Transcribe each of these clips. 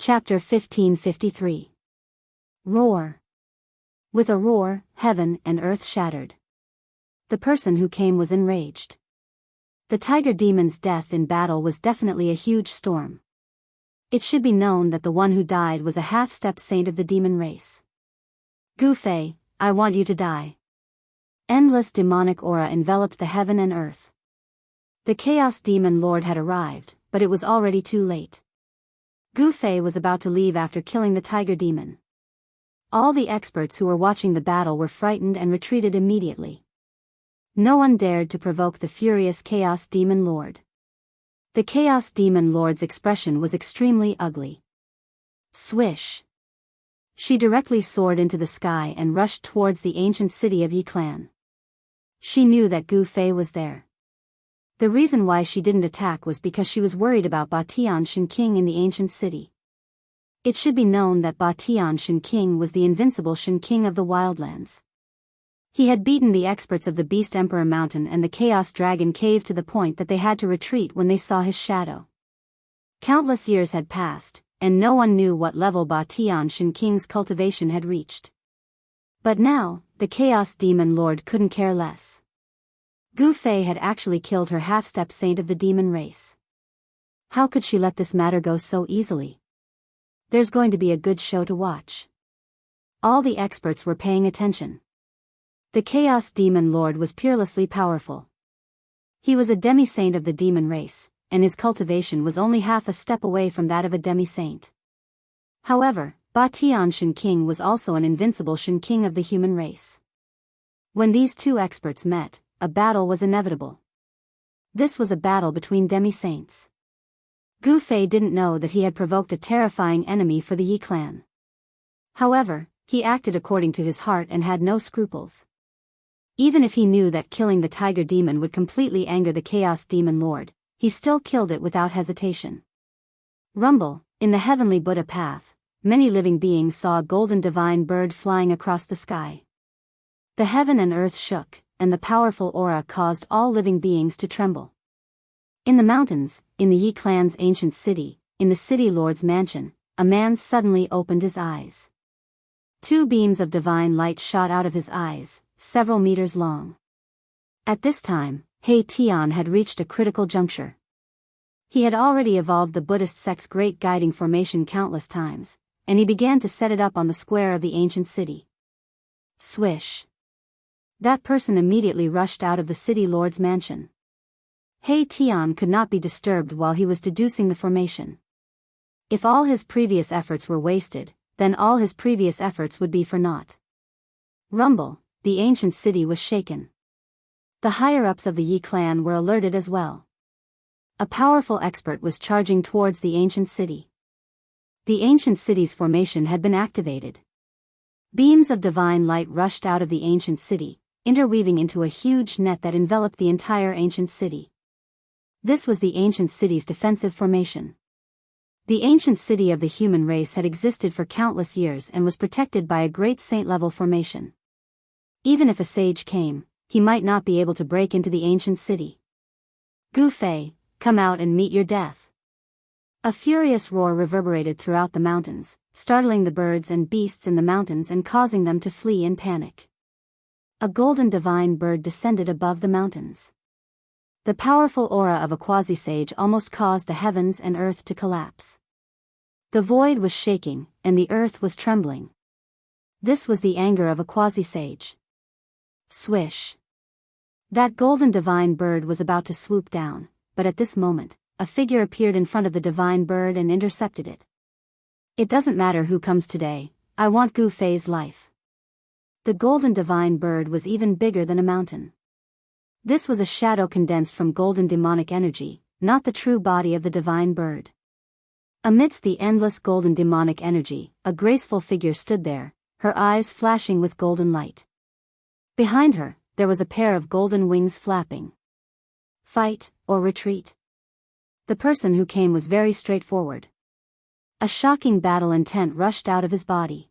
Chapter 1553. Roar. With a roar, heaven and earth shattered. The person who came was enraged. The tiger demon's death in battle was definitely a huge storm. It should be known that the one who died was a half-step saint of the demon race. Gu Fei, I want you to die. Endless demonic aura enveloped the heaven and earth. The Chaos Demon Lord had arrived, but it was already too late. Gu Fei was about to leave after killing the tiger demon. All the experts who were watching the battle were frightened and retreated immediately. No one dared to provoke the furious Chaos Demon Lord. The Chaos Demon Lord's expression was extremely ugly. Swish. She directly soared into the sky and rushed towards the ancient city of Yi Clan. She knew that Gu Fei was there. The reason why she didn't attack was because she was worried about Batian Shen King in the ancient city. It should be known that Batian Shen King was the invincible Shen King of the Wildlands. He had beaten the experts of the Beast Emperor Mountain and the Chaos Dragon Cave to the point that they had to retreat when they saw his shadow. Countless years had passed, and no one knew what level Batian Shen King's cultivation had reached. But now, the Chaos Demon Lord couldn't care less. Gu Fei had actually killed her half-step saint of the demon race. How could she let this matter go so easily? There's going to be a good show to watch. All the experts were paying attention. The Chaos Demon Lord was peerlessly powerful. He was a demi-saint of the demon race, and his cultivation was only half a step away from that of a demi-saint. However, Batian Shen King was also an invincible Shen King of the human race. When these two experts met, a battle was inevitable. This was a battle between demi-saints. Gu Fei didn't know that he had provoked a terrifying enemy for the Yi clan. However, he acted according to his heart and had no scruples. Even if he knew that killing the tiger demon would completely anger the Chaos Demon Lord, he still killed it without hesitation. Rumble, in the heavenly Buddha path, many living beings saw a golden divine bird flying across the sky. The heaven and earth shook, and the powerful aura caused all living beings to tremble. In the mountains, in the Yi clan's ancient city, in the city lord's mansion, a man suddenly opened his eyes. Two beams of divine light shot out of his eyes, several meters long. At this time, He Tian had reached a critical juncture. He had already evolved the Buddhist sect's great guiding formation countless times, and he began to set it up on the square of the ancient city. Swish. That person immediately rushed out of the city lord's mansion. He Tian could not be disturbed while he was deducing the formation. If all his previous efforts were wasted, then all his previous efforts would be for naught. Rumble, the ancient city was shaken. The higher-ups of the Yi clan were alerted as well. A powerful expert was charging towards the ancient city. The ancient city's formation had been activated. Beams of divine light rushed out of the ancient city, interweaving into a huge net that enveloped the entire ancient city. This was the ancient city's defensive formation. The ancient city of the human race had existed for countless years and was protected by a great saint-level formation. Even if a sage came, he might not be able to break into the ancient city. Gu Fei, come out and meet your death. A furious roar reverberated throughout the mountains, startling the birds and beasts in the mountains and causing them to flee in panic. A golden divine bird descended above the mountains. The powerful aura of a quasi-sage almost caused the heavens and earth to collapse. The void was shaking, and the earth was trembling. This was the anger of a quasi-sage. Swish. That golden divine bird was about to swoop down, but at this moment, a figure appeared in front of the divine bird and intercepted it. It doesn't matter who comes today, I want Gu Fei's life. The golden divine bird was even bigger than a mountain. This was a shadow condensed from golden demonic energy, not the true body of the divine bird. Amidst the endless golden demonic energy, a graceful figure stood there, her eyes flashing with golden light. Behind her, there was a pair of golden wings flapping. Fight, or retreat? The person who came was very straightforward. A shocking battle intent rushed out of his body.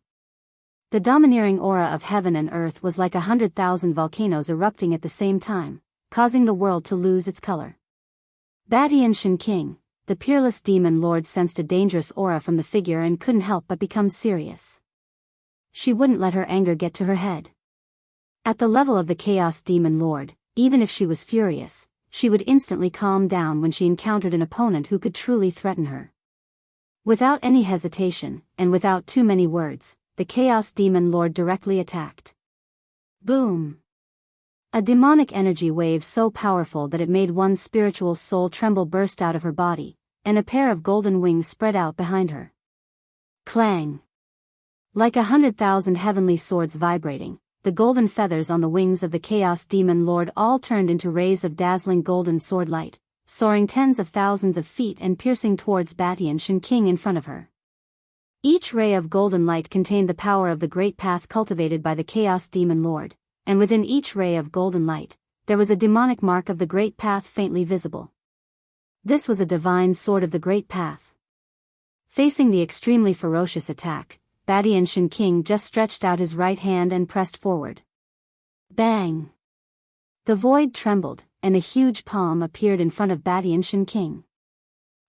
The domineering aura of heaven and earth was like 100,000 volcanoes erupting at the same time, causing the world to lose its color. Batian Shen King, the peerless demon lord sensed a dangerous aura from the figure and couldn't help but become serious. She wouldn't let her anger get to her head. At the level of the chaos demon lord, even if she was furious, she would instantly calm down when she encountered an opponent who could truly threaten her. Without any hesitation, and without too many words, the chaos demon lord directly attacked. Boom! A demonic energy wave so powerful that it made one's spiritual soul tremble burst out of her body, and a pair of golden wings spread out behind her. Clang! Like 100,000 heavenly swords vibrating, the golden feathers on the wings of the Chaos Demon Lord all turned into rays of dazzling golden sword light, soaring tens of thousands of feet and piercing towards Batian Shen King in front of her. Each ray of golden light contained the power of the great path cultivated by the Chaos Demon Lord, and within each ray of golden light, there was a demonic mark of the great path faintly visible. This was a divine sword of the great path. Facing the extremely ferocious attack, Batian Shen King just stretched out his right hand and pressed forward. Bang! The void trembled, and a huge palm appeared in front of Batian Shen King.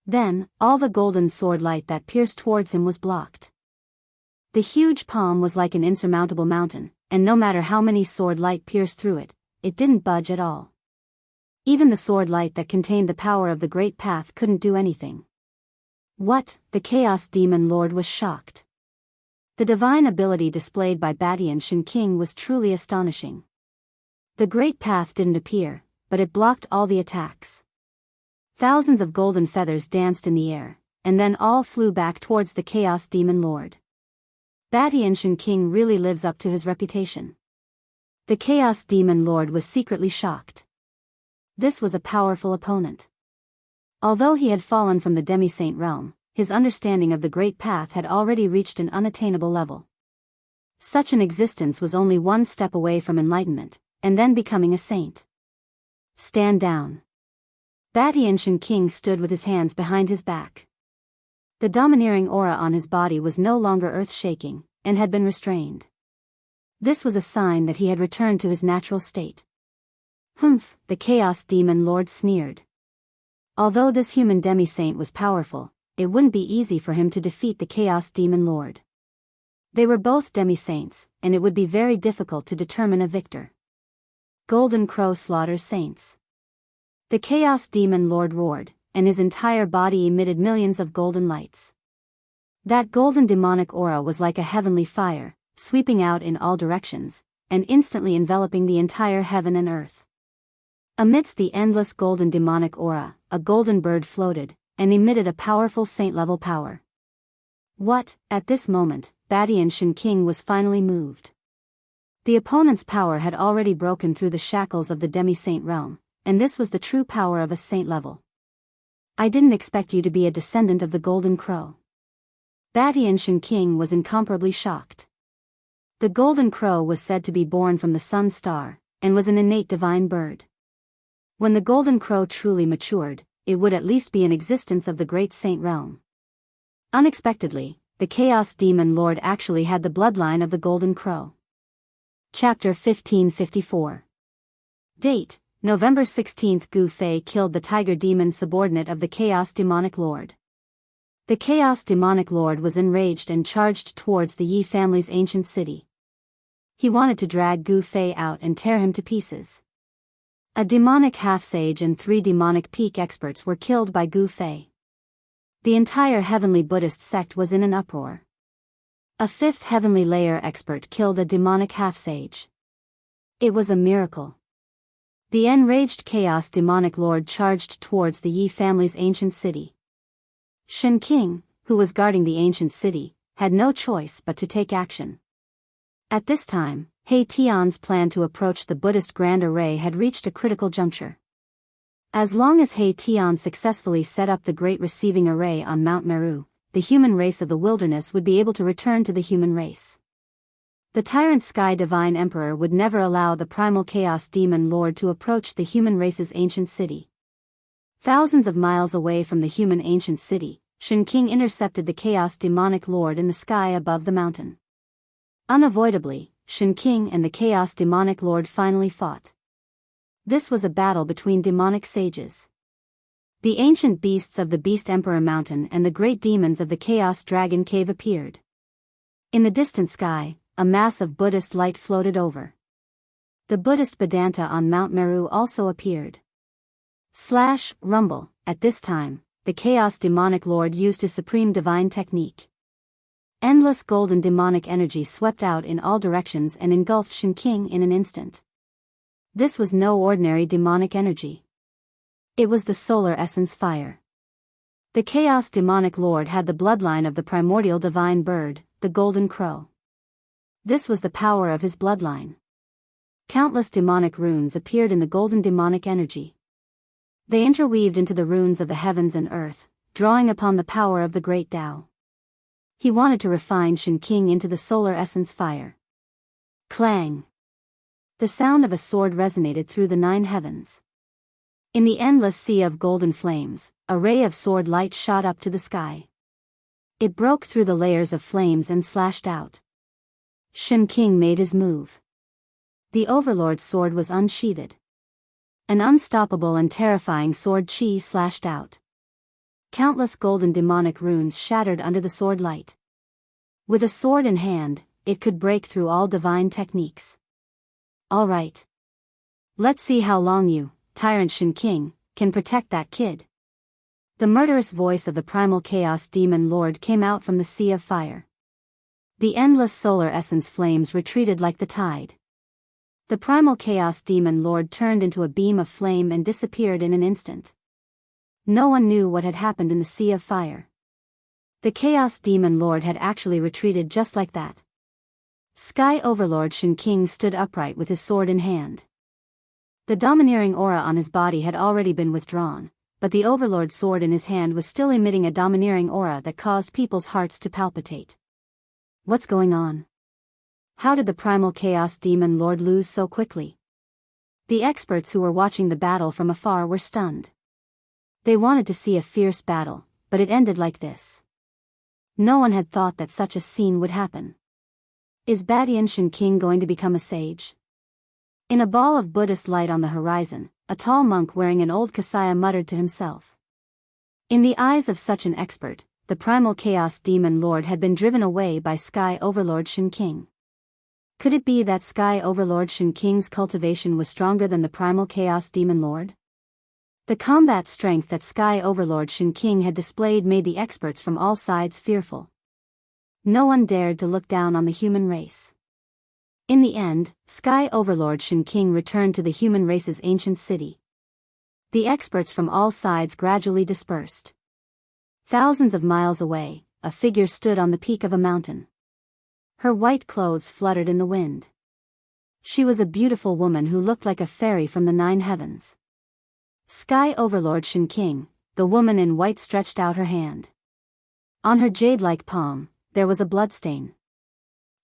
Then, all the golden sword light that pierced towards him was blocked. The huge palm was like an insurmountable mountain, and no matter how many sword light pierced through it, it didn't budge at all. Even the sword light that contained the power of the great path couldn't do anything. What? The Chaos Demon Lord was shocked. The divine ability displayed by Batian Shen King was truly astonishing. The great path didn't appear, but it blocked all the attacks. Thousands of golden feathers danced in the air, and then all flew back towards the Chaos Demon Lord. Batian Shen King really lives up to his reputation. The Chaos Demon Lord was secretly shocked. This was a powerful opponent. Although he had fallen from the demi-saint realm, his understanding of the great path had already reached an unattainable level. Such an existence was only one step away from enlightenment, and then becoming a saint. Stand down. Batian Shen King stood with his hands behind his back. The domineering aura on his body was no longer earth-shaking, and had been restrained. This was a sign that he had returned to his natural state. Humph, the Chaos Demon Lord sneered. Although this human demi-saint was powerful, it wouldn't be easy for him to defeat the Chaos Demon Lord. They were both demi-saints, and it would be very difficult to determine a victor. Golden Crow slaughters saints. The Chaos Demon Lord roared, and his entire body emitted millions of golden lights. That golden demonic aura was like a heavenly fire, sweeping out in all directions, and instantly enveloping the entire heaven and earth. Amidst the endless golden demonic aura, a golden bird floated, and emitted a powerful saint-level power. What? At this moment, Batian Shen King was finally moved. The opponent's power had already broken through the shackles of the demi-saint realm, and this was the true power of a saint level. I didn't expect you to be a descendant of the Golden Crow. Batian Shen King was incomparably shocked. The Golden Crow was said to be born from the sun star, and was an innate divine bird. When the Golden Crow truly matured, it would at least be in existence of the great saint realm. Unexpectedly, the Chaos Demon Lord actually had the bloodline of the Golden Crow. Chapter 1554. Date: November 16. Gu Fei killed the Tiger Demon subordinate of the Chaos Demonic Lord. The Chaos Demonic Lord was enraged and charged towards the Yi family's ancient city. He wanted to drag Gu Fei out and tear him to pieces. A demonic half-sage and 3 demonic peak experts were killed by Gu Fei. The entire heavenly Buddhist sect was in an uproar. A 5th heavenly layer expert killed a demonic half-sage. It was a miracle. The enraged Chaos Demonic Lord charged towards the Yi family's ancient city. Shen King, who was guarding the ancient city, had no choice but to take action. At this time, He Tian's plan to approach the Buddhist Grand Array had reached a critical juncture. As long as He Tian successfully set up the Great Receiving Array on Mount Meru, the human race of the wilderness would be able to return to the human race. The tyrant Sky Divine Emperor would never allow the primal Chaos Demon Lord to approach the human race's ancient city. Thousands of miles away from the human ancient city, Shen King intercepted the Chaos Demonic Lord in the sky above the mountain. Unavoidably, Shen King and the Chaos Demonic Lord finally fought. This was a battle between demonic sages. The ancient beasts of the Beast Emperor Mountain and the great demons of the Chaos Dragon Cave appeared. In the distant sky, a mass of Buddhist light floated over. The Buddhist Vedanta on Mount Meru also appeared. Rumble. At this time, the Chaos Demonic Lord used his supreme divine technique. Endless golden demonic energy swept out in all directions and engulfed Shen King in an instant. This was no ordinary demonic energy. It was the solar essence fire. The Chaos Demonic Lord had the bloodline of the primordial divine bird, the golden crow. This was the power of his bloodline. Countless demonic runes appeared in the golden demonic energy. They interweaved into the runes of the heavens and earth, drawing upon the power of the great Tao. He wanted to refine Shen King into the solar essence fire. Clang! The sound of a sword resonated through the 9 heavens. In the endless sea of golden flames, a ray of sword light shot up to the sky. It broke through the layers of flames and slashed out. Shen King made his move. The Overlord's sword was unsheathed. An unstoppable and terrifying sword chi slashed out. Countless golden demonic runes shattered under the sword light. With a sword in hand, it could break through all divine techniques. All right. Let's see how long you, Tyrant Shen King, can protect that kid. The murderous voice of the primal chaos demon lord came out from the sea of fire. The endless solar essence flames retreated like the tide. The primal chaos demon lord turned into a beam of flame and disappeared in an instant. No one knew what had happened in the sea of fire. The chaos demon lord had actually retreated just like that. Sky Overlord Shen King stood upright with his sword in hand. The domineering aura on his body had already been withdrawn, but the Overlord's sword in his hand was still emitting a domineering aura that caused people's hearts to palpitate. What's going on? How did the primal chaos demon lord lose so quickly? The experts who were watching the battle from afar were stunned. They wanted to see a fierce battle, but it ended like this. No one had thought that such a scene would happen. Is Badian Shen King going to become a sage? In a ball of Buddhist light on the horizon, a tall monk wearing an old kasaya muttered to himself. In the eyes of such an expert, the primal chaos demon lord had been driven away by Sky Overlord Shen King. Could it be that Sky Overlord Shen King's cultivation was stronger than the primal chaos demon lord? The combat strength that Sky Overlord Shen King had displayed made the experts from all sides fearful. No one dared to look down on the human race. In the end, Sky Overlord Shen King returned to the human race's ancient city. The experts from all sides gradually dispersed. Thousands of miles away, a figure stood on the peak of a mountain. Her white clothes fluttered in the wind. She was a beautiful woman who looked like a fairy from the 9 heavens. Sky Overlord Shen King, the woman in white stretched out her hand. On her jade-like palm, there was a bloodstain.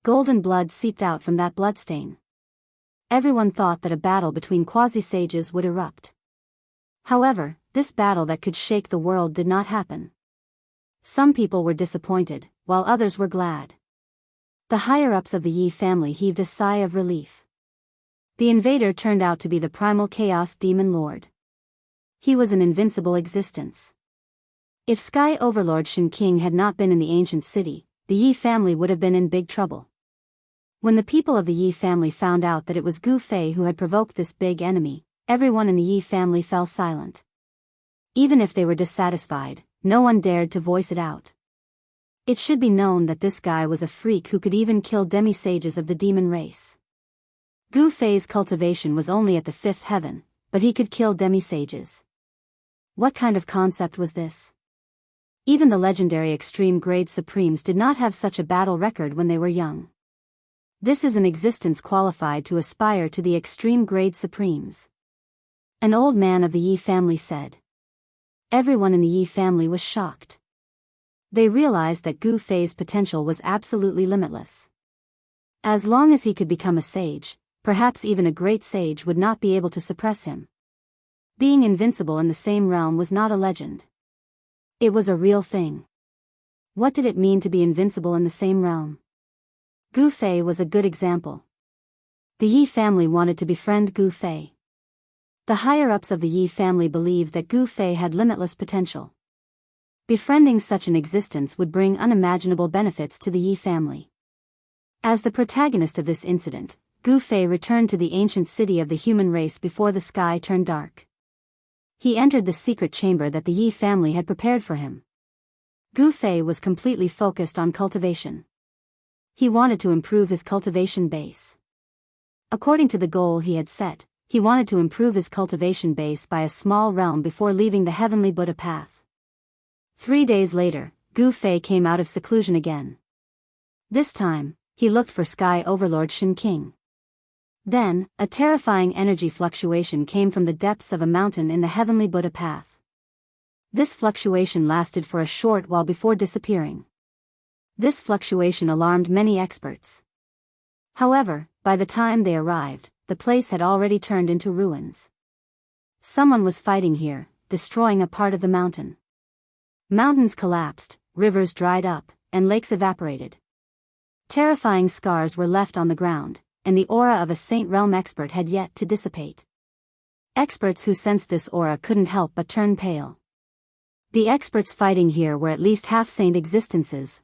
Golden blood seeped out from that bloodstain. Everyone thought that a battle between quasi-sages would erupt. However, this battle that could shake the world did not happen. Some people were disappointed, while others were glad. The higher-ups of the Yi family heaved a sigh of relief. The invader turned out to be the primal chaos demon lord. He was an invincible existence. If Sky Overlord Shen King had not been in the ancient city, the Yi family would have been in big trouble. When the people of the Yi family found out that it was Gu Fei who had provoked this big enemy, everyone in the Yi family fell silent. Even if they were dissatisfied, no one dared to voice it out. It should be known that this guy was a freak who could even kill demi-sages of the demon race. Gu Fei's cultivation was only at the 5th heaven, but he could kill demi-sages. What kind of concept was this? Even the legendary extreme grade supremes did not have such a battle record when they were young. This is an existence qualified to aspire to the extreme grade supremes. An old man of the Yi family said. Everyone in the Yi family was shocked. They realized that Gu Fei's potential was absolutely limitless. As long as he could become a sage, perhaps even a great sage would not be able to suppress him. Being invincible in the same realm was not a legend. It was a real thing. What did it mean to be invincible in the same realm? Gu Fei was a good example. The Yi family wanted to befriend Gu Fei. The higher-ups of the Yi family believed that Gu Fei had limitless potential. Befriending such an existence would bring unimaginable benefits to the Yi family. As the protagonist of this incident, Gu Fei returned to the ancient city of the human race before the sky turned dark. He entered the secret chamber that the Yi family had prepared for him. Gu Fei was completely focused on cultivation. He wanted to improve his cultivation base. According to the goal he had set, he wanted to improve his cultivation base by a small realm before leaving the heavenly Buddha path. 3 days later, Gu Fei came out of seclusion again. This time, he looked for Sky Overlord Shen King. Then, a terrifying energy fluctuation came from the depths of a mountain in the heavenly Buddha path. This fluctuation lasted for a short while before disappearing. This fluctuation alarmed many experts. However, by the time they arrived, the place had already turned into ruins. Someone was fighting here, destroying a part of the mountain. Mountains collapsed, rivers dried up, and lakes evaporated. Terrifying scars were left on the ground, and the aura of a Saint Realm expert had yet to dissipate. Experts who sensed this aura couldn't help but turn pale. The experts fighting here were at least half-saint existences.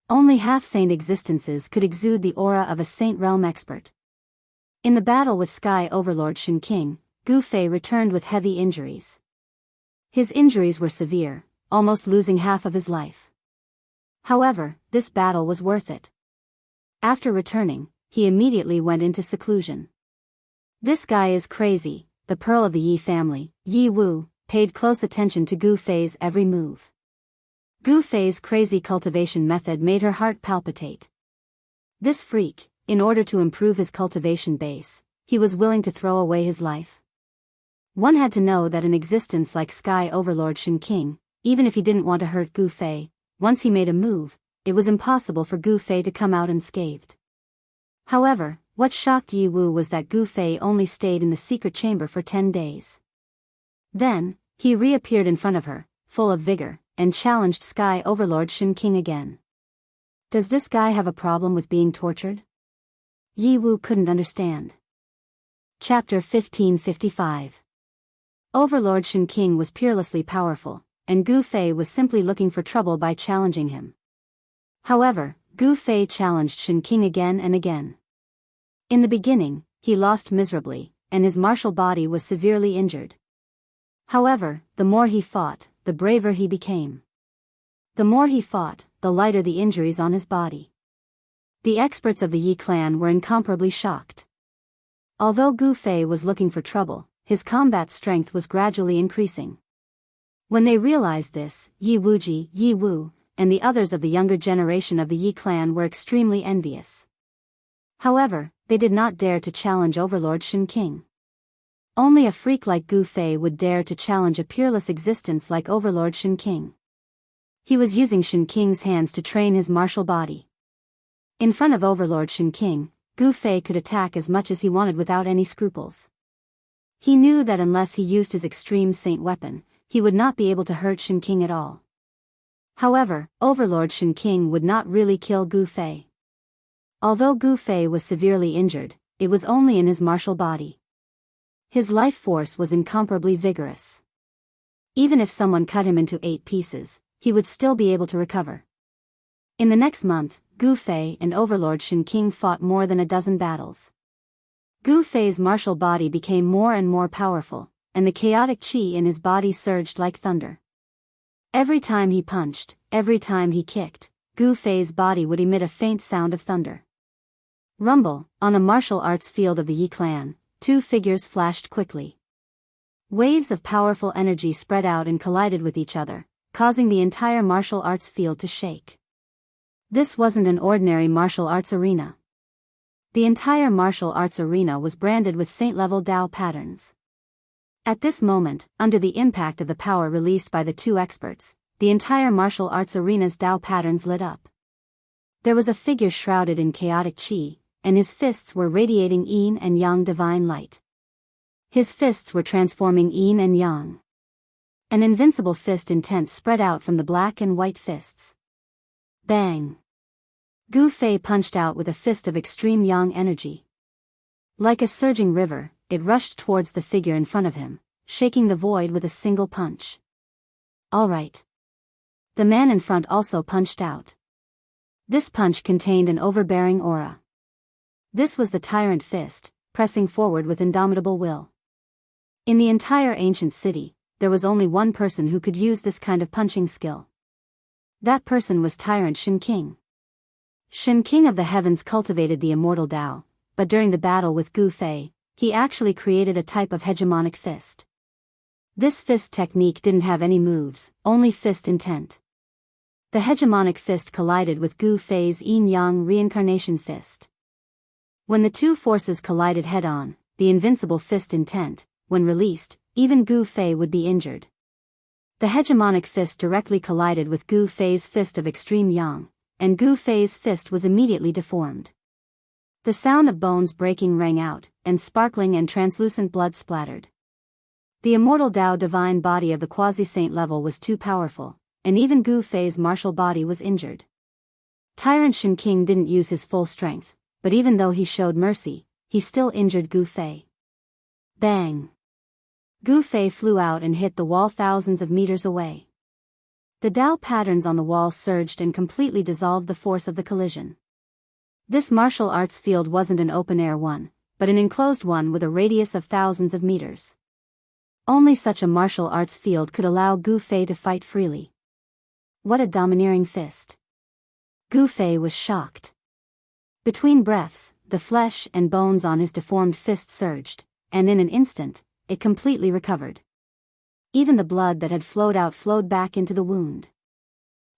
Only half-saint existences could exude the aura of a Saint Realm expert. In the battle with Sky Overlord Shen King, Gu Fei returned with heavy injuries. His injuries were severe, almost losing half of his life. However, this battle was worth it. After returning, he immediately went into seclusion. This guy is crazy, the pearl of the Yi family, Yi Wu, paid close attention to Gu Fei's every move. Gu Fei's crazy cultivation method made her heart palpitate. This freak, in order to improve his cultivation base, he was willing to throw away his life. One had to know that an existence like Sky Overlord Shen King, even if he didn't want to hurt Gu Fei, once he made a move, it was impossible for Gu Fei to come out unscathed. However, what shocked Yi Wu was that Gu Fei only stayed in the secret chamber for 10 days. Then, he reappeared in front of her, full of vigor, and challenged Sky Overlord Shen King again. Does this guy have a problem with being tortured? Yi Wu couldn't understand. Chapter 1555. Overlord Shen King was peerlessly powerful, and Gu Fei was simply looking for trouble by challenging him. However, Gu Fei challenged Shen King again and again. In the beginning, he lost miserably, and his martial body was severely injured. However, the more he fought, the braver he became. The more he fought, the lighter the injuries on his body. The experts of the Yi clan were incomparably shocked. Although Gu Fei was looking for trouble, his combat strength was gradually increasing. When they realized this, Yi Wuji, Yi Wu, and the others of the younger generation of the Yi clan were extremely envious. However, they did not dare to challenge Overlord Shen King. Only a freak like Gu Fei would dare to challenge a peerless existence like Overlord Shen King. He was using Shen King's hands to train his martial body. In front of Overlord Shen King, Gu Fei could attack as much as he wanted without any scruples. He knew that unless he used his extreme saint weapon, he would not be able to hurt Shen King at all. However, Overlord Shen King would not really kill Gu Fei. Although Gu Fei was severely injured, it was only in his martial body. His life force was incomparably vigorous. Even if someone cut him into 8 pieces, he would still be able to recover. In the next month, Gu Fei and Overlord Shen King fought more than a dozen battles. Gu Fei's martial body became more and more powerful, and the chaotic qi in his body surged like thunder. Every time he punched, every time he kicked, Gu Fei's body would emit a faint sound of thunder. Rumble, on a martial arts field of the Yi clan, 2 figures flashed quickly. Waves of powerful energy spread out and collided with each other, causing the entire martial arts field to shake. This wasn't an ordinary martial arts arena. The entire martial arts arena was branded with saint-level Dao patterns. At this moment, under the impact of the power released by the 2 experts, the entire martial arts arena's Dao patterns lit up. There was a figure shrouded in chaotic qi, and his fists were radiating yin and yang divine light. His fists were transforming yin and yang. An invincible fist intent spread out from the black and white fists. Bang! Gu Fei punched out with a fist of extreme yang energy. Like a surging river, it rushed towards the figure in front of him, shaking the void with a single punch. All right. The man in front also punched out. This punch contained an overbearing aura. This was the tyrant fist, pressing forward with indomitable will. In the entire ancient city, there was only one person who could use this kind of punching skill. That person was Tyrant Shen King. Shen King of the heavens cultivated the immortal Tao, but during the battle with Gu Fei, he actually created a type of hegemonic fist. This fist technique didn't have any moves, only fist intent. The hegemonic fist collided with Gu Fei's yin-yang reincarnation fist. When the two forces collided head-on, the invincible fist intent, when released, even Gu Fei would be injured. The hegemonic fist directly collided with Gu Fei's fist of extreme yang, and Gu Fei's fist was immediately deformed. The sound of bones breaking rang out, and sparkling and translucent blood splattered. The immortal Tao divine body of the quasi-saint level was too powerful, and even Gu Fei's martial body was injured. Tyrant Shen King didn't use his full strength, but even though he showed mercy, he still injured Gu Fei. Bang! Gu Fei flew out and hit the wall thousands of meters away. The Tao patterns on the wall surged and completely dissolved the force of the collision. This martial arts field wasn't an open-air one, but an enclosed one with a radius of thousands of meters. Only such a martial arts field could allow Gu Fei to fight freely. What a domineering fist! Gu Fei was shocked. Between breaths, the flesh and bones on his deformed fist surged, and in an instant, it completely recovered. Even the blood that had flowed out flowed back into the wound.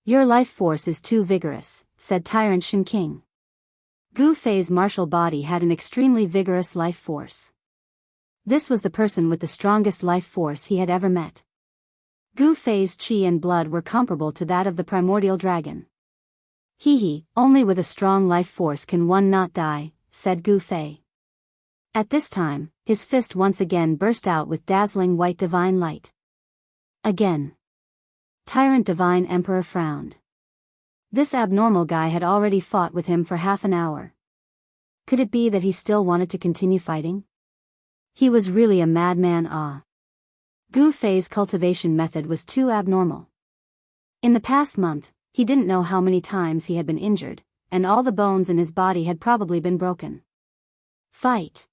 Your life force is too vigorous, said Tyrant Shen King. Gu Fei's martial body had an extremely vigorous life force. This was the person with the strongest life force he had ever met. Gu Fei's qi and blood were comparable to that of the primordial dragon. Hee, only with a strong life force can one not die, said Gu Fei. At this time, his fist once again burst out with dazzling white divine light. Again. Tyrant Divine Emperor frowned. This abnormal guy had already fought with him for half an hour. Could it be that he still wanted to continue fighting? He was really a madman. Gu Fei's cultivation method was too abnormal. In the past month, he didn't know how many times he had been injured, and all the bones in his body had probably been broken. Fight!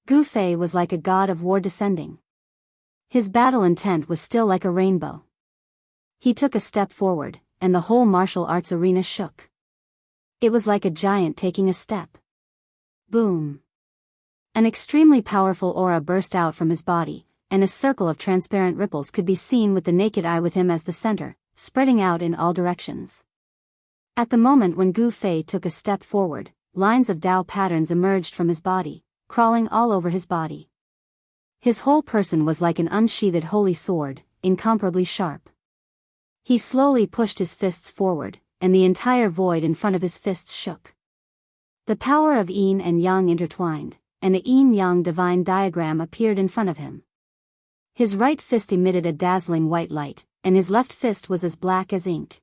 Gu Fei was like a god of war descending. His battle intent was still like a rainbow. He took a step forward, and the whole martial arts arena shook. It was like a giant taking a step. Boom! An extremely powerful aura burst out from his body, and a circle of transparent ripples could be seen with the naked eye with him as the center, spreading out in all directions. At the moment when Gu Fei took a step forward, lines of Tao patterns emerged from his body, crawling all over his body. His whole person was like an unsheathed holy sword, incomparably sharp. He slowly pushed his fists forward, and the entire void in front of his fists shook. The power of yin and yang intertwined, and a yin-yang divine diagram appeared in front of him. His right fist emitted a dazzling white light, and his left fist was as black as ink.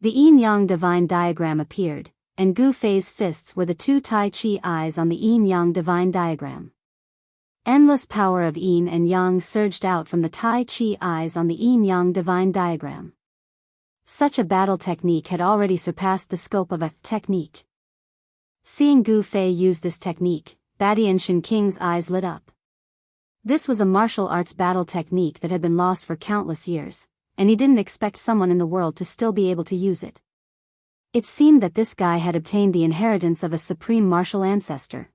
The yin-yang divine diagram appeared, and Gu Fei's fists were the two Tai Chi eyes on the yin-yang divine diagram. Endless power of yin and yang surged out from the Tai Chi eyes on the yin-yang divine diagram. Such a battle technique had already surpassed the scope of a technique. Seeing Gu Fei use this technique, Badian Shen King's eyes lit up. This was a martial arts battle technique that had been lost for countless years, and he didn't expect someone in the world to still be able to use it. It seemed that this guy had obtained the inheritance of a supreme martial ancestor.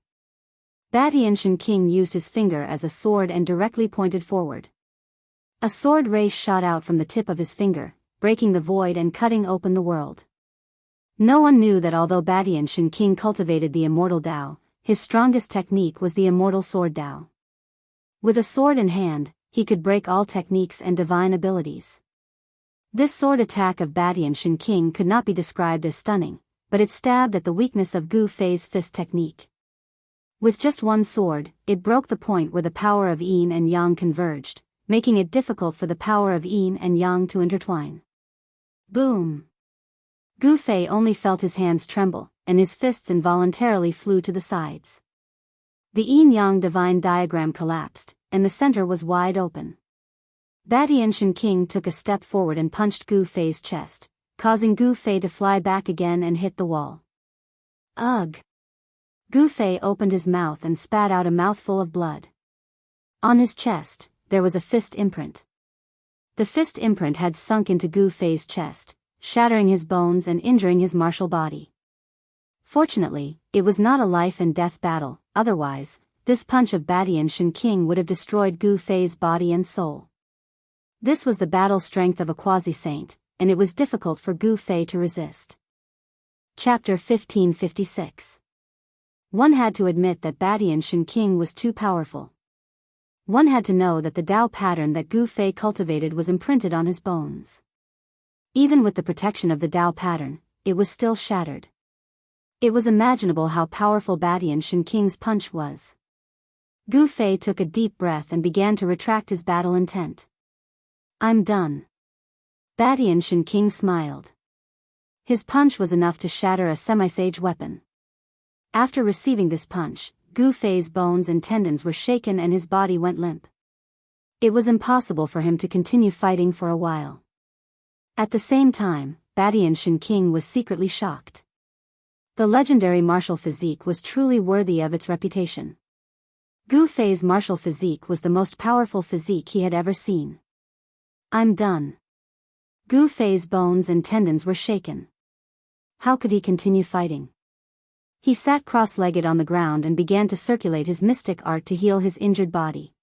Badian Shen King used his finger as a sword and directly pointed forward. A sword ray shot out from the tip of his finger, breaking the void and cutting open the world. No one knew that although Badian Shen King cultivated the immortal Tao, his strongest technique was the immortal sword Tao. With a sword in hand, he could break all techniques and divine abilities. This sword attack of Badian Shen King could not be described as stunning, but it stabbed at the weakness of Gu Fei's fist technique. With just one sword, it broke the point where the power of yin and yang converged, making it difficult for the power of yin and yang to intertwine. Boom! Gu Fei only felt his hands tremble, and his fists involuntarily flew to the sides. The yin-yang divine diagram collapsed, and the center was wide open. Badianshan King took a step forward and punched Gu Fei's chest, causing Gu Fei to fly back again and hit the wall. Ugh! Gu Fei opened his mouth and spat out a mouthful of blood. On his chest, there was a fist imprint. The fist imprint had sunk into Gu Fei's chest, shattering his bones and injuring his martial body. Fortunately, it was not a life-and-death battle, otherwise, this punch of Badianshan King would have destroyed Gu Fei's body and soul. This was the battle strength of a quasi-saint, and it was difficult for Gu Fei to resist. Chapter 1556. One had to admit that Badianshan King was too powerful. One had to know that the Tao pattern that Gu Fei cultivated was imprinted on his bones. Even with the protection of the Tao pattern, it was still shattered. It was imaginable how powerful Badianshan King's punch was. Gu Fei took a deep breath and began to retract his battle intent. I'm done. Badianshan King smiled. His punch was enough to shatter a semi-sage weapon. After receiving this punch, Gu Fei's bones and tendons were shaken and his body went limp. It was impossible for him to continue fighting for a while. At the same time, Badianshan King was secretly shocked. The legendary martial physique was truly worthy of its reputation. Gu Fei's martial physique was the most powerful physique he had ever seen. I'm done. Gu Fei's bones and tendons were shaken. How could he continue fighting? He sat cross-legged on the ground and began to circulate his mystic art to heal his injured body.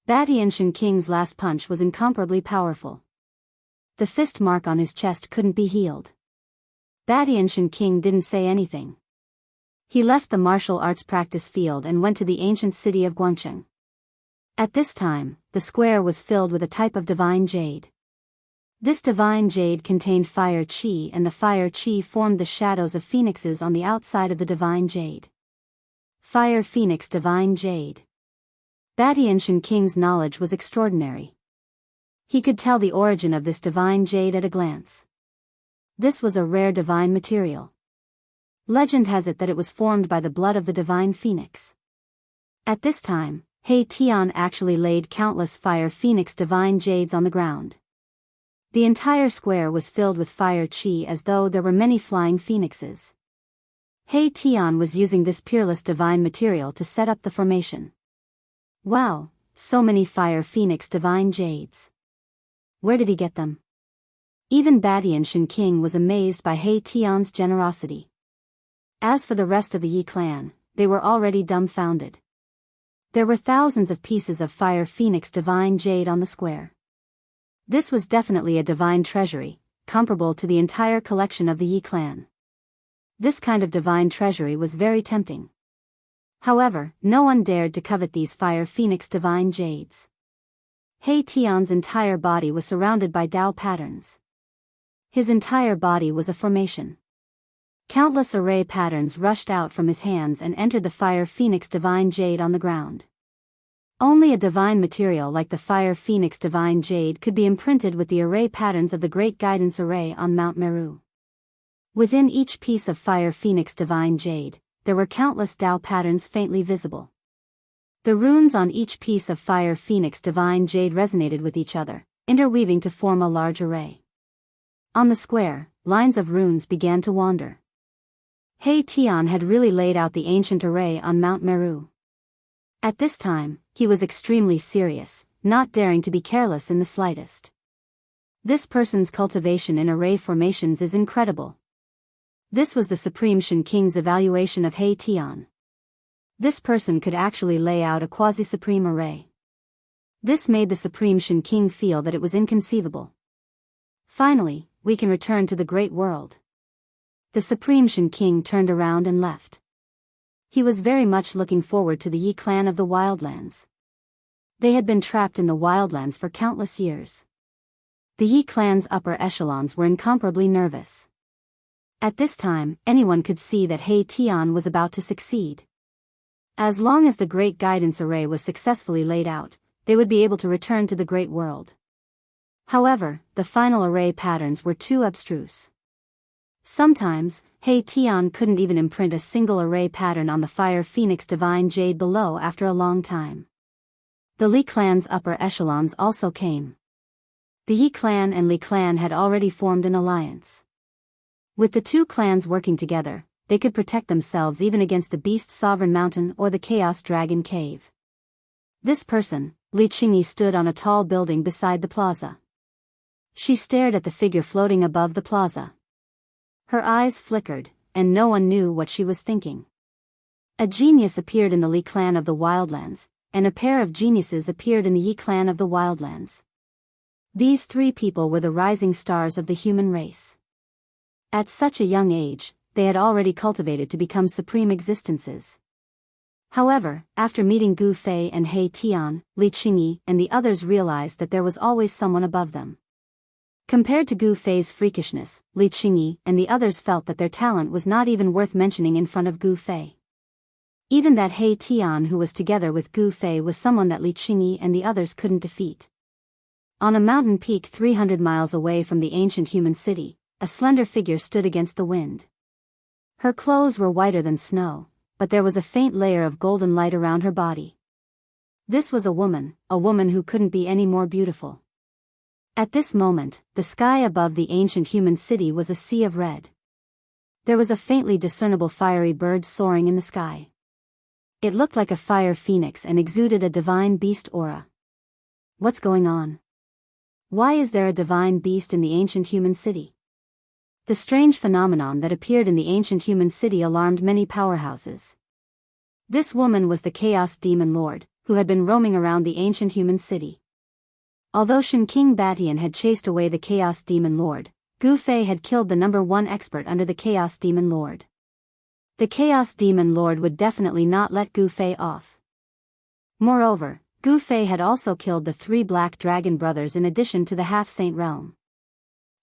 Badianshan King's last punch was incomparably powerful. The fist mark on his chest couldn't be healed. Badianshan King didn't say anything. He left the martial arts practice field and went to the ancient city of Guangcheng. At this time, the square was filled with a type of divine jade. This divine jade contained fire qi, and the fire qi formed the shadows of phoenixes on the outside of the divine jade. Fire Phoenix Divine Jade. Badianshan King's knowledge was extraordinary. He could tell the origin of this divine jade at a glance. This was a rare divine material. Legend has it that it was formed by the blood of the divine phoenix. At this time, He Tian actually laid countless fire phoenix divine jades on the ground. The entire square was filled with fire qi as though there were many flying phoenixes. He Tian was using this peerless divine material to set up the formation. Wow, so many fire phoenix divine jades. Where did he get them? Even Badianshan King was amazed by He Tian's generosity. As for the rest of the Yi clan, they were already dumbfounded. There were thousands of pieces of fire phoenix divine jade on the square. This was definitely a divine treasury, comparable to the entire collection of the Yi clan. This kind of divine treasury was very tempting. However, no one dared to covet these fire phoenix divine jades. He Tian's entire body was surrounded by Tao patterns. His entire body was a formation. Countless array patterns rushed out from his hands and entered the fire phoenix divine jade on the ground. Only a divine material like the fire phoenix divine jade could be imprinted with the array patterns of the Great Guidance Array on Mount Meru. Within each piece of fire phoenix divine jade, there were countless Tao patterns faintly visible. The runes on each piece of fire phoenix divine jade resonated with each other, interweaving to form a large array. On the square, lines of runes began to wander. He Tian had really laid out the ancient array on Mount Meru. At this time, he was extremely serious, not daring to be careless in the slightest. This person's cultivation in array formations is incredible. This was the Supreme Shen King's evaluation of He Tian. This person could actually lay out a quasi-supreme array. This made the Supreme Shen King feel that it was inconceivable. Finally, we can return to the great world. The Supreme Shen King turned around and left. He was very much looking forward to the Yi clan of the Wildlands. They had been trapped in the Wildlands for countless years. The Yi clan's upper echelons were incomparably nervous. At this time, anyone could see that He Tian was about to succeed. As long as the Great Guidance Array was successfully laid out, they would be able to return to the Great World. However, the final array patterns were too abstruse. Sometimes, He Tian couldn't even imprint a single array pattern on the fire phoenix divine jade below after a long time. The Li clan's upper echelons also came. The Yi clan and Li clan had already formed an alliance. With the two clans working together, they could protect themselves even against the Beast's Sovereign Mountain or the Chaos Dragon Cave. This person, Li Qingyi, stood on a tall building beside the plaza. She stared at the figure floating above the plaza. Her eyes flickered, and no one knew what she was thinking. A genius appeared in the Li clan of the Wildlands, and a pair of geniuses appeared in the Yi clan of the Wildlands. These three people were the rising stars of the human race. At such a young age, they had already cultivated to become supreme existences. However, after meeting Gu Fei and He Tian, Li Qingyi and the others realized that there was always someone above them. Compared to Gu Fei's freakishness, Li Qingyi and the others felt that their talent was not even worth mentioning in front of Gu Fei. Even that He Tian who was together with Gu Fei was someone that Li Qingyi and the others couldn't defeat. On a mountain peak 300 miles away from the ancient human city, a slender figure stood against the wind. Her clothes were whiter than snow, but there was a faint layer of golden light around her body. This was a woman who couldn't be any more beautiful. At this moment, the sky above the ancient human city was a sea of red. There was a faintly discernible fiery bird soaring in the sky. It looked like a fire phoenix and exuded a divine beast aura. What's going on? Why is there a divine beast in the ancient human city? The strange phenomenon that appeared in the ancient human city alarmed many powerhouses. This woman was the Chaos Demon Lord, who had been roaming around the ancient human city. Although Shen King Batian had chased away the Chaos Demon Lord, Gu Fei had killed the #1 expert under the Chaos Demon Lord. The Chaos Demon Lord would definitely not let Gu Fei off. Moreover, Gu Fei had also killed the 3 Black Dragon brothers in addition to the Half-Saint realm.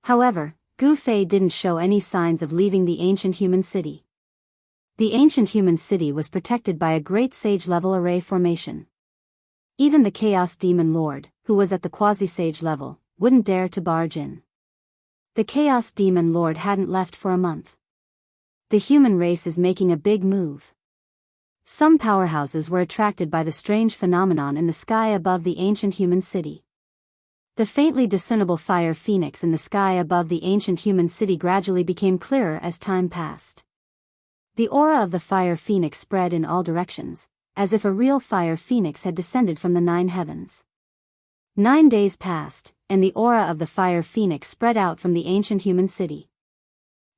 However, Gu Fei didn't show any signs of leaving the ancient human city. The ancient human city was protected by a great sage-level array formation. Even the Chaos Demon Lord, who was at the quasi-sage level, wouldn't dare to barge in. The Chaos Demon Lord hadn't left for a month. The human race is making a big move. Some powerhouses were attracted by the strange phenomenon in the sky above the ancient human city. The faintly discernible fire phoenix in the sky above the ancient human city gradually became clearer as time passed. The aura of the fire phoenix spread in all directions, as if a real fire phoenix had descended from the 9 heavens. 9 days passed, and the aura of the fire phoenix spread out from the ancient human city.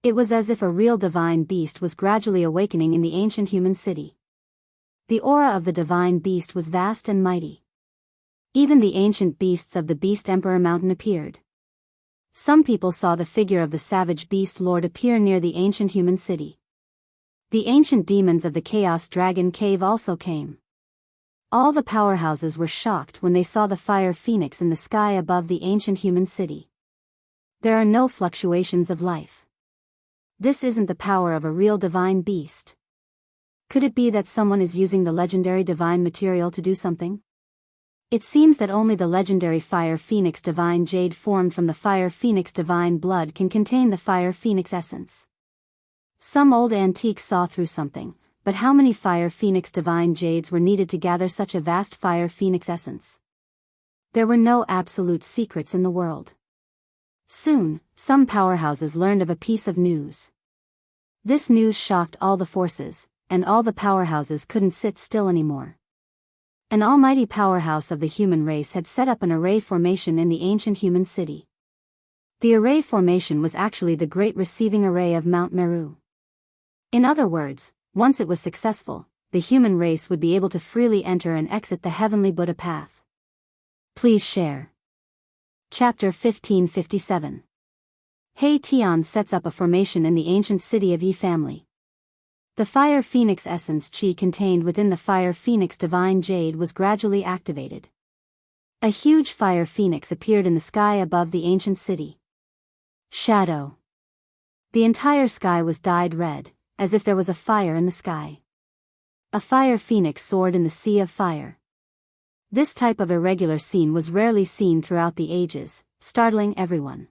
It was as if a real divine beast was gradually awakening in the ancient human city. The aura of the divine beast was vast and mighty. Even the ancient beasts of the Beast Emperor Mountain appeared. Some people saw the figure of the savage beast lord appear near the ancient human city. The ancient demons of the Chaos Dragon Cave also came. All the powerhouses were shocked when they saw the fire phoenix in the sky above the ancient human city. There are no fluctuations of life. This isn't the power of a real divine beast. Could it be that someone is using the legendary divine material to do something? It seems that only the legendary Fire Phoenix Divine Jade formed from the Fire Phoenix Divine Blood can contain the Fire Phoenix essence. Some old antiques saw through something, but how many Fire Phoenix Divine Jades were needed to gather such a vast Fire Phoenix essence? There were no absolute secrets in the world. Soon, some powerhouses learned of a piece of news. This news shocked all the forces, and all the powerhouses couldn't sit still anymore. An almighty powerhouse of the human race had set up an array formation in the ancient human city. The array formation was actually the great receiving array of Mount Meru. In other words, once it was successful, the human race would be able to freely enter and exit the heavenly Buddha path. Please share. Chapter 1557. He Tian sets up a formation in the ancient city of Yi family. The Fire Phoenix essence Qi contained within the Fire Phoenix Divine Jade was gradually activated. A huge Fire Phoenix appeared in the sky above the ancient city. Shadow. The entire sky was dyed red, as if there was a fire in the sky. A Fire Phoenix soared in the sea of fire. This type of irregular scene was rarely seen throughout the ages, startling everyone.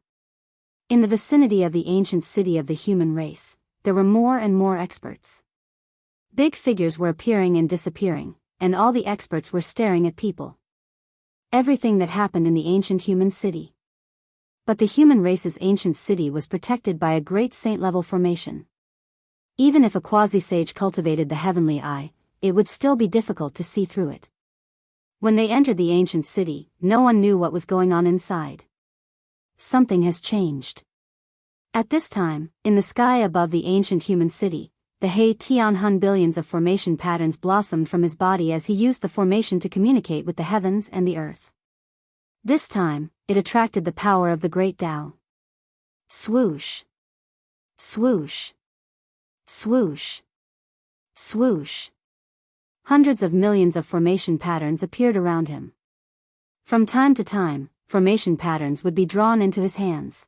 In the vicinity of the ancient city of the human race, there were more and more experts. Big figures were appearing and disappearing, and all the experts were staring at people. Everything that happened in the ancient human city. But the human race's ancient city was protected by a great saint-level formation. Even if a quasi-sage cultivated the heavenly eye, it would still be difficult to see through it. When they entered the ancient city, no one knew what was going on inside. Something has changed. At this time, in the sky above the ancient human city, the He Tianhun billions of formation patterns blossomed from his body as he used the formation to communicate with the heavens and the earth. This time, it attracted the power of the great Tao. Swoosh. Swoosh. Swoosh. Swoosh. Hundreds of millions of formation patterns appeared around him. From time to time, formation patterns would be drawn into his hands.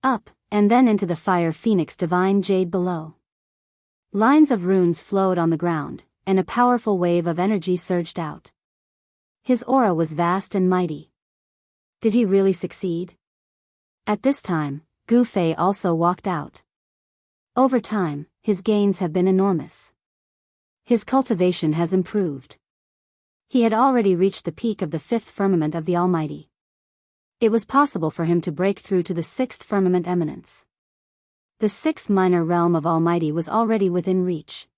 Up, and then into the fire phoenix divine jade below. Lines of runes flowed on the ground, and a powerful wave of energy surged out. His aura was vast and mighty. Did he really succeed? At this time, Gu Fei also walked out. Over time, his gains have been enormous. His cultivation has improved. He had already reached the peak of the fifth firmament of the Almighty. It was possible for him to break through to the sixth firmament eminence. The sixth minor realm of Almighty was already within reach.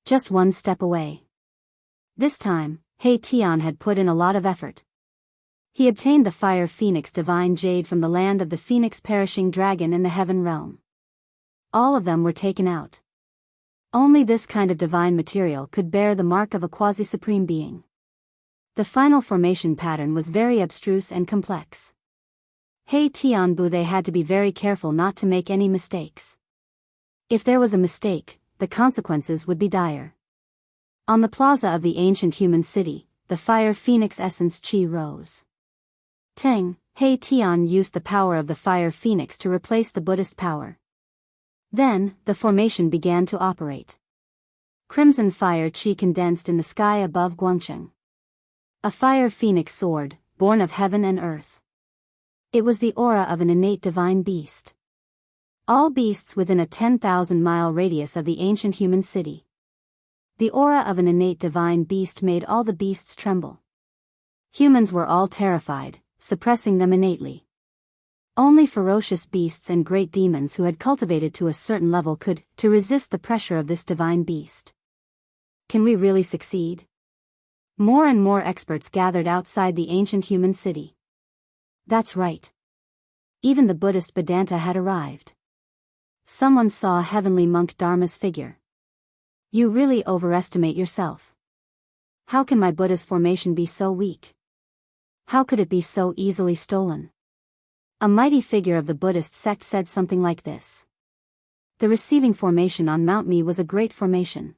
Just one step away. This time, He Tian had put in a lot of effort. He obtained the fire phoenix divine jade from the land of the phoenix perishing dragon in the heaven realm. All of them were taken out. Only this kind of divine material could bear the mark of a quasi-supreme being. The final formation pattern was very abstruse and complex. He Tianbu, they had to be very careful not to make any mistakes. If there was a mistake, the consequences would be dire. On the plaza of the ancient human city, the fire phoenix essence chi rose. Teng, He Tian used the power of the fire phoenix to replace the Buddhist power. Then, the formation began to operate. Crimson fire chi condensed in the sky above Guangcheng. A fire phoenix soared, born of heaven and earth. It was the aura of an innate divine beast. All beasts within a 10,000-mile radius of the ancient human city. The aura of an innate divine beast made all the beasts tremble. Humans were all terrified, suppressing them innately. Only ferocious beasts and great demons who had cultivated to a certain level could to resist the pressure of this divine beast. Can we really succeed? More and more experts gathered outside the ancient human city. That's right. Even the Buddhist Vedanta had arrived. Someone saw heavenly monk Dharma's figure. You really overestimate yourself. How can my Buddha's formation be so weak? How could it be so easily stolen? A mighty figure of the Buddhist sect said something like this. The receiving formation on Mount Me was a great formation.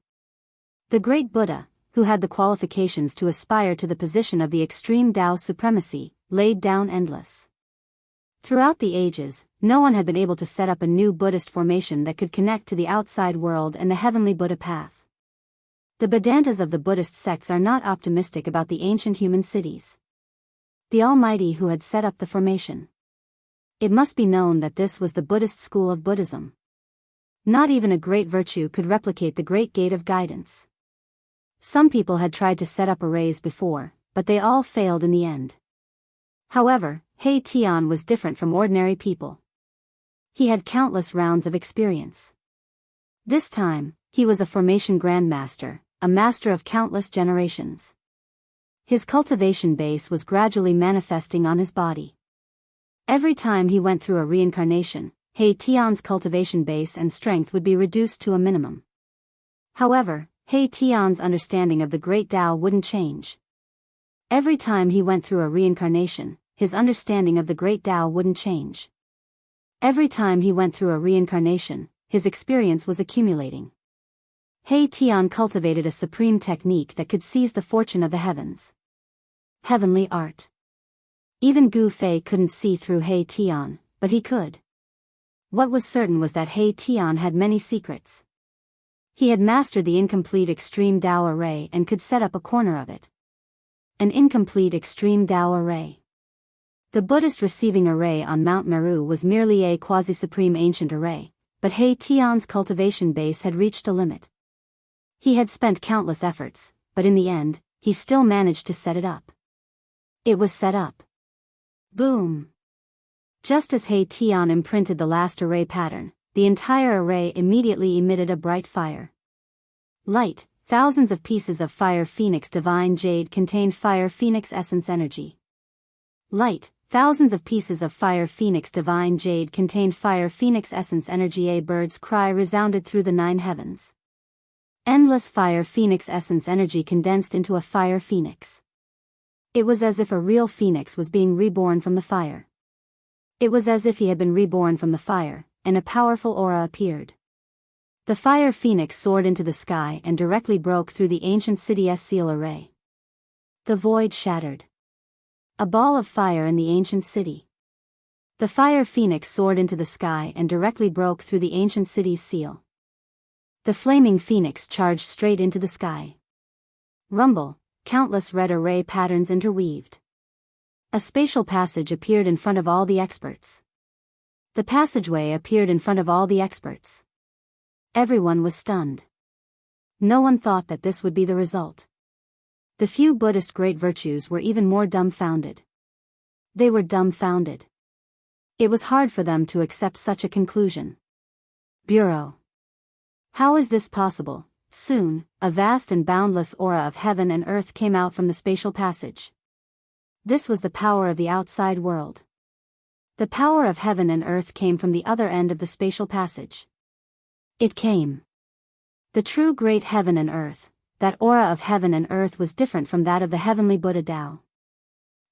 The great Buddha, who had the qualifications to aspire to the position of the extreme Tao supremacy, laid down endless. Throughout the ages, no one had been able to set up a new Buddhist formation that could connect to the outside world and the heavenly Buddha path. The Vedantas of the Buddhist sects are not optimistic about the ancient human cities. The Almighty who had set up the formation. It must be known that this was the Buddhist school of Buddhism. Not even a great virtue could replicate the great gate of guidance. Some people had tried to set up arrays before, but they all failed in the end. However, He Tian was different from ordinary people. He had countless rounds of experience. This time, he was a formation grandmaster, a master of countless generations. His cultivation base was gradually manifesting on his body. Every time he went through a reincarnation, He Tian's cultivation base and strength would be reduced to a minimum. However, He Tian's understanding of the great Tao wouldn't change. Every time he went through a reincarnation, his understanding of the great Tao wouldn't change. Every time he went through a reincarnation, his experience was accumulating. He Tian cultivated a supreme technique that could seize the fortune of the heavens. Heavenly art. Even Gu Fei couldn't see through He Tian, but he could. What was certain was that He Tian had many secrets. He had mastered the incomplete extreme Tao array and could set up a corner of it. An incomplete extreme Tao array. The Buddhist receiving array on Mount Meru was merely a quasi-supreme ancient array, but He Tian's cultivation base had reached a limit. He had spent countless efforts, but in the end, he still managed to set it up. It was set up. Boom! Just as He Tian imprinted the last array pattern, the entire array immediately emitted a bright fire. Light, thousands of pieces of fire phoenix divine jade contained fire phoenix essence energy. Light, thousands of pieces of fire phoenix divine jade contained fire phoenix essence energy. A bird's cry resounded through the 9 heavens. Endless fire phoenix essence energy condensed into a fire phoenix. It was as if a real phoenix was being reborn from the fire. It was as if he had been reborn from the fire, and a powerful aura appeared. The fire phoenix soared into the sky and directly broke through the ancient city's seal array. The void shattered. A ball of fire in the ancient city. The fire phoenix soared into the sky and directly broke through the ancient city's seal. The flaming phoenix charged straight into the sky. Rumble, countless red array patterns interweaved. A spatial passage appeared in front of all the experts. The passageway appeared in front of all the experts. Everyone was stunned. No one thought that this would be the result. The few Buddhist great virtues were even more dumbfounded. They were dumbfounded. It was hard for them to accept such a conclusion. Bureau. How is this possible? Soon, a vast and boundless aura of heaven and earth came out from the spatial passage. This was the power of the outside world. The power of heaven and earth came from the other end of the spatial passage. It came. The true great heaven and earth, that aura of heaven and earth was different from that of the heavenly Buddha Tao.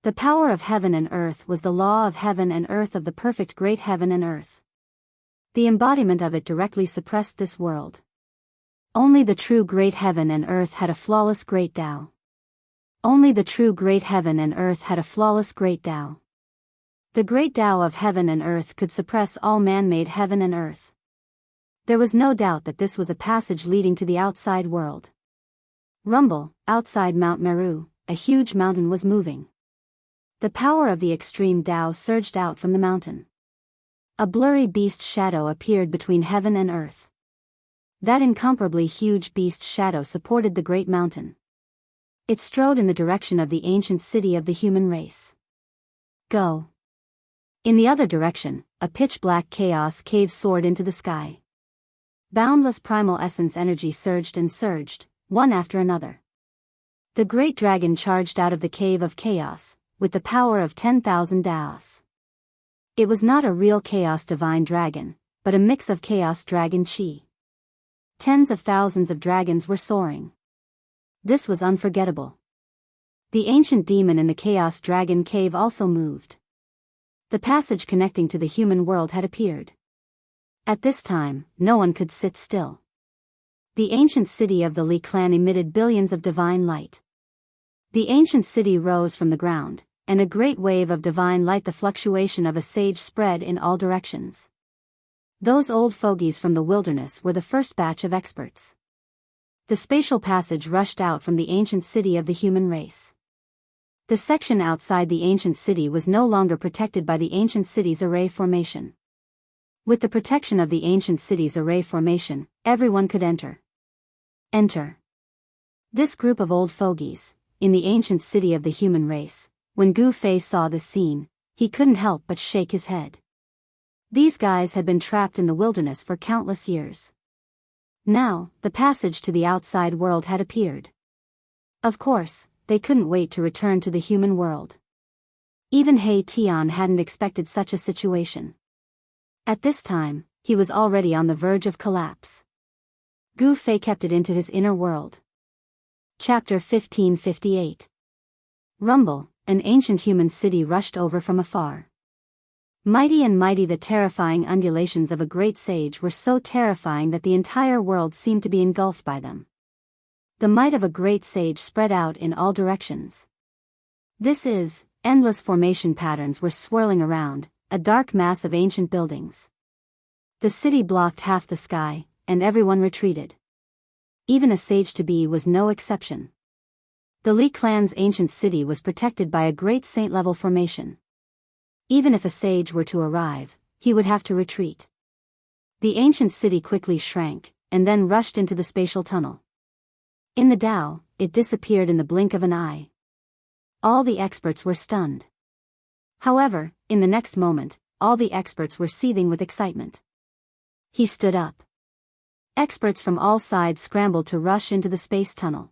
The power of heaven and earth was the law of heaven and earth of the perfect great heaven and earth. The embodiment of it directly suppressed this world. Only the true great heaven and earth had a flawless great Tao. Only the true great heaven and earth had a flawless great Tao. The great Tao of heaven and earth could suppress all man-made heaven and earth. There was no doubt that this was a passage leading to the outside world. Rumble, outside Mount Meru, a huge mountain was moving. The power of the extreme Tao surged out from the mountain. A blurry beast shadow appeared between heaven and earth. That incomparably huge beast shadow supported the great mountain. It strode in the direction of the ancient city of the human race. Go. In the other direction, a pitch-black chaos cave soared into the sky. Boundless primal essence energy surged and surged, one after another. The great dragon charged out of the cave of chaos, with the power of 10,000 Taos. It was not a real chaos divine dragon, but a mix of chaos dragon chi. Tens of thousands of dragons were soaring. This was unforgettable. The ancient demon in the chaos dragon cave also moved. The passage connecting to the human world had appeared. At this time, no one could sit still. The ancient city of the Li clan emitted billions of divine light. The ancient city rose from the ground, and a great wave of divine light, the fluctuation of a sage, spread in all directions. Those old fogies from the wilderness were the first batch of experts. The spatial passage rushed out from the ancient city of the human race. The section outside the ancient city was no longer protected by the ancient city's array formation. With the protection of the ancient city's array formation, everyone could enter. Enter. This group of old fogies, in the ancient city of the human race, when Gu Fei saw this scene, he couldn't help but shake his head. These guys had been trapped in the wilderness for countless years. Now, the passage to the outside world had appeared. Of course, they couldn't wait to return to the human world. Even He Tian hadn't expected such a situation. At this time, he was already on the verge of collapse. Gu Fei kept it into his inner world. Chapter 1558. Rumble, an ancient human city rushed over from afar. Mighty and mighty, the terrifying undulations of a great sage were so terrifying that the entire world seemed to be engulfed by them. The might of a great sage spread out in all directions. Endless formation patterns were swirling around, a dark mass of ancient buildings. The city blocked half the sky, and everyone retreated. Even a sage-to-be was no exception. The Li clan's ancient city was protected by a great saint-level formation. Even if a sage were to arrive, he would have to retreat. The ancient city quickly shrank, and then rushed into the spatial tunnel. In the Tao, it disappeared in the blink of an eye. All the experts were stunned. However, in the next moment, all the experts were seething with excitement. He stood up. Experts from all sides scrambled to rush into the space tunnel.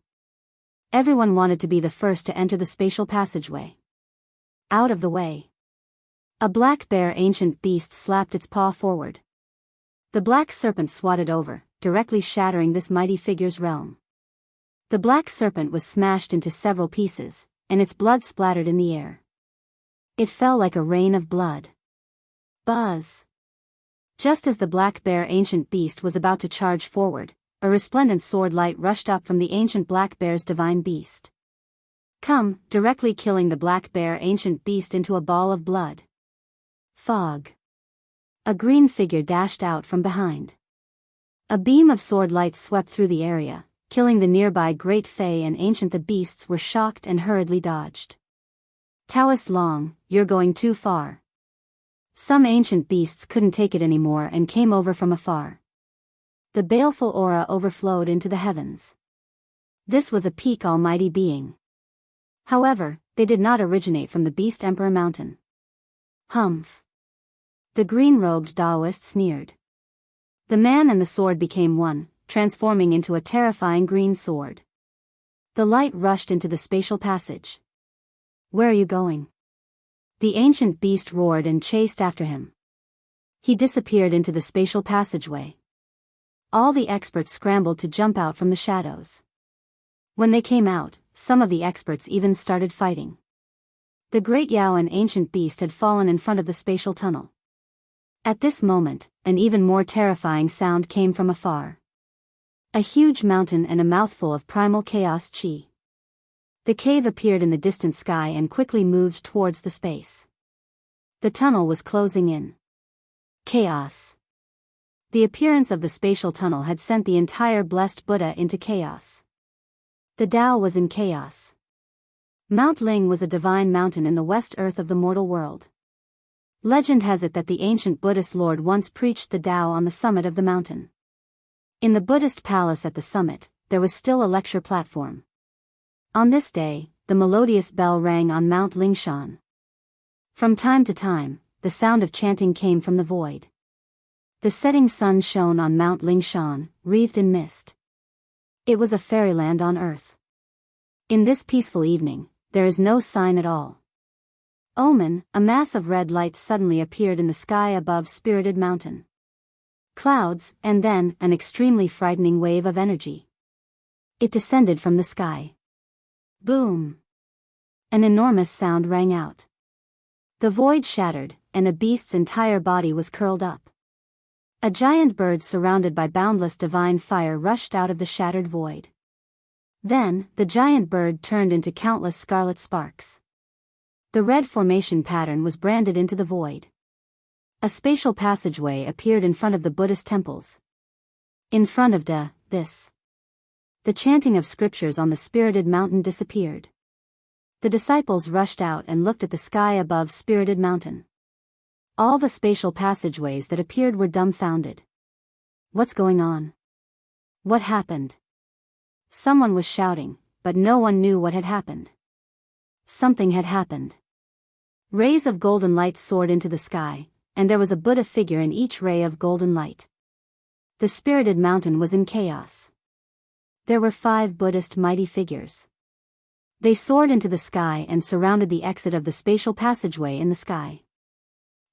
Everyone wanted to be the first to enter the spatial passageway. Out of the way. A black bear ancient beast slapped its paw forward. The black serpent swatted over, directly shattering this mighty figure's realm. The black serpent was smashed into several pieces, and its blood splattered in the air. It fell like a rain of blood. Buzz! Just as the black bear ancient beast was about to charge forward, a resplendent sword light rushed up from the ancient black bear's divine beast. Come, directly killing the black bear ancient beast into a ball of blood. Fog. A green figure dashed out from behind. A beam of sword light swept through the area, killing the nearby great Fae and ancient. The beasts were shocked and hurriedly dodged. Taoist Long, you're going too far. Some ancient beasts couldn't take it anymore and came over from afar. The baleful aura overflowed into the heavens. This was a peak almighty being. However, they did not originate from the Beast Emperor Mountain. Humph. The green-robed Taoist sneered. The man and the sword became one, transforming into a terrifying green sword. The light rushed into the spatial passage. Where are you going? The ancient beast roared and chased after him. He disappeared into the spatial passageway. All the experts scrambled to jump out from the shadows. When they came out, some of the experts even started fighting. The great Yao and ancient beast had fallen in front of the spatial tunnel. At this moment, an even more terrifying sound came from afar. A huge mountain and a mouthful of primal chaos chi. The cave appeared in the distant sky and quickly moved towards the space. The tunnel was closing in. Chaos. The appearance of the spatial tunnel had sent the entire blessed Buddha into chaos. The Tao was in chaos. Mount Ling was a divine mountain in the west earth of the mortal world. Legend has it that the ancient Buddhist lord once preached the Tao on the summit of the mountain. In the Buddhist palace at the summit, there was still a lecture platform. On this day, the melodious bell rang on Mount Lingshan. From time to time, the sound of chanting came from the void. The setting sun shone on Mount Lingshan, wreathed in mist. It was a fairyland on earth. In this peaceful evening, there is no sign at all. Omen, a mass of red light suddenly appeared in the sky above Spirited Mountain. Clouds, and then, an extremely frightening wave of energy. It descended from the sky. Boom! An enormous sound rang out. The void shattered, and a beast's entire body was curled up. A giant bird surrounded by boundless divine fire rushed out of the shattered void. Then, the giant bird turned into countless scarlet sparks. The red formation pattern was branded into the void. A spatial passageway appeared in front of the Buddhist temples. In front of this. The chanting of scriptures on the Spirited Mountain disappeared. The disciples rushed out and looked at the sky above Spirited Mountain. All the spatial passageways that appeared were dumbfounded. What's going on? What happened? Someone was shouting, but no one knew what had happened. Something had happened. Rays of golden light soared into the sky, and there was a Buddha figure in each ray of golden light. The Spirited Mountain was in chaos. There were 5 Buddhist mighty figures. They soared into the sky and surrounded the exit of the spatial passageway in the sky.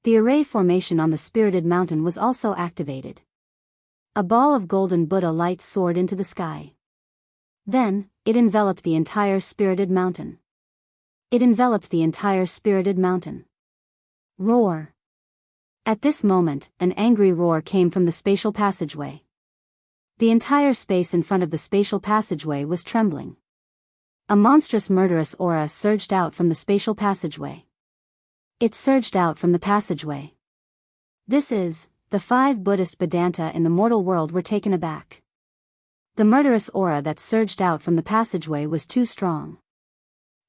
The array formation on the Spirited Mountain was also activated. A ball of golden Buddha light soared into the sky. Then, it enveloped the entire Spirited Mountain. It enveloped the entire Spirited Mountain. Roar. At this moment, an angry roar came from the spatial passageway. The entire space in front of the spatial passageway was trembling. A monstrous murderous aura surged out from the spatial passageway. It surged out from the passageway. This is, the 5 Buddhist Vedanta in the mortal world were taken aback. The murderous aura that surged out from the passageway was too strong.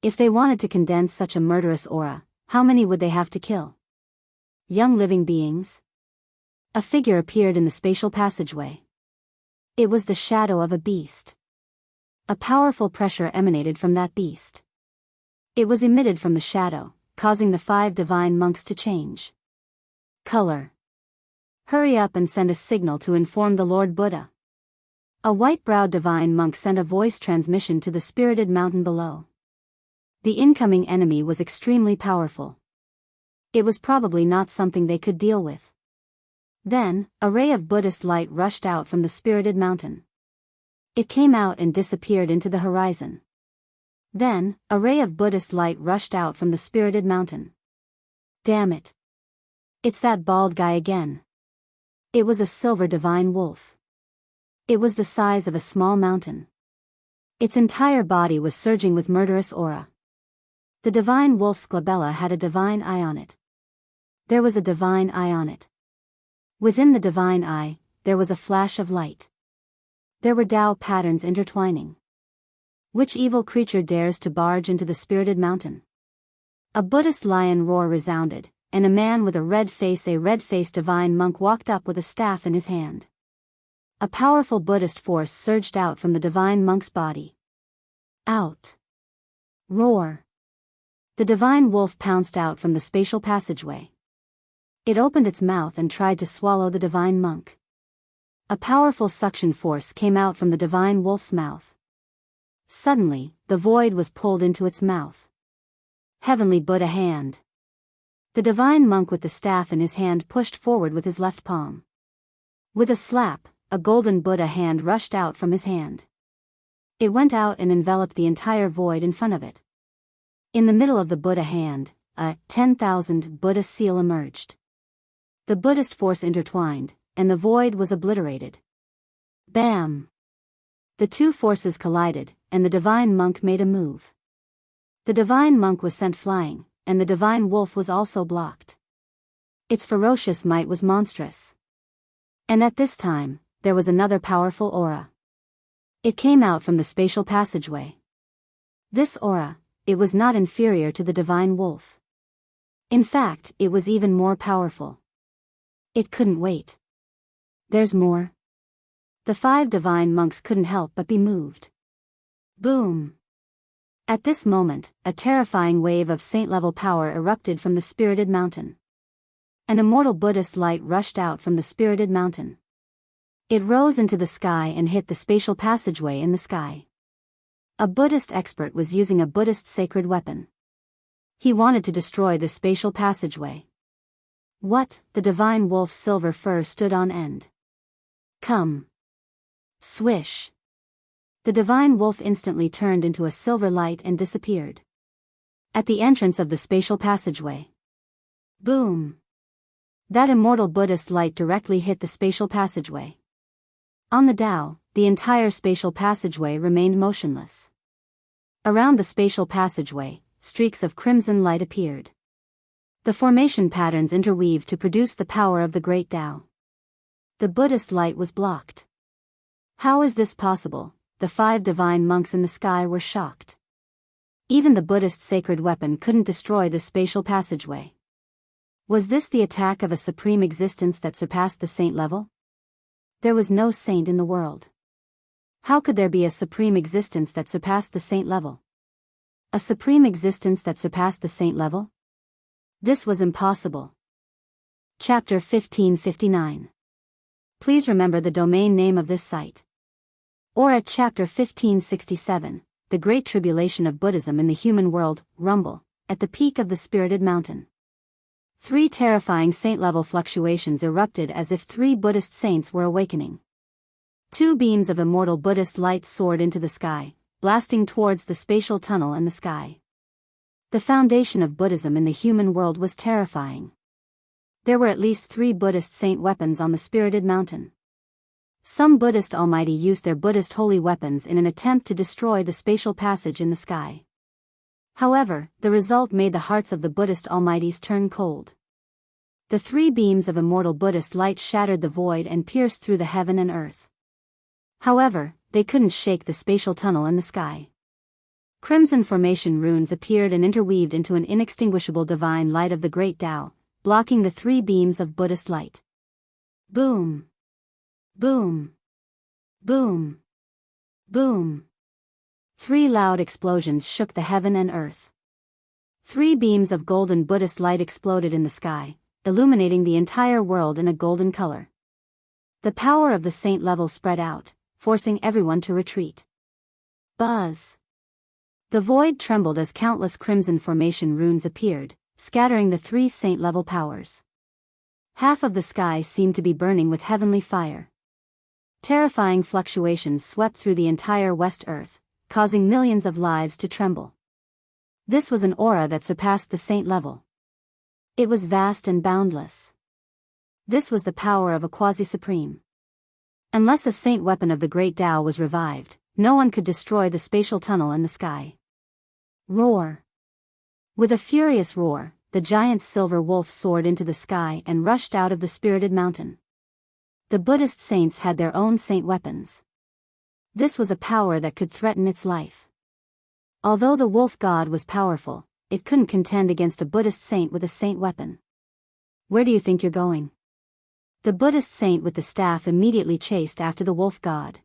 If they wanted to condense such a murderous aura, how many would they have to kill? Young living beings. A figure appeared in the spatial passageway. It was the shadow of a beast. A powerful pressure emanated from that beast. It was emitted from the shadow, causing the 5 divine monks to change color. Hurry up and send a signal to inform the Lord Buddha. A white-browed divine monk sent a voice transmission to the spirited mountain below. The incoming enemy was extremely powerful. It was probably not something they could deal with. Then, a ray of Buddhist light rushed out from the spirited mountain. It came out and disappeared into the horizon. Then, a ray of Buddhist light rushed out from the spirited mountain. Damn it. It's that bald guy again. It was a silver divine wolf. It was the size of a small mountain. Its entire body was surging with murderous aura. The divine wolf's glabella had a divine eye on it. There was a divine eye on it. Within the divine eye, there was a flash of light. There were Tao patterns intertwining. Which evil creature dares to barge into the spirited mountain? A Buddhist lion roar resounded, and a man with a red-faced divine monk walked up with a staff in his hand. A powerful Buddhist force surged out from the divine monk's body. Out. Roar. The divine wolf pounced out from the spatial passageway. It opened its mouth and tried to swallow the divine monk. A powerful suction force came out from the divine wolf's mouth. Suddenly, the void was pulled into its mouth. Heavenly Buddha hand. The divine monk with the staff in his hand pushed forward with his left palm. With a slap, a golden Buddha hand rushed out from his hand. It went out and enveloped the entire void in front of it. In the middle of the Buddha hand, a 10,000 Buddha seal emerged. The Buddhist force intertwined, and the void was obliterated. Bam! The two forces collided, and the divine monk made a move. The divine monk was sent flying, and the divine wolf was also blocked. Its ferocious might was monstrous. And at this time, there was another powerful aura. It came out from the spatial passageway. This aura, it was not inferior to the divine wolf. In fact, it was even more powerful. It couldn't wait. There's more. The 5 divine monks couldn't help but be moved. Boom! At this moment, a terrifying wave of saint-level power erupted from the spirited mountain. An immortal Buddhist light rushed out from the spirited mountain. It rose into the sky and hit the spatial passageway in the sky. A Buddhist expert was using a Buddhist sacred weapon. He wanted to destroy the spatial passageway. What? The divine wolf's silver fur stood on end. Come. Swish. The divine wolf instantly turned into a silver light and disappeared. At the entrance of the spatial passageway. Boom. That immortal Buddhist light directly hit the spatial passageway. On the Tao, the entire spatial passageway remained motionless. Around the spatial passageway, streaks of crimson light appeared. The formation patterns interweaved to produce the power of the great Tao. The Buddhist light was blocked. How is this possible? The 5 divine monks in the sky were shocked. Even the Buddhist sacred weapon couldn't destroy the spatial passageway. Was this the attack of a supreme existence that surpassed the saint level? There was no saint in the world. How could there be a supreme existence that surpassed the saint level? A supreme existence that surpassed the saint level? This was impossible. Chapter 1559. Please remember the domain name of this site. Or at Chapter 1567, The Great Tribulation of Buddhism in the Human World, Rumble, at the peak of the spirited mountain. 3 terrifying saint-level fluctuations erupted as if 3 Buddhist saints were awakening. 2 beams of immortal Buddhist light soared into the sky, blasting towards the spatial tunnel and the sky. The foundation of Buddhism in the human world was terrifying. There were at least 3 Buddhist saint weapons on the spirited mountain. Some Buddhist almighty used their Buddhist holy weapons in an attempt to destroy the spatial passage in the sky. However, the result made the hearts of the Buddhist almighties turn cold. The 3 beams of immortal Buddhist light shattered the void and pierced through the heaven and earth. However, they couldn't shake the spatial tunnel in the sky. Crimson formation runes appeared and interweaved into an inextinguishable divine light of the great Tao, blocking the three beams of Buddhist light. Boom! Boom! Boom! Boom! Three loud explosions shook the heaven and earth. Three beams of golden Buddhist light exploded in the sky, illuminating the entire world in a golden color. The power of the saint level spread out, forcing everyone to retreat. Buzz! The void trembled as countless crimson formation runes appeared, scattering the three saint-level powers. Half of the sky seemed to be burning with heavenly fire. Terrifying fluctuations swept through the entire West Earth, causing millions of lives to tremble. This was an aura that surpassed the saint level. It was vast and boundless. This was the power of a quasi-supreme. Unless a saint weapon of the great Tao was revived, no one could destroy the spatial tunnel in the sky. Roar! With a furious roar, the giant silver wolf soared into the sky and rushed out of the spirited mountain. The Buddhist saints had their own saint weapons. This was a power that could threaten its life. Although the wolf god was powerful, it couldn't contend against a Buddhist saint with a saint weapon. Where do you think you're going? The Buddhist saint with the staff immediately chased after the wolf god.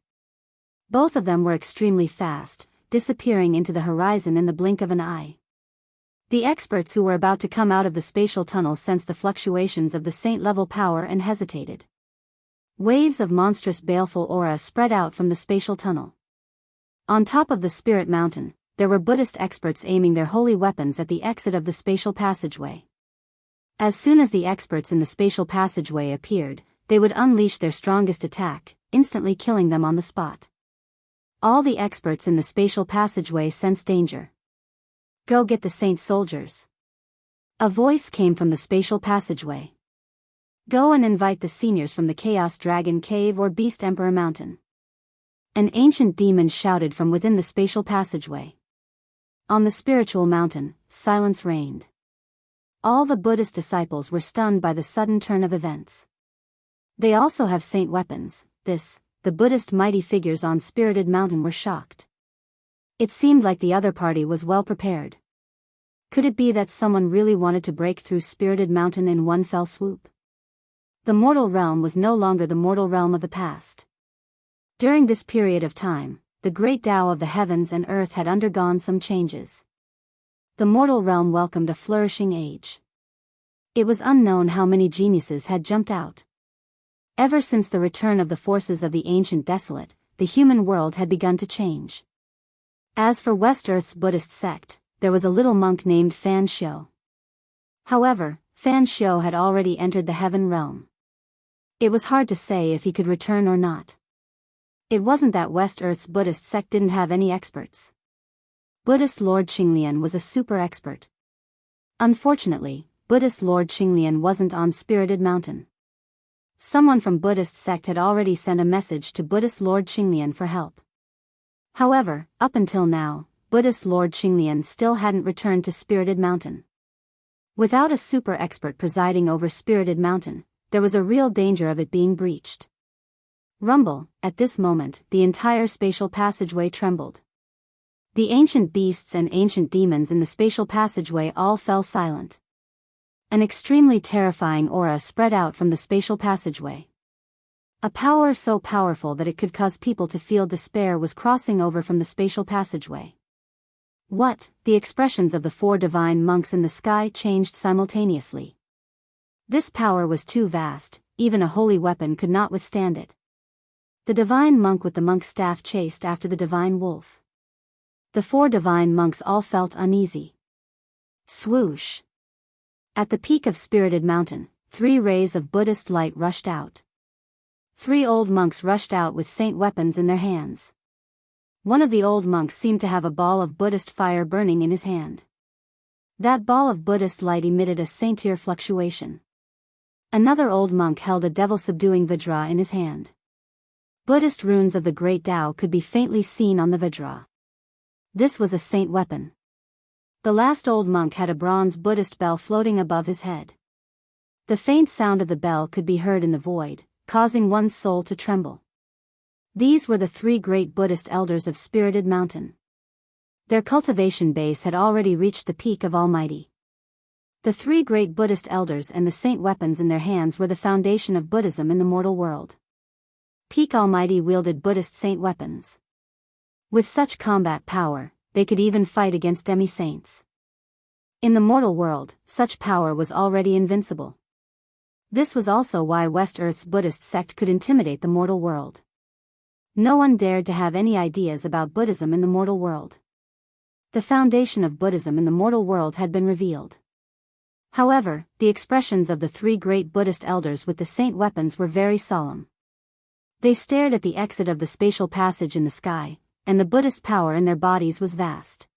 Both of them were extremely fast, disappearing into the horizon in the blink of an eye. The experts who were about to come out of the spatial tunnel sensed the fluctuations of the saint-level power and hesitated. Waves of monstrous baleful aura spread out from the spatial tunnel. On top of the spirit mountain, there were Buddhist experts aiming their holy weapons at the exit of the spatial passageway. As soon as the experts in the spatial passageway appeared, they would unleash their strongest attack, instantly killing them on the spot. All the experts in the spatial passageway sensed danger. Go get the saint soldiers. A voice came from the spatial passageway. Go and invite the seniors from the Chaos Dragon Cave or Beast Emperor Mountain. An ancient demon shouted from within the spatial passageway. On the spiritual mountain, silence reigned. All the Buddhist disciples were stunned by the sudden turn of events. They also have saint weapons, the Buddhist mighty figures on Spirited Mountain were shocked. It seemed like the other party was well prepared. Could it be that someone really wanted to break through Spirited Mountain in one fell swoop? The mortal realm was no longer the mortal realm of the past. During this period of time, the great Tao of the heavens and earth had undergone some changes. The mortal realm welcomed a flourishing age. It was unknown how many geniuses had jumped out. Ever since the return of the forces of the ancient desolate, the human world had begun to change. As for West Earth's Buddhist sect, there was a little monk named Fan Xiu. However, Fan Xiu had already entered the heaven realm. It was hard to say if he could return or not. It wasn't that West Earth's Buddhist sect didn't have any experts. Buddhist Lord Qinglian was a super expert. Unfortunately, Buddhist Lord Qinglian wasn't on Spirited Mountain. Someone from Buddhist sect had already sent a message to Buddhist Lord Qinglian for help. However, up until now, Buddhist Lord Qinglian still hadn't returned to Spirited Mountain. Without a super expert presiding over Spirited Mountain, there was a real danger of it being breached. Rumble, at this moment, the entire spatial passageway trembled. The ancient beasts and ancient demons in the spatial passageway all fell silent. An extremely terrifying aura spread out from the spatial passageway. A power so powerful that it could cause people to feel despair was crossing over from the spatial passageway. What? The expressions of the four divine monks in the sky changed simultaneously. This power was too vast, even a holy weapon could not withstand it. The divine monk with the monk's staff chased after the divine wolf. The four divine monks all felt uneasy. Swoosh! At the peak of Spirited Mountain, 3 rays of Buddhist light rushed out. 3 old monks rushed out with saint weapons in their hands. One of the old monks seemed to have a ball of Buddhist fire burning in his hand. That ball of Buddhist light emitted a saintier fluctuation. Another old monk held a devil-subduing vajra in his hand. Buddhist runes of the great Tao could be faintly seen on the vajra. This was a saint weapon. The last old monk had a bronze Buddhist bell floating above his head. The faint sound of the bell could be heard in the void, causing one's soul to tremble. These were the 3 great Buddhist elders of Spirited Mountain. Their cultivation base had already reached the peak of Almighty. The three great Buddhist elders and the saint weapons in their hands were the foundation of Buddhism in the mortal world. Peak Almighty wielded Buddhist saint weapons. With such combat power, they could even fight against demi-saints. In the mortal world, such power was already invincible. This was also why West Earth's Buddhist sect could intimidate the mortal world. No one dared to have any ideas about Buddhism in the mortal world. The foundation of Buddhism in the mortal world had been revealed. However, the expressions of the three great Buddhist elders with the saint weapons were very solemn. They stared at the exit of the spatial passage in the sky, and the Buddhist power in their bodies was vast.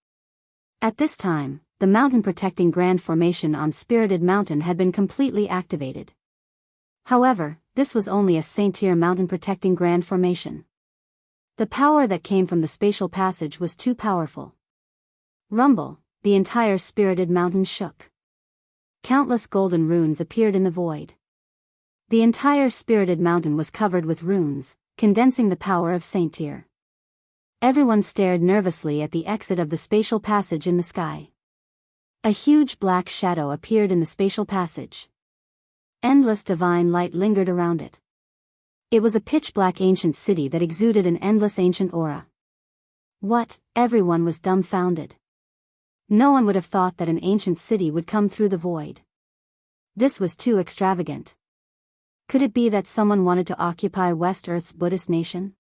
At this time, the mountain-protecting grand formation on Spirited Mountain had been completely activated. However, this was only a saint-tier mountain-protecting grand formation. The power that came from the spatial passage was too powerful. Rumble, the entire Spirited Mountain shook. Countless golden runes appeared in the void. The entire Spirited Mountain was covered with runes, condensing the power of saint-tier. Everyone stared nervously at the exit of the spatial passage in the sky. A huge black shadow appeared in the spatial passage. Endless divine light lingered around it. It was a pitch-black ancient city that exuded an endless ancient aura. What? Everyone was dumbfounded. No one would have thought that an ancient city would come through the void. This was too extravagant. Could it be that someone wanted to occupy West Earth's Buddhist nation?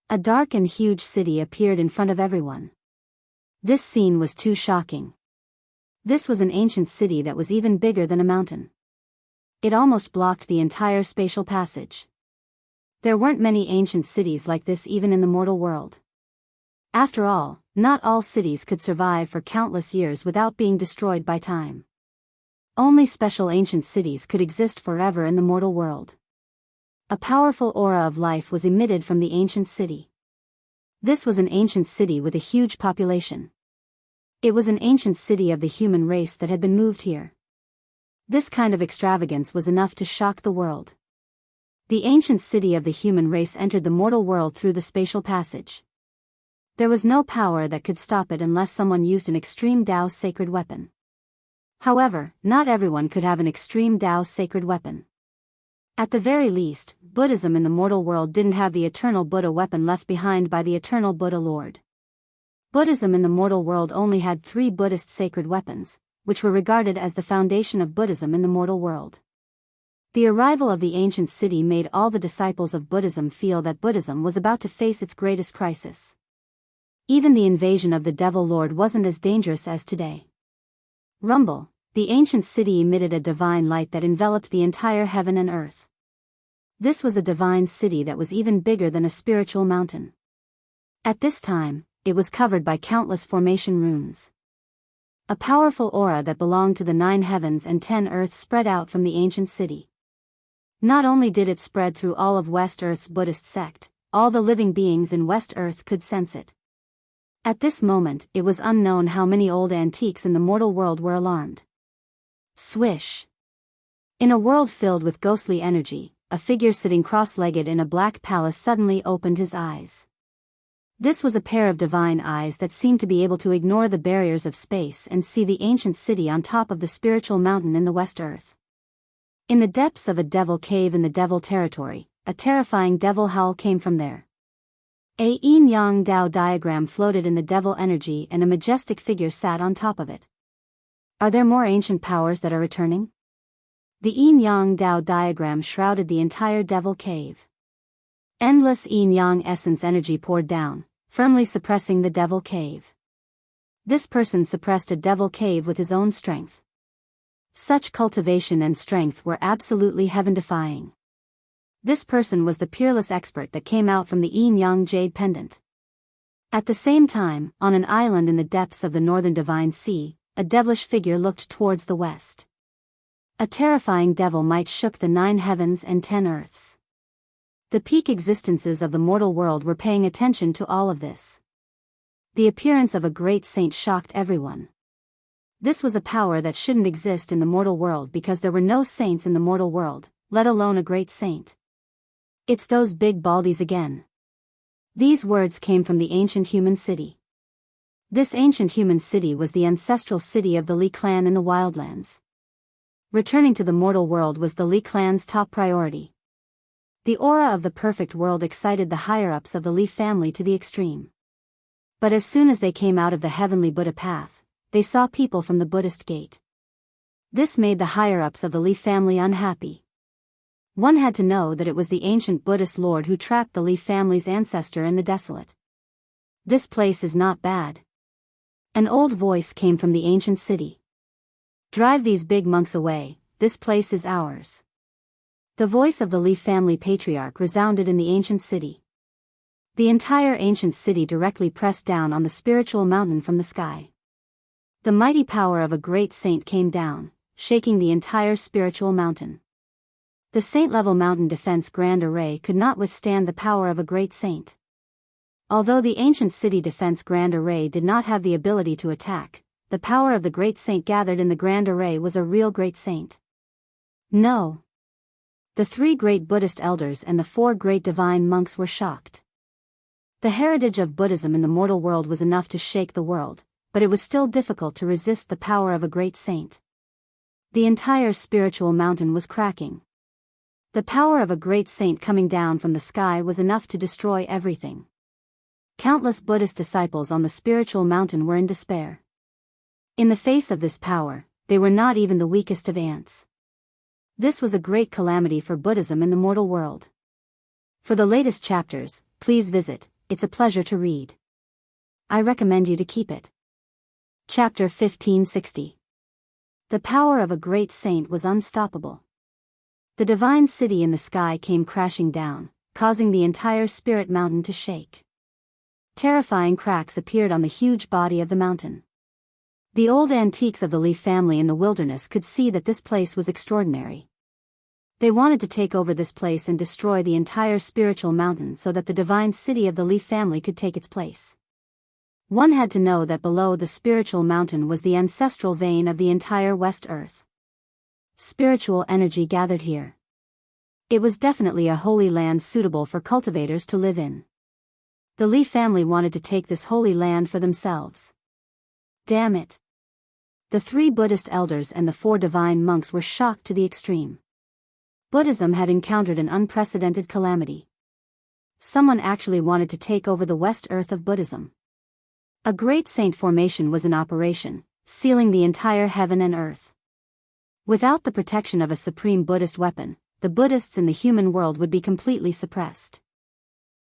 A dark and huge city appeared in front of everyone. This scene was too shocking. This was an ancient city that was even bigger than a mountain. It almost blocked the entire spatial passage. There weren't many ancient cities like this even in the mortal world. After all, not all cities could survive for countless years without being destroyed by time. Only special ancient cities could exist forever in the mortal world. A powerful aura of life was emitted from the ancient city. This was an ancient city with a huge population. It was an ancient city of the human race that had been moved here. This kind of extravagance was enough to shock the world. The ancient city of the human race entered the mortal world through the spatial passage. There was no power that could stop it unless someone used an extreme Tao sacred weapon. However, not everyone could have an extreme Tao sacred weapon. At the very least, Buddhism in the mortal world didn't have the eternal Buddha weapon left behind by the eternal Buddha Lord. Buddhism in the mortal world only had 3 Buddhist sacred weapons, which were regarded as the foundation of Buddhism in the mortal world. The arrival of the ancient city made all the disciples of Buddhism feel that Buddhism was about to face its greatest crisis. Even the invasion of the Devil Lord wasn't as dangerous as today. Rumble, the ancient city emitted a divine light that enveloped the entire heaven and earth. This was a divine city that was even bigger than a spiritual mountain. At this time, it was covered by countless formation runes. A powerful aura that belonged to the 9 heavens and 10 earths spread out from the ancient city. Not only did it spread through all of West Earth's Buddhist sect, all the living beings in West Earth could sense it. At this moment, it was unknown how many old antiques in the mortal world were alarmed. Swish! In a world filled with ghostly energy, a figure sitting cross-legged in a black palace suddenly opened his eyes. This was a pair of divine eyes that seemed to be able to ignore the barriers of space and see the ancient city on top of the spiritual mountain in the West Earth. In the depths of a devil cave in the devil territory, a terrifying devil howl came from there. A yin-yang Dao diagram floated in the devil energy and a majestic figure sat on top of it. Are there more ancient powers that are returning? The yin-yang Dao diagram shrouded the entire devil cave. Endless yin-yang essence energy poured down, firmly suppressing the devil cave. This person suppressed a devil cave with his own strength. Such cultivation and strength were absolutely heaven-defying. This person was the peerless expert that came out from the yin-yang jade pendant. At the same time, on an island in the depths of the northern divine sea, a devilish figure looked towards the west. A terrifying devil might shook the 9 heavens and 10 earths. The peak existences of the mortal world were paying attention to all of this. The appearance of a great saint shocked everyone. This was a power that shouldn't exist in the mortal world because there were no saints in the mortal world, let alone a great saint. It's those big baldies again. These words came from the ancient human city. This ancient human city was the ancestral city of the Li clan in the wildlands. Returning to the mortal world was the Li clan's top priority. The aura of the perfect world excited the higher-ups of the Li family to the extreme. But as soon as they came out of the heavenly Buddha path, they saw people from the Buddhist gate. This made the higher-ups of the Li family unhappy. One had to know that it was the ancient Buddhist lord who trapped the Li family's ancestor in the desolate. This place is not bad. An old voice came from the ancient city. Drive these big monks away, this place is ours. The voice of the Li family patriarch resounded in the ancient city. The entire ancient city directly pressed down on the spiritual mountain from the sky. The mighty power of a great saint came down, shaking the entire spiritual mountain. The saint-level mountain defense grand array could not withstand the power of a great saint. Although the ancient city defense grand array did not have the ability to attack, the power of the great saint gathered in the grand array was a real great saint. No. The 3 great Buddhist elders and the 4 great divine monks were shocked. The heritage of Buddhism in the mortal world was enough to shake the world, but it was still difficult to resist the power of a great saint. The entire spiritual mountain was cracking. The power of a great saint coming down from the sky was enough to destroy everything. Countless Buddhist disciples on the spiritual mountain were in despair. In the face of this power, they were not even the weakest of ants. This was a great calamity for Buddhism in the mortal world. For the latest chapters, please visit, it's a pleasure to read. I recommend you to keep it. Chapter 1560. The power of a great saint was unstoppable. The divine city in the sky came crashing down, causing the entire spirit mountain to shake. Terrifying cracks appeared on the huge body of the mountain. The old antiques of the Li family in the wilderness could see that this place was extraordinary. They wanted to take over this place and destroy the entire spiritual mountain so that the divine city of the Li family could take its place. One had to know that below the spiritual mountain was the ancestral vein of the entire West Earth. Spiritual energy gathered here. It was definitely a holy land suitable for cultivators to live in. The Li family wanted to take this holy land for themselves. Damn it. The 3 Buddhist elders and the 4 divine monks were shocked to the extreme. Buddhism had encountered an unprecedented calamity. Someone actually wanted to take over the West Earth of Buddhism. A great saint formation was in operation, sealing the entire heaven and earth. Without the protection of a supreme Buddhist weapon, the Buddhists in the human world would be completely suppressed.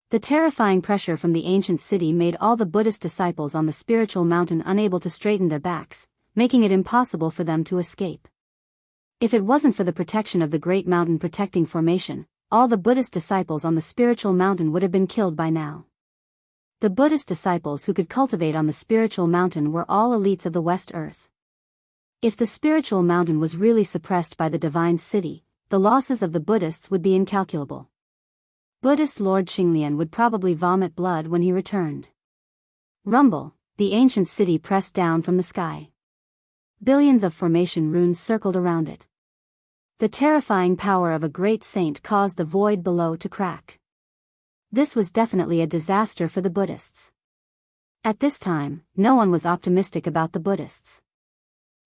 The terrifying pressure from the ancient city made all the Buddhist disciples on the spiritual mountain unable to straighten their backs, making it impossible for them to escape. If it wasn't for the protection of the great mountain protecting formation, all the Buddhist disciples on the spiritual mountain would have been killed by now. The Buddhist disciples who could cultivate on the spiritual mountain were all elites of the West Earth. If the spiritual mountain was really suppressed by the divine city, the losses of the Buddhists would be incalculable. Buddhist Lord Qinglian would probably vomit blood when he returned. Rumble, the ancient city pressed down from the sky. Billions of formation runes circled around it. The terrifying power of a great saint caused the void below to crack. This was definitely a disaster for the Buddhists. At this time, no one was optimistic about the Buddhists.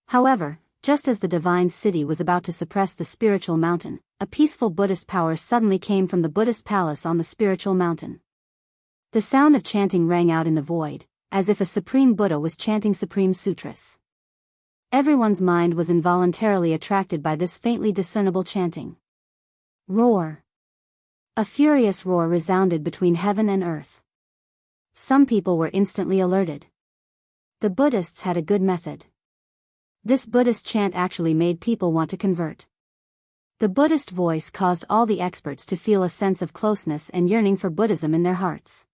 However, just as the divine city was about to suppress the spiritual mountain, a peaceful Buddhist power suddenly came from the Buddhist palace on the spiritual mountain. The sound of chanting rang out in the void, as if a supreme Buddha was chanting supreme sutras. Everyone's mind was involuntarily attracted by this faintly discernible chanting. Roar. A furious roar resounded between heaven and earth. Some people were instantly alerted. The Buddhists had a good method. This Buddhist chant actually made people want to convert. The Buddhist voice caused all the experts to feel a sense of closeness and yearning for Buddhism in their hearts.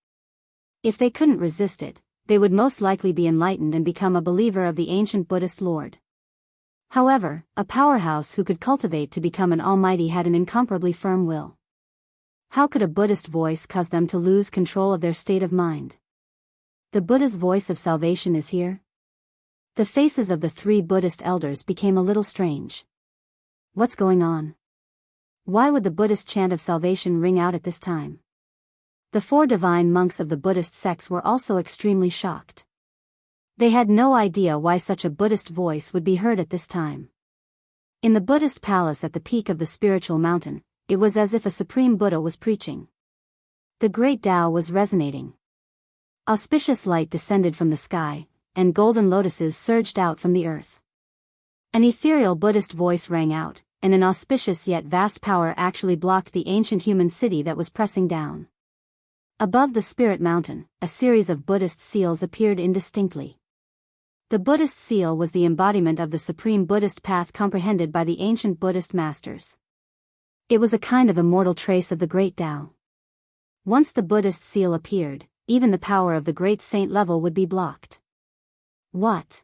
If they couldn't resist it, they would most likely be enlightened and become a believer of the ancient Buddhist Lord. However, a powerhouse who could cultivate to become an almighty had an incomparably firm will. How could a Buddhist voice cause them to lose control of their state of mind? The Buddha's voice of salvation is here. The faces of the 3 Buddhist elders became a little strange. What's going on? Why would the Buddhist chant of salvation ring out at this time? The 4 divine monks of the Buddhist sects were also extremely shocked. They had no idea why such a Buddhist voice would be heard at this time. In the Buddhist palace at the peak of the spiritual mountain, it was as if a supreme Buddha was preaching. The great Tao was resonating. Auspicious light descended from the sky, and golden lotuses surged out from the earth. An ethereal Buddhist voice rang out, and an auspicious yet vast power actually blocked the ancient human city that was pressing down. Above the spirit mountain, a series of Buddhist seals appeared indistinctly. The Buddhist seal was the embodiment of the supreme Buddhist path comprehended by the ancient Buddhist masters. It was a kind of immortal trace of the great Tao. Once the Buddhist seal appeared, even the power of the great saint level would be blocked. What?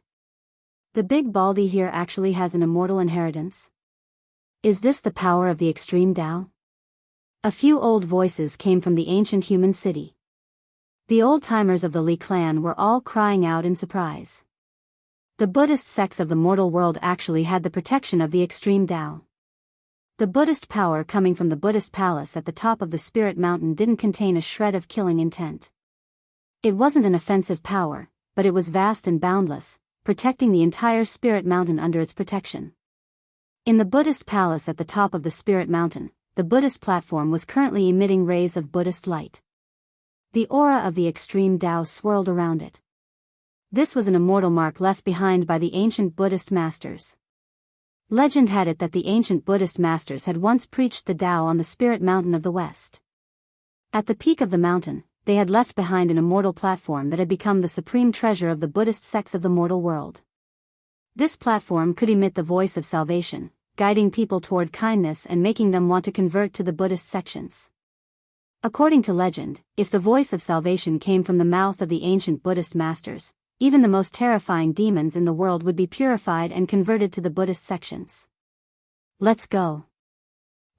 The big baldy here actually has an immortal inheritance? Is this the power of the extreme Tao? A few old voices came from the ancient human city. The old-timers of the Li clan were all crying out in surprise. The Buddhist sects of the mortal world actually had the protection of the extreme Tao. The Buddhist power coming from the Buddhist palace at the top of the spirit mountain didn't contain a shred of killing intent. It wasn't an offensive power, but it was vast and boundless, protecting the entire spirit mountain under its protection. In the Buddhist palace at the top of the spirit mountain, the Buddhist platform was currently emitting rays of Buddhist light. The aura of the extreme Tao swirled around it. This was an immortal mark left behind by the ancient Buddhist masters. Legend had it that the ancient Buddhist masters had once preached the Tao on the spirit mountain of the west. At the peak of the mountain, they had left behind an immortal platform that had become the supreme treasure of the Buddhist sects of the mortal world. This platform could emit the voice of salvation, guiding people toward kindness and making them want to convert to the Buddhist sections. According to legend, if the voice of salvation came from the mouth of the ancient Buddhist masters, even the most terrifying demons in the world would be purified and converted to the Buddhist sections. Let's go.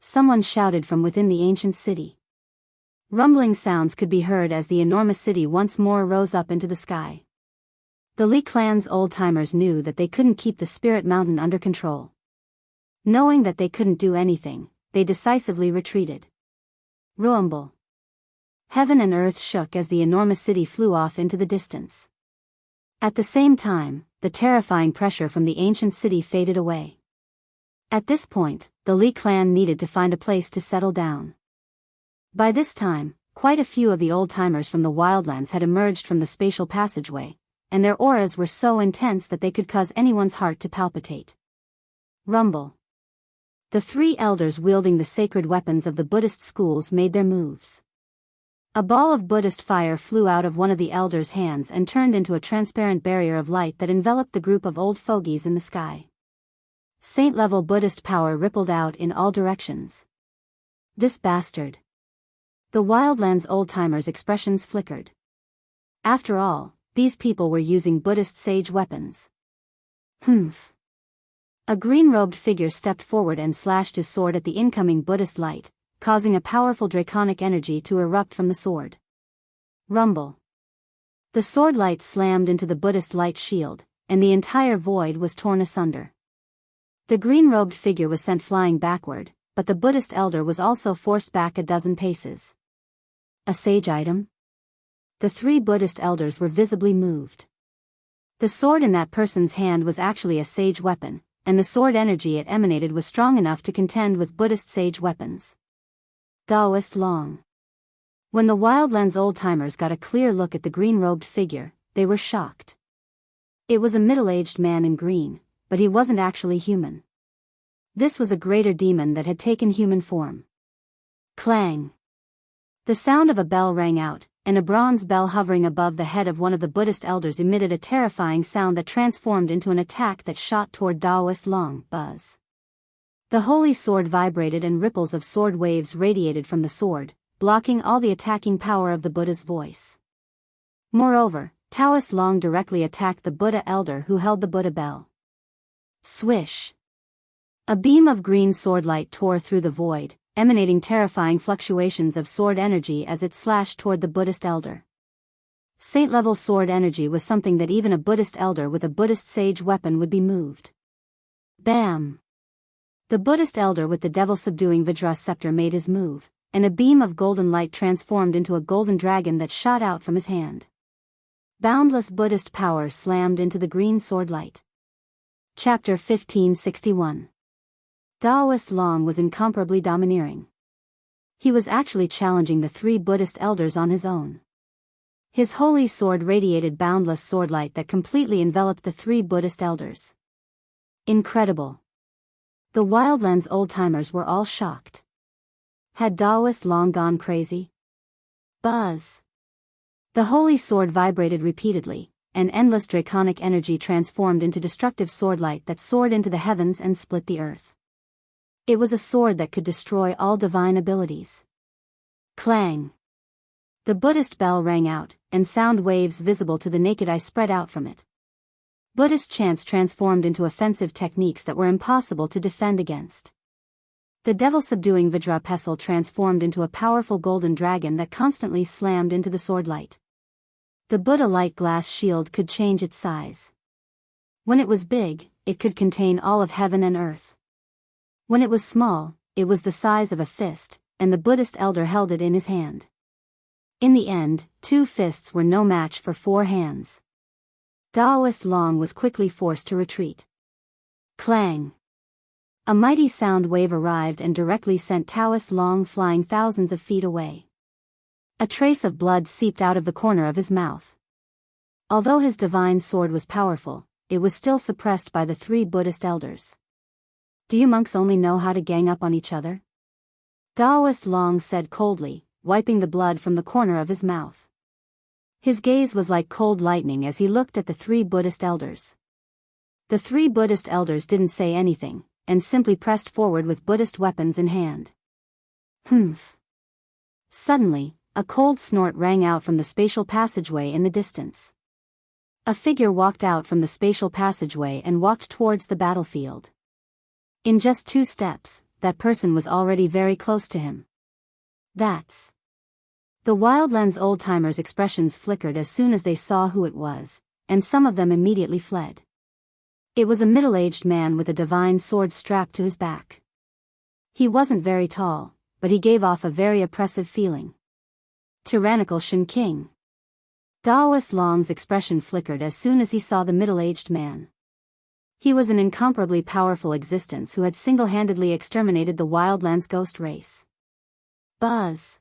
Someone shouted from within the ancient city. Rumbling sounds could be heard as the enormous city once more rose up into the sky. The Li clan's old-timers knew that they couldn't keep the spirit mountain under control. Knowing that they couldn't do anything, they decisively retreated. Rumble. Heaven and earth shook as the enormous city flew off into the distance. At the same time, the terrifying pressure from the ancient city faded away. At this point, the Li clan needed to find a place to settle down. By this time, quite a few of the old-timers from the wildlands had emerged from the spatial passageway, and their auras were so intense that they could cause anyone's heart to palpitate. Rumble. The three elders wielding the sacred weapons of the Buddhist schools made their moves. A ball of Buddhist fire flew out of one of the elders' hands and turned into a transparent barrier of light that enveloped the group of old fogies in the sky. Saint-level Buddhist power rippled out in all directions. This bastard. The wildlands old-timers' expressions flickered. After all, these people were using Buddhist sage weapons. Humph. A green-robed figure stepped forward and slashed his sword at the incoming Buddhist light, causing a powerful draconic energy to erupt from the sword. Rumble. The sword light slammed into the Buddhist light shield, and the entire void was torn asunder. The green-robed figure was sent flying backward, but the Buddhist elder was also forced back a dozen paces. A sage item? The three Buddhist elders were visibly moved. The sword in that person's hand was actually a sage weapon, and the sword energy it emanated was strong enough to contend with Buddhist sage weapons. Taoist Long. When the wildlands old-timers got a clear look at the green-robed figure, they were shocked. It was a middle-aged man in green, but he wasn't actually human. This was a greater demon that had taken human form. Clang. The sound of a bell rang out, and a bronze bell hovering above the head of one of the Buddhist elders emitted a terrifying sound that transformed into an attack that shot toward Taoist Long. Buzz. The holy sword vibrated and ripples of sword waves radiated from the sword, blocking all the attacking power of the Buddha's voice. Moreover, Taoist Long directly attacked the Buddha elder who held the Buddha bell. Swish. A beam of green sword light tore through the void, emanating terrifying fluctuations of sword energy as it slashed toward the Buddhist elder. Saint-level sword energy was something that even a Buddhist elder with a Buddhist sage weapon would be moved. Bam! The Buddhist elder with the devil-subduing Vajra scepter made his move, and a beam of golden light transformed into a golden dragon that shot out from his hand. Boundless Buddhist power slammed into the green sword light. Chapter 1561. Taoist Long was incomparably domineering. He was actually challenging the three Buddhist elders on his own. His holy sword radiated boundless swordlight that completely enveloped the three Buddhist elders. Incredible. The Wildlands old-timers were all shocked. Had Taoist Long gone crazy? Buzz. The holy sword vibrated repeatedly, and endless draconic energy transformed into destructive swordlight that soared into the heavens and split the earth. It was a sword that could destroy all divine abilities. Clang. The Buddhist bell rang out, and sound waves visible to the naked eye spread out from it. Buddhist chants transformed into offensive techniques that were impossible to defend against. The devil-subduing Vajra pestle transformed into a powerful golden dragon that constantly slammed into the swordlight. The Buddha light glass shield could change its size. When it was big, it could contain all of heaven and earth. When it was small, it was the size of a fist, and the Buddhist elder held it in his hand. In the end, 2 fists were no match for 4 hands. Taoist Long was quickly forced to retreat. Clang. A mighty sound wave arrived and directly sent Taoist Long flying thousands of feet away. A trace of blood seeped out of the corner of his mouth. Although his divine sword was powerful, it was still suppressed by the 3 Buddhist elders. Do you monks only know how to gang up on each other? Taoist Long said coldly, wiping the blood from the corner of his mouth. His gaze was like cold lightning as he looked at the 3 Buddhist elders. The 3 Buddhist elders didn't say anything, and simply pressed forward with Buddhist weapons in hand. Humph. Suddenly, a cold snort rang out from the spatial passageway in the distance. A figure walked out from the spatial passageway and walked towards the battlefield. In just 2 steps, that person was already very close to him. That's... The Wildlands old-timers' expressions flickered as soon as they saw who it was, and some of them immediately fled. It was a middle-aged man with a divine sword strapped to his back. He wasn't very tall, but he gave off a very oppressive feeling. Tyrannical Shen King. Taoist Long's expression flickered as soon as he saw the middle-aged man. He was an incomparably powerful existence who had single-handedly exterminated the Wildlands ghost race. Buzz.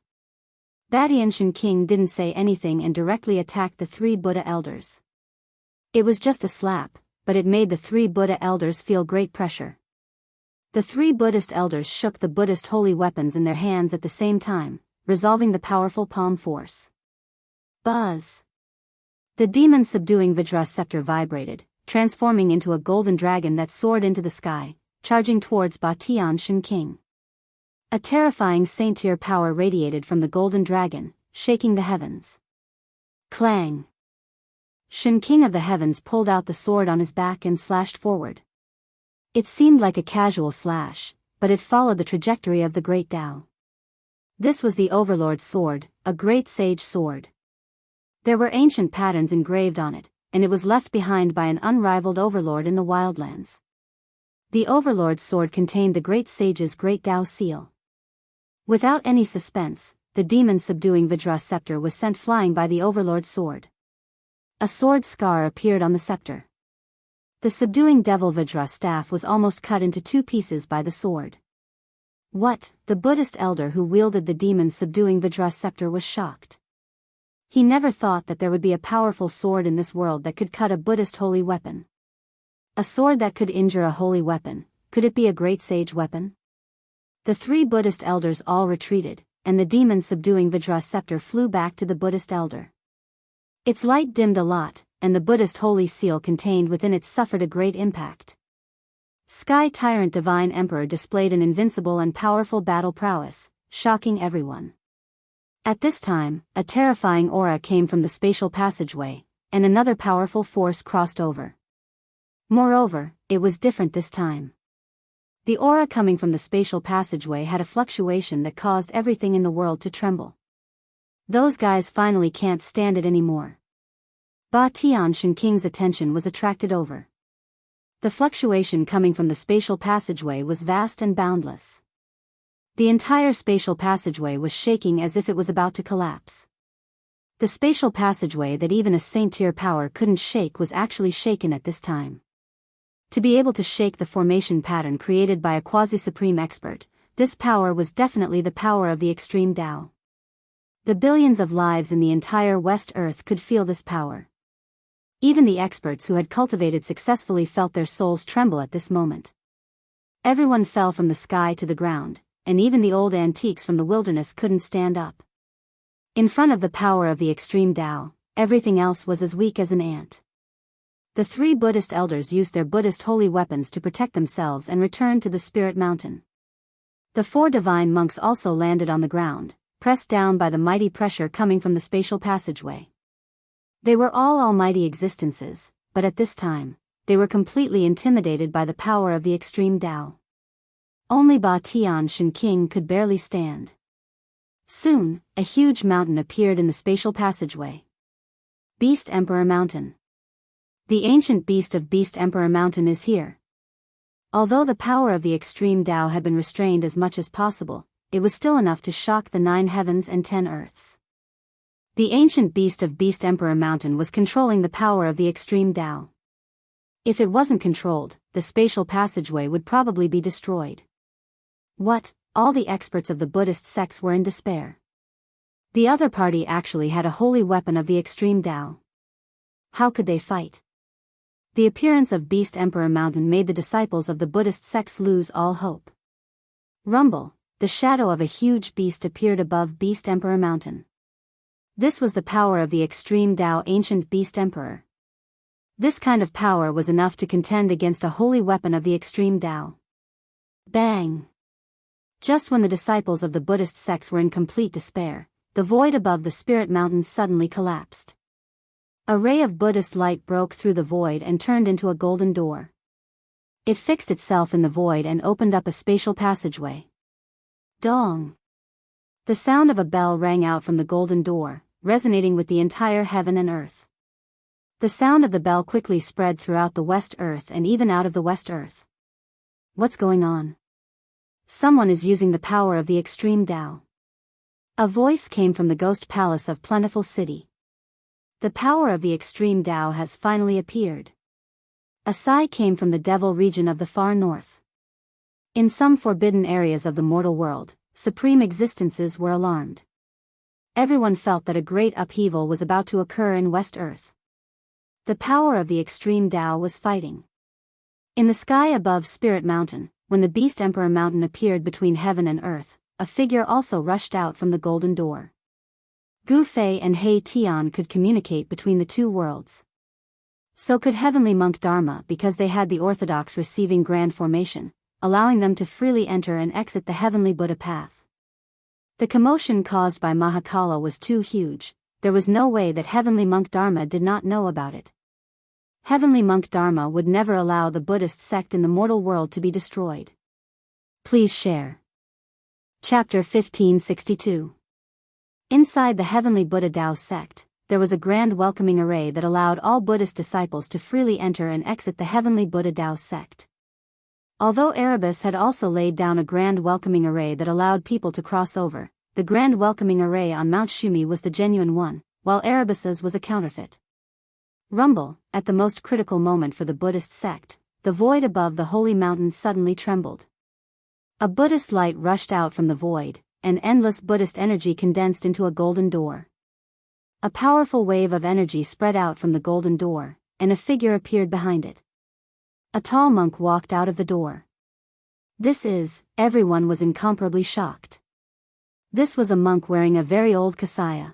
Badian Shen King didn't say anything and directly attacked the 3 Buddha elders. It was just a slap, but it made the 3 Buddha elders feel great pressure. The 3 Buddhist elders shook the Buddhist holy weapons in their hands at the same time, resolving the powerful palm force. Buzz. The demon-subduing Vajra scepter vibrated, transforming into a golden dragon that soared into the sky, charging towards Batian Shen King. A terrifying saint-tier power radiated from the golden dragon, shaking the heavens. Clang. Shen King of the heavens pulled out the sword on his back and slashed forward. It seemed like a casual slash, but it followed the trajectory of the great Tao. This was the Overlord's sword, a great sage sword. There were ancient patterns engraved on it, and it was left behind by an unrivaled overlord in the Wildlands. The Overlord's sword contained the great sage's great Tao seal. Without any suspense, the demon-subduing Vajra scepter was sent flying by the Overlord's sword. A sword scar appeared on the scepter. The subduing devil Vajra staff was almost cut into 2 pieces by the sword. What? The Buddhist elder who wielded the demon-subduing Vajra scepter was shocked. He never thought that there would be a powerful sword in this world that could cut a Buddhist holy weapon. A sword that could injure a holy weapon, could it be a great sage weapon? The 3 Buddhist elders all retreated, and the demon-subduing Vajra scepter flew back to the Buddhist elder. Its light dimmed a lot, and the Buddhist holy seal contained within it suffered a great impact. Sky Tyrant Divine Emperor displayed an invincible and powerful battle prowess, shocking everyone. At this time, a terrifying aura came from the spatial passageway, and another powerful force crossed over. Moreover, it was different this time. The aura coming from the spatial passageway had a fluctuation that caused everything in the world to tremble. Those guys finally can't stand it anymore. Ba Tian Shen King's attention was attracted over. The fluctuation coming from the spatial passageway was vast and boundless. The entire spatial passageway was shaking as if it was about to collapse. The spatial passageway that even a saint-tier power couldn't shake was actually shaken at this time. To be able to shake the formation pattern created by a quasi-supreme expert, this power was definitely the power of the extreme Tao. The billions of lives in the entire West Earth could feel this power. Even the experts who had cultivated successfully felt their souls tremble at this moment. Everyone fell from the sky to the ground, and even the old antiques from the wilderness couldn't stand up. In front of the power of the extreme Tao, everything else was as weak as an ant. The three Buddhist elders used their Buddhist holy weapons to protect themselves and returned to the Spirit Mountain. The four divine monks also landed on the ground, pressed down by the mighty pressure coming from the spatial passageway. They were all almighty existences, but at this time, they were completely intimidated by the power of the extreme Tao. Only Ba Tian Shen King could barely stand. Soon, a huge mountain appeared in the spatial passageway. Beast Emperor Mountain. The ancient beast of Beast Emperor Mountain is here. Although the power of the extreme Tao had been restrained as much as possible, it was still enough to shock the 9 heavens and 10 earths. The ancient beast of Beast Emperor Mountain was controlling the power of the extreme Tao. If it wasn't controlled, the spatial passageway would probably be destroyed. What? All the experts of the Buddhist sects were in despair. The other party actually had a holy weapon of the extreme Tao. How could they fight? The appearance of Beast Emperor Mountain made the disciples of the Buddhist sects lose all hope. Rumble, the shadow of a huge beast appeared above Beast Emperor Mountain. This was the power of the extreme Tao ancient Beast Emperor. This kind of power was enough to contend against a holy weapon of the extreme Tao. Bang! Just when the disciples of the Buddhist sects were in complete despair, the void above the Spirit Mountain suddenly collapsed. A ray of Buddhist light broke through the void and turned into a golden door. It fixed itself in the void and opened up a spatial passageway. Dong! The sound of a bell rang out from the golden door, resonating with the entire heaven and earth. The sound of the bell quickly spread throughout the West Earth and even out of the West Earth. What's going on? Someone is using the power of the extreme Tao. A voice came from the ghost palace of Plentiful City. The power of the extreme Tao has finally appeared. A sigh came from the devil region of the far north. In some forbidden areas of the mortal world, supreme existences were alarmed. Everyone felt that a great upheaval was about to occur in West Earth. The power of the extreme Tao was fighting. In the sky above Spirit Mountain, when the Beast Emperor Mountain appeared between heaven and earth, a figure also rushed out from the golden door. Gu Fei and He Tian could communicate between the two worlds. So could Heavenly Monk Dharma because they had the orthodox receiving grand formation, allowing them to freely enter and exit the Heavenly Buddha path. The commotion caused by Mahakala was too huge, there was no way that Heavenly Monk Dharma did not know about it. Heavenly Monk Dharma would never allow the Buddhist sect in the mortal world to be destroyed. Please share. Chapter 1562. Inside the Heavenly Buddha Tao sect, there was a grand welcoming array that allowed all Buddhist disciples to freely enter and exit the Heavenly Buddha Tao sect. Although Erebus had also laid down a grand welcoming array that allowed people to cross over, the grand welcoming array on Mount Shumi was the genuine one, while Erebus's was a counterfeit. Rumble, at the most critical moment for the Buddhist sect, the void above the holy mountain suddenly trembled. A Buddhist light rushed out from the void, and endless Buddhist energy condensed into a golden door. A powerful wave of energy spread out from the golden door, and a figure appeared behind it. A tall monk walked out of the door. Everyone was incomparably shocked. This was a monk wearing a very old kasaya.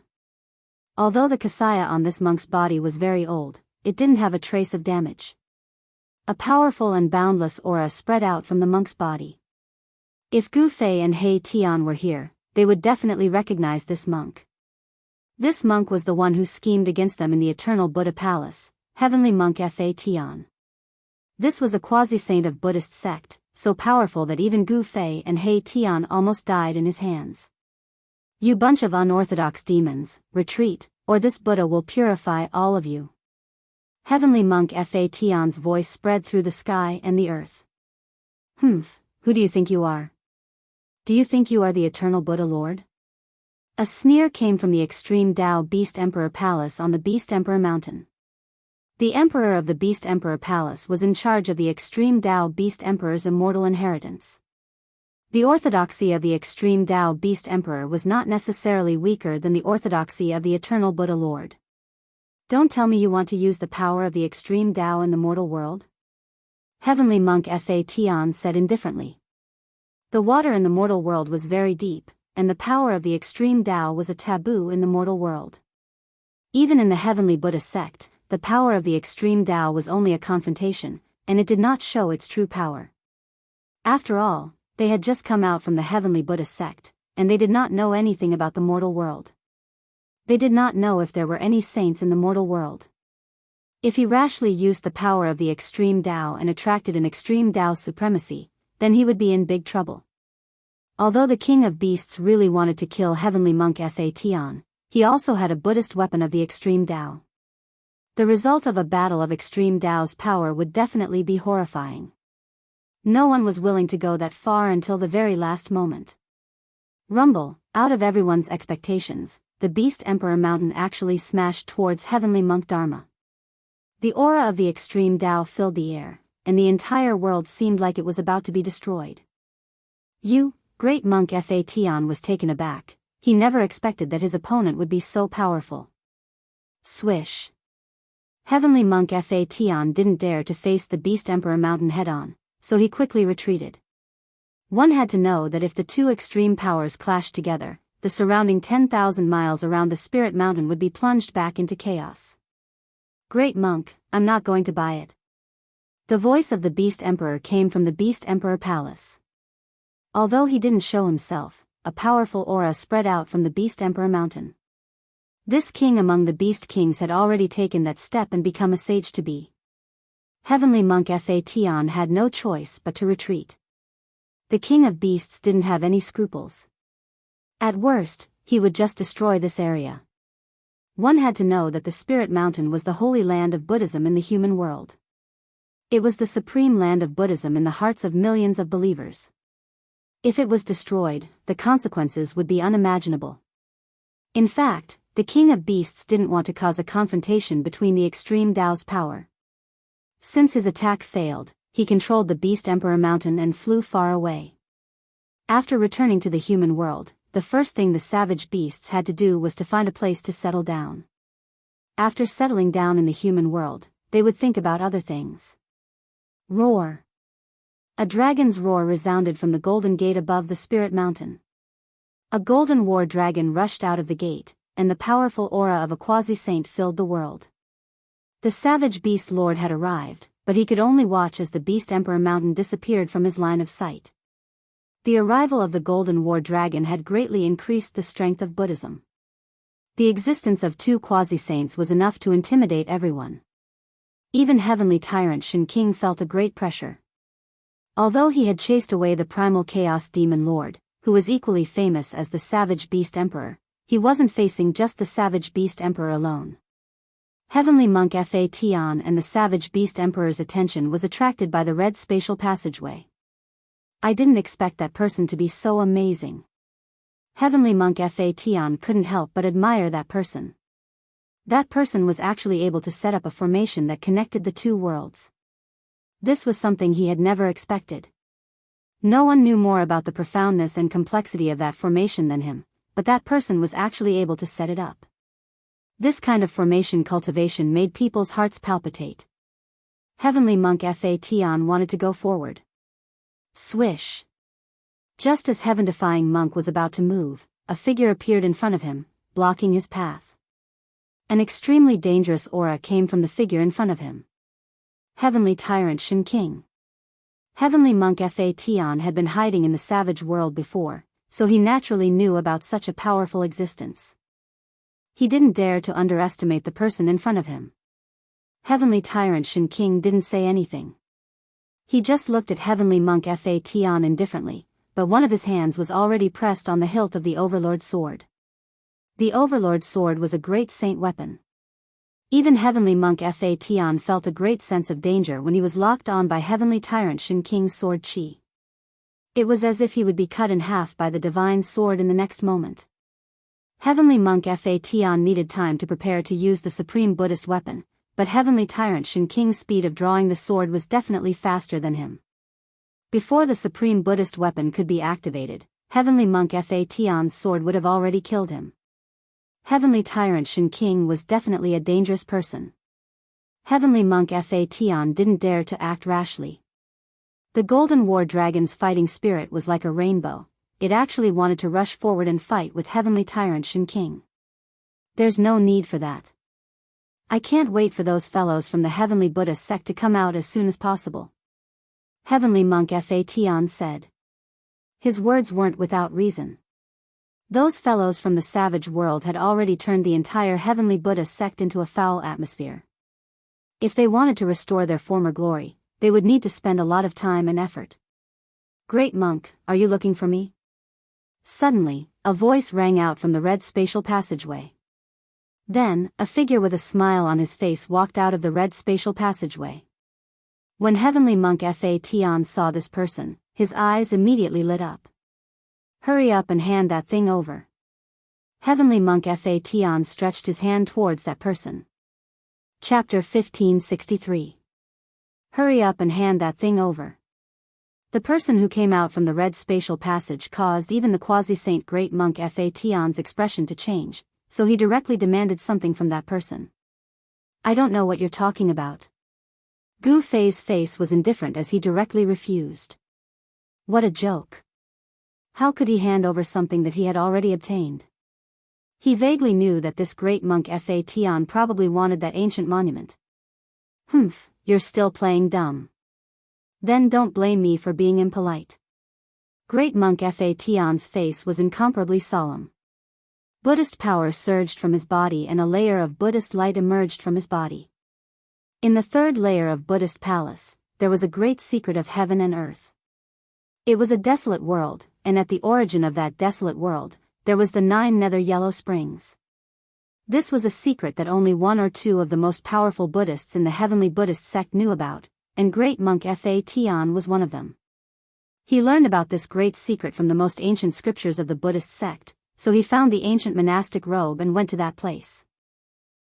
Although the kasaya on this monk's body was very old, it didn't have a trace of damage. A powerful and boundless aura spread out from the monk's body. If Gu Fei and He Tian were here, they would definitely recognize this monk. This monk was the one who schemed against them in the Eternal Buddha Palace, Heavenly Monk Fa Tian. This was a quasi-saint of Buddhist sect, so powerful that even Gu Fei and He Tian almost died in his hands. You bunch of unorthodox demons, retreat, or this Buddha will purify all of you. Heavenly Monk Fa Tian's voice spread through the sky and the earth. Who do you think you are? Do you think you are the Eternal Buddha Lord? A sneer came from the extreme Tao Beast Emperor Palace on the Beast Emperor Mountain. The Emperor of the Beast Emperor Palace was in charge of the extreme Tao Beast Emperor's immortal inheritance. The orthodoxy of the extreme Tao Beast Emperor was not necessarily weaker than the orthodoxy of the eternal Buddha Lord. Don't tell me you want to use the power of the extreme Tao in the mortal world? Heavenly Monk Fa Tian said indifferently. The water in the mortal world was very deep, and the power of the extreme Tao was a taboo in the mortal world. Even in the heavenly Buddha sect, the power of the extreme Tao was only a confrontation, and it did not show its true power. After all, they had just come out from the heavenly Buddha sect, and they did not know anything about the mortal world. They did not know if there were any saints in the mortal world. If he rashly used the power of the extreme Tao and attracted an extreme Tao supremacy, then he would be in big trouble. Although the king of beasts really wanted to kill heavenly monk Fa Tian, he also had a Buddhist weapon of the extreme Tao. The result of a battle of extreme Tao's power would definitely be horrifying. No one was willing to go that far until the very last moment. Rumble, out of everyone's expectations, the Beast Emperor Mountain actually smashed towards heavenly monk Dharma. The aura of the extreme Tao filled the air, and the entire world seemed like it was about to be destroyed. Great monk Fa Tian was taken aback. He never expected that his opponent would be so powerful. Swish. Heavenly monk Fa Tian didn't dare to face the Beast Emperor Mountain head-on, so he quickly retreated. One had to know that if the two extreme powers clashed together, the surrounding 10,000 miles around the Spirit Mountain would be plunged back into chaos. Great monk, I'm not going to buy it. The voice of the Beast Emperor came from the Beast Emperor Palace. Although he didn't show himself, a powerful aura spread out from the Beast Emperor Mountain. This king among the Beast Kings had already taken that step and become a sage-to-be. Heavenly monk Fa Tian had no choice but to retreat. The king of beasts didn't have any scruples. At worst, he would just destroy this area. One had to know that the Spirit Mountain was the holy land of Buddhism in the human world. It was the supreme land of Buddhism in the hearts of millions of believers. If it was destroyed, the consequences would be unimaginable. In fact, the king of beasts didn't want to cause a confrontation between the extreme Tao's power. Since his attack failed, he controlled the Beast Emperor Mountain and flew far away. After returning to the human world, the first thing the savage beasts had to do was to find a place to settle down. After settling down in the human world, they would think about other things. Roar. A dragon's roar resounded from the golden gate above the Spirit Mountain. A golden war dragon rushed out of the gate, and the powerful aura of a quasi-saint filled the world. The savage beast lord had arrived, but he could only watch as the Beast Emperor Mountain disappeared from his line of sight. The arrival of the golden war dragon had greatly increased the strength of Buddhism. The existence of two quasi-saints was enough to intimidate everyone. Even heavenly tyrant Shen King felt a great pressure. Although he had chased away the primal chaos demon lord, who was equally famous as the savage beast emperor, he wasn't facing just the savage beast emperor alone. Heavenly monk Fa Tian and the savage beast emperor's attention was attracted by the red spatial passageway. I didn't expect that person to be so amazing. Heavenly monk Fa Tian couldn't help but admire that person. That person was actually able to set up a formation that connected the two worlds. This was something he had never expected. No one knew more about the profoundness and complexity of that formation than him, but that person was actually able to set it up. This kind of formation cultivation made people's hearts palpitate. Heavenly monk Fa Tian wanted to go forward. Swish. Just as heaven-defying monk was about to move, a figure appeared in front of him, blocking his path. An extremely dangerous aura came from the figure in front of him. Heavenly tyrant Shen King. Heavenly monk Fa Tian had been hiding in the savage world before, so he naturally knew about such a powerful existence. He didn't dare to underestimate the person in front of him. Heavenly tyrant Shen King didn't say anything. He just looked at heavenly monk Fa Tian indifferently, but one of his hands was already pressed on the hilt of the Overlord sword. The Overlord sword was a great saint weapon. Even heavenly monk Fa Tian felt a great sense of danger when he was locked on by heavenly tyrant Shen King's sword chi. It was as if he would be cut in half by the divine sword in the next moment. Heavenly Monk Fa Tian needed time to prepare to use the supreme Buddhist weapon, but Heavenly Tyrant Shen Qing's speed of drawing the sword was definitely faster than him. Before the supreme Buddhist weapon could be activated, Heavenly Monk Fa Tian's sword would have already killed him. Heavenly Tyrant Shen Qing was definitely a dangerous person. Heavenly Monk Fa Tian didn't dare to act rashly. The Golden War Dragon's fighting spirit was like a rainbow. It actually wanted to rush forward and fight with Heavenly Tyrant Shen Qing. There's no need for that. I can't wait for those fellows from the Heavenly Buddhist sect to come out as soon as possible. Heavenly Monk Fa Tian said. His words weren't without reason. Those fellows from the savage world had already turned the entire Heavenly Buddhist sect into a foul atmosphere. If they wanted to restore their former glory, they would need to spend a lot of time and effort. Great Monk, are you looking for me? Suddenly, a voice rang out from the red spatial passageway. Then, a figure with a smile on his face walked out of the red spatial passageway. When Heavenly Monk Fa Tian saw this person, his eyes immediately lit up. Hurry up and hand that thing over. Heavenly Monk Fa Tian stretched his hand towards that person. Chapter 1563. Hurry up and hand that thing over. The person who came out from the red spatial passage caused even the quasi-saint Great Monk Fa Tian's expression to change, so he directly demanded something from that person. I don't know what you're talking about. Gu Fei's face was indifferent as he directly refused. What a joke. How could he hand over something that he had already obtained? He vaguely knew that this Great Monk Fa Tian probably wanted that ancient monument. Humph, you're still playing dumb. Then don't blame me for being impolite. Great Monk Fa Tian's face was incomparably solemn. Buddhist power surged from his body and a layer of Buddhist light emerged from his body. In the third layer of Buddhist palace, there was a great secret of heaven and earth. It was a desolate world, and at the origin of that desolate world, there was the 9 nether yellow springs. This was a secret that only 1 or 2 of the most powerful Buddhists in the Heavenly Buddhist sect knew about, and Great Monk Fa Tian was one of them. He learned about this great secret from the most ancient scriptures of the Buddhist sect, so he found the ancient monastic robe and went to that place.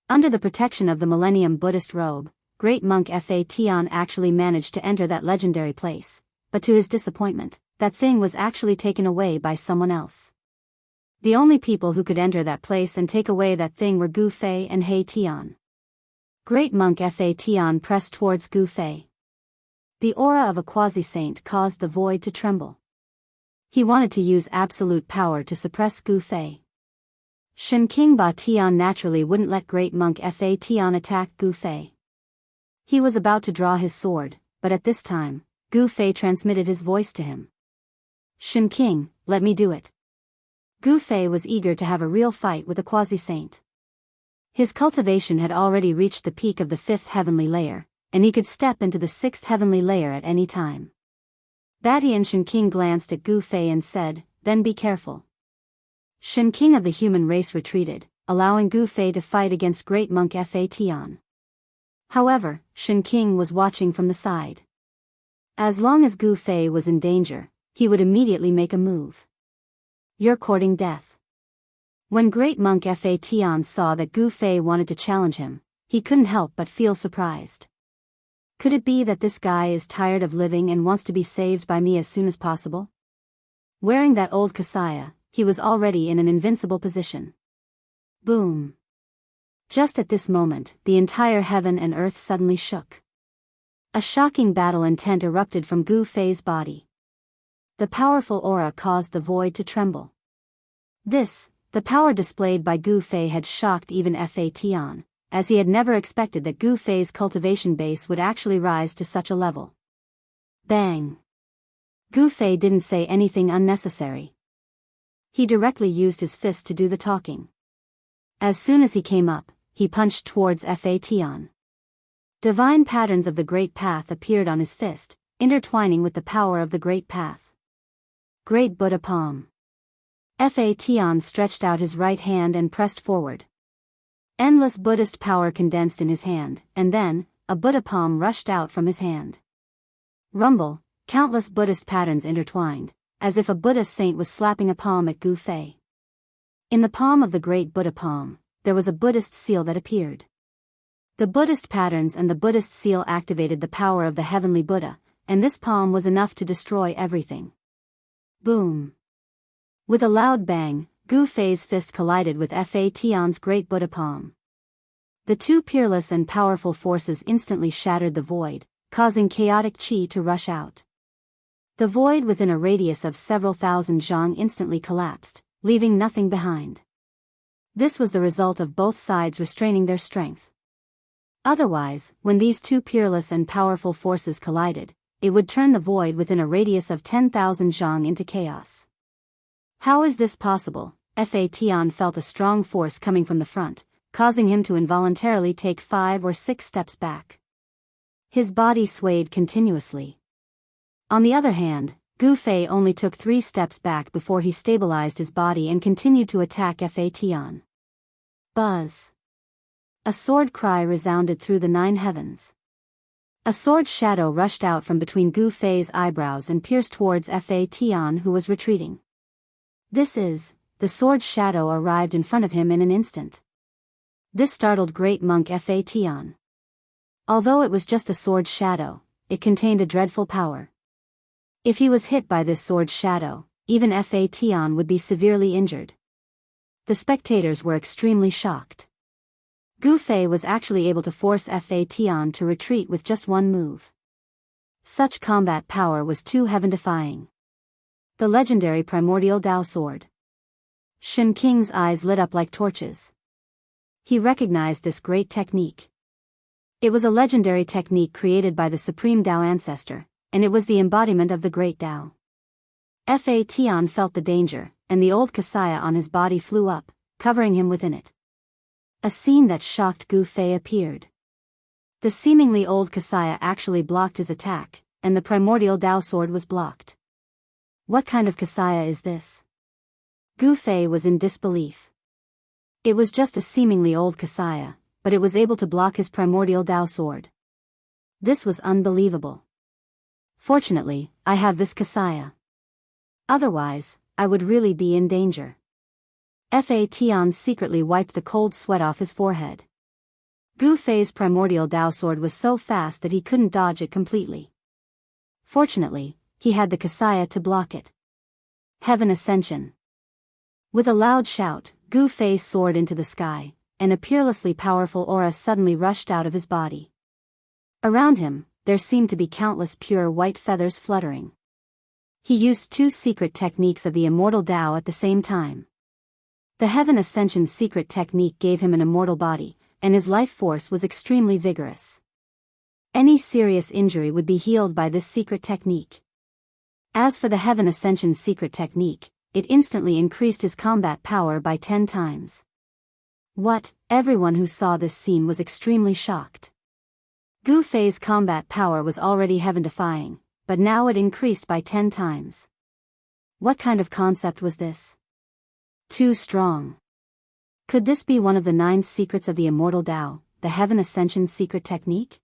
Under the protection of the Millennium Buddhist robe, Great Monk Fa Tian actually managed to enter that legendary place, but to his disappointment, that thing was actually taken away by someone else. The only people who could enter that place and take away that thing were Gu Fei and He Tian. Great Monk Fa Tian pressed towards Gu Fei. The aura of a quasi-saint caused the void to tremble. He wanted to use absolute power to suppress Gu Fei. Shen Qing Ba Tian naturally wouldn't let Great Monk Fa Tian attack Gu Fei. He was about to draw his sword, but at this time, Gu Fei transmitted his voice to him. Shen Qing, let me do it. Gu Fei was eager to have a real fight with a quasi-saint. His cultivation had already reached the peak of the 5th heavenly layer, and he could step into the 6th heavenly layer at any time. Batian Shen Qing glanced at Gu Fei and said, then be careful. Shen Qing of the human race retreated, allowing Gu Fei to fight against Great Monk Fa Tian. However, Shen Qing was watching from the side. As long as Gu Fei was in danger, he would immediately make a move. You're courting death. When Great Monk Fa Tian saw that Gu Fei wanted to challenge him, he couldn't help but feel surprised. Could it be that this guy is tired of living and wants to be saved by me as soon as possible? Wearing that old kasaya, he was already in an invincible position. Boom. Just at this moment, the entire heaven and earth suddenly shook. A shocking battle intent erupted from Gu Fei's body. The powerful aura caused the void to tremble. The power displayed by Gu Fei had shocked even Fa Tian, as he had never expected that Gu Fei's cultivation base would actually rise to such a level. Bang! Gu Fei didn't say anything unnecessary. He directly used his fist to do the talking. As soon as he came up, he punched towards Fa Tian. Divine patterns of the Great Path appeared on his fist, intertwining with the power of the Great Path. Great Buddha Palm. Fa Tian stretched out his right hand and pressed forward. Endless Buddhist power condensed in his hand, and then, a Buddha palm rushed out from his hand. Rumble, countless Buddhist patterns intertwined, as if a Buddhist saint was slapping a palm at Gu Fei. In the palm of the great Buddha palm, there was a Buddhist seal that appeared. The Buddhist patterns and the Buddhist seal activated the power of the heavenly Buddha, and this palm was enough to destroy everything. Boom! With a loud bang, Gu Fei's fist collided with Fa Tian's great Buddha palm. The two peerless and powerful forces instantly shattered the void, causing chaotic qi to rush out. The void within a radius of several thousand zhang instantly collapsed, leaving nothing behind. This was the result of both sides restraining their strength. Otherwise, when these two peerless and powerful forces collided, it would turn the void within a radius of 10,000 zhang into chaos. How is this possible? Fa Tian felt a strong force coming from the front, causing him to involuntarily take 5 or 6 steps back. His body swayed continuously. On the other hand, Gu Fei only took 3 steps back before he stabilized his body and continued to attack Fa Tian. Buzz! A sword cry resounded through the 9 heavens. A sword shadow rushed out from between Gu Fei's eyebrows and pierced towards Fa Tian, who was retreating. The sword shadow arrived in front of him in an instant. This startled great monk Fa Tian. Although it was just a sword shadow, it contained a dreadful power. If he was hit by this sword shadow, even Fa Tian would be severely injured. The spectators were extremely shocked. Gu Fei was actually able to force Fa Tian to retreat with just one move. Such combat power was too heaven-defying. The legendary primordial Dao sword. Shen Qing's eyes lit up like torches. He recognized this great technique. It was a legendary technique created by the Supreme Dao ancestor, and it was the embodiment of the great Dao. Fa Tian felt the danger, and the old kasaya on his body flew up, covering him within it. A scene that shocked Gu Fei appeared. The seemingly old kasaya actually blocked his attack, and the primordial Dao sword was blocked. What kind of kasaya is this? Gu Fei was in disbelief. It was just a seemingly old kasaya, but it was able to block his primordial Dao sword. This was unbelievable. Fortunately, I have this kasaya. Otherwise, I would really be in danger. Fa Tian secretly wiped the cold sweat off his forehead. Gu Fei's primordial Dao sword was so fast that he couldn't dodge it completely. Fortunately, he had the kasaya to block it. Heaven Ascension. With a loud shout, Gu Fei soared into the sky, and a peerlessly powerful aura suddenly rushed out of his body. Around him, there seemed to be countless pure white feathers fluttering. He used 2 secret techniques of the Immortal Dao at the same time. The Heaven Ascension secret technique gave him an immortal body, and his life force was extremely vigorous. Any serious injury would be healed by this secret technique. As for the Heaven Ascension secret technique, it instantly increased his combat power by 10 times. What? Everyone who saw this scene was extremely shocked. Gu Fei's combat power was already heaven-defying, but now it increased by 10 times. What kind of concept was this? Too strong. Could this be one of the 9 secrets of the Immortal Dao, the Heaven Ascension secret technique?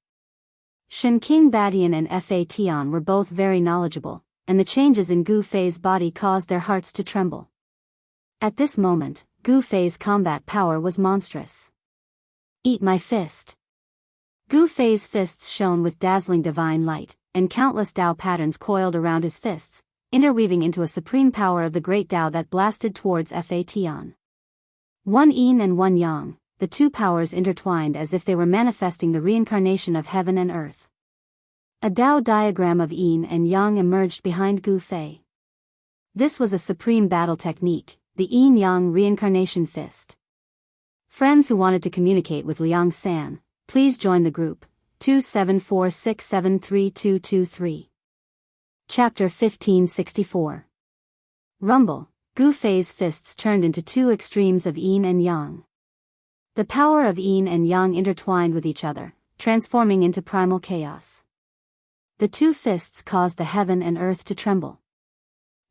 Shen Qing Badian and Fa Tian were both very knowledgeable, and the changes in Gu Fei's body caused their hearts to tremble. At this moment, Gu Fei's combat power was monstrous. Eat my fist. Gu Fei's fists shone with dazzling divine light, and countless Dao patterns coiled around his fists, interweaving into a supreme power of the great Dao that blasted towards Fa Tian. One yin and one yang, the 2 powers intertwined as if they were manifesting the reincarnation of heaven and earth. A Dao diagram of yin and yang emerged behind Gu Fei. This was a supreme battle technique, the yin-yang reincarnation fist. Friends who wanted to communicate with Liang San, please join the group, 2746732223. Chapter 1564. Rumble. Gu Fei's fists turned into 2 extremes of yin and yang. The power of yin and yang intertwined with each other, transforming into primal chaos. The 2 fists caused the heaven and earth to tremble.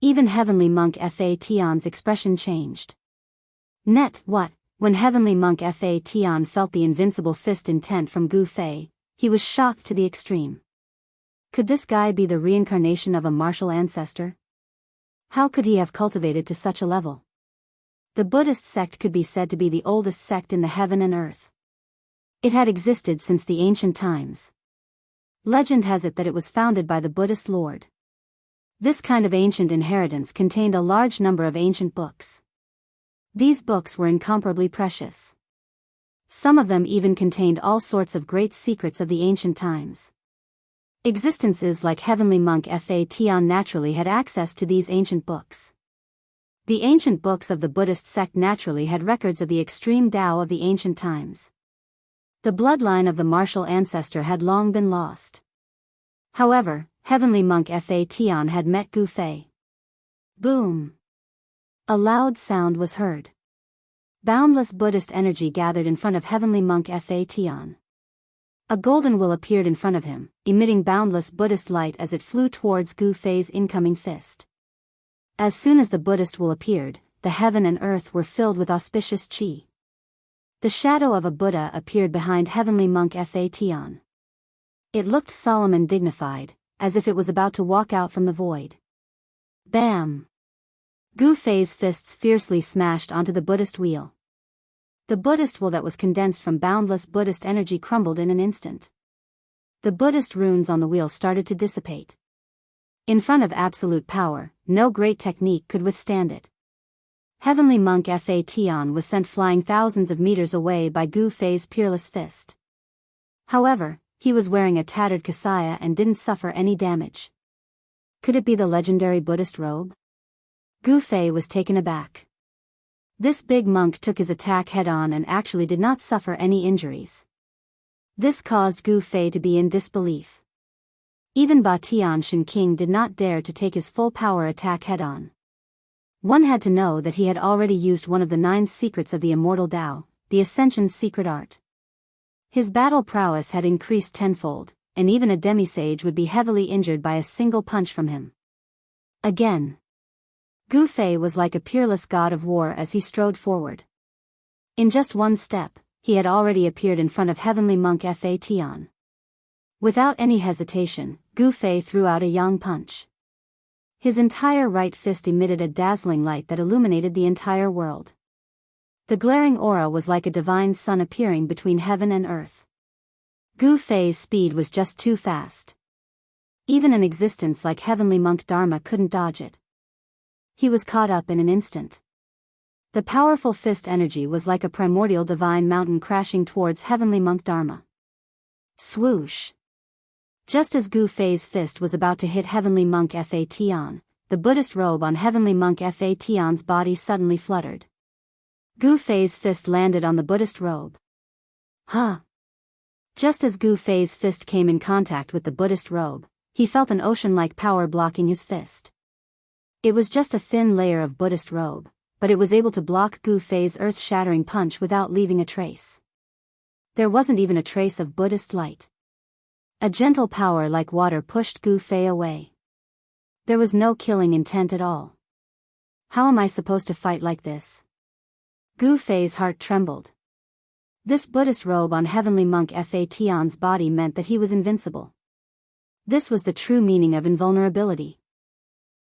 Even heavenly monk Fa Tian's expression changed. What? When heavenly monk Fa Tian felt the invincible fist intent from Gu Fei, he was shocked to the extreme. Could this guy be the reincarnation of a martial ancestor? How could he have cultivated to such a level? The Buddhist sect could be said to be the oldest sect in the heaven and earth. It had existed since the ancient times. Legend has it that it was founded by the Buddhist Lord. This kind of ancient inheritance contained a large number of ancient books. These books were incomparably precious. Some of them even contained all sorts of great secrets of the ancient times. Existences like Heavenly Monk Fa Tian naturally had access to these ancient books. The ancient books of the Buddhist sect naturally had records of the extreme Tao of the ancient times. The bloodline of the martial ancestor had long been lost. However, Heavenly Monk Fa Tian had met Gu Fei. Boom! A loud sound was heard. Boundless Buddhist energy gathered in front of Heavenly Monk Fa Tian. A golden will appeared in front of him, emitting boundless Buddhist light as it flew towards Gu Fei's incoming fist. As soon as the Buddhist will appeared, the heaven and earth were filled with auspicious qi. The shadow of a Buddha appeared behind Heavenly Monk Fa Tian. It looked solemn and dignified, as if it was about to walk out from the void. Bam! Gu Fei's fists fiercely smashed onto the Buddhist wheel. The Buddhist will that was condensed from boundless Buddhist energy crumbled in an instant. The Buddhist runes on the wheel started to dissipate. In front of absolute power, no great technique could withstand it. Heavenly Monk Fa Tian was sent flying thousands of meters away by Gu Fei's peerless fist. However, he was wearing a tattered kasaya and didn't suffer any damage. Could it be the legendary Buddhist robe? Gu Fei was taken aback. This big monk took his attack head-on and actually did not suffer any injuries. This caused Gu Fei to be in disbelief. Even Ba Tian Shen King did not dare to take his full power attack head-on. One had to know that he had already used one of the 9 secrets of the Immortal Tao, the Ascension's secret art. His battle prowess had increased tenfold, and even a demisage would be heavily injured by a single punch from him. Again. Gu Fei was like a peerless god of war as he strode forward. In just one step, he had already appeared in front of Heavenly Monk Fa Tian. Without any hesitation, Gu Fei threw out a yang punch. His entire right fist emitted a dazzling light that illuminated the entire world. The glaring aura was like a divine sun appearing between heaven and earth. Gu Fei's speed was just too fast. Even an existence like Heavenly Monk Dharma couldn't dodge it. He was caught up in an instant. The powerful fist energy was like a primordial divine mountain crashing towards Heavenly Monk Dharma. Swoosh! Just as Gu Fei's fist was about to hit Heavenly Monk Fa Tian, the Buddhist robe on Heavenly Monk Fa Tian's body suddenly fluttered. Gu Fei's fist landed on the Buddhist robe. Huh! Just as Gu Fei's fist came in contact with the Buddhist robe, he felt an ocean-like power blocking his fist. It was just a thin layer of Buddhist robe, but it was able to block Gu Fei's earth-shattering punch without leaving a trace. There wasn't even a trace of Buddhist light. A gentle power like water pushed Gu Fei away. There was no killing intent at all. How am I supposed to fight like this? Gu Fei's heart trembled. This Buddhist robe on Heavenly Monk Fa Tian's body meant that he was invincible. This was the true meaning of invulnerability.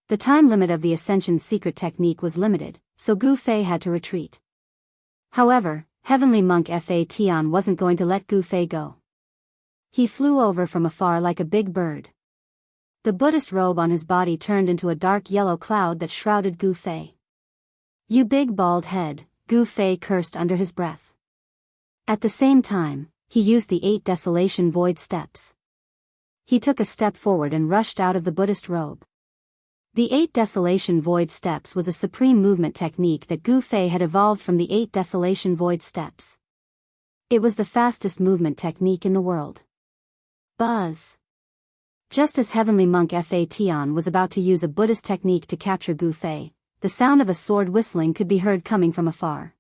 The time limit of the Ascension's secret technique was limited, so Gu Fei had to retreat. However, Heavenly Monk Fa Tian wasn't going to let Gu Fei go. He flew over from afar like a big bird. The Buddhist robe on his body turned into a dark yellow cloud that shrouded Gu Fei. "You big bald head," Gu Fei cursed under his breath. At the same time, he used the 8 Desolation Void Steps. He took a step forward and rushed out of the Buddhist robe. The 8 Desolation Void Steps was a supreme movement technique that Gu Fei had evolved from the 8 Desolation Void Steps. It was the fastest movement technique in the world. Buzz! Just as Heavenly Monk Fa Tian was about to use a Buddhist technique to capture Gu Fei, the sound of a sword whistling could be heard coming from afar.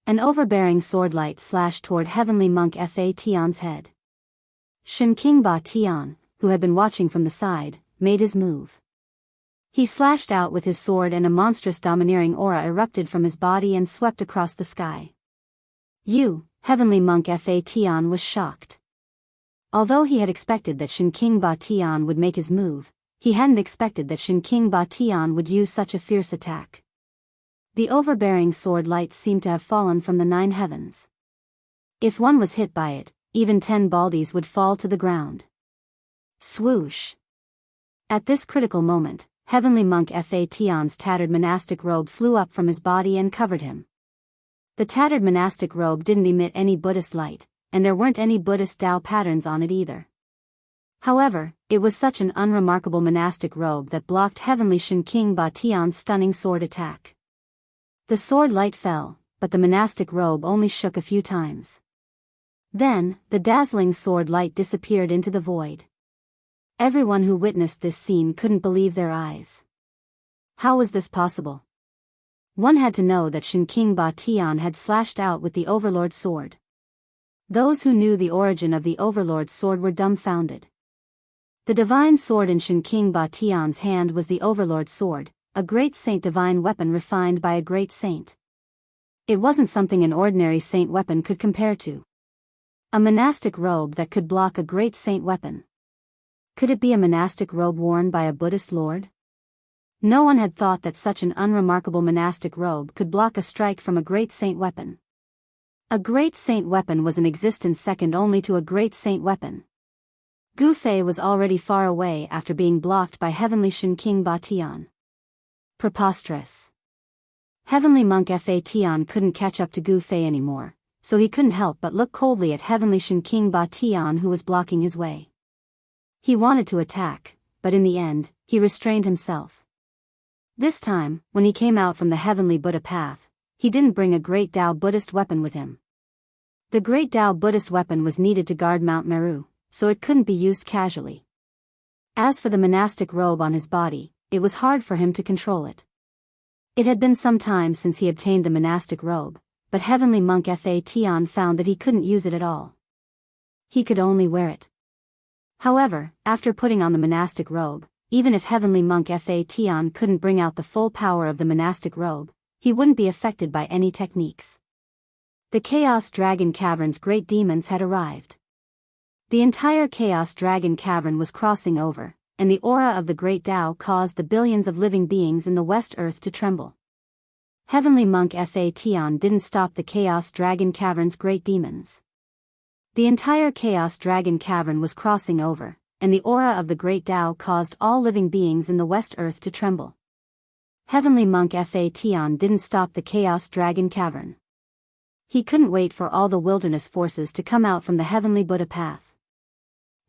An overbearing sword light slashed toward Heavenly Monk Fa Tian's head. Shen King Ba Tian, who had been watching from the side, made his move. He slashed out with his sword and a monstrous domineering aura erupted from his body and swept across the sky. Heavenly Monk Fa Tian was shocked. Although he had expected that Shen King Ba Tian would make his move, he hadn't expected that Shen King Ba Tian would use such a fierce attack. The overbearing sword light seemed to have fallen from the 9 heavens. If one was hit by it, even 10 baldies would fall to the ground. Swoosh! At this critical moment, Heavenly Monk Fa Tian's tattered monastic robe flew up from his body and covered him. The tattered monastic robe didn't emit any Buddhist light, and there weren't any Buddhist Tao patterns on it either. However, it was such an unremarkable monastic robe that blocked Heavenly Shen King Ba Tian's stunning sword attack. The sword light fell, but the monastic robe only shook a few times. Then, the dazzling sword light disappeared into the void. Everyone who witnessed this scene couldn't believe their eyes. How was this possible? One had to know that Shen King Ba Tian had slashed out with the Overlord sword. Those who knew the origin of the Overlord sword were dumbfounded. The divine sword in Shen King Ba Tian's hand was the Overlord sword, a great saint divine weapon refined by a great saint. It wasn't something an ordinary saint weapon could compare to. A monastic robe that could block a great saint weapon. Could it be a monastic robe worn by a Buddhist lord? No one had thought that such an unremarkable monastic robe could block a strike from a great saint weapon. A great saint weapon was in existence second only to a great saint weapon. Gu Fei was already far away after being blocked by Heavenly Shen King Ba Tian. Preposterous. Heavenly Monk Fa Tian couldn't catch up to Gu Fei anymore, so he couldn't help but look coldly at Heavenly Shen King Ba Tian who was blocking his way. He wanted to attack, but in the end, he restrained himself. This time, when he came out from the Heavenly Buddha path, he didn't bring a Great Tao Buddhist weapon with him. The Great Tao Buddhist weapon was needed to guard Mount Meru, so it couldn't be used casually. As for the monastic robe on his body, it was hard for him to control it. It had been some time since he obtained the monastic robe, but Heavenly Monk Fa Tian found that he couldn't use it at all. He could only wear it. However, after putting on the monastic robe, even if Heavenly Monk Fa Tian couldn't bring out the full power of the monastic robe, he wouldn't be affected by any techniques. The Chaos Dragon Cavern's great demons had arrived. The entire Chaos Dragon Cavern was crossing over, and the aura of the Great Tao caused the billions of living beings in the West Earth to tremble. Heavenly Monk Fa Tian didn't stop the Chaos Dragon Cavern's great demons. The entire Chaos Dragon Cavern was crossing over, and the aura of the Great Tao caused all living beings in the West Earth to tremble. Heavenly Monk Fa Tian didn't stop the Chaos Dragon Cavern. He couldn't wait for all the wilderness forces to come out from the Heavenly Buddha path.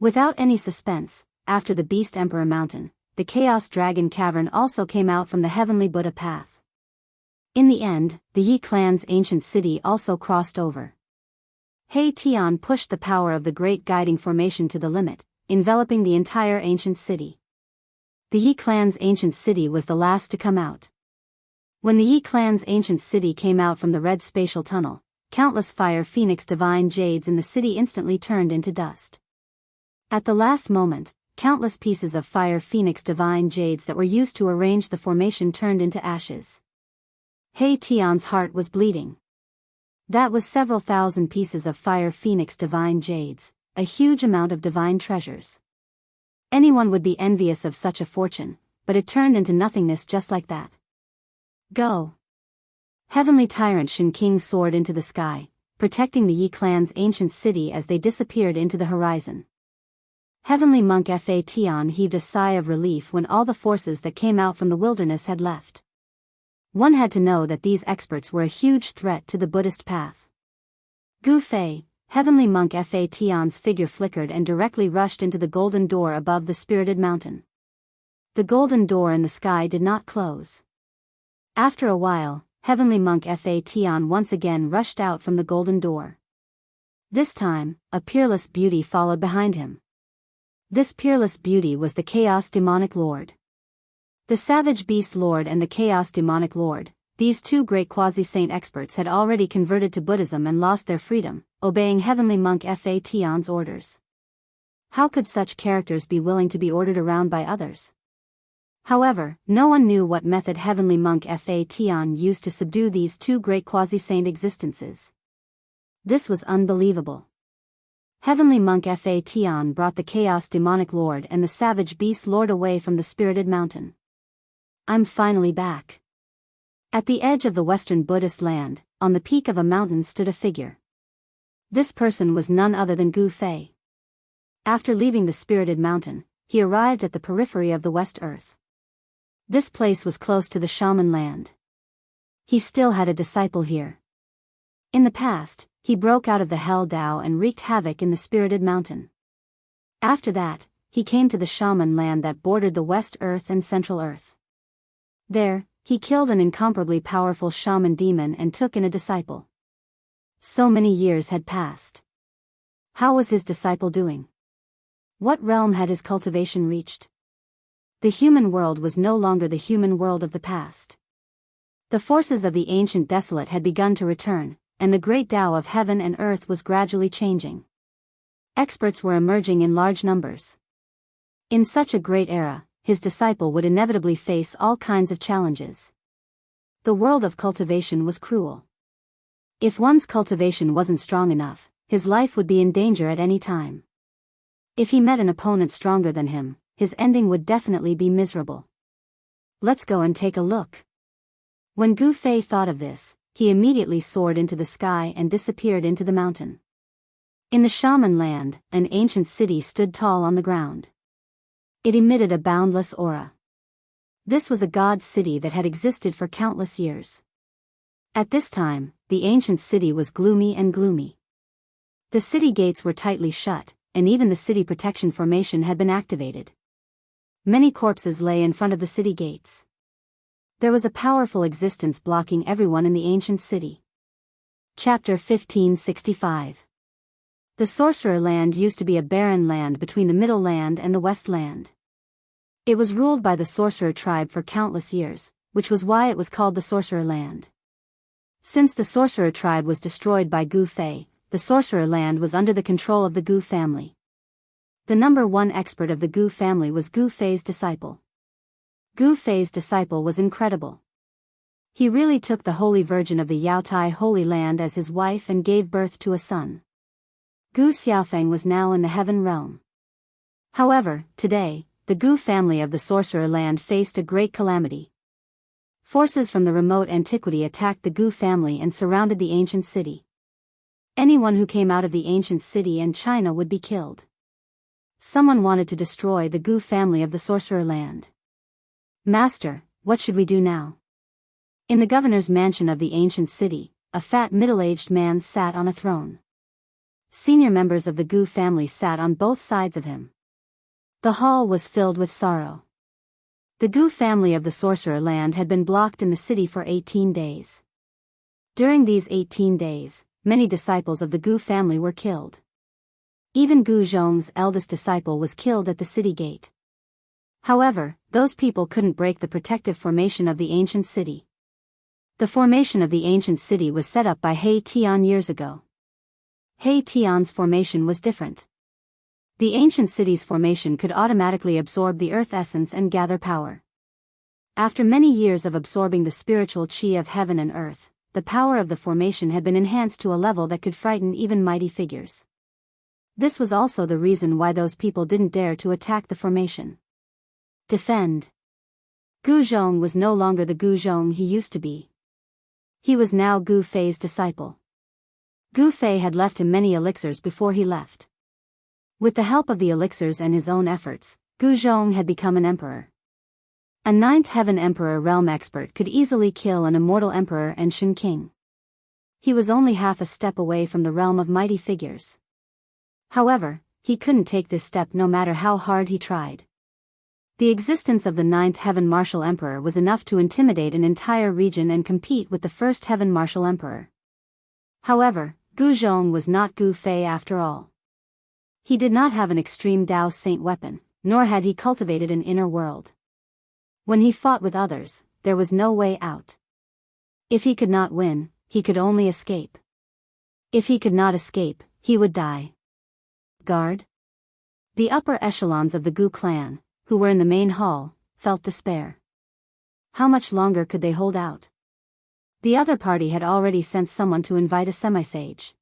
Without any suspense, after the Beast Emperor Mountain, the Chaos Dragon Cavern also came out from the Heavenly Buddha path. In the end, the Yi clan's ancient city also crossed over. He Tian pushed the power of the Great Guiding Formation to the limit, enveloping the entire ancient city. The Yi clan's ancient city was the last to come out. When the Yi clan's ancient city came out from the red spatial tunnel, countless fire phoenix divine jades in the city instantly turned into dust. At the last moment, countless pieces of fire phoenix divine jades that were used to arrange the formation turned into ashes. He Tian's heart was bleeding. That was several thousand pieces of fire phoenix divine jades, a huge amount of divine treasures. Anyone would be envious of such a fortune, but it turned into nothingness just like that. Go! Heavenly Tyrant Shen King soared into the sky, protecting the Yi clan's ancient city as they disappeared into the horizon. Heavenly Monk Fa Tian heaved a sigh of relief when all the forces that came out from the wilderness had left. One had to know that these experts were a huge threat to the Buddhist path. Gu Fei, Heavenly Monk Fa Tian's figure flickered and directly rushed into the golden door above the spirited mountain. The golden door in the sky did not close. After a while, Heavenly Monk Fa Tian once again rushed out from the golden door. This time, a peerless beauty followed behind him. This peerless beauty was the Chaos Demonic Lord. The Savage Beast Lord and the Chaos Demonic Lord, these two great quasi-saint experts had already converted to Buddhism and lost their freedom, obeying Heavenly Monk Fa Tian's orders. How could such characters be willing to be ordered around by others? However, no one knew what method Heavenly Monk Fa Tian used to subdue these two great quasi-saint existences. This was unbelievable. Heavenly Monk Fa Tian brought the Chaos Demonic Lord and the Savage Beast Lord away from the spirited mountain. I'm finally back. At the edge of the western Buddhist land, on the peak of a mountain stood a figure. This person was none other than Gu Fei. After leaving the spirited mountain, he arrived at the periphery of the West Earth. This place was close to the shaman land. He still had a disciple here. In the past, he broke out of the Hell Dao and wreaked havoc in the spirited mountain. After that, he came to the shaman land that bordered the West Earth and Central Earth. There, he killed an incomparably powerful shaman demon and took in a disciple. So many years had passed. How was his disciple doing? What realm had his cultivation reached? The human world was no longer the human world of the past. The forces of the ancient desolate had begun to return, and the great Tao of heaven and earth was gradually changing. Experts were emerging in large numbers. In such a great era, his disciple would inevitably face all kinds of challenges. The world of cultivation was cruel. If one's cultivation wasn't strong enough, his life would be in danger at any time. If he met an opponent stronger than him, his ending would definitely be miserable. Let's go and take a look. When Gu Fei thought of this, he immediately soared into the sky and disappeared into the mountain. In the shaman land, an ancient city stood tall on the ground. It emitted a boundless aura. This was a god city that had existed for countless years. At this time, the ancient city was gloomy and gloomy. The city gates were tightly shut, and even the city protection formation had been activated. Many corpses lay in front of the city gates. There was a powerful existence blocking everyone in the ancient city. Chapter 1565. The Sorcerer Land used to be a barren land between the Middle Land and the West Land. It was ruled by the Sorcerer tribe for countless years, which was why it was called the Sorcerer Land. Since the Sorcerer tribe was destroyed by Gu Fei, the Sorcerer Land was under the control of the Gu family. The number one expert of the Gu family was Gu Fei's disciple. Gu Fei's disciple was incredible. He really took the Holy Virgin of the Yaotai Holy Land as his wife and gave birth to a son. Gu Xiaofeng was now in the heaven realm. However, today, the Gu family of the Sorcerer Land faced a great calamity. Forces from the remote antiquity attacked the Gu family and surrounded the ancient city. Anyone who came out of the ancient city and China would be killed. Someone wanted to destroy the Gu family of the Sorcerer Land. Master, what should we do now? In the governor's mansion of the ancient city, a fat middle-aged man sat on a throne. Senior members of the Gu family sat on both sides of him. The hall was filled with sorrow. The Gu family of the Sorcerer Land had been blocked in the city for 18 days. During these 18 days, many disciples of the Gu family were killed. Even Gu Zhong's eldest disciple was killed at the city gate. However, those people couldn't break the protective formation of the ancient city. The formation of the ancient city was set up by He Tian years ago. He Tian's formation was different. The ancient city's formation could automatically absorb the earth essence and gather power. After many years of absorbing the spiritual qi of heaven and earth, the power of the formation had been enhanced to a level that could frighten even mighty figures. This was also the reason why those people didn't dare to attack the formation. Defend. Gu Zhong was no longer the Gu Zhong he used to be. He was now Gu Fei's disciple. Gu Fei had left him many elixirs before he left. With the help of the elixirs and his own efforts, Gu Zhong had become an emperor. A ninth heaven emperor realm expert could easily kill an immortal emperor and Shen king. He was only half a step away from the realm of mighty figures. However, he couldn't take this step no matter how hard he tried. The existence of the ninth heaven martial emperor was enough to intimidate an entire region and compete with the first heaven martial emperor. However, Gu Zhong was not Gu Fei after all. He did not have an extreme Dao Saint weapon, nor had he cultivated an inner world. When he fought with others, there was no way out. If he could not win, he could only escape. If he could not escape, he would die. Guard. The upper echelons of the Gu clan, who were in the main hall, felt despair. How much longer could they hold out? The other party had already sent someone to invite a semi-sage.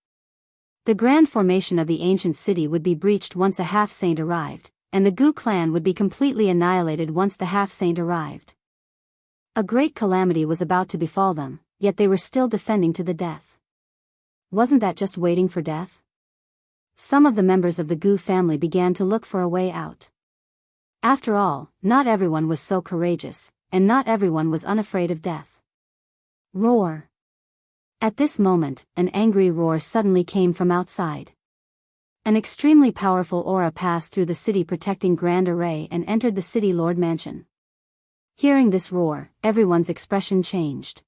The grand formation of the ancient city would be breached once a half-saint arrived, and the Gu clan would be completely annihilated once the half-saint arrived. A great calamity was about to befall them, yet they were still defending to the death. Wasn't that just waiting for death? Some of the members of the Gu family began to look for a way out. After all, not everyone was so courageous, and not everyone was unafraid of death. Roar. At this moment, an angry roar suddenly came from outside. An extremely powerful aura passed through the city protecting Grand Array and entered the city lord mansion. Hearing this roar, everyone's expression changed.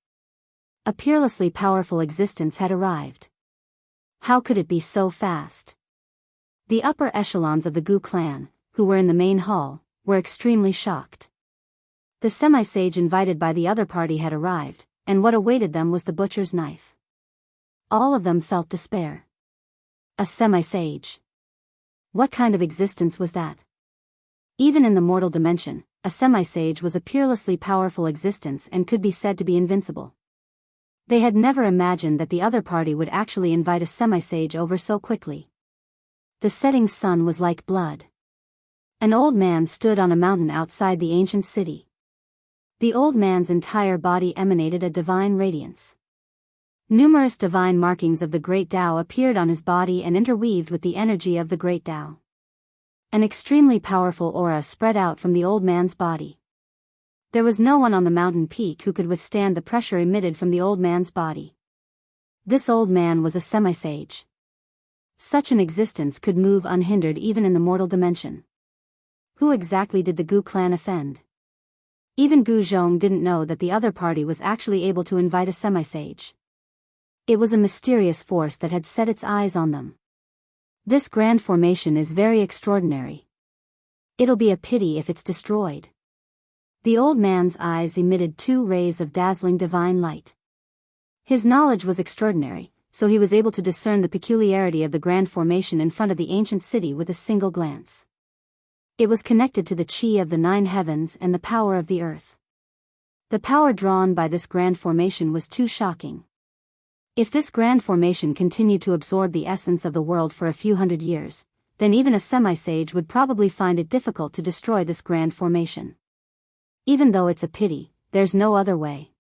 A peerlessly powerful existence had arrived. How could it be so fast? The upper echelons of the Gu clan, who were in the main hall, were extremely shocked. The semi-sage invited by the other party had arrived, and what awaited them was the butcher's knife. All of them felt despair. A semi-sage. What kind of existence was that? Even in the mortal dimension, a semi-sage was a peerlessly powerful existence and could be said to be invincible. They had never imagined that the other party would actually invite a semi-sage over so quickly. The setting sun was like blood. An old man stood on a mountain outside the ancient city. The old man's entire body emanated a divine radiance. Numerous divine markings of the Great Tao appeared on his body and interweaved with the energy of the Great Tao. An extremely powerful aura spread out from the old man's body. There was no one on the mountain peak who could withstand the pressure emitted from the old man's body. This old man was a semi-sage. Such an existence could move unhindered even in the mortal dimension. Who exactly did the Gu clan offend? Even Gu Zhong didn't know that the other party was actually able to invite a semi-sage. It was a mysterious force that had set its eyes on them. This grand formation is very extraordinary. It'll be a pity if it's destroyed. The old man's eyes emitted 2 rays of dazzling divine light. His knowledge was extraordinary, so he was able to discern the peculiarity of the grand formation in front of the ancient city with a single glance. It was connected to the chi of the 9 heavens and the power of the earth. The power drawn by this grand formation was too shocking. If this grand formation continued to absorb the essence of the world for a few hundred years, then even a semi-sage would probably find it difficult to destroy this grand formation. Even though it's a pity, there's no other way.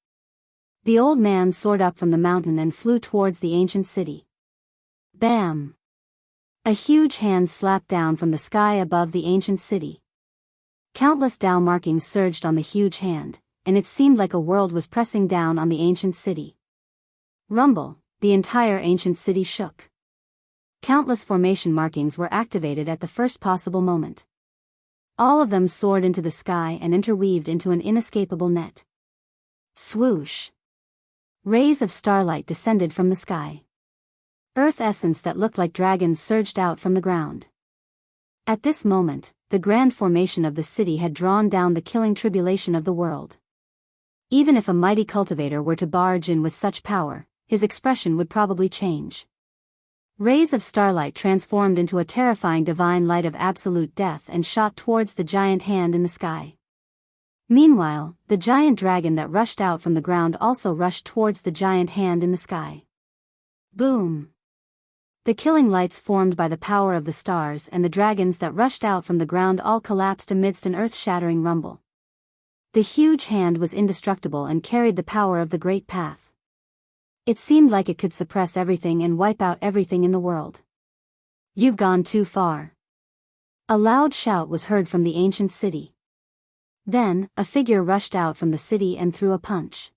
The old man soared up from the mountain and flew towards the ancient city. Bam! A huge hand slapped down from the sky above the ancient city. Countless Tao markings surged on the huge hand, and it seemed like a world was pressing down on the ancient city. Rumble, the entire ancient city shook. Countless formation markings were activated at the first possible moment. All of them soared into the sky and interweaved into an inescapable net. Swoosh! Rays of starlight descended from the sky. Earth essence that looked like dragons surged out from the ground. At this moment, the grand formation of the city had drawn down the killing tribulation of the world. Even if a mighty cultivator were to barge in with such power, his expression would probably change. Rays of starlight transformed into a terrifying divine light of absolute death and shot towards the giant hand in the sky. Meanwhile, the giant dragon that rushed out from the ground also rushed towards the giant hand in the sky. Boom! The killing lights formed by the power of the stars and the dragons that rushed out from the ground all collapsed amidst an earth-shattering rumble. The huge hand was indestructible and carried the power of the great path. It seemed like it could suppress everything and wipe out everything in the world. You've gone too far. A loud shout was heard from the ancient city. Then, a figure rushed out from the city and threw a punch.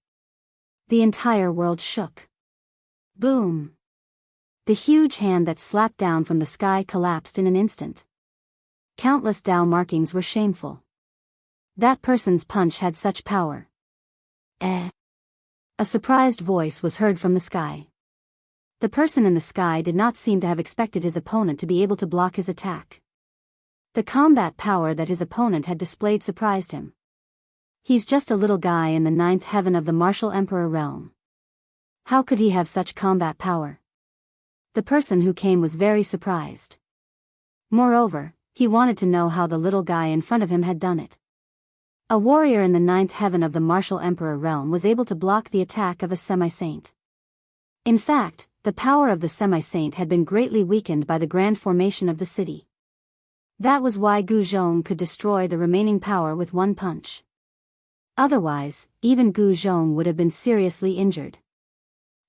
The entire world shook. Boom! The huge hand that slapped down from the sky collapsed in an instant. Countless Tao markings were shameful. That person's punch had such power. A surprised voice was heard from the sky. The person in the sky did not seem to have expected his opponent to be able to block his attack. The combat power that his opponent had displayed surprised him. He's just a little guy in the 9th heaven of the martial emperor realm. How could he have such combat power? The person who came was very surprised. Moreover, he wanted to know how the little guy in front of him had done it. A warrior in the 9th heaven of the martial emperor realm was able to block the attack of a semi-saint. In fact, the power of the semi-saint had been greatly weakened by the grand formation of the city. That was why Gu Zhong could destroy the remaining power with one punch. Otherwise, even Gu Zhong would have been seriously injured.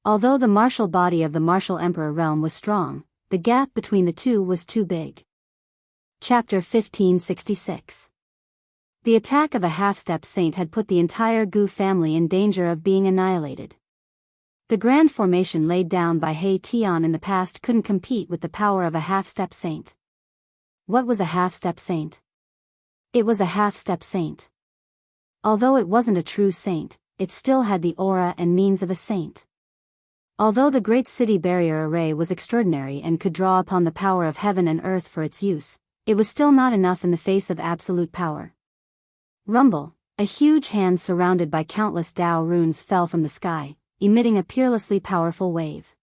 Although the martial body of the martial emperor realm was strong, the gap between the two was too big. Chapter 1566. The attack of a half-step saint had put the entire Gu family in danger of being annihilated. The grand formation laid down by He Tian in the past couldn't compete with the power of a half-step saint. What was a half-step saint? It was a half-step saint. Although it wasn't a true saint, it still had the aura and means of a saint. Although the Great City Barrier Array was extraordinary and could draw upon the power of heaven and earth for its use, it was still not enough in the face of absolute power. Rumble, a huge hand surrounded by countless Tao runes fell from the sky, emitting a peerlessly powerful wave.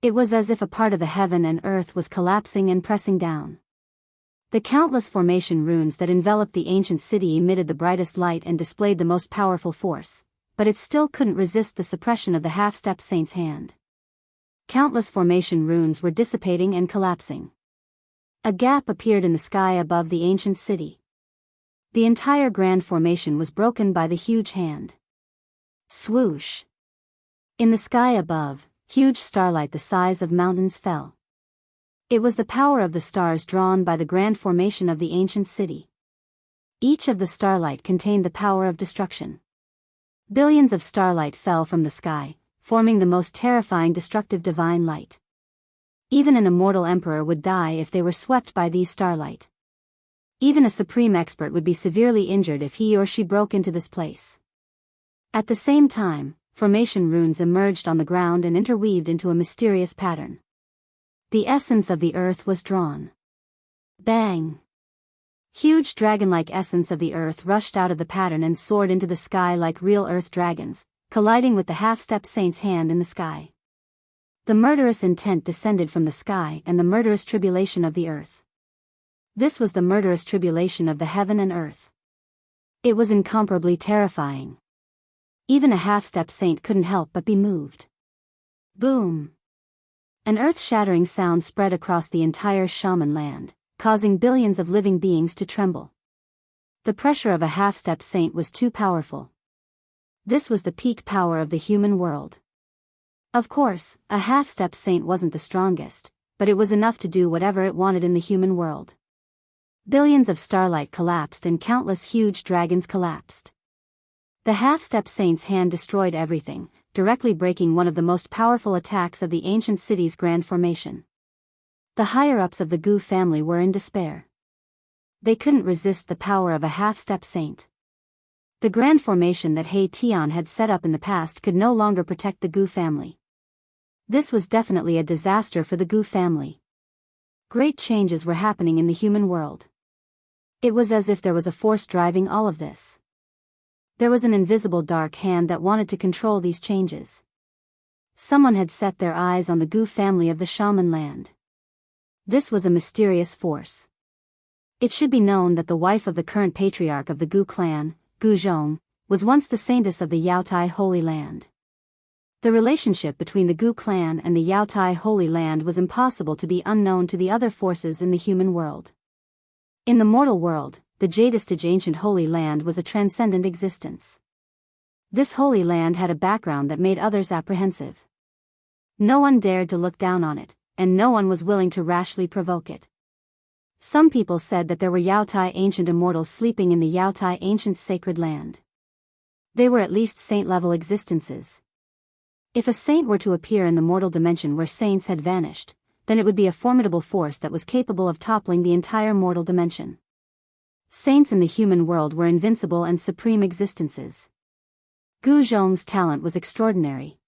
It was as if a part of the heaven and earth was collapsing and pressing down. The countless formation runes that enveloped the ancient city emitted the brightest light and displayed the most powerful force, but it still couldn't resist the suppression of the half-step saint's hand. Countless formation runes were dissipating and collapsing. A gap appeared in the sky above the ancient city. The entire grand formation was broken by the huge hand. Swoosh! In the sky above, huge starlight the size of mountains fell. It was the power of the stars drawn by the grand formation of the ancient city. Each of the starlight contained the power of destruction. Billions of starlight fell from the sky, forming the most terrifying destructive divine light. Even an immortal emperor would die if they were swept by these starlight. Even a supreme expert would be severely injured if he or she broke into this place. At the same time, formation runes emerged on the ground and interweaved into a mysterious pattern. The essence of the earth was drawn. Bang! Huge dragon-like essence of the earth rushed out of the pattern and soared into the sky like real earth dragons, colliding with the half-step saint's hand in the sky. The murderous intent descended from the sky and the murderous tribulation of the earth. This was the murderous tribulation of the heaven and earth. It was incomparably terrifying. Even a half-step saint couldn't help but be moved. Boom! An earth-shattering sound spread across the entire shaman land, causing billions of living beings to tremble. The pressure of a half-step saint was too powerful. This was the peak power of the human world. Of course, a half-step saint wasn't the strongest, but it was enough to do whatever it wanted in the human world. Billions of starlight collapsed and countless huge dragons collapsed. The half-step saint's hand destroyed everything, directly breaking one of the most powerful attacks of the ancient city's grand formation. The higher-ups of the Gu family were in despair. They couldn't resist the power of a half-step saint. The grand formation that He Tian had set up in the past could no longer protect the Gu family. This was definitely a disaster for the Gu family. Great changes were happening in the human world. It was as if there was a force driving all of this. There was an invisible dark hand that wanted to control these changes. Someone had set their eyes on the Gu family of the shaman land. This was a mysterious force. It should be known that the wife of the current patriarch of the Gu clan, Gu Zhong, was once the saintess of the Yaotai Holy Land. The relationship between the Gu clan and the Yaotai Holy Land was impossible to be unknown to the other forces in the human world. In the mortal world, the Jadistage ancient Holy Land was a transcendent existence. This Holy Land had a background that made others apprehensive. No one dared to look down on it, and no one was willing to rashly provoke it. Some people said that there were Yaotai ancient immortals sleeping in the Yaotai ancient sacred land. They were at least saint-level existences. If a saint were to appear in the mortal dimension where saints had vanished, then it would be a formidable force that was capable of toppling the entire mortal dimension. Saints in the human world were invincible and supreme existences. Gu Zhong's talent was extraordinary.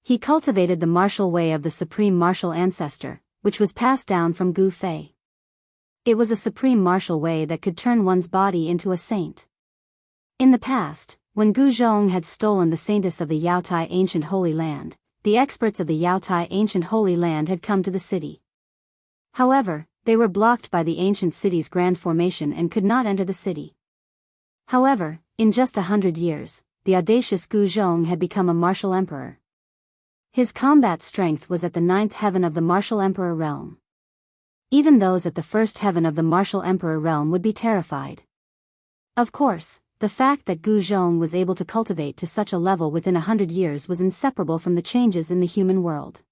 He cultivated the martial way of the supreme martial ancestor, which was passed down from Gu Fei. It was a supreme martial way that could turn one's body into a saint. In the past, when Gu Zhong had stolen the saintess of the Yaotai ancient Holy Land, the experts of the Yaotai ancient Holy Land had come to the city. However, they were blocked by the ancient city's grand formation and could not enter the city. However, in just 100 years, the audacious Gu Zhong had become a martial emperor. His combat strength was at the 9th heaven of the martial emperor realm. Even those at the 1st heaven of the martial emperor realm would be terrified. Of course, The fact that Gu Zhong was able to cultivate to such a level within 100 years was inseparable from the changes in the human world.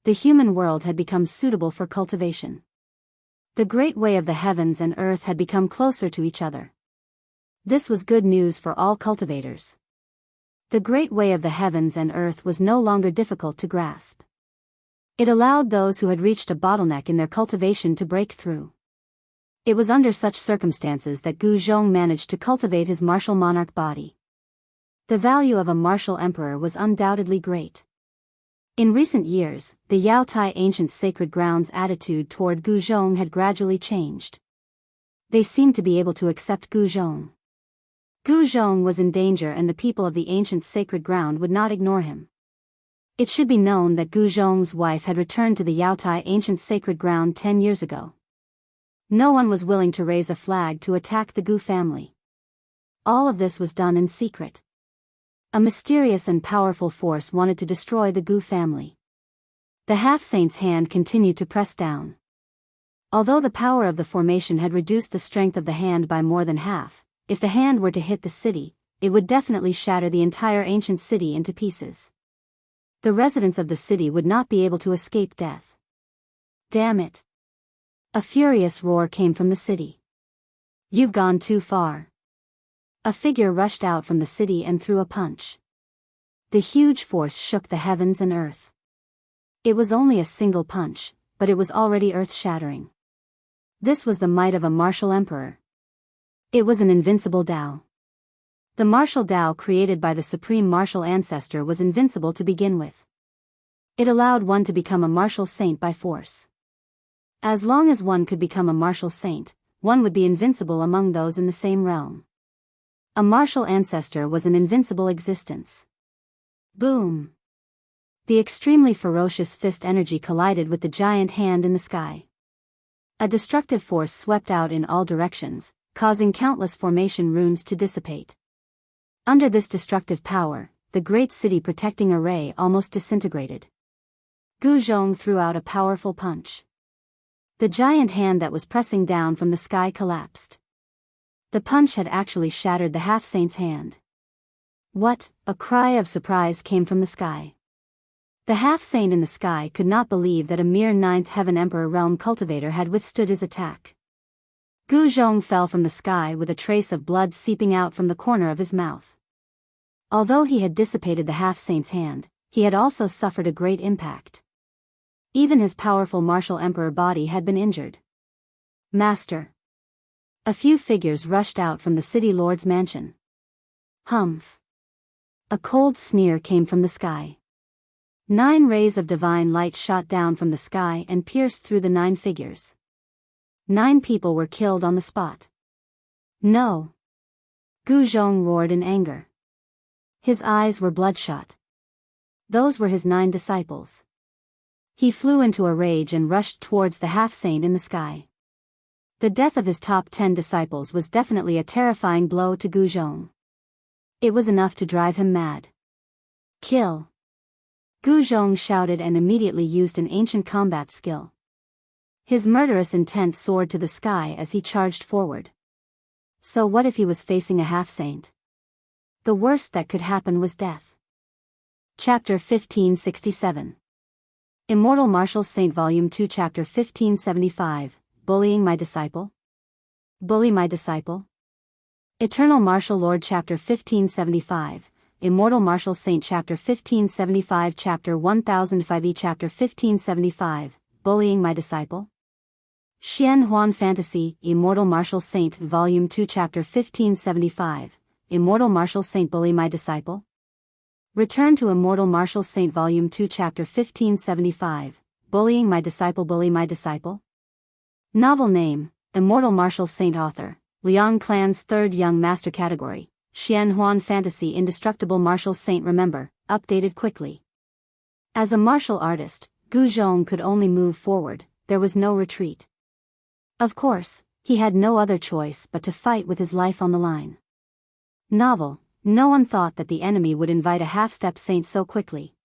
The human world had become suitable for cultivation. The great way of the heavens and earth had become closer to each other. This was good news for all cultivators. The great way of the heavens and earth was no longer difficult to grasp. It allowed those who had reached a bottleneck in their cultivation to break through. It was under such circumstances that Gu Zhong managed to cultivate his martial monarch body. The value of a martial emperor was undoubtedly great. In recent years, the Yao Tai ancient sacred grounds' attitude toward Gu Zhong had gradually changed. They seemed to be able to accept Gu Zhong. Gu Zhong was in danger and the people of the ancient sacred ground would not ignore him. It should be known that Gu Zhong's wife had returned to the Yao Tai ancient sacred ground 10 years ago. No one was willing to raise a flag to attack the Gu family. All of this was done in secret. A mysterious and powerful force wanted to destroy the Gu family. The half-saint's hand continued to press down. Although the power of the formation had reduced the strength of the hand by more than half, if the hand were to hit the city, it would definitely shatter the entire ancient city into pieces. The residents of the city would not be able to escape death. Damn it! A furious roar came from the city. You've gone too far. A figure rushed out from the city and threw a punch. The huge force shook the heavens and earth. It was only a single punch, but it was already earth-shattering. This was the might of a martial emperor. It was an invincible Tao. The martial Tao created by the supreme martial ancestor was invincible to begin with. It allowed one to become a martial saint by force. As long as one could become a martial saint, one would be invincible among those in the same realm. A martial ancestor was an invincible existence. Boom! The extremely ferocious fist energy collided with the giant hand in the sky. A destructive force swept out in all directions, causing countless formation runes to dissipate. Under this destructive power, the great city protecting array almost disintegrated. Gu Zhong threw out a powerful punch. The giant hand that was pressing down from the sky collapsed. The punch had actually shattered the half-saint's hand. What? A cry of surprise came from the sky. The half-saint in the sky could not believe that a mere ninth heaven emperor realm cultivator had withstood his attack. Gu Zhong fell from the sky with a trace of blood seeping out from the corner of his mouth. Although he had dissipated the half-saint's hand, he had also suffered a great impact. Even his powerful martial emperor body had been injured. Master! A few figures rushed out from the city lord's mansion. Humph! A cold sneer came from the sky. 9 rays of divine light shot down from the sky and pierced through the 9 figures. 9 people were killed on the spot. No! Gu Zhong roared in anger. His eyes were bloodshot. Those were his 9 disciples. He flew into a rage and rushed towards the half-saint in the sky. The death of his top 10 disciples was definitely a terrifying blow to Gu Zhong. It was enough to drive him mad. Kill! Gu Zhong shouted and immediately used an ancient combat skill. His murderous intent soared to the sky as he charged forward. So what if he was facing a half-saint? The worst that could happen was death. Chapter 1567. Immortal Martial Saint Volume 2 Chapter 1575, Bullying My Disciple? Bully My Disciple? Eternal Martial Lord Chapter 1575, Immortal Martial Saint Chapter 1575 Chapter 1005 Chapter 1575, Bullying My Disciple? Xian Huan Fantasy, Immortal Martial Saint Volume 2 Chapter 1575, Immortal Martial Saint Bully My Disciple? Return to Immortal Martial Saint Volume 2 Chapter 1575, Bullying My Disciple Bully My Disciple? Novel name, Immortal Martial Saint Author, Liang Clan's third Young Master Category, Xian Huan Fantasy Indestructible Martial Saint Remember, updated quickly. As a martial artist, Gu Zhong could only move forward, there was no retreat. Of course, he had no other choice but to fight with his life on the line. Novel. No one thought that the enemy would invite a half-step saint so quickly.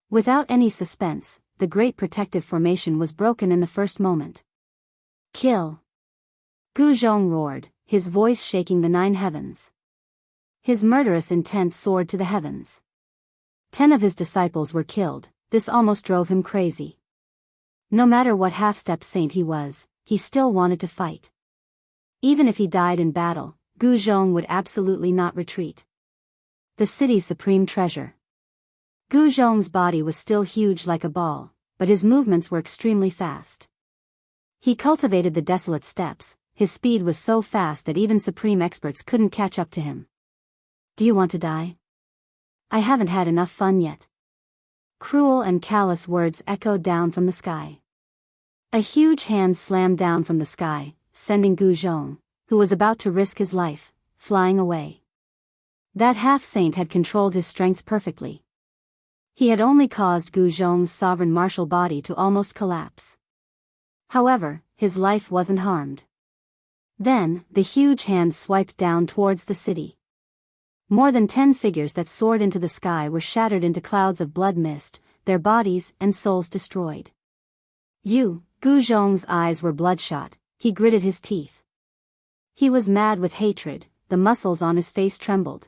Without any suspense, the great protective formation was broken in the first moment. Kill! Gu Zhong roared, his voice shaking the 9 heavens. His murderous intent soared to the heavens. 10 of his disciples were killed. This almost drove him crazy. No matter what half-step saint he was, he still wanted to fight. Even if he died in battle, Gu Zhong would absolutely not retreat. The city's supreme treasure. Gu Zhong's body was still huge like a ball, but his movements were extremely fast. He cultivated the desolate steppes. His speed was so fast that even supreme experts couldn't catch up to him. Do you want to die? I haven't had enough fun yet. Cruel and callous words echoed down from the sky. A huge hand slammed down from the sky, sending Gu Zhong, who was about to risk his life, flying away. That half-saint had controlled his strength perfectly. He had only caused Gu Zhong's sovereign martial body to almost collapse. However, his life wasn't harmed. Then, the huge hand swiped down towards the city. More than 10 figures that soared into the sky were shattered into clouds of blood mist, their bodies and souls destroyed. Gu Zhong's eyes were bloodshot, he gritted his teeth. He was mad with hatred, the muscles on his face trembled.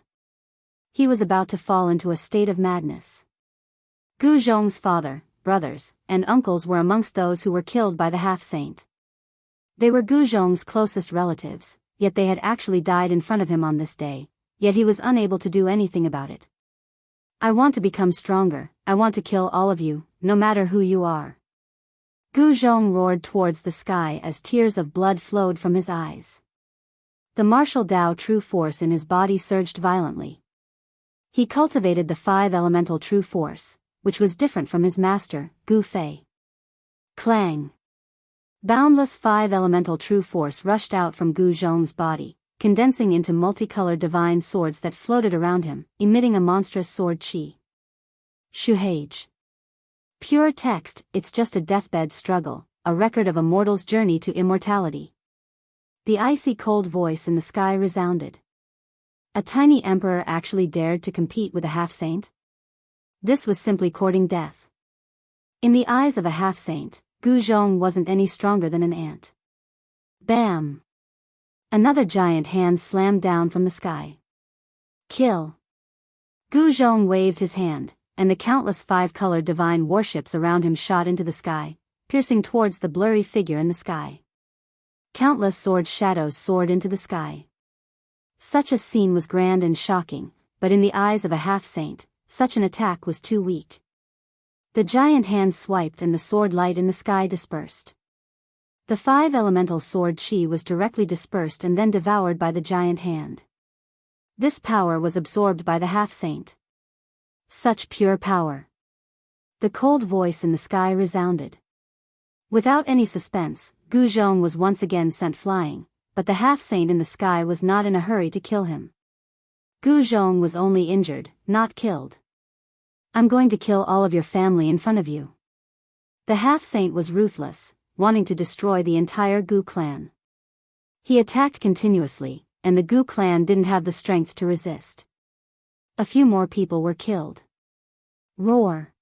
He was about to fall into a state of madness. Gu Zhong's father, brothers, and uncles were amongst those who were killed by the half-saint. They were Gu Zhong's closest relatives, yet they had actually died in front of him on this day. Yet he was unable to do anything about it. I want to become stronger, I want to kill all of you, no matter who you are. Gu Zhong roared towards the sky as tears of blood flowed from his eyes. The martial Tao true force in his body surged violently. He cultivated the 5 elemental true force, which was different from his master, Gu Fei. Clang! Boundless 5 elemental true force rushed out from Gu Zhong's body, condensing into multicolored divine swords that floated around him, emitting a monstrous sword chi. Shuhage. Pure text, it's just a deathbed struggle, a record of a mortal's journey to immortality. The icy cold voice in the sky resounded. A tiny emperor actually dared to compete with a half-saint? This was simply courting death. In the eyes of a half-saint, Gu Zhong wasn't any stronger than an ant. Bam! Another giant hand slammed down from the sky. Kill! Gu Zhong waved his hand, and the countless 5-colored divine warships around him shot into the sky, piercing towards the blurry figure in the sky. Countless sword shadows soared into the sky. Such a scene was grand and shocking, but in the eyes of a half-saint, such an attack was too weak. The giant hand swiped and the sword light in the sky dispersed. The 5 elemental sword chi was directly dispersed and then devoured by the giant hand. This power was absorbed by the half-saint. Such pure power. The cold voice in the sky resounded. Without any suspense, Gu Zhong was once again sent flying, but the half-saint in the sky was not in a hurry to kill him. Gu Zhong was only injured, not killed. I'm going to kill all of your family in front of you. The half-saint was ruthless, wanting to destroy the entire Gu clan. He attacked continuously, and the Gu clan didn't have the strength to resist. A few more people were killed. Roar!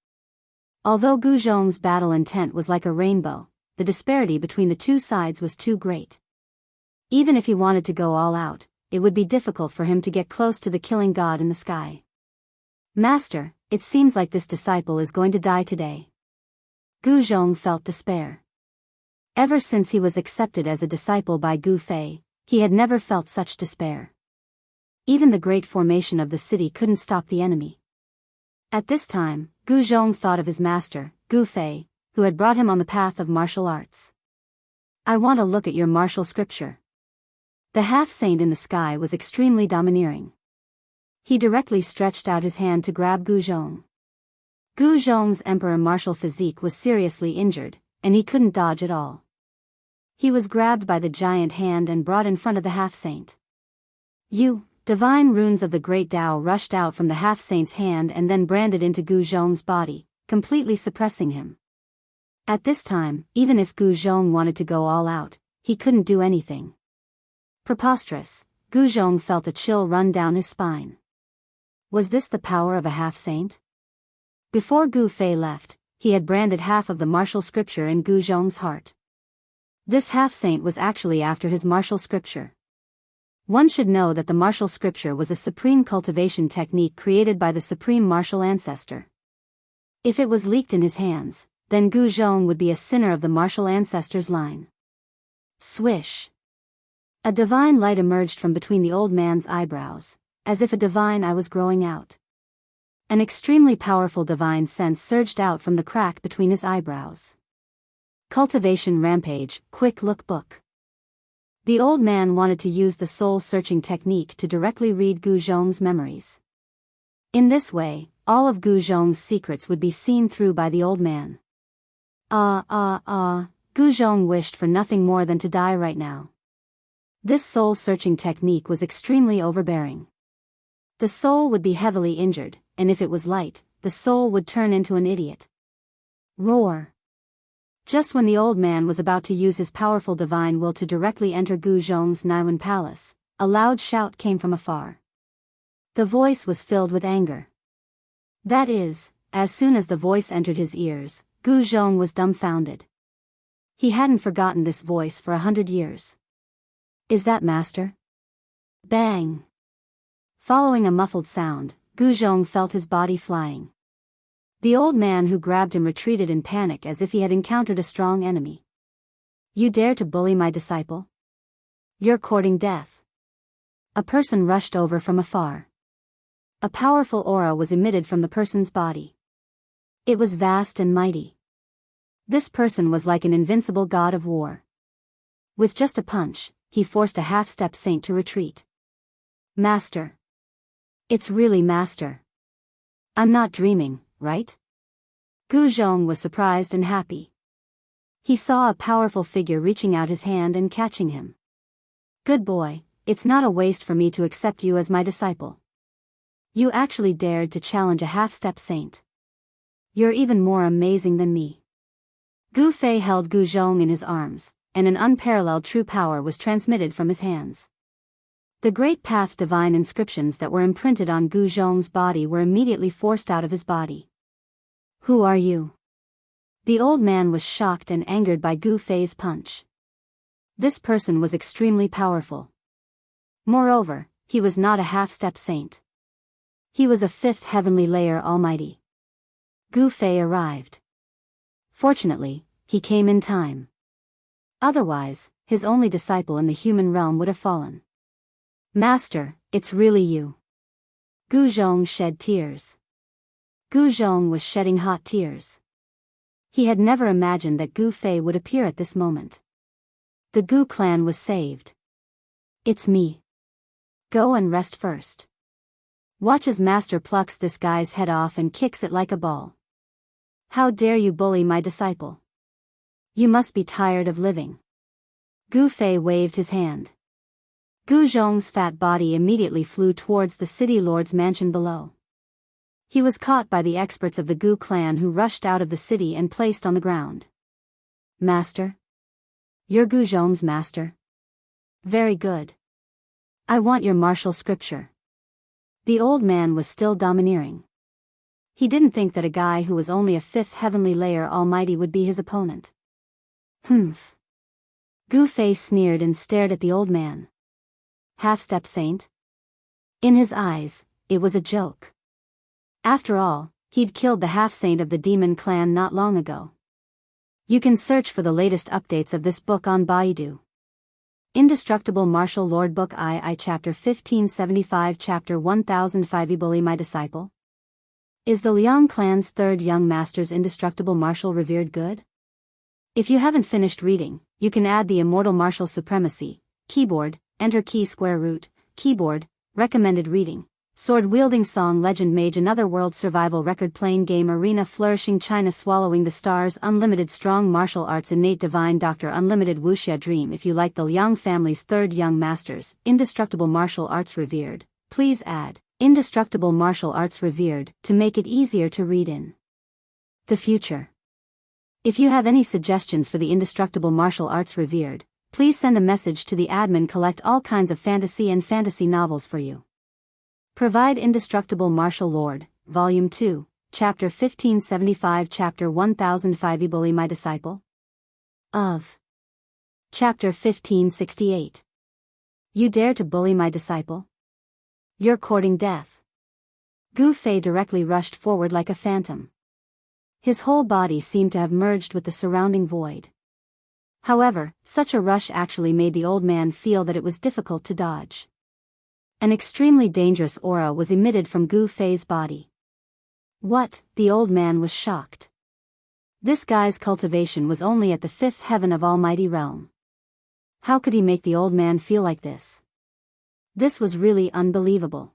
Although Gu Zhong's battle intent was like a rainbow, the disparity between the two sides was too great. Even if he wanted to go all out, it would be difficult for him to get close to the killing god in the sky. Master, it seems like this disciple is going to die today. Gu Zhong felt despair. Ever since he was accepted as a disciple by Gu Fei, he had never felt such despair. Even the great formation of the city couldn't stop the enemy. At this time, Gu Zhong thought of his master, Gu Fei, who had brought him on the path of martial arts. I want to look at your martial scripture. The half-saint in the sky was extremely domineering. He directly stretched out his hand to grab Gu Zhong. Gu Zhong's emperor martial physique was seriously injured, and he couldn't dodge at all. He was grabbed by the giant hand and brought in front of the half-saint. Divine runes of the great Tao rushed out from the half-saint's hand and then branded into Gu Zhong's body, completely suppressing him. At this time, even if Gu Zhong wanted to go all out, he couldn't do anything. Preposterous, Gu Zhong felt a chill run down his spine. Was this the power of a half-saint? Before Gu Fei left, he had branded half of the martial scripture in Gu Zhong's heart. This half-saint was actually after his martial scripture. One should know that the martial scripture was a supreme cultivation technique created by the supreme martial ancestor. If it was leaked in his hands, then Gu Zhong would be a sinner of the martial ancestor's line. Swish! A divine light emerged from between the old man's eyebrows, as if a divine eye was growing out. An extremely powerful divine sense surged out from the crack between his eyebrows. Cultivation Rampage, Quick Look Book. The old man wanted to use the soul-searching technique to directly read Gu Zhong's memories. In this way, all of Gu Zhong's secrets would be seen through by the old man. Gu Zhong wished for nothing more than to die right now. This soul-searching technique was extremely overbearing. The soul would be heavily injured, and if it was light, the soul would turn into an idiot. Roar! Just when the old man was about to use his powerful divine will to directly enter Gu Zhong's Naiwan palace, a loud shout came from afar. The voice was filled with anger. That is, as soon as the voice entered his ears, Gu Zhong was dumbfounded. He hadn't forgotten this voice for 100 years. Is that master? Bang! Following a muffled sound, Gu Zhong felt his body flying. The old man who grabbed him retreated in panic as if he had encountered a strong enemy. You dare to bully my disciple? You're courting death. A person rushed over from afar. A powerful aura was emitted from the person's body. It was vast and mighty. This person was like an invincible god of war. With just a punch, he forced a half-step saint to retreat. Master. It's really Master. I'm not dreaming, right? Gu Zhong was surprised and happy. He saw a powerful figure reaching out his hand and catching him. Good boy, it's not a waste for me to accept you as my disciple. You actually dared to challenge a half-step saint. You're even more amazing than me. Gu Fei held Gu Zhong in his arms, and an unparalleled true power was transmitted from his hands. The great path divine inscriptions that were imprinted on Gu Zhong's body were immediately forced out of his body. Who are you? The old man was shocked and angered by Gu Fei's punch. This person was extremely powerful. Moreover, he was not a half-step saint. He was a fifth heavenly layer almighty. Gu Fei arrived. Fortunately, he came in time. Otherwise, his only disciple in the human realm would have fallen. Master, it's really you. Gu Zhong shed tears. Gu Zhong was shedding hot tears. He had never imagined that Gu Fei would appear at this moment. The Gu clan was saved. It's me. Go and rest first. Watch as Master plucks this guy's head off and kicks it like a ball. How dare you bully my disciple? You must be tired of living. Gu Fei waved his hand. Gu Zhong's fat body immediately flew towards the city lord's mansion below. He was caught by the experts of the Gu clan who rushed out of the city and placed on the ground. Master? You're Gu Zhong's master? Very good. I want your martial scripture. The old man was still domineering. He didn't think that a guy who was only a fifth heavenly layer almighty would be his opponent. Humph. Gu Fei sneered and stared at the old man. Half-step saint? In his eyes, it was a joke. After all, he'd killed the half-saint of the demon clan not long ago. You can search for the latest updates of this book on Baidu. Indestructible Martial Lord Book II Chapter 1575 Chapter 1005 Bully My Disciple? Is the Liang clan's third young master's indestructible martial revered good? If you haven't finished reading, you can add the Immortal Martial Supremacy, Keyboard, Enter Key Square Root, Keyboard, Recommended Reading, Sword-Wielding Song Legend Mage Another World Survival Record Playing Game Arena Flourishing China Swallowing the Stars Unlimited Strong Martial Arts Innate Divine Doctor Unlimited Wuxia Dream. If you like the Liang family's third young masters, Indestructible Martial Arts Revered, please add Indestructible Martial Arts Revered to make it easier to read in the future. If you have any suggestions for the Indestructible Martial Arts Revered, please send a message to the admin. Collect all kinds of fantasy and fantasy novels for you. Provide Indestructible Martial Lord, Volume 2, Chapter 1575 Chapter 1005 Bully My Disciple? Of Chapter 1568. You dare to bully my disciple? You're courting death. Gu Fei directly rushed forward like a phantom. His whole body seemed to have merged with the surrounding void. However, such a rush actually made the old man feel that it was difficult to dodge. An extremely dangerous aura was emitted from Gu Fei's body. What? The old man was shocked. This guy's cultivation was only at the fifth heaven of Almighty Realm. How could he make the old man feel like this? This was really unbelievable.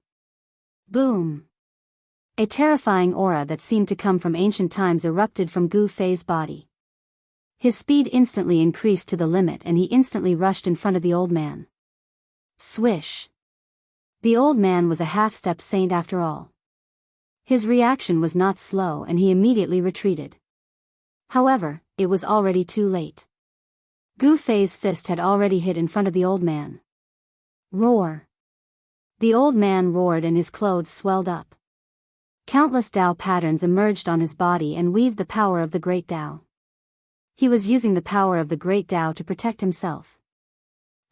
Boom! A terrifying aura that seemed to come from ancient times erupted from Gu Fei's body. His speed instantly increased to the limit and he instantly rushed in front of the old man. Swish! The old man was a half-step saint after all. His reaction was not slow and he immediately retreated. However, it was already too late. Gu Fei's fist had already hit in front of the old man. Roar! The old man roared and his clothes swelled up. Countless Tao patterns emerged on his body and weaved the power of the great Tao. He was using the power of the great Tao to protect himself.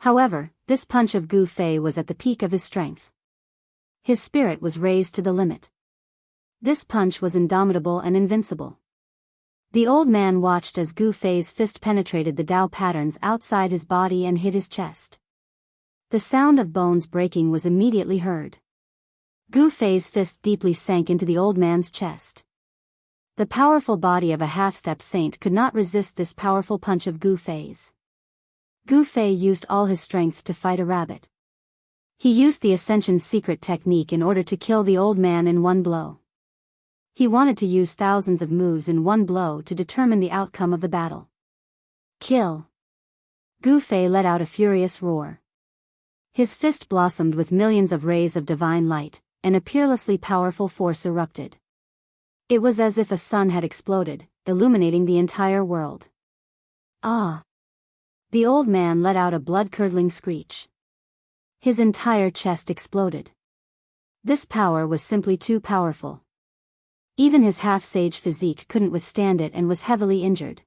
However, this punch of Gu Fei was at the peak of his strength. His spirit was raised to the limit. This punch was indomitable and invincible. The old man watched as Gu Fei's fist penetrated the Tao patterns outside his body and hit his chest. The sound of bones breaking was immediately heard. Gu Fei's fist deeply sank into the old man's chest. The powerful body of a half-step saint could not resist this powerful punch of Gu Fei's. Gu Fei used all his strength to fight a rabbit. He used the Ascension secret technique in order to kill the old man in one blow. He wanted to use thousands of moves in one blow to determine the outcome of the battle. Kill! Gu Fei let out a furious roar. His fist blossomed with millions of rays of divine light, and a peerlessly powerful force erupted. It was as if a sun had exploded, illuminating the entire world. Ah! The old man let out a blood-curdling screech. His entire chest exploded. This power was simply too powerful. Even his half-sage physique couldn't withstand it and was heavily injured.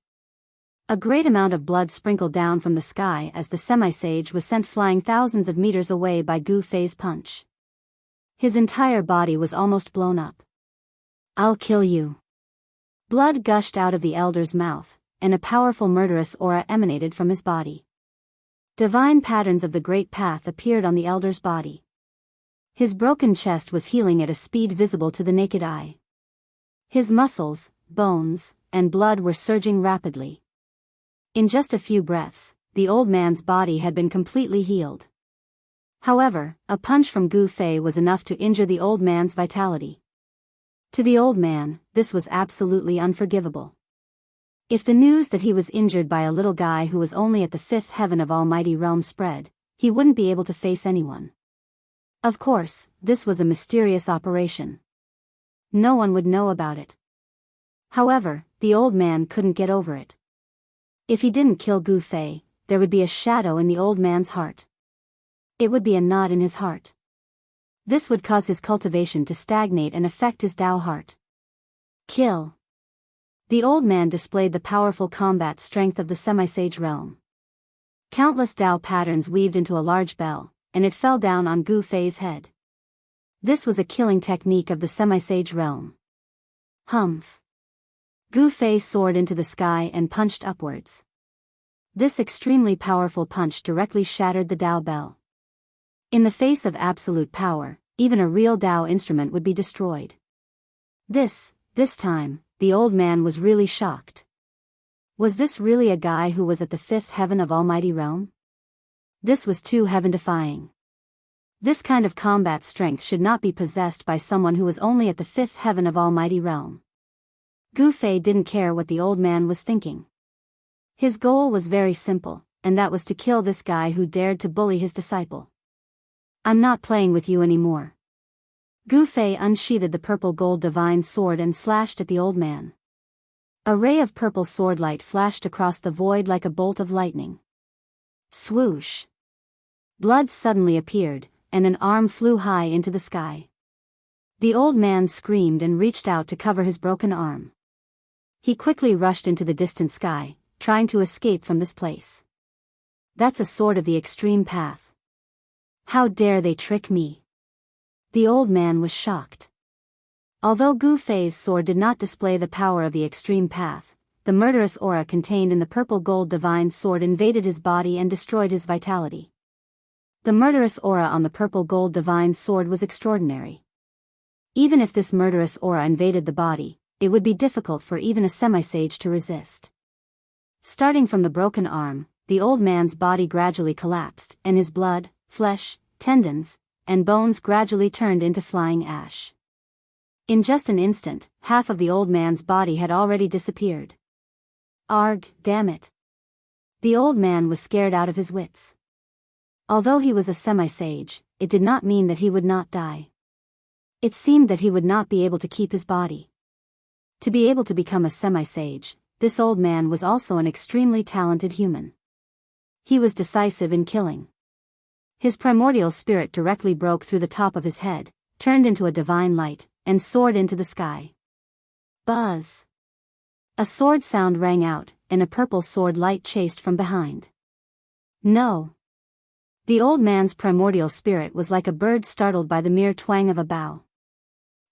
A great amount of blood sprinkled down from the sky as the semi-sage was sent flying thousands of meters away by Gu Fei's punch. His entire body was almost blown up. I'll kill you. Blood gushed out of the elder's mouth, and a powerful murderous aura emanated from his body. Divine patterns of the Great Path appeared on the elder's body. His broken chest was healing at a speed visible to the naked eye. His muscles, bones, and blood were surging rapidly. In just a few breaths, the old man's body had been completely healed. However, a punch from Gu Fei was enough to injure the old man's vitality. To the old man, this was absolutely unforgivable. If the news that he was injured by a little guy who was only at the fifth heaven of Almighty Realm spread, he wouldn't be able to face anyone. Of course, this was a mysterious operation. No one would know about it. However, the old man couldn't get over it. If he didn't kill Gu Fei, there would be a shadow in the old man's heart. It would be a knot in his heart. This would cause his cultivation to stagnate and affect his Tao heart. Kill! The old man displayed the powerful combat strength of the semi-sage realm. Countless Tao patterns weaved into a large bell, and it fell down on Gu Fei's head. This was a killing technique of the semi-sage realm. Humph! Gu Fei soared into the sky and punched upwards. This extremely powerful punch directly shattered the Tao bell. In the face of absolute power, even a real Tao instrument would be destroyed. This time, the old man was really shocked. Was this really a guy who was at the fifth heaven of Almighty Realm? This was too heaven-defying. This kind of combat strength should not be possessed by someone who was only at the fifth heaven of Almighty Realm. Gu Fei didn't care what the old man was thinking. His goal was very simple, and that was to kill this guy who dared to bully his disciple. I'm not playing with you anymore. Gu Fei unsheathed the purple gold divine sword and slashed at the old man. A ray of purple sword light flashed across the void like a bolt of lightning. Swoosh! Blood suddenly appeared, and an arm flew high into the sky. The old man screamed and reached out to cover his broken arm. He quickly rushed into the distant sky, trying to escape from this place. That's a sword of the extreme path. How dare they trick me? The old man was shocked. Although Gu Fei's sword did not display the power of the extreme path, the murderous aura contained in the purple gold divine sword invaded his body and destroyed his vitality. The murderous aura on the purple gold divine sword was extraordinary. Even if this murderous aura invaded the body, it would be difficult for even a semi-sage to resist. Starting from the broken arm, the old man's body gradually collapsed, and his blood, flesh, tendons, and bones gradually turned into flying ash. In just an instant, half of the old man's body had already disappeared. Arg, damn it. The old man was scared out of his wits. Although he was a semi-sage, it did not mean that he would not die. It seemed that he would not be able to keep his body. To be able to become a semi-sage, this old man was also an extremely talented human. He was decisive in killing. His primordial spirit directly broke through the top of his head, turned into a divine light, and soared into the sky. Buzz! A sword sound rang out, and a purple sword light chased from behind. No! The old man's primordial spirit was like a bird startled by the mere twang of a bow.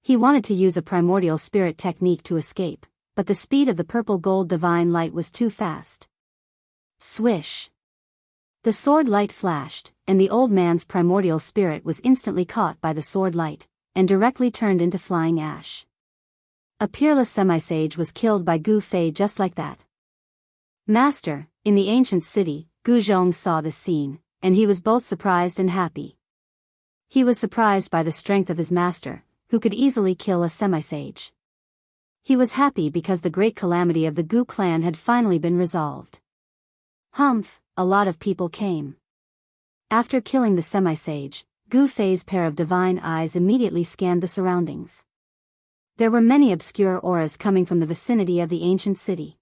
He wanted to use a primordial spirit technique to escape, but the speed of the purple gold divine light was too fast. Swish! The sword light flashed, and the old man's primordial spirit was instantly caught by the sword light, and directly turned into flying ash. A peerless semi-sage was killed by Gu Fei just like that. Master, in the ancient city, Gu Zhong saw this scene, and he was both surprised and happy. He was surprised by the strength of his master, who could easily kill a semi-sage. He was happy because the great calamity of the Gu clan had finally been resolved. Humph, a lot of people came. After killing the semi-sage, Gu Fei's pair of divine eyes immediately scanned the surroundings. There were many obscure auras coming from the vicinity of the ancient city.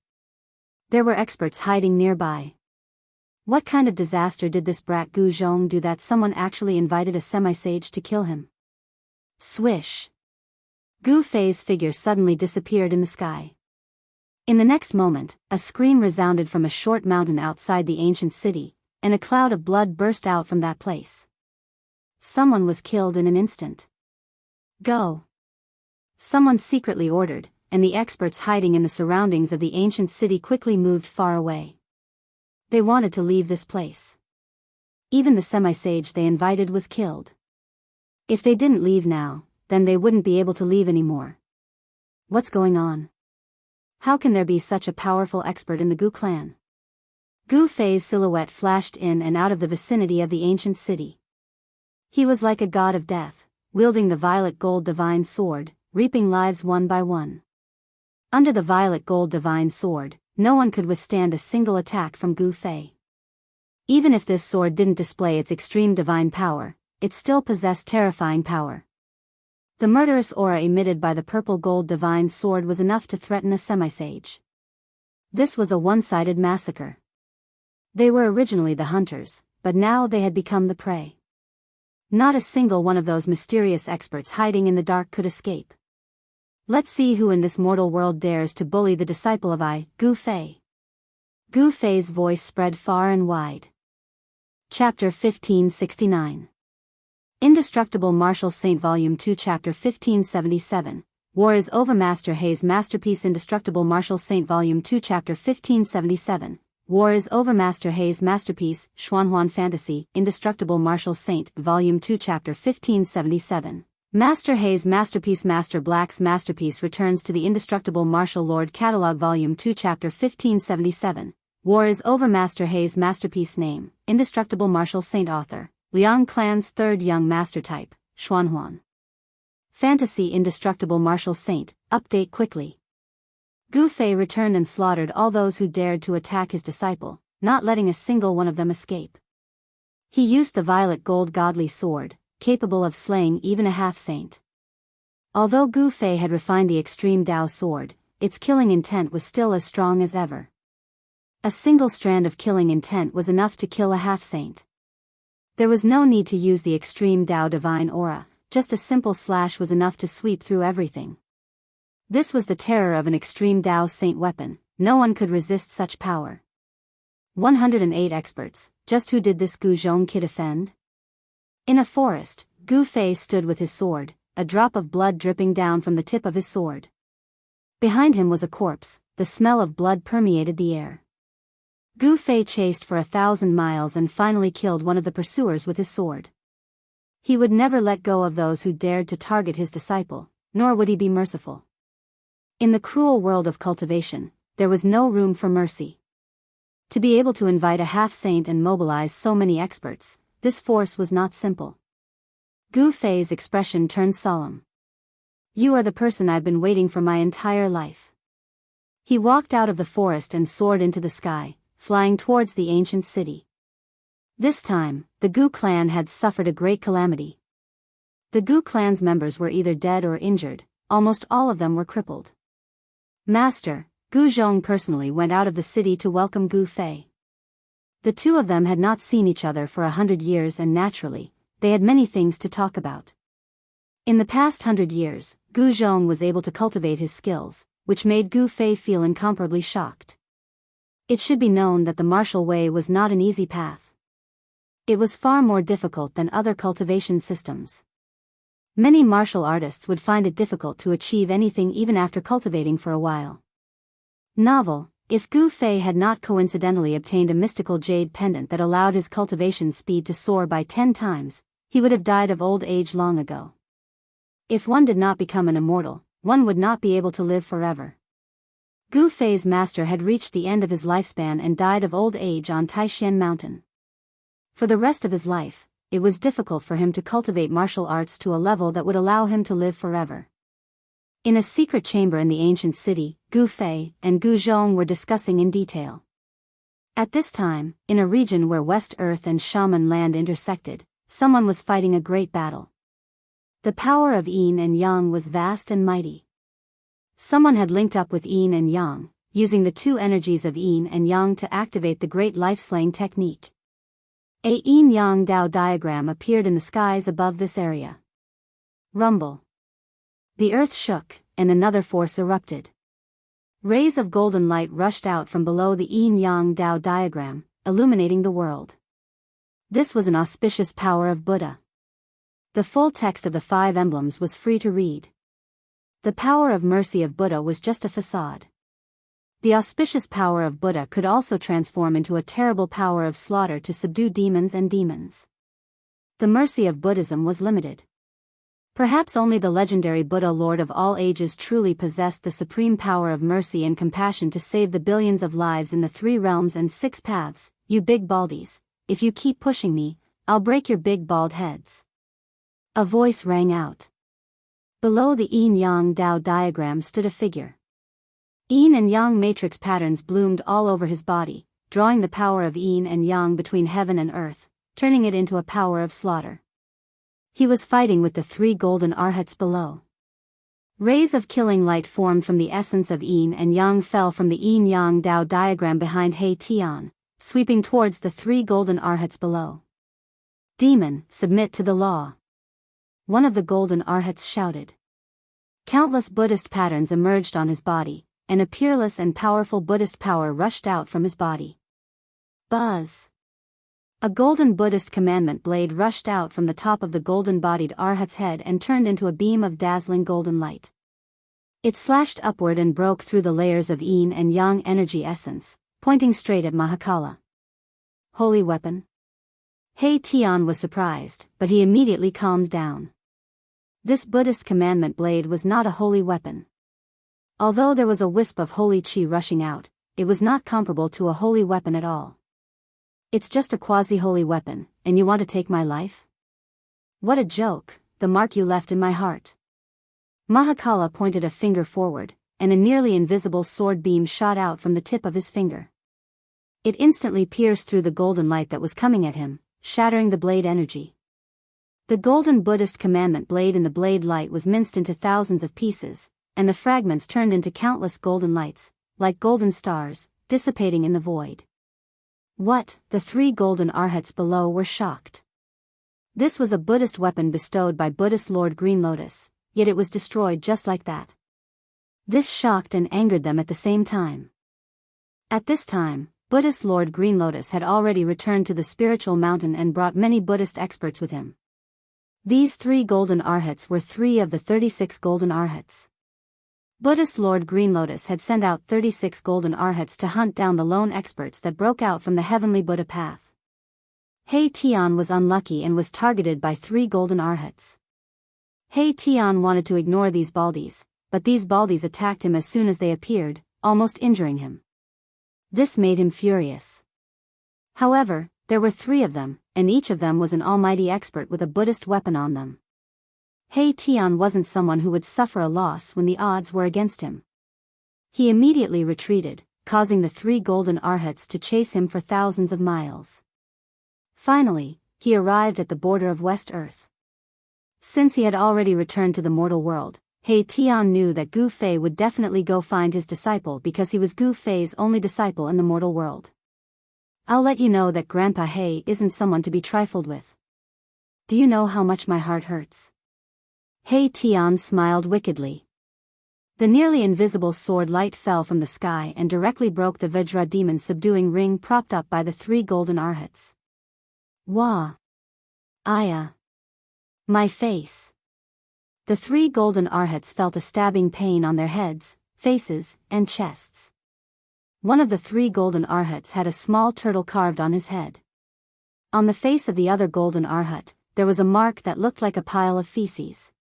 There were experts hiding nearby. What kind of disaster did this brat Gu Zhong do that someone actually invited a semi-sage to kill him? Swish! Gu Fei's figure suddenly disappeared in the sky. In the next moment, a scream resounded from a short mountain outside the ancient city, and a cloud of blood burst out from that place. Someone was killed in an instant. Go! Someone secretly ordered, and the experts hiding in the surroundings of the ancient city quickly moved far away. They wanted to leave this place. Even the semi-sage they invited was killed. If they didn't leave now, then they wouldn't be able to leave anymore. What's going on? How can there be such a powerful expert in the Gu clan? Gu Fei's silhouette flashed in and out of the vicinity of the ancient city. He was like a god of death, wielding the violet gold divine sword, reaping lives one by one. Under the violet gold divine sword, no one could withstand a single attack from Gu Fei. Even if this sword didn't display its extreme divine power, it still possessed terrifying power. The murderous aura emitted by the purple gold divine sword was enough to threaten a semi-sage. This was a one-sided massacre. They were originally the hunters, but now they had become the prey. Not a single one of those mysterious experts hiding in the dark could escape. Let's see who in this mortal world dares to bully the disciple of Gu Fei. Gu Fei's voice spread far and wide. Chapter 1569. Indestructible Martial Saint Volume 2 Chapter 1577. War is Over. Master Hei's Masterpiece. Indestructible Martial Saint Volume 2 Chapter 1577. War is Over. Master Hei's Masterpiece. Xuanhuan Fantasy. Indestructible Martial Saint Volume 2 Chapter 1577. Master Hei's Masterpiece. Master Black's Masterpiece returns to the Indestructible Martial Lord Catalog Volume 2 Chapter 1577. War is Over. Master Hei's Masterpiece. Name, Indestructible Martial Saint. Author, Liang Clan's third young master type, Xuanhuan. Fantasy. Indestructible Martial Saint. Update quickly. Gu Fei returned and slaughtered all those who dared to attack his disciple, not letting a single one of them escape. He used the violet gold godly sword, capable of slaying even a half-saint. Although Gu Fei had refined the extreme Dao sword, its killing intent was still as strong as ever. A single strand of killing intent was enough to kill a half-saint. There was no need to use the extreme Dao divine aura, just a simple slash was enough to sweep through everything. This was the terror of an extreme Dao saint weapon, no one could resist such power. 108 experts, just who did this Gu Zhong kid offend? In a forest, Gu Fei stood with his sword, a drop of blood dripping down from the tip of his sword. Behind him was a corpse, the smell of blood permeated the air. Gu Fei chased for 1,000 miles and finally killed one of the pursuers with his sword. He would never let go of those who dared to target his disciple, nor would he be merciful. In the cruel world of cultivation, there was no room for mercy. To be able to invite a half-saint and mobilize so many experts, this force was not simple. Gu Fei's expression turned solemn. "You are the person I've been waiting for my entire life." He walked out of the forest and soared into the sky, flying towards the ancient city. This time, the Gu clan had suffered a great calamity. The Gu clan's members were either dead or injured, almost all of them were crippled. Master, Gu Zhong personally went out of the city to welcome Gu Fei. The two of them had not seen each other for 100 years and naturally, they had many things to talk about. In the past 100 years, Gu Zhong was able to cultivate his skills, which made Gu Fei feel incomparably shocked. It should be known that the martial way was not an easy path. It was far more difficult than other cultivation systems. Many martial artists would find it difficult to achieve anything even after cultivating for a while. Novel, if Gu Fei had not coincidentally obtained a mystical jade pendant that allowed his cultivation speed to soar by 10 times, he would have died of old age long ago. If one did not become an immortal, one would not be able to live forever. Gu Fei's master had reached the end of his lifespan and died of old age on Taishan Mountain. For the rest of his life, it was difficult for him to cultivate martial arts to a level that would allow him to live forever. In a secret chamber in the ancient city, Gu Fei and Gu Zhong were discussing in detail. At this time, in a region where West Earth and Shaman land intersected, someone was fighting a great battle. The power of Yin and Yang was vast and mighty. Someone had linked up with Yin and Yang, using the two energies of Yin and Yang to activate the great life-slaying technique. A Yin-Yang Dao diagram appeared in the skies above this area. Rumble. The earth shook, and another force erupted. Rays of golden light rushed out from below the Yin-Yang Dao diagram, illuminating the world. This was an auspicious power of Buddha. The full text of the 5 emblems was free to read. The power of mercy of Buddha was just a facade. The auspicious power of Buddha could also transform into a terrible power of slaughter to subdue demons and demons. The mercy of Buddhism was limited. Perhaps only the legendary Buddha Lord of all ages truly possessed the supreme power of mercy and compassion to save the billions of lives in the 3 realms and 6 paths. You big baldies, if you keep pushing me, I'll break your big bald heads. A voice rang out. Below the Yin-Yang Dao diagram stood a figure. Yin and Yang matrix patterns bloomed all over his body, drawing the power of Yin and Yang between heaven and earth, turning it into a power of slaughter. He was fighting with the 3 golden arhats below. Rays of killing light formed from the essence of Yin and Yang fell from the Yin-Yang Dao diagram behind He Tian, sweeping towards the 3 golden arhats below. Demon, submit to the law. One of the golden arhats shouted. Countless Buddhist patterns emerged on his body, and a peerless and powerful Buddhist power rushed out from his body. Buzz. A golden Buddhist commandment blade rushed out from the top of the golden-bodied arhat's head and turned into a beam of dazzling golden light. It slashed upward and broke through the layers of Yin and Yang energy essence, pointing straight at Mahakala. Holy weapon? He Tian was surprised, but he immediately calmed down. This Buddhist commandment blade was not a holy weapon. Although there was a wisp of holy qi rushing out, it was not comparable to a holy weapon at all. It's just a quasi-holy weapon, and you want to take my life? What a joke, the mark you left in my heart. Mahakala pointed a finger forward, and a nearly invisible sword beam shot out from the tip of his finger. It instantly pierced through the golden light that was coming at him, shattering the blade energy. The golden Buddhist commandment blade in the blade light was minced into thousands of pieces, and the fragments turned into countless golden lights, like golden stars, dissipating in the void. What? The 3 golden arhats below were shocked. This was a Buddhist weapon bestowed by Buddhist Lord Green Lotus, yet it was destroyed just like that. This shocked and angered them at the same time. At this time, Buddhist Lord Green Lotus had already returned to the spiritual mountain and brought many Buddhist experts with him. These 3 golden arhats were 3 of the 36 golden arhats. Buddhist Lord Green Lotus had sent out 36 golden arhats to hunt down the lone experts that broke out from the heavenly Buddha path. He Tian was unlucky and was targeted by 3 golden arhats. He Tian wanted to ignore these baldies, but these baldies attacked him as soon as they appeared, almost injuring him. This made him furious. However, there were 3 of them, and each of them was an almighty expert with a Buddhist weapon on them. He Tian wasn't someone who would suffer a loss when the odds were against him. He immediately retreated, causing the 3 golden arhats to chase him for thousands of miles. Finally, he arrived at the border of West Earth. Since he had already returned to the mortal world, He Tian knew that Gu Fei would definitely go find his disciple because he was Gu Fei's only disciple in the mortal world. I'll let you know that Grandpa He isn't someone to be trifled with. Do you know how much my heart hurts? He Tian smiled wickedly. The nearly invisible sword light fell from the sky and directly broke the Vajra demon subduing ring propped up by the 3 golden arhats. Wah! Aya! My face! The 3 golden arhats felt a stabbing pain on their heads, faces, and chests. One of the 3 golden arhats had a small turtle carved on his head. On the face of the other golden arhat, there was a mark that looked like a pile of feces.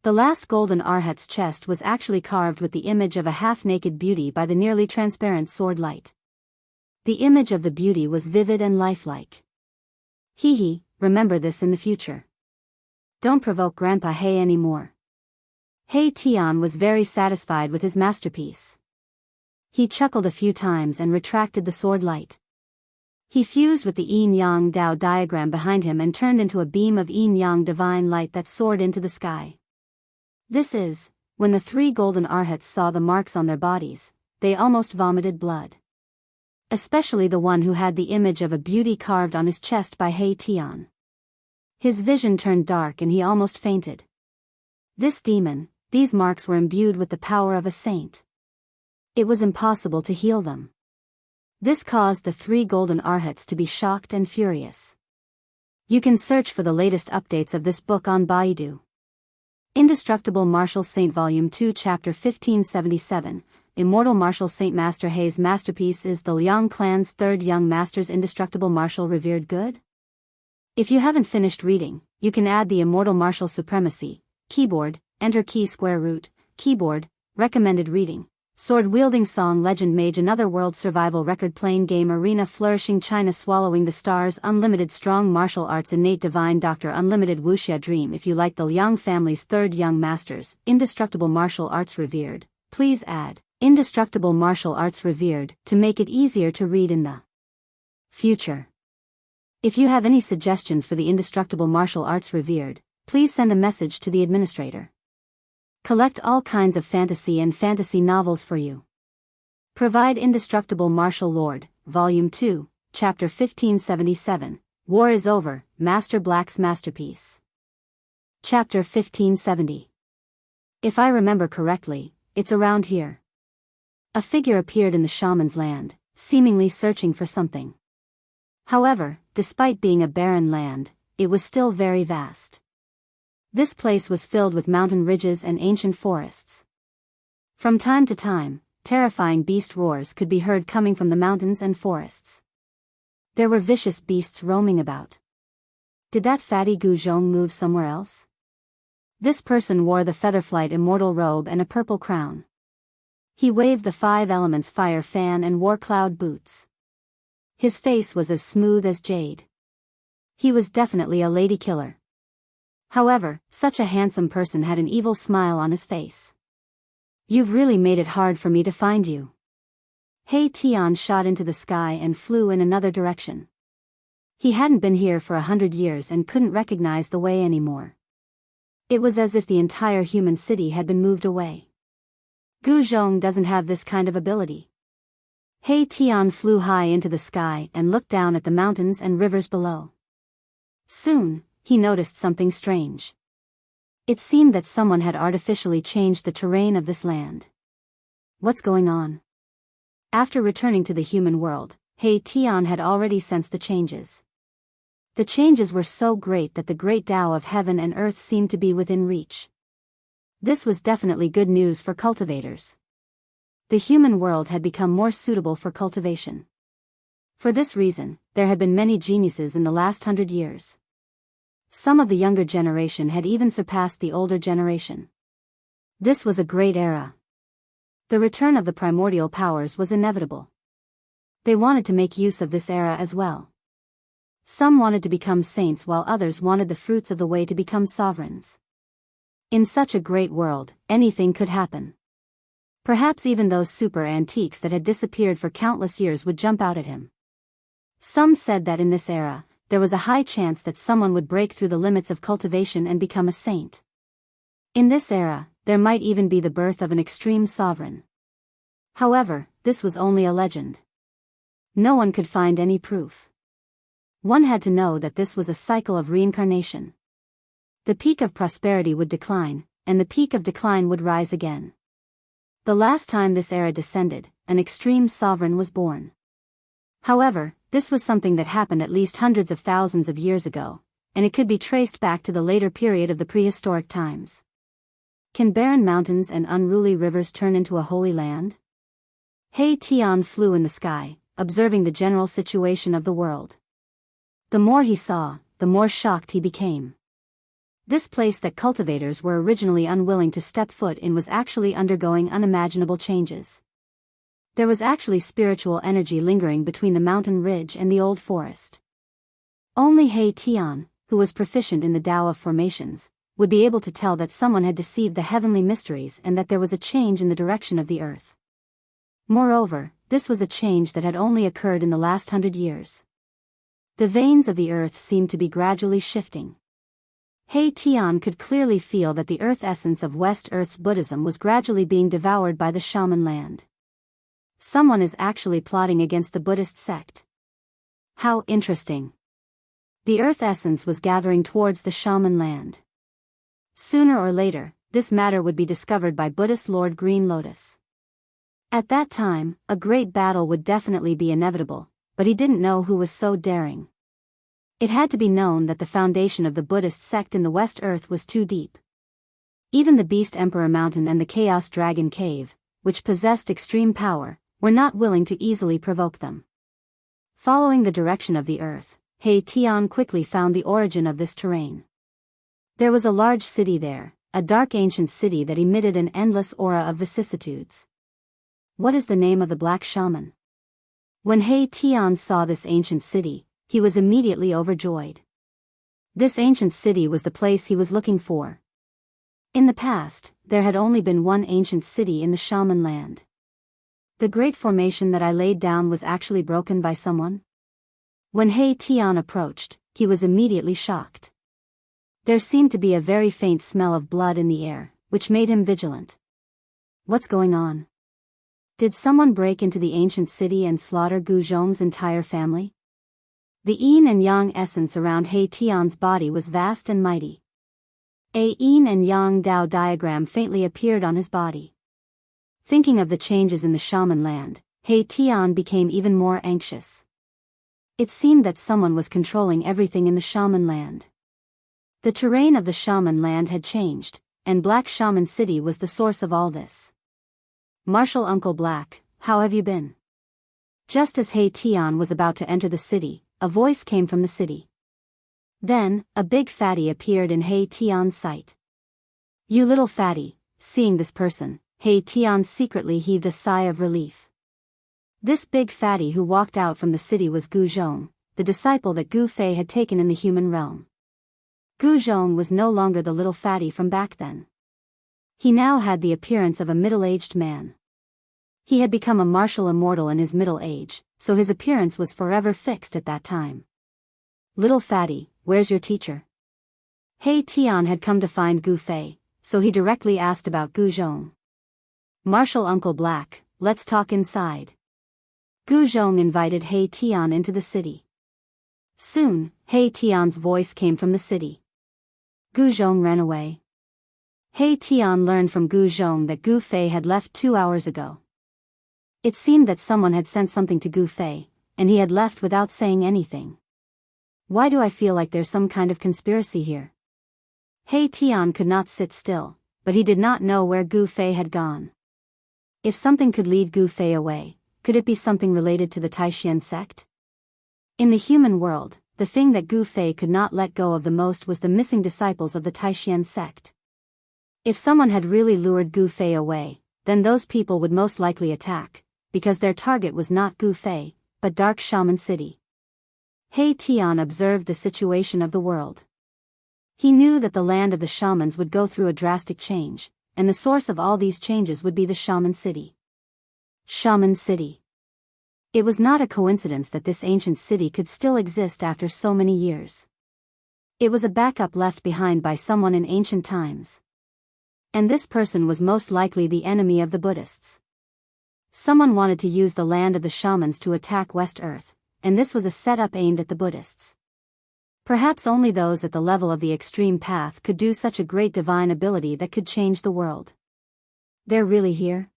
The last golden arhat's chest was actually carved with the image of a half-naked beauty by the nearly transparent sword light. The image of the beauty was vivid and lifelike. Hee, remember this in the future. Don't provoke Grandpa He anymore. He Tian was very satisfied with his masterpiece. He chuckled a few times and retracted the sword light. He fused with the yin-yang Dao diagram behind him and turned into a beam of yin-yang divine light that soared into the sky. This is, when the 3 golden arhats saw the marks on their bodies, they almost vomited blood. Especially the one who had the image of a beauty carved on his chest by He Tian. His vision turned dark and he almost fainted. This demon, these marks were imbued with the power of a saint. It was impossible to heal them. This caused the 3 golden arhats to be shocked and furious. You can search for the latest updates of this book on Baidu. Indestructible Martial Saint Volume 2 Chapter 1577, Immortal Martial Saint Master He's masterpiece is the Liang clan's 3rd young master's indestructible martial revered good? If you haven't finished reading, you can add the Immortal Martial Supremacy, keyboard, enter key square root, keyboard, recommended reading, sword-wielding song legend mage another world survival record playing game arena flourishing China swallowing the stars unlimited strong martial arts innate divine doctor unlimited wuxia dream. If you like the Liang family's 3rd young masters, indestructible martial arts revered, please add indestructible martial arts revered to make it easier to read in the future. If you have any suggestions for the indestructible martial arts revered, please send a message to the administrator. Collect all kinds of fantasy and fantasy novels for you. Provide Indestructible Martial Lord, Volume 2, Chapter 1577, War is Over, Master Black's Masterpiece. Chapter 1570. If I remember correctly, it's around here. A figure appeared in the shaman's land, seemingly searching for something. However, despite being a barren land, it was still very vast. This place was filled with mountain ridges and ancient forests. From time to time, terrifying beast roars could be heard coming from the mountains and forests. There were vicious beasts roaming about. Did that fatty Gu Zhong move somewhere else? This person wore the Featherflight Immortal robe and a purple crown. He waved the 5 elements fire fan and wore cloud boots. His face was as smooth as jade. He was definitely a lady killer. However, such a handsome person had an evil smile on his face. You've really made it hard for me to find you. He Tian shot into the sky and flew in another direction. He hadn't been here for 100 years and couldn't recognize the way anymore. It was as if the entire human city had been moved away. Gu Zhong doesn't have this kind of ability. He Tian flew high into the sky and looked down at the mountains and rivers below. Soon, he noticed something strange. It seemed that someone had artificially changed the terrain of this land. What's going on? After returning to the human world, He Tian had already sensed the changes. The changes were so great that the great Tao of heaven and earth seemed to be within reach. This was definitely good news for cultivators. The human world had become more suitable for cultivation. For this reason, there had been many geniuses in the last 100 years. Some of the younger generation had even surpassed the older generation. This was a great era. The return of the primordial powers was inevitable. They wanted to make use of this era as well. Some wanted to become saints while others wanted the fruits of the way to become sovereigns. In such a great world, anything could happen. Perhaps even those super antiques that had disappeared for countless years would jump out at him. Some said that in this era, there was a high chance that someone would break through the limits of cultivation and become a saint. In this era, there might even be the birth of an extreme sovereign. However, this was only a legend. No one could find any proof. One had to know that this was a cycle of reincarnation. The peak of prosperity would decline, and the peak of decline would rise again. The last time this era descended, an extreme sovereign was born. However, this was something that happened at least hundreds of thousands of years ago, and it could be traced back to the later period of the prehistoric times. Can barren mountains and unruly rivers turn into a holy land? He Tian flew in the sky, observing the general situation of the world. The more he saw, the more shocked he became. This place that cultivators were originally unwilling to step foot in was actually undergoing unimaginable changes. There was actually spiritual energy lingering between the mountain ridge and the old forest. Only He Tian, who was proficient in the Tao of formations, would be able to tell that someone had deceived the heavenly mysteries and that there was a change in the direction of the earth. Moreover, this was a change that had only occurred in the last 100 years. The veins of the earth seemed to be gradually shifting. He Tian could clearly feel that the earth essence of West Earth's Buddhism was gradually being devoured by the shaman land. Someone is actually plotting against the Buddhist sect. How interesting. The earth essence was gathering towards the shaman land. Sooner or later, this matter would be discovered by Buddhist Lord Green Lotus. At that time, a great battle would definitely be inevitable, but he didn't know who was so daring. It had to be known that the foundation of the Buddhist sect in the West Earth was too deep. Even the Beast Emperor Mountain and the Chaos Dragon Cave, which possessed extreme power, were not willing to easily provoke them. Following the direction of the earth, He Tian quickly found the origin of this terrain. There was a large city there, a dark ancient city that emitted an endless aura of vicissitudes. What is the name of the black shaman? When He Tian saw this ancient city, he was immediately overjoyed. This ancient city was the place he was looking for. In the past, there had only been one ancient city in the shaman land. The great formation that I laid down was actually broken by someone? When He Tian approached, he was immediately shocked. There seemed to be a very faint smell of blood in the air, which made him vigilant. What's going on? Did someone break into the ancient city and slaughter Gu Zhong's entire family? The yin and yang essence around He Tian's body was vast and mighty. A yin and yang Dao diagram faintly appeared on his body. Thinking of the changes in the shaman land, He Tian became even more anxious. It seemed that someone was controlling everything in the shaman land. The terrain of the shaman land had changed, and Black Shaman City was the source of all this. Marshal Uncle Black, how have you been? Just as He Tian was about to enter the city, a voice came from the city. Then, a big fatty appeared in He Tian's sight. You little fatty. Seeing this person, He Tian secretly heaved a sigh of relief. This big fatty who walked out from the city was Gu Zhong, the disciple that Gu Fei had taken in the human realm. Gu Zhong was no longer the little fatty from back then. He now had the appearance of a middle-aged man. He had become a martial immortal in his middle age, so his appearance was forever fixed at that time. Little fatty, where's your teacher? He Tian had come to find Gu Fei, so he directly asked about Gu Zhong. Martial Uncle Black, let's talk inside. Gu Zhong invited He Tian into the city. Soon, He Tian's voice came from the city. Gu Zhong ran away. He Tian learned from Gu Zhong that Gu Fei had left 2 hours ago. It seemed that someone had sent something to Gu Fei, and he had left without saying anything. Why do I feel like there's some kind of conspiracy here? He Tian could not sit still, but he did not know where Gu Fei had gone. If something could lead Gu Fei away, could it be something related to the Taishan sect? In the human world, the thing that Gu Fei could not let go of the most was the missing disciples of the Taishan sect. If someone had really lured Gu Fei away, then those people would most likely attack, because their target was not Gu Fei, but Dark Shaman City. He Tian observed the situation of the world. He knew that the land of the shamans would go through a drastic change, and the source of all these changes would be the Shaman City. Shaman City. It was not a coincidence that this ancient city could still exist after so many years. It was a backup left behind by someone in ancient times. And this person was most likely the enemy of the Buddhists. Someone wanted to use the land of the shamans to attack West Earth, and this was a setup aimed at the Buddhists. Perhaps only those at the level of the extreme path could do such a great divine ability that could change the world. They're really here?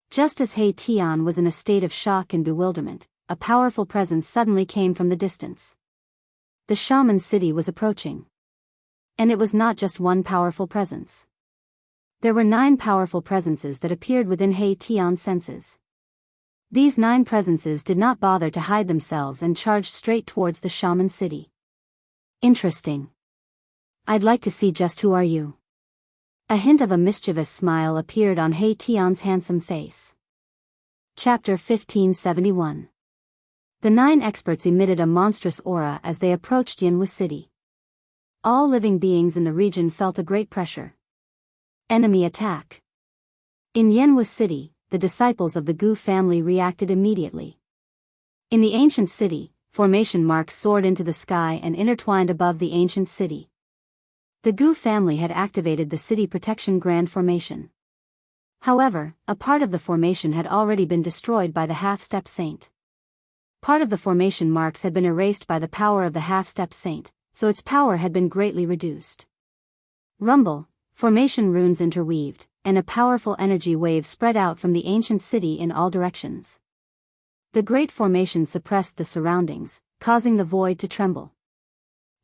Just as He Tian was in a state of shock and bewilderment, a powerful presence suddenly came from the distance. The Shaman City was approaching. And it was not just one powerful presence. There were 9 powerful presences that appeared within He Tian's senses. These 9 presences did not bother to hide themselves and charged straight towards the Shaman City. Interesting. I'd like to see just who are you. A hint of a mischievous smile appeared on He Tian's handsome face. Chapter 1571. The 9 experts emitted a monstrous aura as they approached Jianghu City. All living beings in the region felt a great pressure. Enemy attack. In Jianghu City, the disciples of the Gu family reacted immediately. In the ancient city, formation marks soared into the sky and intertwined above the ancient city. The Gu family had activated the City Protection Grand Formation. However, a part of the formation had already been destroyed by the Half-Step Saint. Part of the formation marks had been erased by the power of the Half-Step Saint, so its power had been greatly reduced. Rumble, formation runes interweaved, and a powerful energy wave spread out from the ancient city in all directions. The great formation suppressed the surroundings, causing the void to tremble.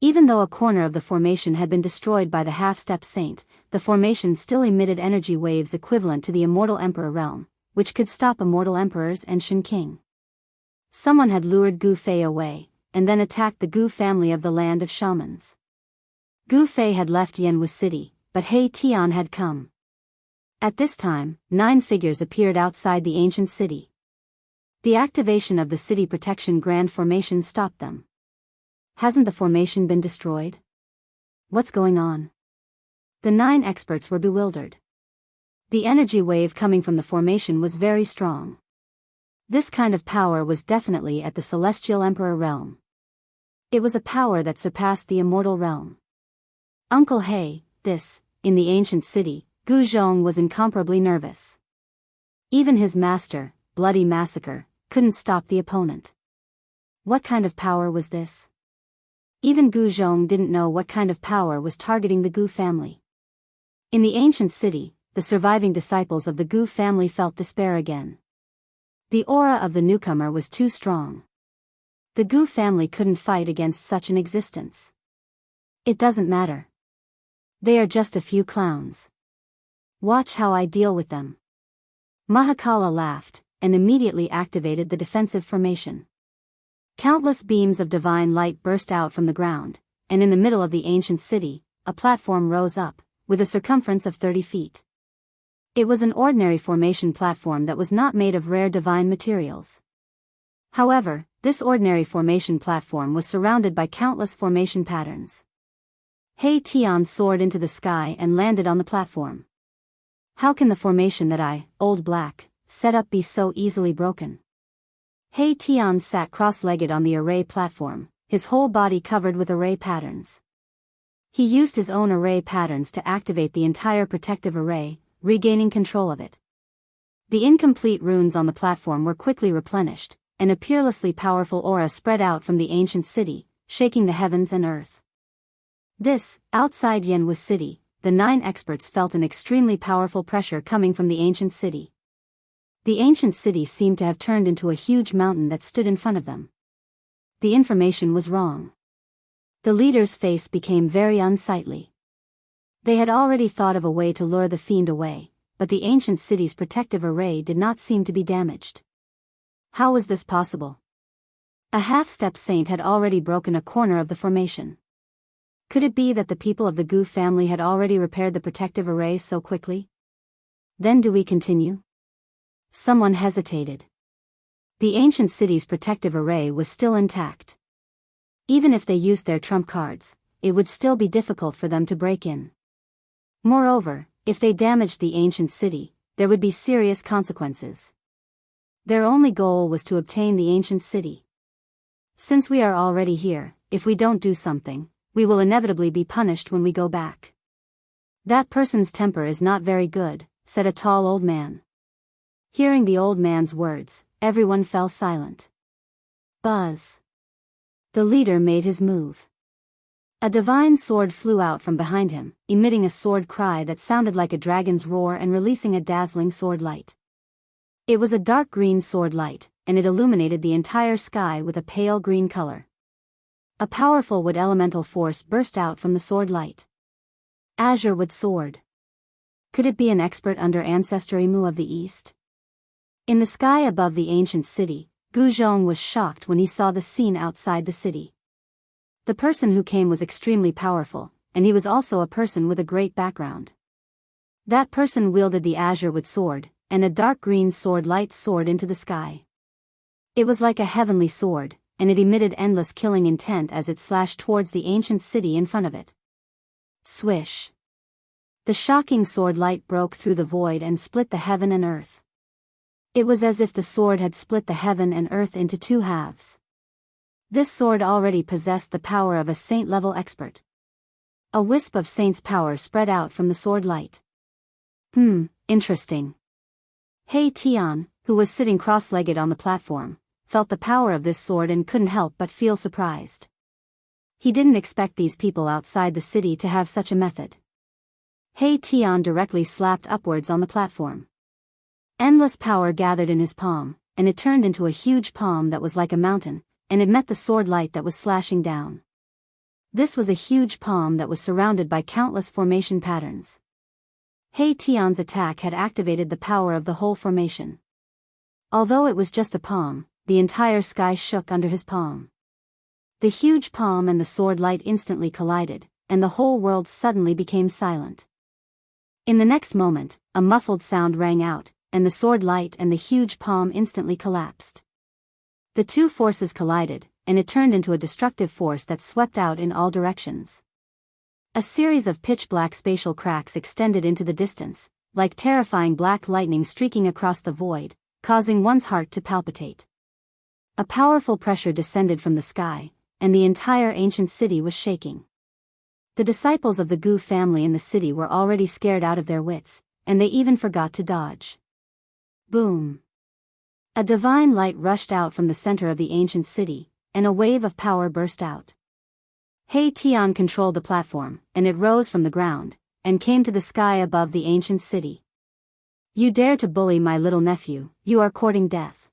Even though a corner of the formation had been destroyed by the Half-Step Saint, the formation still emitted energy waves equivalent to the Immortal Emperor realm, which could stop Immortal Emperors and Shen King. Someone had lured Gu Fei away, and then attacked the Gu family of the land of shamans. Gu Fei had left Jianghu City, but He Tian had come. At this time, 9 figures appeared outside the ancient city. The activation of the City Protection Grand Formation stopped them. Hasn't the formation been destroyed? What's going on? The 9 experts were bewildered. The energy wave coming from the formation was very strong. This kind of power was definitely at the Celestial Emperor realm. It was a power that surpassed the immortal realm. Uncle He, in the ancient city, Gu Zhong was incomparably nervous. Even his master, Bloody Massacre, couldn't stop the opponent. What kind of power was this? Even Gu Zhong didn't know what kind of power was targeting the Gu family. In the ancient city, the surviving disciples of the Gu family felt despair again. The aura of the newcomer was too strong. The Gu family couldn't fight against such an existence. It doesn't matter. They are just a few clowns. Watch how I deal with them. Mahakala laughed, and immediately activated the defensive formation. Countless beams of divine light burst out from the ground, and in the middle of the ancient city, a platform rose up, with a circumference of 30 feet. It was an ordinary formation platform that was not made of rare divine materials. However, this ordinary formation platform was surrounded by countless formation patterns. He Tian soared into the sky and landed on the platform. How can the formation that I, Old Black, set up be so easily broken? He Tian sat cross-legged on the array platform, his whole body covered with array patterns. He used his own array patterns to activate the entire protective array, regaining control of it. The incomplete runes on the platform were quickly replenished, and a peerlessly powerful aura spread out from the ancient city, shaking the heavens and earth. Outside Jianghu City, the 9 experts felt an extremely powerful pressure coming from the ancient city. The ancient city seemed to have turned into a huge mountain that stood in front of them. The information was wrong. The leader's face became very unsightly. They had already thought of a way to lure the fiend away, but the ancient city's protective array did not seem to be damaged. How was this possible? A half-step saint had already broken a corner of the formation. Could it be that the people of the Gu family had already repaired the protective array so quickly? Then do we continue? Someone hesitated. The ancient city's protective array was still intact. Even if they used their trump cards, it would still be difficult for them to break in. Moreover, if they damaged the ancient city, there would be serious consequences. Their only goal was to obtain the ancient city. Since we are already here, if we don't do something, we will inevitably be punished when we go back. That person's temper is not very good, said a tall old man. Hearing the old man's words, everyone fell silent. Buzz. The leader made his move. A divine sword flew out from behind him, emitting a sword cry that sounded like a dragon's roar and releasing a dazzling sword light. It was a dark green sword light, and it illuminated the entire sky with a pale green color. A powerful wood elemental force burst out from the sword light. Azure wood sword. Could it be an expert under Ancestor Imu of the East? In the sky above the ancient city, Gu Zhong was shocked when he saw the scene outside the city. The person who came was extremely powerful, and he was also a person with a great background. That person wielded the azure wood sword, and a dark green sword light soared into the sky. It was like a heavenly sword, and it emitted endless killing intent as it slashed towards the ancient city in front of it. Swish. The shocking sword light broke through the void and split the heaven and earth. It was as if the sword had split the heaven and earth into two halves. This sword already possessed the power of a saint-level expert. A wisp of saint's power spread out from the sword light. Interesting. He Tian, who was sitting cross-legged on the platform, felt the power of this sword and couldn't help but feel surprised. He didn't expect these people outside the city to have such a method. He Tian directly slapped upwards on the platform. Endless power gathered in his palm, and it turned into a huge palm that was like a mountain, and it met the sword light that was slashing down. This was a huge palm that was surrounded by countless formation patterns. He Tian's attack had activated the power of the whole formation. Although it was just a palm, the entire sky shook under his palm. The huge palm and the sword light instantly collided, and the whole world suddenly became silent. In the next moment, a muffled sound rang out, and the sword light and the huge palm instantly collapsed. The two forces collided, and it turned into a destructive force that swept out in all directions. A series of pitch-black spatial cracks extended into the distance, like terrifying black lightning streaking across the void, causing one's heart to palpitate. A powerful pressure descended from the sky, and the entire ancient city was shaking. The disciples of the Gu family in the city were already scared out of their wits, and they even forgot to dodge. Boom. A divine light rushed out from the center of the ancient city, and a wave of power burst out. He Tian controlled the platform, and it rose from the ground, and came to the sky above the ancient city. You dare to bully my little nephew, you are courting death.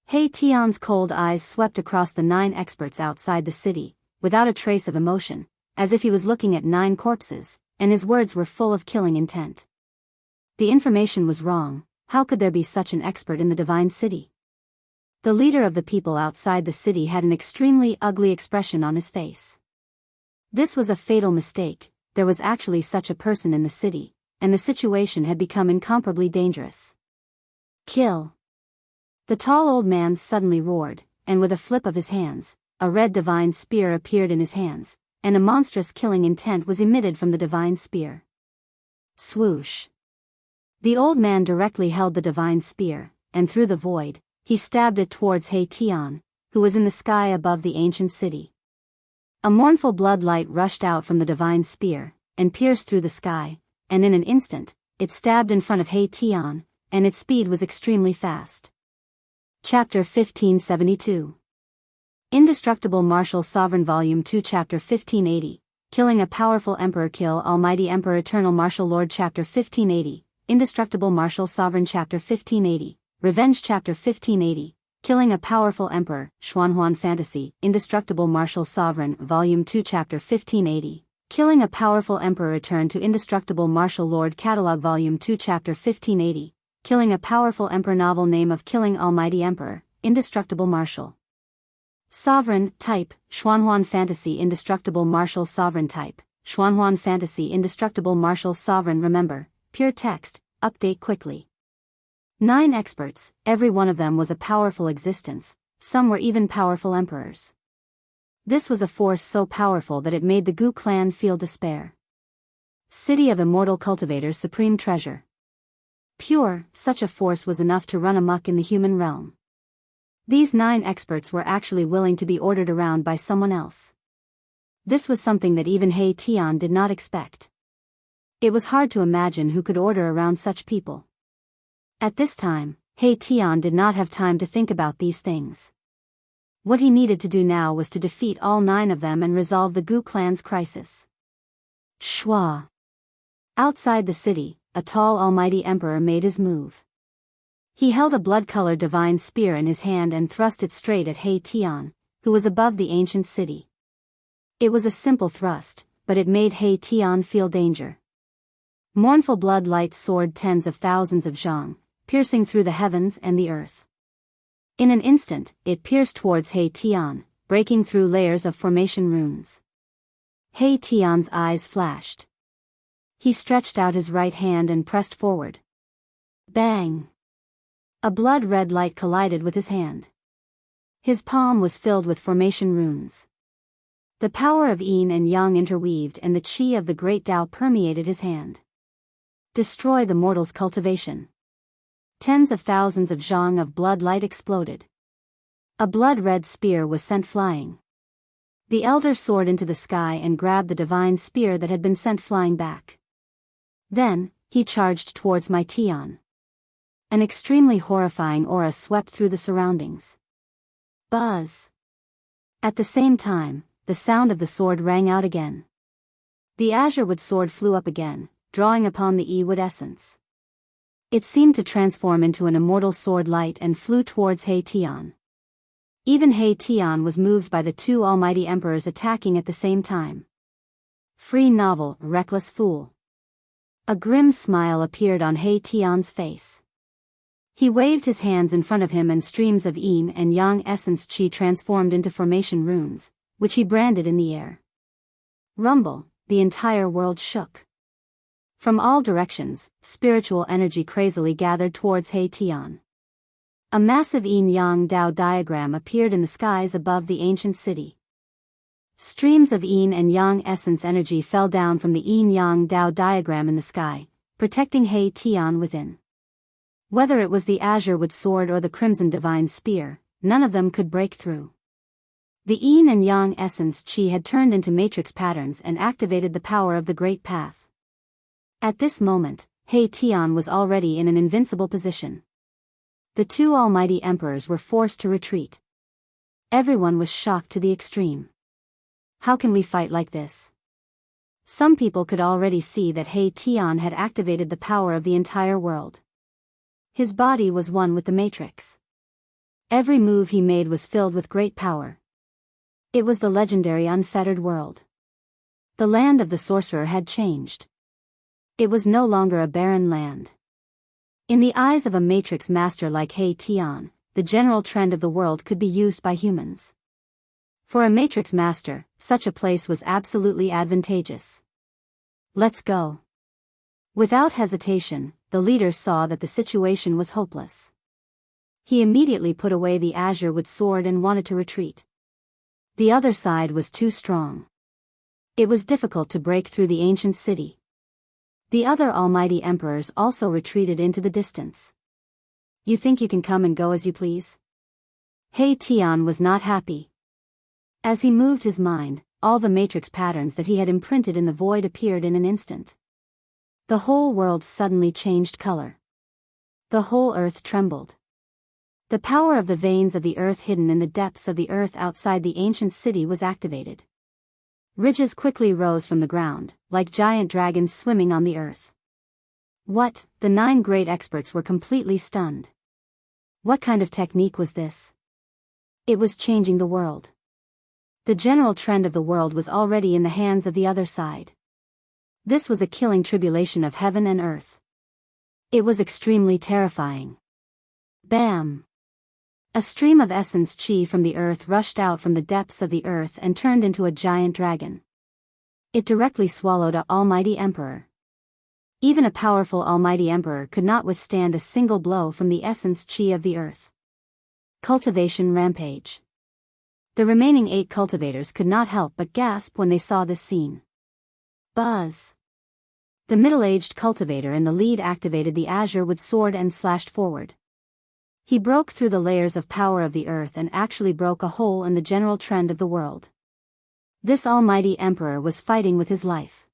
He Tian's cold eyes swept across the 9 experts outside the city, without a trace of emotion, as if he was looking at 9 corpses, and his words were full of killing intent. The information was wrong. How could there be such an expert in the divine city? The leader of the people outside the city had an extremely ugly expression on his face. This was a fatal mistake. There was actually such a person in the city, and the situation had become incomparably dangerous. Kill! The tall old man suddenly roared, and with a flip of his hands, a red divine spear appeared in his hands, and a monstrous killing intent was emitted from the divine spear. Swoosh! The old man directly held the divine spear, and through the void, he stabbed it towards He Tian, who was in the sky above the ancient city. A mournful blood light rushed out from the divine spear, and pierced through the sky, and in an instant, it stabbed in front of He Tian, and its speed was extremely fast. Chapter 1572. Indestructible Martial Sovereign Volume 2 Chapter 1580, Killing a Powerful Emperor Kill Almighty Emperor Eternal Martial Lord Chapter 1580, Indestructible Martial Sovereign Chapter 1580, Revenge Chapter 1580, Killing a Powerful Emperor, Xuanhuan Fantasy, Indestructible Martial Sovereign, Volume 2 Chapter 1580. Killing a Powerful Emperor Return to Indestructible Martial Lord Catalog Volume 2 Chapter 1580. Killing a Powerful Emperor Novel Name of Killing Almighty Emperor, Indestructible Martial Sovereign, Type, Xuanhuan Fantasy Indestructible Martial Sovereign Type, Xuanhuan Fantasy Indestructible Martial Sovereign Remember, pure text, update quickly. 9 experts, every one of them was a powerful existence, some were even powerful emperors. This was a force so powerful that it made the Gu clan feel despair. City of Immortal Cultivators Supreme Treasure. Pure, such a force was enough to run amok in the human realm. These 9 experts were actually willing to be ordered around by someone else. This was something that even He Tian did not expect. It was hard to imagine who could order around such people. At this time, He Tian did not have time to think about these things. What he needed to do now was to defeat all 9 of them and resolve the Gu clan's crisis. Shua. Outside the city, a tall almighty emperor made his move. He held a blood-colored divine spear in his hand and thrust it straight at He Tian, who was above the ancient city. It was a simple thrust, but it made He Tian feel danger. Mournful blood light soared tens of thousands of zhang, piercing through the heavens and the earth. In an instant, it pierced towards He Tian, breaking through layers of formation runes. He Tian's eyes flashed. He stretched out his right hand and pressed forward. Bang! A blood-red light collided with his hand. His palm was filled with formation runes. The power of yin and yang interweaved and the qi of the great Tao permeated his hand. Destroy the mortal's cultivation. Tens of thousands of zhang of blood light exploded. A blood-red spear was sent flying. The elder soared into the sky and grabbed the divine spear that had been sent flying back. Then, he charged towards my Tian. An extremely horrifying aura swept through the surroundings. Buzz! At the same time, the sound of the sword rang out again. The azure-wood sword flew up again, drawing upon the E-wood essence. It seemed to transform into an immortal sword light and flew towards He Tian. Even He Tian was moved by the 2 almighty emperors attacking at the same time. Free novel, reckless fool. A grim smile appeared on He Tian's face. He waved his hands in front of him and streams of yin and yang essence qi transformed into formation runes, which he branded in the air. Rumble, the entire world shook. From all directions, spiritual energy crazily gathered towards He Tian. A massive yin-yang Dao diagram appeared in the skies above the ancient city. Streams of yin and yang essence energy fell down from the yin-yang Dao diagram in the sky, protecting He Tian within. Whether it was the azure-wood sword or the crimson divine spear, none of them could break through. The yin and yang essence qi had turned into matrix patterns and activated the power of the Great Path. At this moment, He Tian was already in an invincible position. The 2 almighty emperors were forced to retreat. Everyone was shocked to the extreme. How can we fight like this? Some people could already see that He Tian had activated the power of the entire world. His body was one with the matrix. Every move he made was filled with great power. It was the legendary unfettered world. The land of the sorcerer had changed. It was no longer a barren land. In the eyes of a matrix master like He Tian, the general trend of the world could be used by humans. For a matrix master, such a place was absolutely advantageous. Let's go. Without hesitation, the leader saw that the situation was hopeless. He immediately put away the azure-wood sword and wanted to retreat. The other side was too strong. It was difficult to break through the ancient city. The other almighty emperors also retreated into the distance. You think you can come and go as you please? He Tian was not happy. As he moved his mind, all the matrix patterns that he had imprinted in the void appeared in an instant. The whole world suddenly changed color. The whole earth trembled. The power of the veins of the earth hidden in the depths of the earth outside the ancient city was activated. Ridges quickly rose from the ground, like giant dragons swimming on the earth. What? The 9 great experts were completely stunned. What kind of technique was this? It was changing the world. The general trend of the world was already in the hands of the other side. This was a killing tribulation of heaven and earth. It was extremely terrifying. Bam! A stream of essence chi from the earth rushed out from the depths of the earth and turned into a giant dragon. It directly swallowed an almighty emperor. Even a powerful almighty emperor could not withstand a single blow from the essence chi of the earth. Cultivation rampage. The remaining 8 cultivators could not help but gasp when they saw this scene. Buzz! The middle-aged cultivator in the lead activated the azure wood sword and slashed forward. He broke through the layers of power of the earth and actually broke a hole in the general trend of the world. This almighty emperor was fighting with his life.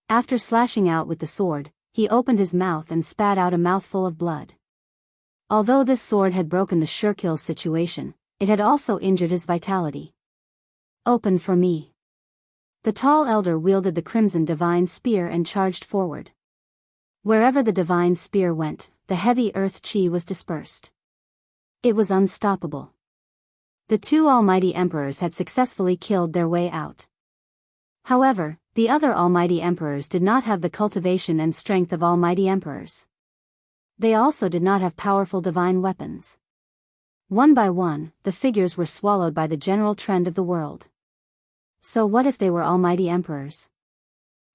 After slashing out with the sword, he opened his mouth and spat out a mouthful of blood. Although this sword had broken the sure-kill situation, it had also injured his vitality. Open for me. The tall elder wielded the crimson divine spear and charged forward. Wherever the divine spear went, the heavy earth chi was dispersed. It was unstoppable. The 2 almighty emperors had successfully killed their way out. However, the other almighty emperors did not have the cultivation and strength of almighty emperors. They also did not have powerful divine weapons. One by one, the figures were swallowed by the general trend of the world. So what if they were almighty emperors?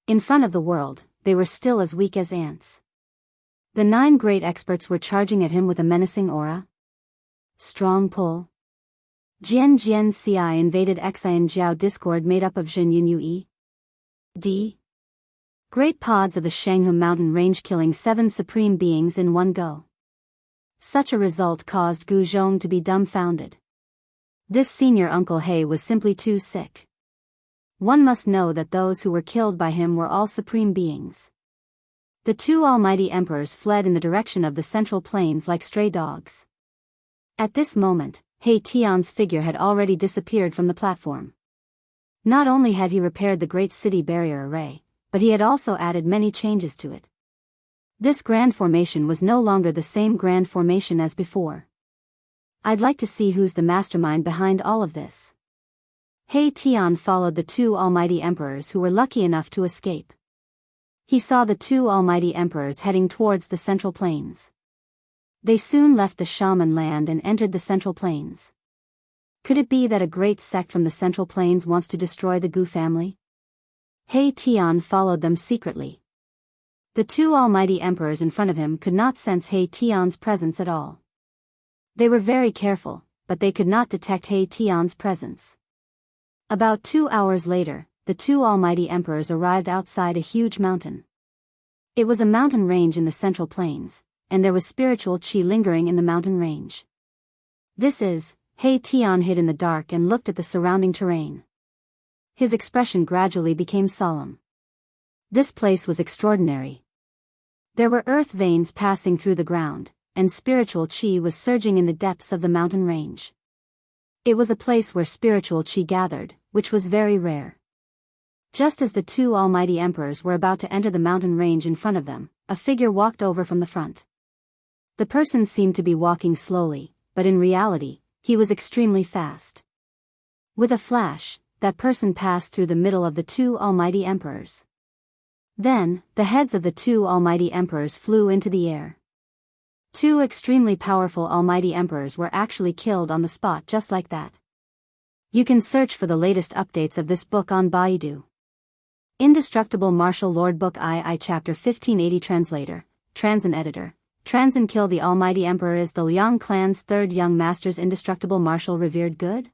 In front of the world, they were still as weak as ants. The 9 great experts were charging at him with a menacing aura. Strong pull. Jian Jian Ci invaded Xian Jiao discord made up of Zhen Yun Yue. D. Great pods of the Jianghu mountain range killing 7 supreme beings in one go. Such a result caused Gu Zhong to be dumbfounded. This senior Uncle He was simply too sick. One must know that those who were killed by him were all supreme beings. The 2 almighty emperors fled in the direction of the central plains like stray dogs. At this moment, He Tian's figure had already disappeared from the platform. Not only had he repaired the great city barrier array, but he had also added many changes to it. This grand formation was no longer the same grand formation as before. I'd like to see who's the mastermind behind all of this. He Tian followed the 2 almighty emperors who were lucky enough to escape. He saw the 2 almighty emperors heading towards the central plains. They soon left the shaman land and entered the central plains. Could it be that a great sect from the central plains wants to destroy the Gu family? He Tian followed them secretly. The 2 almighty emperors in front of him could not sense He Tian's presence at all. They were very careful, but they could not detect He Tian's presence. About 2 hours later, the 2 almighty emperors arrived outside a huge mountain. It was a mountain range in the central plains, and there was spiritual chi lingering in the mountain range. This is, He Tian hid in the dark and looked at the surrounding terrain. His expression gradually became solemn. This place was extraordinary. There were earth veins passing through the ground, and spiritual chi was surging in the depths of the mountain range. It was a place where spiritual chi gathered, which was very rare. Just as the 2 almighty emperors were about to enter the mountain range in front of them, a figure walked over from the front. The person seemed to be walking slowly, but in reality, he was extremely fast. With a flash, that person passed through the middle of the 2 almighty emperors. Then, the heads of the 2 almighty emperors flew into the air. 2 extremely powerful almighty emperors were actually killed on the spot just like that. You can search for the latest updates of this book on Baidu. Indestructible Martial Lord Book II Chapter 1580 Translator, Transin Editor. Transin Kill the Almighty Emperor is the Liang clan's 3rd young master's indestructible martial revered good?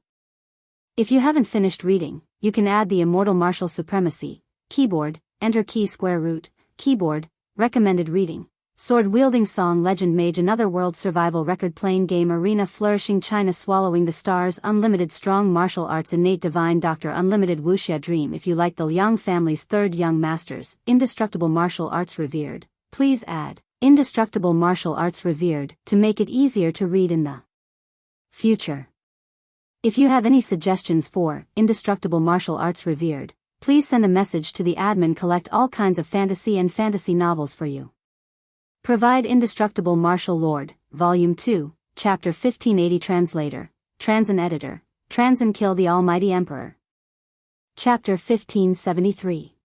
If you haven't finished reading, you can add the Immortal Martial Supremacy, Keyboard, Enter Key Square Root, Keyboard, Recommended Reading, Sword-Wielding Song Legend Mage Another World Survival Record Playing Game Arena Flourishing China Swallowing the Stars Unlimited Strong Martial Arts Innate Divine Doctor Unlimited Wuxia Dream. If you like the Liang family's 3rd young masters, Indestructible Martial Arts Revered, please add Indestructible Martial Arts Revered to make it easier to read in the future. If you have any suggestions for Indestructible Martial Arts Revered, please send a message to the admin. Collect all kinds of fantasy and fantasy novels for you. Provide Indestructible Martial Lord, Volume 2, Chapter 1580 Translator, Transin Editor, Transin Kill the Almighty Emperor. Chapter 1573.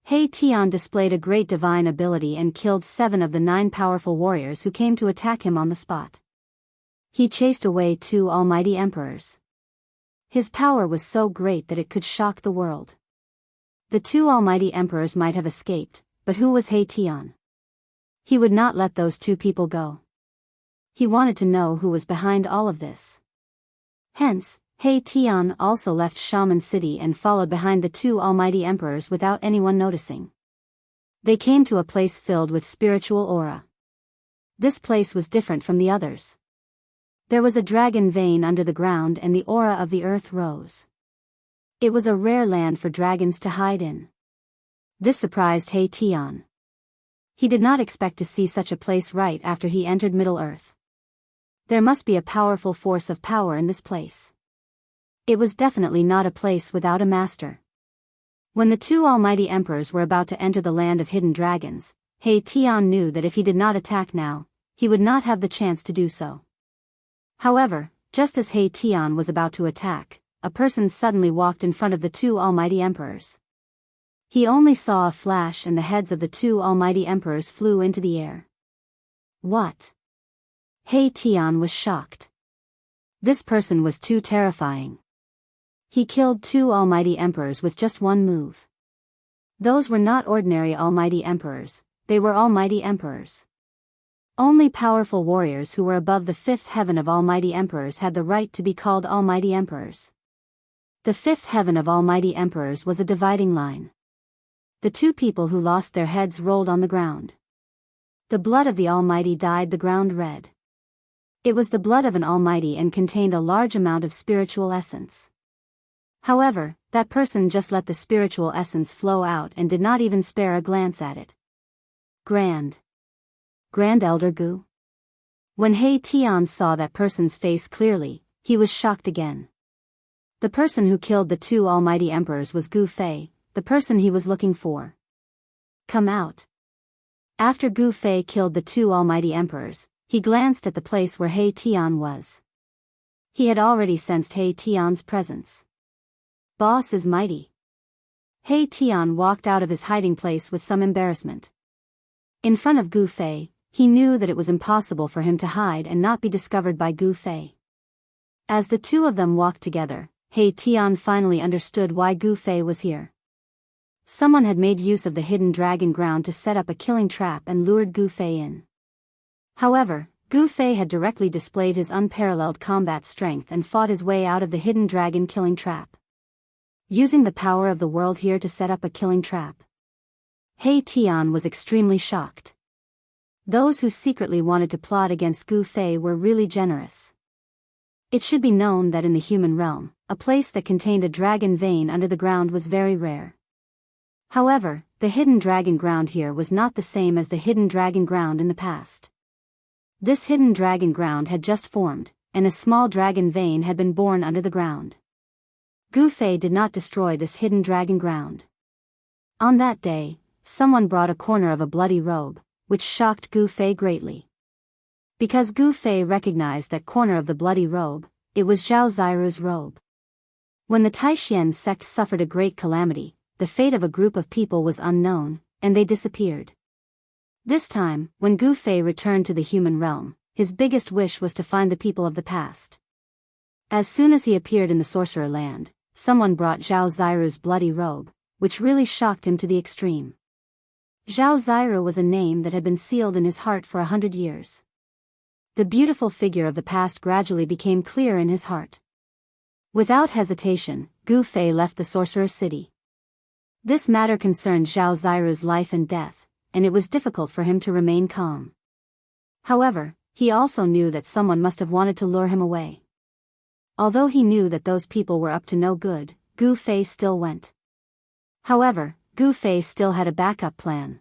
He Tian displayed a great divine ability and killed 7 of the 9 powerful warriors who came to attack him on the spot. He chased away 2 almighty emperors. His power was so great that it could shock the world. The 2 almighty emperors might have escaped, but who was He Tian? He would not let those 2 people go. He wanted to know who was behind all of this. Hence, He Tian also left Shaman City and followed behind the 2 almighty emperors without anyone noticing. They came to a place filled with spiritual aura. This place was different from the others. There was a dragon vein under the ground and the aura of the earth rose. It was a rare land for dragons to hide in. This surprised He Tian. He did not expect to see such a place right after he entered Middle-earth. There must be a powerful force of power in this place. It was definitely not a place without a master. When the 2 almighty emperors were about to enter the land of hidden dragons, He Tian knew that if he did not attack now, he would not have the chance to do so. However, just as He Tian was about to attack, a person suddenly walked in front of the 2 almighty emperors. He only saw a flash and the heads of the 2 almighty emperors flew into the air. What? He Tian was shocked. This person was too terrifying. He killed 2 almighty emperors with just one move. Those were not ordinary almighty emperors, they were almighty emperors. Only powerful warriors who were above the 5th heaven of almighty emperors had the right to be called almighty emperors. The 5th heaven of almighty emperors was a dividing line. The 2 people who lost their heads rolled on the ground. The blood of the almighty dyed the ground red. It was the blood of an almighty and contained a large amount of spiritual essence. However, that person just let the spiritual essence flow out and did not even spare a glance at it. Grand Elder Gu? When He Tian saw that person's face clearly, he was shocked again. The person who killed the 2 almighty emperors was Gu Fei, the person he was looking for. Come out. After Gu Fei killed the 2 almighty emperors, he glanced at the place where He Tian was. He had already sensed He Tian's presence. Boss is mighty. He Tian walked out of his hiding place with some embarrassment. In front of Gu Fei, he knew that it was impossible for him to hide and not be discovered by Gu Fei. As the 2 of them walked together, He Tian finally understood why Gu Fei was here. Someone had made use of the hidden dragon ground to set up a killing trap and lured Gu Fei in. However, Gu Fei had directly displayed his unparalleled combat strength and fought his way out of the hidden dragon killing trap. Using the power of the world here to set up a killing trap. He Tian was extremely shocked. Those who secretly wanted to plot against Gu Fei were really generous. It should be known that in the human realm, a place that contained a dragon vein under the ground was very rare. However, the hidden dragon ground here was not the same as the hidden dragon ground in the past. This hidden dragon ground had just formed, and a small dragon vein had been born under the ground. Gu Fei did not destroy this hidden dragon ground. On that day, someone brought a corner of a bloody robe, which shocked Gu Fei greatly. Because Gu Fei recognized that corner of the bloody robe, it was Zhao Ziru's robe. When the Taishan sect suffered a great calamity, the fate of a group of people was unknown, and they disappeared. This time, when Gu Fei returned to the human realm, his biggest wish was to find the people of the past. As soon as he appeared in the sorcerer land, someone brought Zhao Ziru's bloody robe, which really shocked him to the extreme. Zhao Ziru was a name that had been sealed in his heart for 100 years. The beautiful figure of the past gradually became clear in his heart. Without hesitation, Gu Fei left the sorcerer city. This matter concerned Zhao Ziru's life and death, and it was difficult for him to remain calm. However, he also knew that someone must have wanted to lure him away. Although he knew that those people were up to no good, Gu Fei still went. However, Gu Fei still had a backup plan.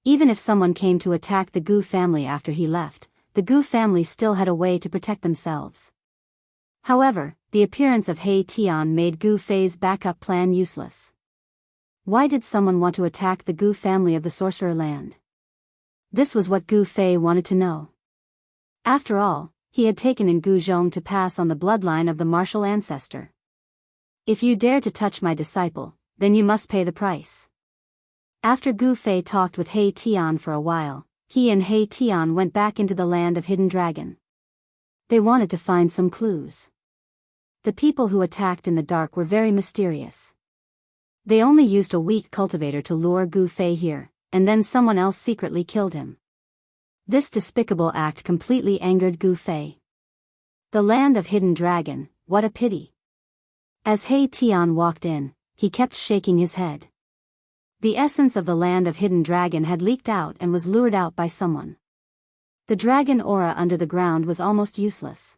Even if someone came to attack the Gu family after he left, the Gu family still had a way to protect themselves. However, the appearance of He Tian made Gu Fei's backup plan useless. Why did someone want to attack the Gu family of the sorcerer land? This was what Gu Fei wanted to know. After all, he had taken in Gu Zhong to pass on the bloodline of the martial ancestor. If you dare to touch my disciple, then you must pay the price. After Gu Fei talked with He Tian for a while, he and He Tian went back into the land of Hidden Dragon. They wanted to find some clues. The people who attacked in the dark were very mysterious. They only used a weak cultivator to lure Gu Fei here, and then someone else secretly killed him. This despicable act completely angered Gu Fei. The land of Hidden Dragon, what a pity. As He Tian walked in, he kept shaking his head. The essence of the land of Hidden Dragon had leaked out and was lured out by someone. The dragon aura under the ground was almost useless.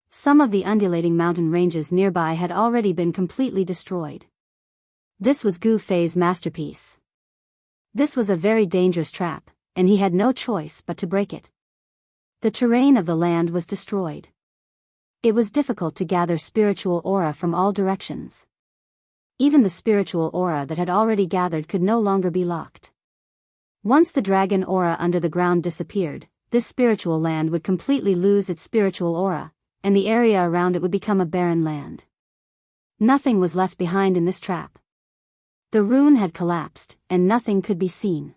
Some of the undulating mountain ranges nearby had already been completely destroyed. This was Gu Fei's masterpiece. This was a very dangerous trap, and he had no choice but to break it. The terrain of the land was destroyed. It was difficult to gather spiritual aura from all directions. Even the spiritual aura that had already gathered could no longer be locked. Once the dragon aura under the ground disappeared, this spiritual land would completely lose its spiritual aura, and the area around it would become a barren land. Nothing was left behind in this trap. The rune had collapsed, and nothing could be seen.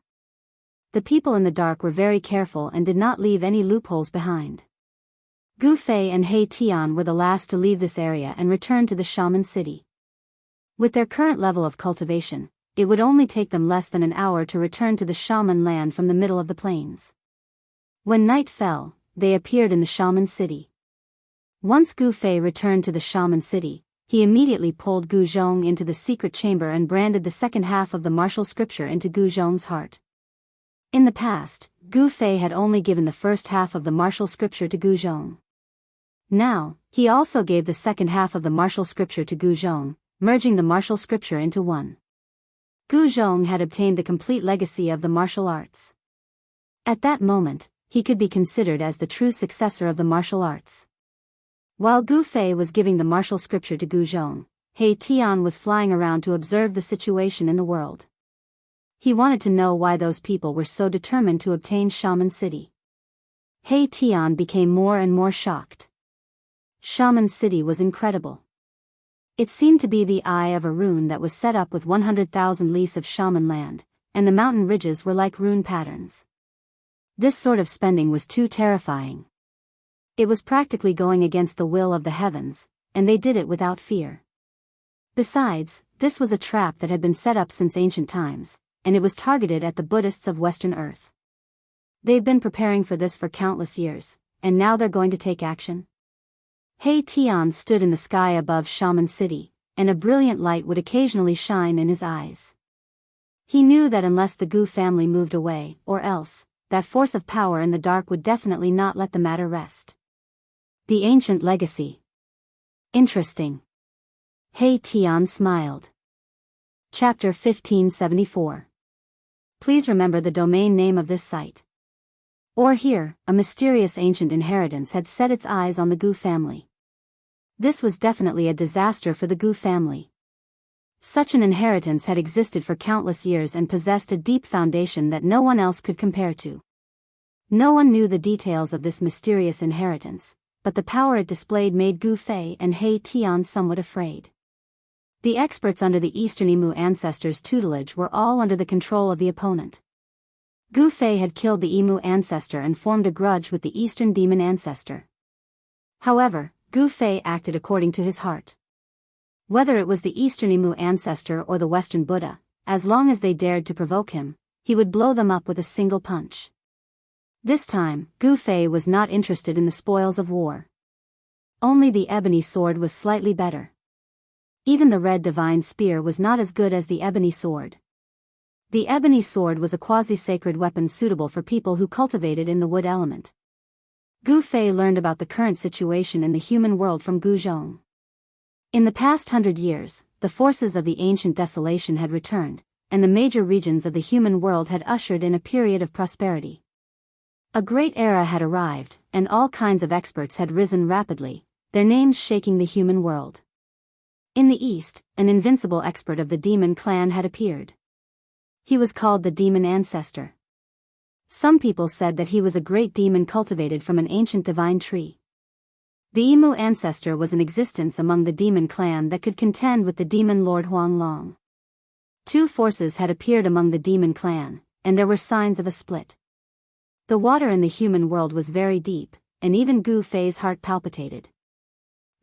The people in the dark were very careful and did not leave any loopholes behind. Gu Fei and He Tian were the last to leave this area and return to the shaman city. With their current level of cultivation, it would only take them less than an hour to return to the shaman land from the middle of the plains. When night fell, they appeared in the shaman city. Once Gu Fei returned to the shaman city, he immediately pulled Gu Zhong into the secret chamber and branded the second half of the martial scripture into Gu Zhong's heart. In the past, Gu Fei had only given the first half of the martial scripture to Gu Zhong. Now, he also gave the second half of the martial scripture to Gu Zhong, merging the martial scripture into one. Gu Zhong had obtained the complete legacy of the martial arts. At that moment, he could be considered as the true successor of the martial arts. While Gu Fei was giving the martial scripture to Gu Zhong, He Tian was flying around to observe the situation in the world. He wanted to know why those people were so determined to obtain Shaman City. He Tian became more and more shocked. Shaman City was incredible. It seemed to be the eye of a rune that was set up with 100,000 lis of shaman land, and the mountain ridges were like rune patterns. This sort of spending was too terrifying. It was practically going against the will of the heavens, and they did it without fear. Besides, this was a trap that had been set up since ancient times, and it was targeted at the Buddhists of Western Earth. They've been preparing for this for countless years, and now they're going to take action. He Tian stood in the sky above Shaman City, and a brilliant light would occasionally shine in his eyes. He knew that unless the Gu family moved away, or else, that force of power in the dark would definitely not let the matter rest. The ancient legacy. Interesting. He Tian smiled. Chapter 1574. Please remember the domain name of this site. Or here, a mysterious ancient inheritance had set its eyes on the Gu family. This was definitely a disaster for the Gu family. Such an inheritance had existed for countless years and possessed a deep foundation that no one else could compare to. No one knew the details of this mysterious inheritance, but the power it displayed made Gu Fei and He Tian somewhat afraid. The experts under the Eastern Imu ancestors' tutelage were all under the control of the opponent. Gu Fei had killed the Imu ancestor and formed a grudge with the Eastern demon ancestor. However, Gu Fei acted according to his heart. Whether it was the Eastern Imu ancestor or the Western Buddha, as long as they dared to provoke him, he would blow them up with a single punch. This time, Gu Fei was not interested in the spoils of war. Only the ebony sword was slightly better. Even the red divine spear was not as good as the ebony sword. The ebony sword was a quasi-sacred weapon suitable for people who cultivated in the wood element. Gu Fei learned about the current situation in the human world from Gu Zhong. In the past 100 years, the forces of the ancient desolation had returned, and the major regions of the human world had ushered in a period of prosperity. A great era had arrived, and all kinds of experts had risen rapidly, their names shaking the human world. In the east, an invincible expert of the demon clan had appeared. He was called the Demon Ancestor. Some people said that he was a great demon cultivated from an ancient divine tree. The Emu ancestor was in existence among the demon clan that could contend with the demon lord Huang Long. Two forces had appeared among the demon clan, and there were signs of a split. The water in the human world was very deep, and even Gu Fei's heart palpitated.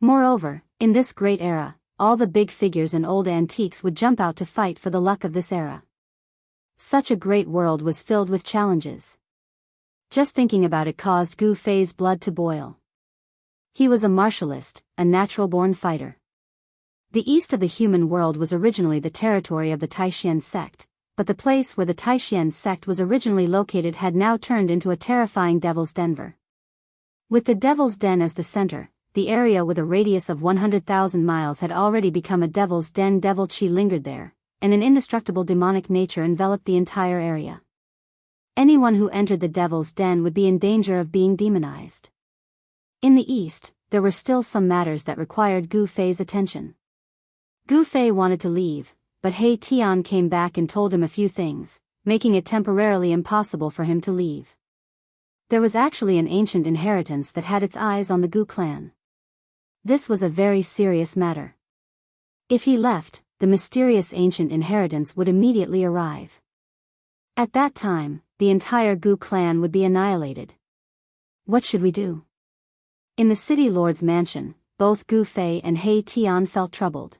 Moreover, in this great era, all the big figures and old antiques would jump out to fight for the luck of this era. Such a great world was filled with challenges. Just thinking about it caused Gu Fei's blood to boil. He was a martialist, a natural-born fighter. The east of the human world was originally the territory of the Taishan sect, but the place where the Taishan sect was originally located had now turned into a terrifying Devil's Den. With the Devil's Den as the center, the area with a radius of 100,000 miles had already become a Devil's Den. Devil Chi lingered there, and an indestructible demonic nature enveloped the entire area. Anyone who entered the Devil's Den would be in danger of being demonized. In the east, there were still some matters that required Gu Fei's attention. Gu Fei wanted to leave, but He Tian came back and told him a few things, making it temporarily impossible for him to leave. There was actually an ancient inheritance that had its eyes on the Gu clan. This was a very serious matter. If he left, the mysterious ancient inheritance would immediately arrive. At that time, the entire Gu clan would be annihilated. What should we do? In the city lord's mansion, both Gu Fei and He Tian felt troubled.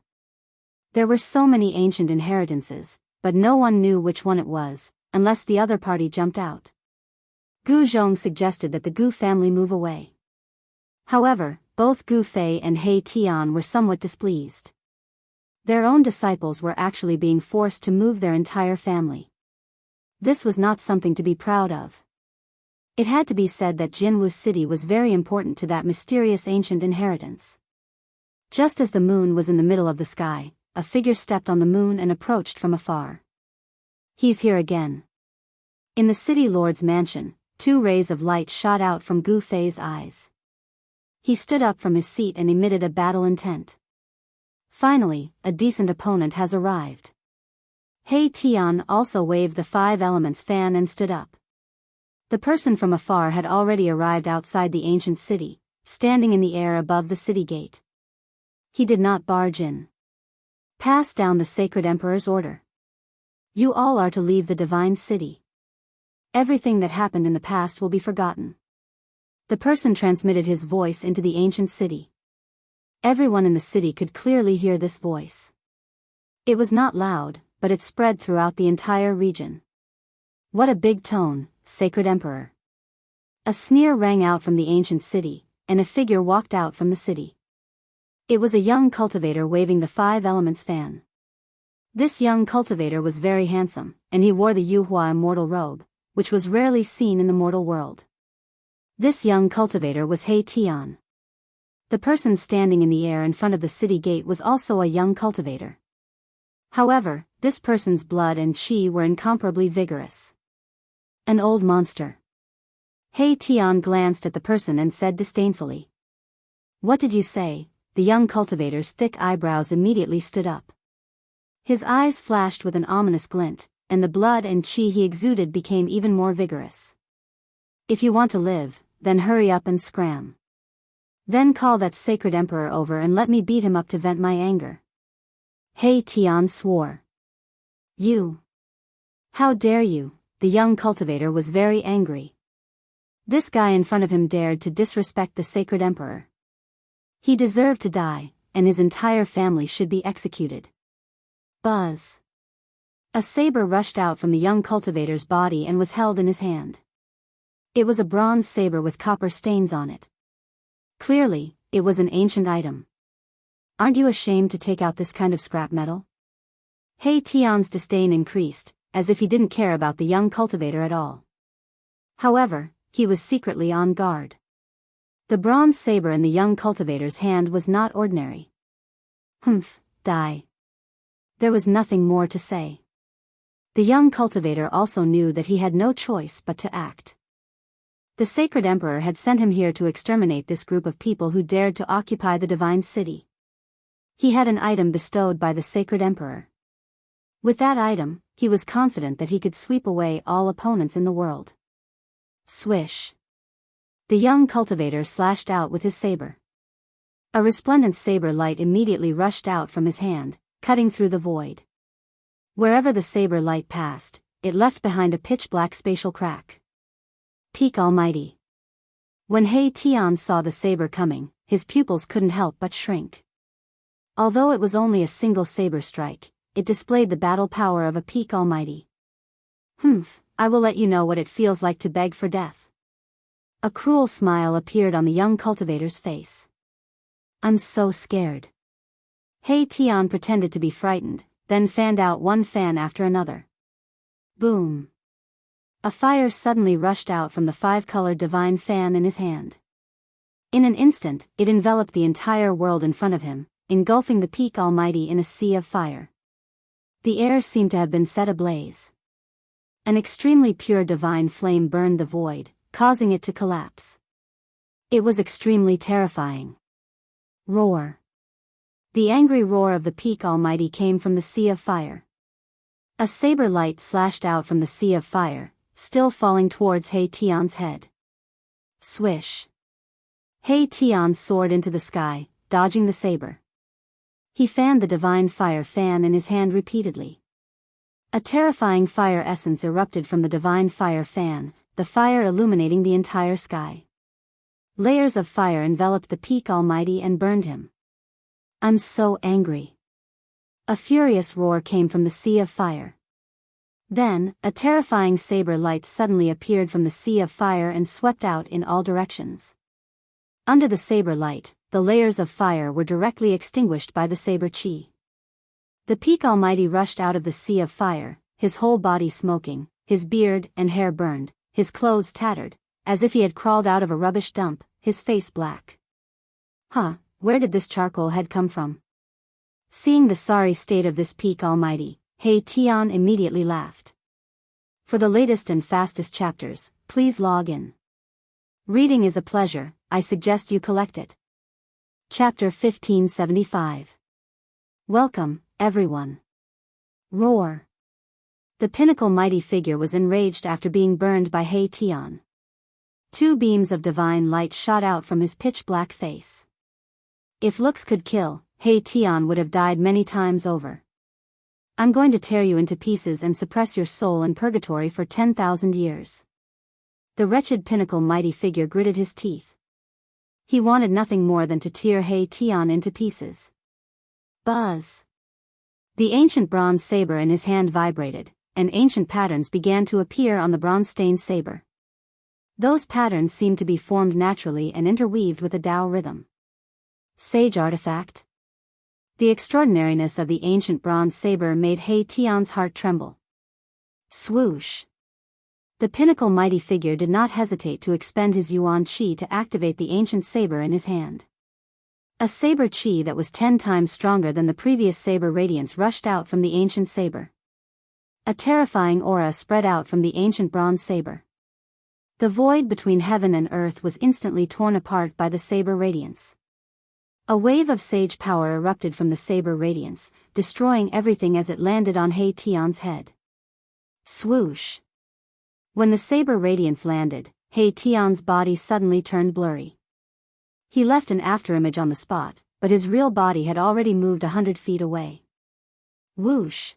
There were so many ancient inheritances, but no one knew which one it was, unless the other party jumped out. Gu Zhong suggested that the Gu family move away. However, both Gu Fei and He Tian were somewhat displeased. Their own disciples were actually being forced to move their entire family. This was not something to be proud of. It had to be said that Jianghu city was very important to that mysterious ancient inheritance. Just as the moon was in the middle of the sky, a figure stepped on the moon and approached from afar. He's here again. In the city lord's mansion, two rays of light shot out from Gu Fei's eyes. He stood up from his seat and emitted a battle intent. Finally, a decent opponent has arrived. He Tian also waved the 5 elements fan and stood up. The person from afar had already arrived outside the ancient city, standing in the air above the city gate. He did not barge in. Pass down the sacred emperor's order. You all are to leave the divine city. Everything that happened in the past will be forgotten. The person transmitted his voice into the ancient city. Everyone in the city could clearly hear this voice. It was not loud, but it spread throughout the entire region. What a big tone, Sacred Emperor. A sneer rang out from the ancient city, and a figure walked out from the city. It was a young cultivator waving the 5 elements fan. This young cultivator was very handsome, and he wore the Yuhua Immortal robe, which was rarely seen in the mortal world. This young cultivator was He Tian. The person standing in the air in front of the city gate was also a young cultivator. However, this person's blood and qi were incomparably vigorous. An old monster. He Tian glanced at the person and said disdainfully. What did you say? The young cultivator's thick eyebrows immediately stood up. His eyes flashed with an ominous glint, and the blood and qi he exuded became even more vigorous. If you want to live, then hurry up and scram. Then call that sacred emperor over and let me beat him up to vent my anger. He Tian swore. You! How dare you? The young cultivator was very angry. This guy in front of him dared to disrespect the sacred emperor. He deserved to die, and his entire family should be executed. Buzz. A saber rushed out from the young cultivator's body and was held in his hand. It was a bronze saber with copper stains on it. Clearly, it was an ancient item. Aren't you ashamed to take out this kind of scrap metal? He Tian's disdain increased, as if he didn't care about the young cultivator at all. However, he was secretly on guard. The bronze saber in the young cultivator's hand was not ordinary. Humph, die. There was nothing more to say. The young cultivator also knew that he had no choice but to act. The sacred emperor had sent him here to exterminate this group of people who dared to occupy the divine city. He had an item bestowed by the sacred emperor. With that item, he was confident that he could sweep away all opponents in the world. Swish. The young cultivator slashed out with his saber. A resplendent saber light immediately rushed out from his hand, cutting through the void. Wherever the saber light passed, it left behind a pitch-black spatial crack. Peak Almighty. When He Tian saw the saber coming, his pupils couldn't help but shrink. Although it was only a single saber strike, it displayed the battle power of a Peak Almighty. I will let you know what it feels like to beg for death. A cruel smile appeared on the young cultivator's face. I'm so scared. He Tian pretended to be frightened, then fanned out one fan after another. Boom. A fire suddenly rushed out from the five-colored divine fan in his hand. In an instant, it enveloped the entire world in front of him, engulfing the Peak Almighty in a sea of fire. The air seemed to have been set ablaze. An extremely pure divine flame burned the void, causing it to collapse. It was extremely terrifying. Roar. The angry roar of the Peak Almighty came from the sea of fire. A saber light slashed out from the sea of fire, still falling towards He Tian's head. Swish. He Tian soared into the sky, dodging the saber. He fanned the divine fire fan in his hand repeatedly. A terrifying fire essence erupted from the divine fire fan, the fire illuminating the entire sky. Layers of fire enveloped the Peak Almighty and burned him. I'm so angry. A furious roar came from the sea of fire. Then, a terrifying saber light suddenly appeared from the sea of fire and swept out in all directions. Under the saber light, the layers of fire were directly extinguished by the saber chi. The Peak Almighty rushed out of the sea of fire, his whole body smoking, his beard and hair burned, his clothes tattered, as if he had crawled out of a rubbish dump, his face black. Where did this charcoal head come from? Seeing the sorry state of this Peak Almighty, He Tian immediately laughed. For the latest and fastest chapters, please log in. Reading is a pleasure, I suggest you collect it. Chapter 1575. Welcome, everyone. Roar. The pinnacle mighty figure was enraged after being burned by He Tian. Two beams of divine light shot out from his pitch-black face. If looks could kill, He Tian would have died many times over. I'm going to tear you into pieces and suppress your soul in purgatory for 10,000 years. The wretched pinnacle mighty figure gritted his teeth. He wanted nothing more than to tear He Tian into pieces. Buzz. The ancient bronze saber in his hand vibrated, and ancient patterns began to appear on the bronze-stained saber. Those patterns seemed to be formed naturally and interweaved with a Tao rhythm. Sage artifact. The extraordinariness of the ancient bronze saber made He Tian's heart tremble. Swoosh. The pinnacle mighty figure did not hesitate to expend his yuan qi to activate the ancient saber in his hand. A saber qi that was 10 times stronger than the previous saber radiance rushed out from the ancient saber. A terrifying aura spread out from the ancient bronze saber. The void between heaven and earth was instantly torn apart by the saber radiance. A wave of sage power erupted from the saber radiance, destroying everything as it landed on He Tian's head. Swoosh. When the saber radiance landed, He Tian's body suddenly turned blurry. He left an afterimage on the spot, but his real body had already moved 100 feet away. Whoosh.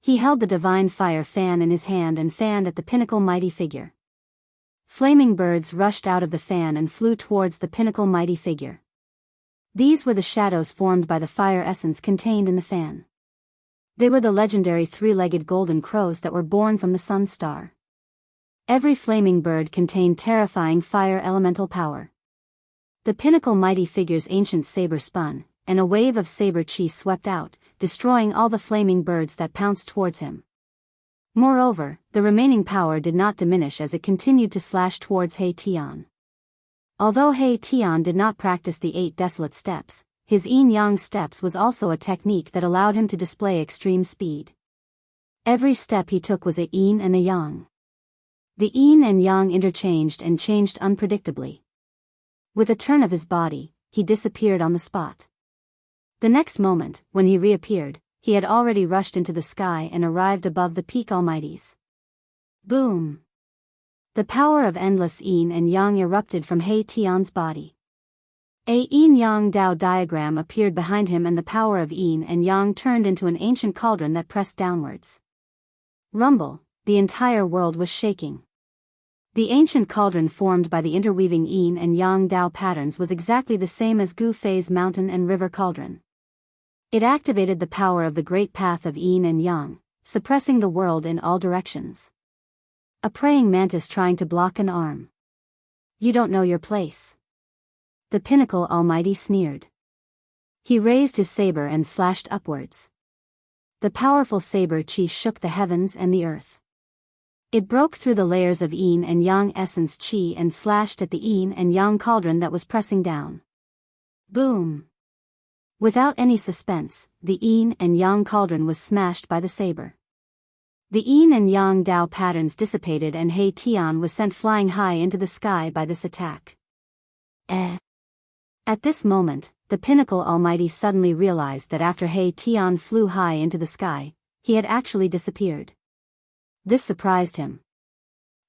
He held the divine fire fan in his hand and fanned at the pinnacle mighty figure. Flaming birds rushed out of the fan and flew towards the pinnacle mighty figure. These were the shadows formed by the fire essence contained in the fan. They were the legendary three-legged golden crows that were born from the sun star. Every flaming bird contained terrifying fire elemental power. The pinnacle mighty figure's ancient saber spun, and a wave of saber chi swept out, destroying all the flaming birds that pounced towards him. Moreover, the remaining power did not diminish as it continued to slash towards He Tian. Although He Tian did not practice the 8 desolate steps, his yin-yang steps was also a technique that allowed him to display extreme speed. Every step he took was a yin and a yang. The yin and yang interchanged and changed unpredictably. With a turn of his body, he disappeared on the spot. The next moment, when he reappeared, he had already rushed into the sky and arrived above the Peak Almighties. Boom! The power of endless yin and yang erupted from He Tian's body. A yin-yang Dao diagram appeared behind him, and the power of yin and yang turned into an ancient cauldron that pressed downwards. Rumble, the entire world was shaking. The ancient cauldron formed by the interweaving yin and yang Dao patterns was exactly the same as Gu Fei's mountain and river cauldron. It activated the power of the great path of yin and yang, suppressing the world in all directions. A praying mantis trying to block an arm. You don't know your place. The pinnacle almighty sneered. He raised his saber and slashed upwards. The powerful saber chi shook the heavens and the earth. It broke through the layers of yin and yang essence chi and slashed at the yin and yang cauldron that was pressing down. Boom! Without any suspense, the yin and yang cauldron was smashed by the saber. The yin and yang Dao patterns dissipated and He Tian was sent flying high into the sky by this attack. At this moment, the pinnacle almighty suddenly realized that after He Tian flew high into the sky, he had actually disappeared. This surprised him.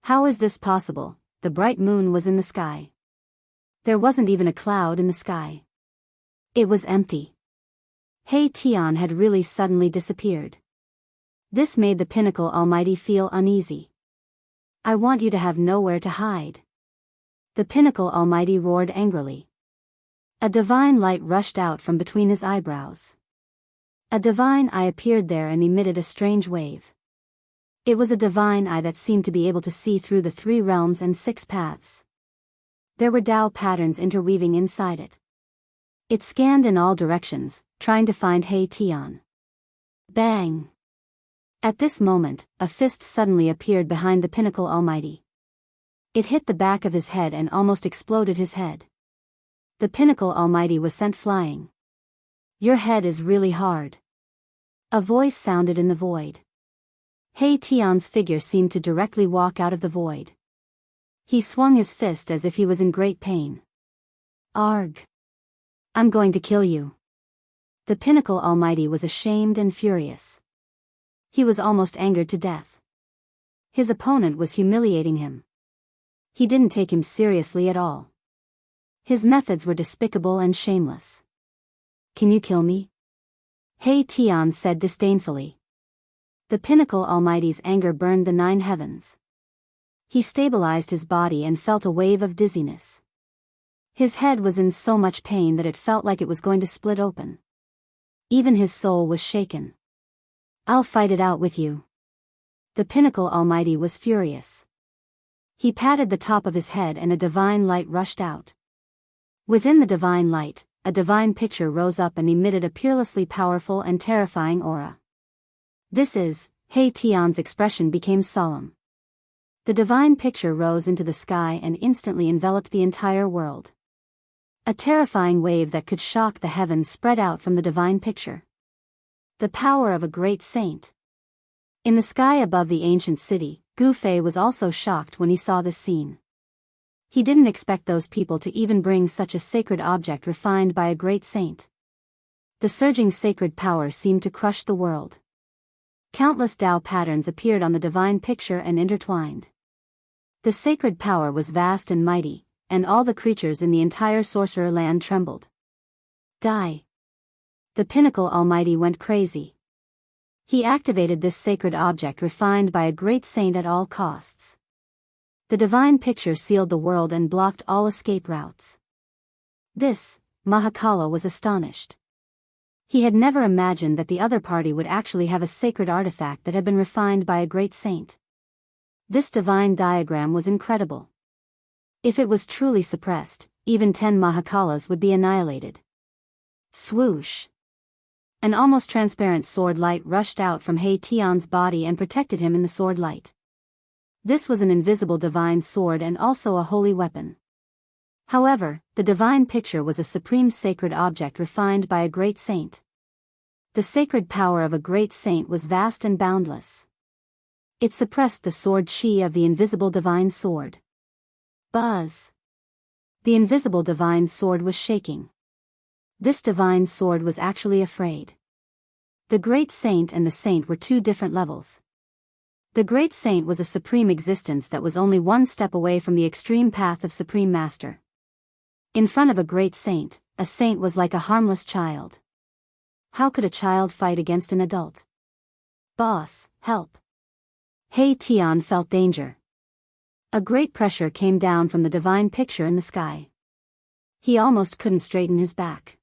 How is this possible? The bright moon was in the sky. There wasn't even a cloud in the sky. It was empty. He Tian had really suddenly disappeared. This made the pinnacle almighty feel uneasy. I want you to have nowhere to hide. The pinnacle almighty roared angrily. A divine light rushed out from between his eyebrows. A divine eye appeared there and emitted a strange wave. It was a divine eye that seemed to be able to see through the 3 realms and 6 paths. There were Dao patterns interweaving inside it. It scanned in all directions, trying to find He Tian. Bang! At this moment, a fist suddenly appeared behind the pinnacle almighty. It hit the back of his head and almost exploded his head. The pinnacle almighty was sent flying. Your head is really hard. A voice sounded in the void. He Tian's figure seemed to directly walk out of the void. He swung his fist as if he was in great pain. Arg! I'm going to kill you. The pinnacle almighty was ashamed and furious. He was almost angered to death. His opponent was humiliating him. He didn't take him seriously at all. His methods were despicable and shameless. Can you kill me? He Tian said disdainfully. The pinnacle almighty's anger burned the 9 heavens. He stabilized his body and felt a wave of dizziness. His head was in so much pain that it felt like it was going to split open. Even his soul was shaken. I'll fight it out with you. The pinnacle almighty was furious. He patted the top of his head and a divine light rushed out. Within the divine light, a divine picture rose up and emitted a peerlessly powerful and terrifying aura. This is, He Tian's expression became solemn. The divine picture rose into the sky and instantly enveloped the entire world. A terrifying wave that could shock the heavens spread out from the divine picture. The power of a great saint. In the sky above the ancient city, Gu Fei was also shocked when he saw this scene. He didn't expect those people to even bring such a sacred object refined by a great saint. The surging sacred power seemed to crush the world. Countless Dao patterns appeared on the divine picture and intertwined. The sacred power was vast and mighty, and all the creatures in the entire sorcerer land trembled. Die! The pinnacle almighty went crazy. He activated this sacred object refined by a great saint at all costs. The divine picture sealed the world and blocked all escape routes. This, Mahakala was astonished. He had never imagined that the other party would actually have a sacred artifact that had been refined by a great saint. This divine diagram was incredible. If it was truly suppressed, even 10 Mahakalas would be annihilated. Swoosh! An almost transparent sword light rushed out from He Tian's body and protected him in the sword light. This was an invisible divine sword and also a holy weapon. However, the divine picture was a supreme sacred object refined by a great saint. The sacred power of a great saint was vast and boundless. It suppressed the sword chi of the invisible divine sword. Buzz! The invisible divine sword was shaking. This divine sword was actually afraid. The great saint and the saint were 2 different levels. The great saint was a supreme existence that was only one step away from the extreme path of Supreme Master. In front of a great saint, a saint was like a harmless child. How could a child fight against an adult? Boss, help. He Tian felt danger. A great pressure came down from the divine picture in the sky. He almost couldn't straighten his back.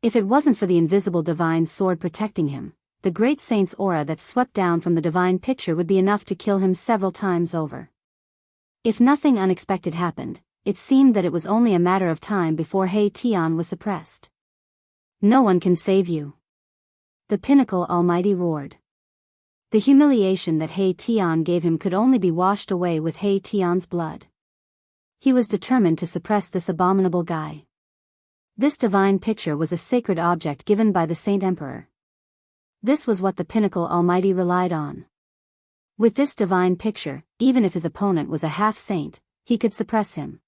If it wasn't for the invisible divine sword protecting him, the great saint's aura that swept down from the divine picture would be enough to kill him several times over. If nothing unexpected happened, it seemed that it was only a matter of time before He Tian was suppressed. No one can save you. The Pinnacle Almighty roared. The humiliation that He Tian gave him could only be washed away with He Tian's blood. He was determined to suppress this abominable guy. This divine picture was a sacred object given by the Saint Emperor. This was what the Pinnacle Almighty relied on. With this divine picture, even if his opponent was a half-saint, he could suppress him.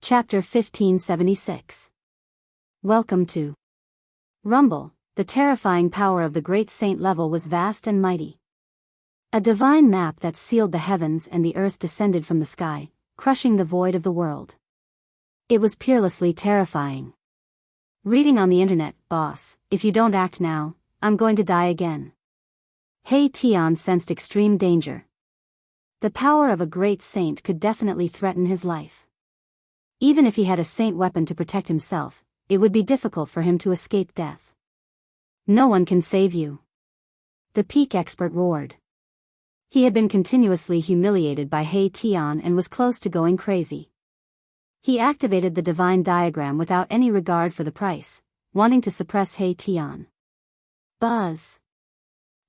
Chapter 1576. Welcome to Rumble. The terrifying power of the great saint level was vast and mighty. A divine map that sealed the heavens and the earth descended from the sky, crushing the void of the world. It was peerlessly terrifying. Reading on the internet, boss, if you don't act now, I'm going to die again. He Tian sensed extreme danger. The power of a great saint could definitely threaten his life. Even if he had a saint weapon to protect himself, it would be difficult for him to escape death. No one can save you. The peak expert roared. He had been continuously humiliated by He Tian and was close to going crazy. He activated the divine diagram without any regard for the price, wanting to suppress He Tian. Buzz.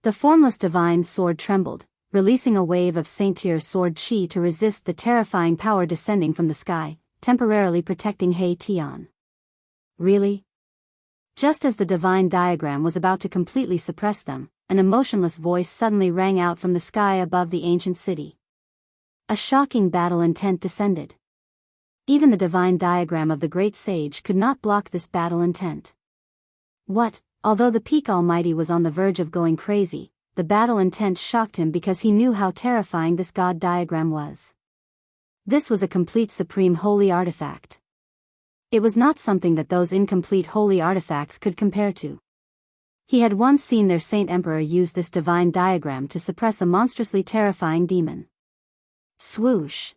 The formless divine sword trembled, releasing a wave of saint-tier sword chi to resist the terrifying power descending from the sky, temporarily protecting He Tian. Really? Just as the divine diagram was about to completely suppress them, an emotionless voice suddenly rang out from the sky above the ancient city. A shocking battle intent descended. Even the divine diagram of the great sage could not block this battle intent. What? Although the peak almighty was on the verge of going crazy, the battle intent shocked him because he knew how terrifying this god diagram was. This was a complete supreme holy artifact. It was not something that those incomplete holy artifacts could compare to. He had once seen their Saint Emperor use this divine diagram to suppress a monstrously terrifying demon. Swoosh!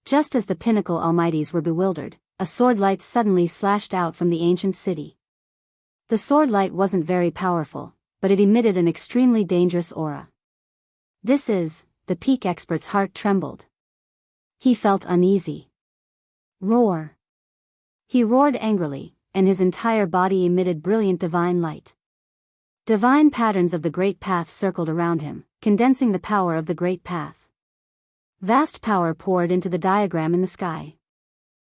Just as the Pinnacle Almighties were bewildered, a sword light suddenly slashed out from the ancient city. The sword light wasn't very powerful, but it emitted an extremely dangerous aura. The peak expert's heart trembled. He felt uneasy. Roar! He roared angrily, and his entire body emitted brilliant divine light. Divine patterns of the Great Path circled around him, condensing the power of the Great Path. Vast power poured into the diagram in the sky.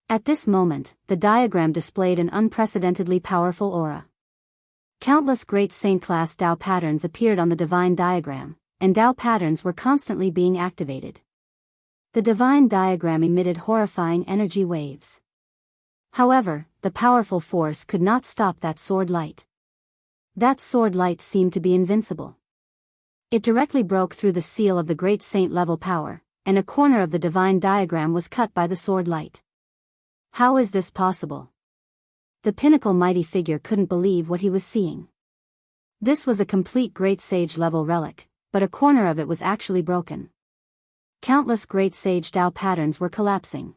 At this moment, the diagram displayed an unprecedentedly powerful aura. Countless great saint-class Dao patterns appeared on the divine diagram, and Dao patterns were constantly being activated. The divine diagram emitted horrifying energy waves. However, the powerful force could not stop that sword light. That sword light seemed to be invincible. It directly broke through the seal of the great saint-level power, and a corner of the divine diagram was cut by the sword light. How is this possible? The Pinnacle mighty figure couldn't believe what he was seeing. This was a complete great sage-level relic, but a corner of it was actually broken. Countless great sage Dao patterns were collapsing.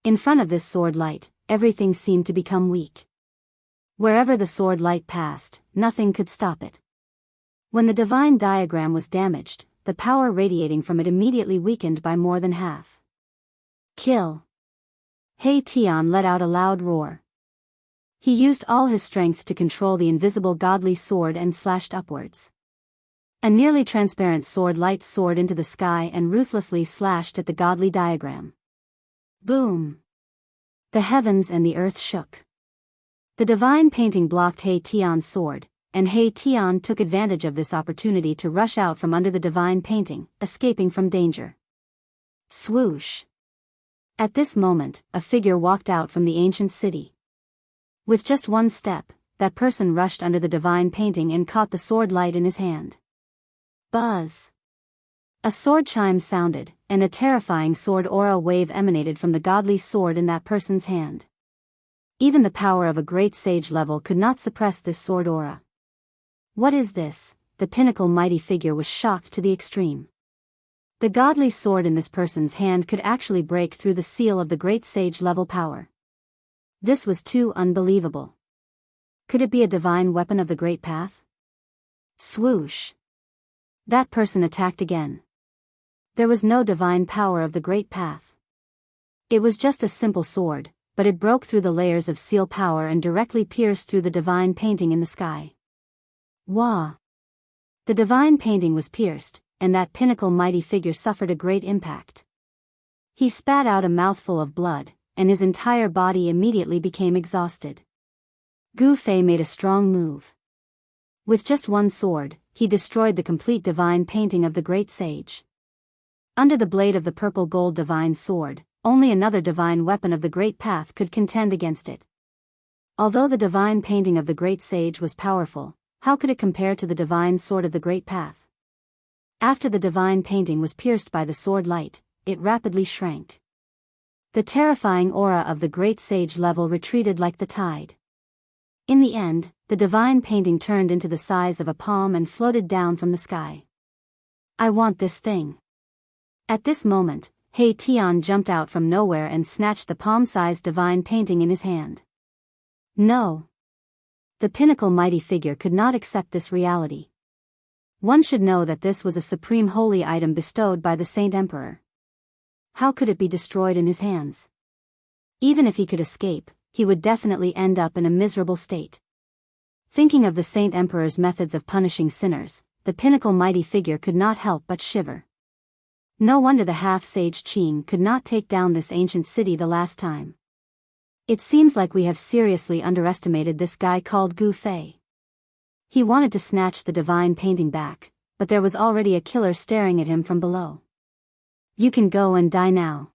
In front of this sword light, everything seemed to become weak. Wherever the sword light passed, nothing could stop it. When the divine diagram was damaged, the power radiating from it immediately weakened by more than half. Kill! He Tian let out a loud roar. He used all his strength to control the invisible godly sword and slashed upwards. A nearly transparent sword light soared into the sky and ruthlessly slashed at the godly diagram. Boom! The heavens and the earth shook. The divine painting blocked He Tian's sword, and He Tian took advantage of this opportunity to rush out from under the divine painting, escaping from danger. Swoosh! At this moment, a figure walked out from the ancient city. With just one step, that person rushed under the divine painting and caught the sword light in his hand. Buzz! A sword chime sounded, and a terrifying sword aura wave emanated from the godly sword in that person's hand. Even the power of a great sage level could not suppress this sword aura. What is this? The pinnacle mighty figure was shocked to the extreme. The godly sword in this person's hand could actually break through the seal of the great sage level power. This was too unbelievable. Could it be a divine weapon of the great path? Swoosh. That person attacked again. There was no divine power of the great path. It was just a simple sword, but it broke through the layers of seal power and directly pierced through the divine painting in the sky. Wah! The divine painting was pierced, and that pinnacle mighty figure suffered a great impact. He spat out a mouthful of blood, and his entire body immediately became exhausted. Gu Fei made a strong move. With just one sword, he destroyed the complete divine painting of the great sage. Under the blade of the purple gold divine sword, only another divine weapon of the great path could contend against it. Although the divine painting of the great sage was powerful, how could it compare to the divine sword of the great path? After the divine painting was pierced by the sword light, it rapidly shrank. The terrifying aura of the great sage level retreated like the tide. In the end, the divine painting turned into the size of a palm and floated down from the sky. I want this thing. At this moment, He Tian jumped out from nowhere and snatched the palm-sized divine painting in his hand. No. The pinnacle mighty figure could not accept this reality. One should know that this was a supreme holy item bestowed by the Saint Emperor. How could it be destroyed in his hands? Even if he could escape, he would definitely end up in a miserable state. Thinking of the Saint Emperor's methods of punishing sinners, the pinnacle mighty figure could not help but shiver. No wonder the half-sage Qing could not take down this ancient city the last time. It seems like we have seriously underestimated this guy called Gu Fei. He wanted to snatch the divine painting back, but there was already a killer staring at him from below. You can go and die now.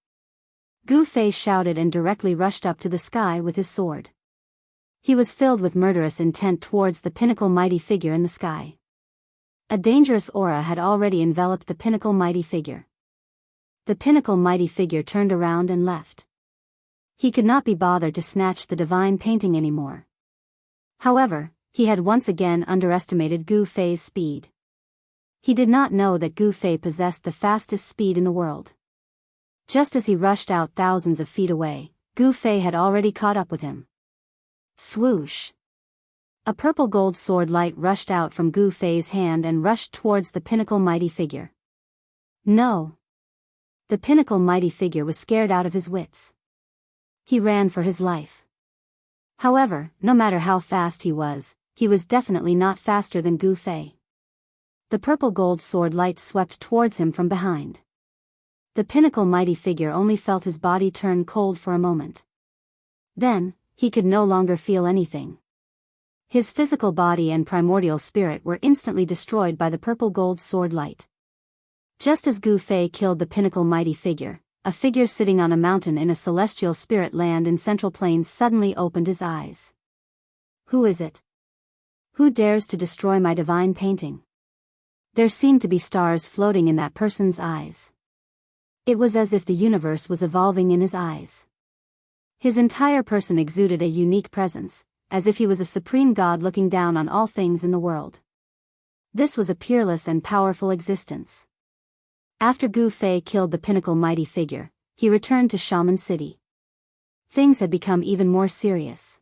Gu Fei shouted and directly rushed up to the sky with his sword. He was filled with murderous intent towards the pinnacle mighty figure in the sky. A dangerous aura had already enveloped the pinnacle mighty figure. The pinnacle mighty figure turned around and left. He could not be bothered to snatch the divine painting anymore. However, he had once again underestimated Gu Fei's speed. He did not know that Gu Fei possessed the fastest speed in the world. Just as he rushed out thousands of feet away, Gu Fei had already caught up with him. Swoosh! A purple gold sword light rushed out from Gu Fei's hand and rushed towards the pinnacle mighty figure. No! The pinnacle mighty figure was scared out of his wits. He ran for his life. However, no matter how fast he was definitely not faster than Gu Fei. The purple gold sword light swept towards him from behind. The pinnacle mighty figure only felt his body turn cold for a moment. Then, he could no longer feel anything. His physical body and primordial spirit were instantly destroyed by the purple gold sword light. Just as Gu Fei killed the pinnacle mighty figure, a figure sitting on a mountain in a celestial spirit land in Central Plains suddenly opened his eyes. Who is it? Who dares to destroy my divine painting? There seemed to be stars floating in that person's eyes. It was as if the universe was evolving in his eyes. His entire person exuded a unique presence, as if he was a supreme god looking down on all things in the world. This was a peerless and powerful existence. After Gu Fei killed the pinnacle mighty figure, he returned to Shaman City. Things had become even more serious.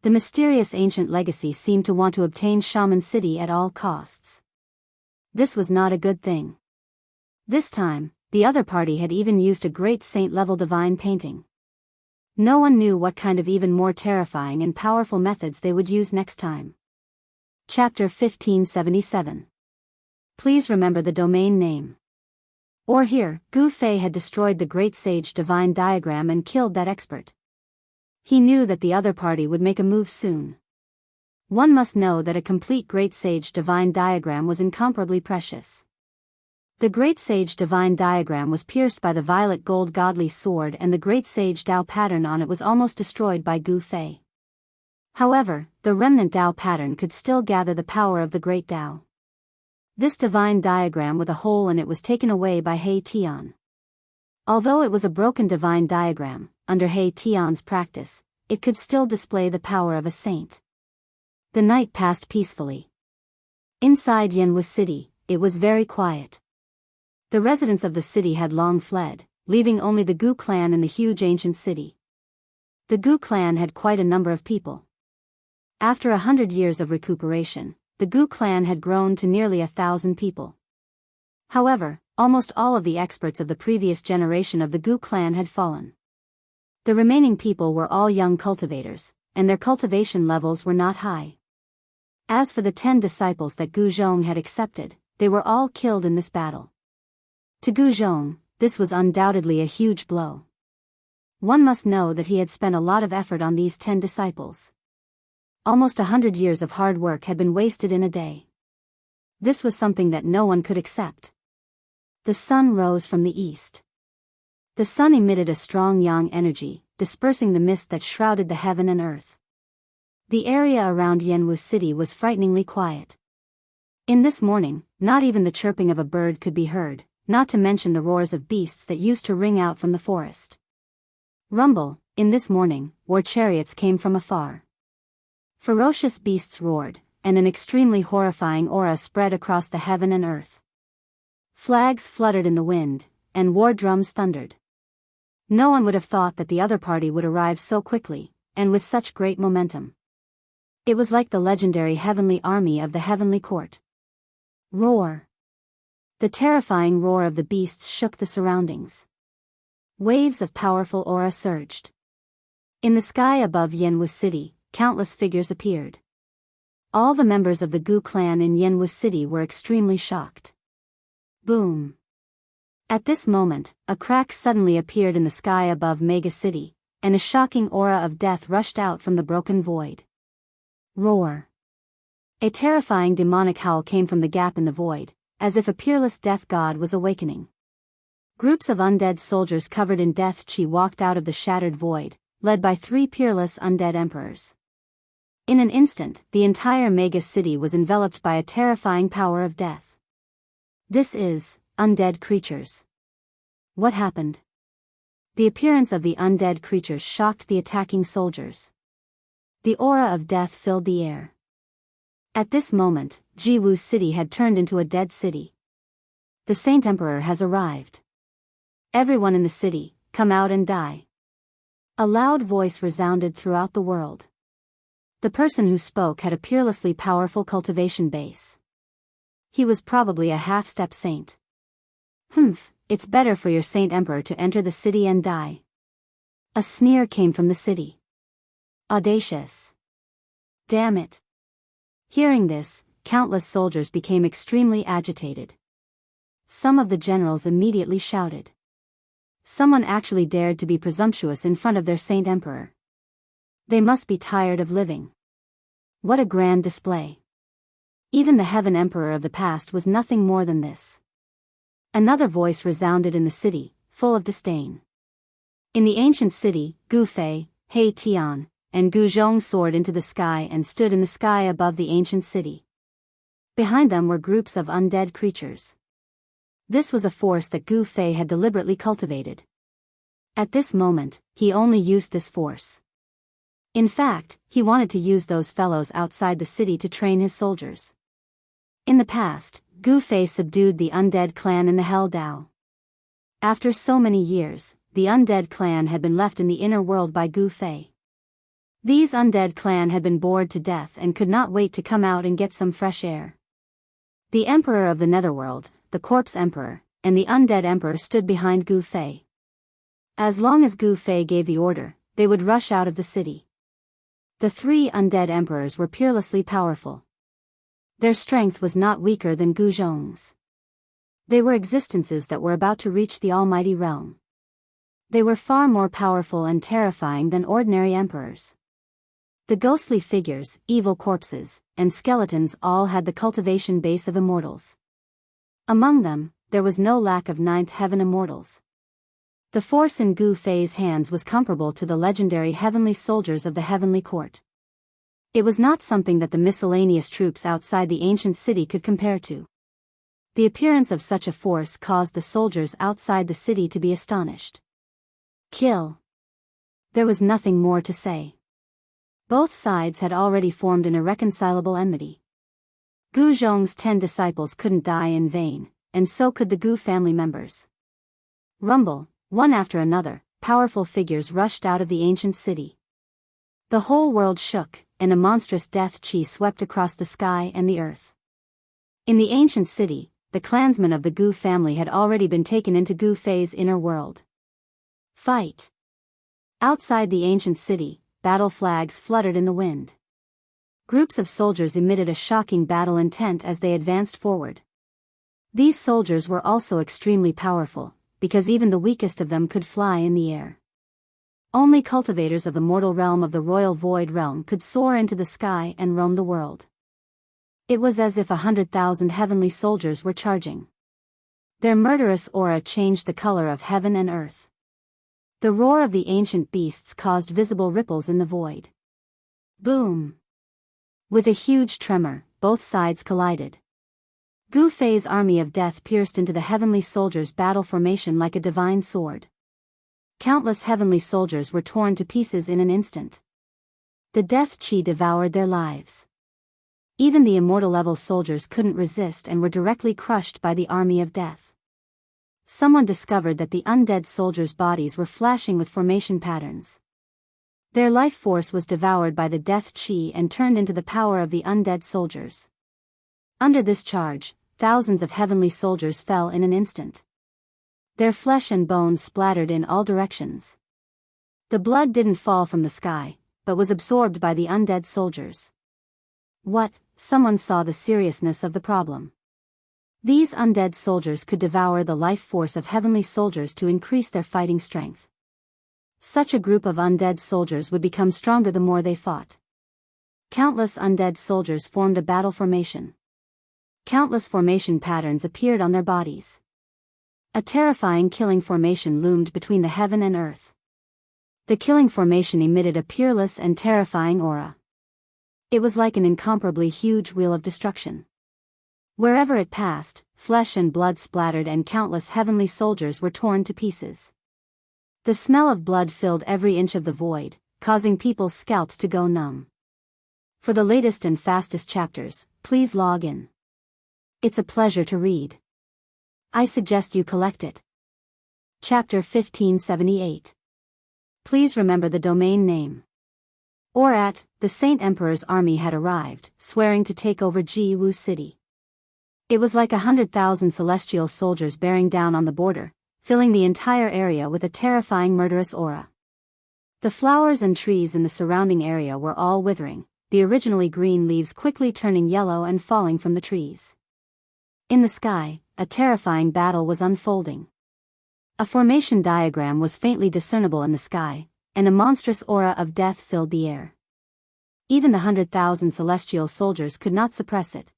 The mysterious ancient legacy seemed to want to obtain Shaman City at all costs. This was not a good thing. This time, the other party had even used a great saint-level divine painting. No one knew what kind of even more terrifying and powerful methods they would use next time. Chapter 1577. Please remember the domain name. Or here, Gu Fei had destroyed the great sage divine diagram and killed that expert. He knew that the other party would make a move soon. One must know that a complete great sage divine diagram was incomparably precious. The great sage divine diagram was pierced by the violet gold godly sword, and the great sage Dao pattern on it was almost destroyed by Gu Fei. However, the remnant Dao pattern could still gather the power of the great Dao. this divine diagram with a hole in it was taken away by He Tian. Although it was a broken divine diagram, under He Tian's practice, it could still display the power of a saint. The night passed peacefully. Inside Jianghu city, it was very quiet. The residents of the city had long fled, leaving only the Gu clan in the huge ancient city. The Gu clan had quite a number of people. After 100 years of recuperation, the Gu clan had grown to nearly 1,000 people. However, almost all of the experts of the previous generation of the Gu clan had fallen. The remaining people were all young cultivators, and their cultivation levels were not high. As for the 10 disciples that Gu Zhong had accepted, they were all killed in this battle. To Gu Zhong, this was undoubtedly a huge blow. One must know that he had spent a lot of effort on these 10 disciples. Almost 100 years of hard work had been wasted in a day. This was something that no one could accept. The sun rose from the east. The sun emitted a strong yang energy, dispersing the mist that shrouded the heaven and earth. The area around Jianghu city was frighteningly quiet. In this morning, not even the chirping of a bird could be heard, not to mention the roars of beasts that used to ring out from the forest. Rumble, in this morning, war chariots came from afar. Ferocious beasts roared, and an extremely horrifying aura spread across the heaven and earth. Flags fluttered in the wind, and war drums thundered. No one would have thought that the other party would arrive so quickly, and with such great momentum. It was like the legendary heavenly army of the heavenly court. Roar. The terrifying roar of the beasts shook the surroundings. Waves of powerful aura surged. In the sky above Jianghu city, countless figures appeared. All the members of the Gu clan in Jianghu city were extremely shocked. Boom. At this moment, a crack suddenly appeared in the sky above Mega City, and a shocking aura of death rushed out from the broken void. Roar. A terrifying demonic howl came from the gap in the void, as if a peerless death god was awakening. Groups of undead soldiers covered in death chi walked out of the shattered void, led by 3 peerless undead emperors. In an instant, the entire Mega City was enveloped by a terrifying power of death. This is undead creatures. What happened? The appearance of the undead creatures shocked the attacking soldiers. The aura of death filled the air. At this moment, Jianghu city had turned into a dead city. The Saint Emperor has arrived. Everyone in the city, come out and die. A loud voice resounded throughout the world. The person who spoke had a peerlessly powerful cultivation base. He was probably a half-step saint. It's better for your Saint Emperor to enter the city and die. A sneer came from the city. Audacious. Damn it. Hearing this, countless soldiers became extremely agitated. Some of the generals immediately shouted. Someone actually dared to be presumptuous in front of their Saint Emperor. They must be tired of living. What a grand display. Even the Heaven Emperor of the past was nothing more than this. Another voice resounded in the city, full of disdain. In the ancient city, Gu Fei, He Tian, and Gu Zhong soared into the sky and stood in the sky above the ancient city. Behind them were groups of undead creatures. This was a force that Gu Fei had deliberately cultivated. At this moment, he only used this force. In fact, he wanted to use those fellows outside the city to train his soldiers. In the past, Gu Fei subdued the undead clan in the Hell Dao. After so many years, the undead clan had been left in the inner world by Gu Fei. These undead clan had been bored to death and could not wait to come out and get some fresh air. The Emperor of the Netherworld, the Corpse Emperor, and the Undead Emperor stood behind Gu Fei. As long as Gu Fei gave the order, they would rush out of the city. The 3 undead emperors were peerlessly powerful. Their strength was not weaker than Gu Zhong's. They were existences that were about to reach the almighty realm. They were far more powerful and terrifying than ordinary emperors. The ghostly figures, evil corpses, and skeletons all had the cultivation base of immortals. Among them, there was no lack of 9th heaven immortals. The force in Gu Fei's hands was comparable to the legendary heavenly soldiers of the heavenly court. It was not something that the miscellaneous troops outside the ancient city could compare to. The appearance of such a force caused the soldiers outside the city to be astonished. Kill. There was nothing more to say. Both sides had already formed an irreconcilable enmity. Gu Zhong's 10 disciples couldn't die in vain, and so could the Gu family members. Rumble, one after another, powerful figures rushed out of the ancient city. The whole world shook, and a monstrous death chi swept across the sky and the earth. In the ancient city, the clansmen of the Gu family had already been taken into Gu Fei's inner world. Fight! Outside the ancient city, battle flags fluttered in the wind. Groups of soldiers emitted a shocking battle intent as they advanced forward. These soldiers were also extremely powerful, because even the weakest of them could fly in the air. Only cultivators of the mortal realm of the royal void realm could soar into the sky and roam the world. It was as if 100,000 heavenly soldiers were charging. Their murderous aura changed the color of heaven and earth. The roar of the ancient beasts caused visible ripples in the void. Boom! With a huge tremor, both sides collided. Gu Fei's army of death pierced into the heavenly soldiers' battle formation like a divine sword. Countless heavenly soldiers were torn to pieces in an instant. The death chi devoured their lives. Even the immortal level soldiers couldn't resist and were directly crushed by the army of death. Someone discovered that the undead soldiers' bodies were flashing with formation patterns. Their life force was devoured by the death chi and turned into the power of the undead soldiers. Under this charge, thousands of heavenly soldiers fell in an instant. Their flesh and bones splattered in all directions. The blood didn't fall from the sky, but was absorbed by the undead soldiers. What? Someone saw the seriousness of the problem. These undead soldiers could devour the life force of heavenly soldiers to increase their fighting strength. Such a group of undead soldiers would become stronger the more they fought. Countless undead soldiers formed a battle formation. Countless formation patterns appeared on their bodies. A terrifying killing formation loomed between the heaven and earth. The killing formation emitted a peerless and terrifying aura. It was like an incomparably huge wheel of destruction. Wherever it passed, flesh and blood splattered and countless heavenly soldiers were torn to pieces. The smell of blood filled every inch of the void, causing people's scalps to go numb. For the latest and fastest chapters, please log in. It's a pleasure to read. I suggest you collect it. Chapter 1578. Please remember the domain name. The Saint Emperor's army had arrived, swearing to take over Jianghu city. It was like 100,000 celestial soldiers bearing down on the border, filling the entire area with a terrifying murderous aura. The flowers and trees in the surrounding area were all withering, the originally green leaves quickly turning yellow and falling from the trees. In the sky, a terrifying battle was unfolding. A formation diagram was faintly discernible in the sky, and a monstrous aura of death filled the air. Even the 100,000 celestial soldiers could not suppress it.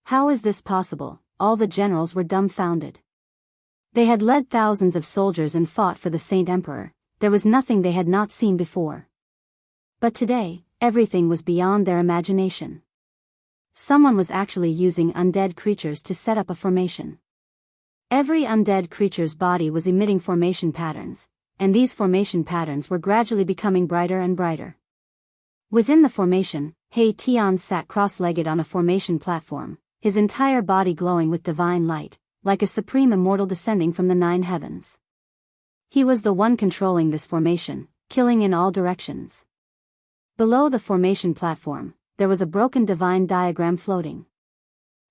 How is this possible? All the generals were dumbfounded. They had led thousands of soldiers and fought for the Saint Emperor. There was nothing they had not seen before. But today, everything was beyond their imagination. Someone was actually using undead creatures to set up a formation. Every undead creature's body was emitting formation patterns, and these formation patterns were gradually becoming brighter and brighter. Within the formation, He Tian sat cross-legged on a formation platform, his entire body glowing with divine light, like a supreme immortal descending from the 9 heavens. He was the one controlling this formation, killing in all directions. Below the formation platform, there was a broken divine diagram floating.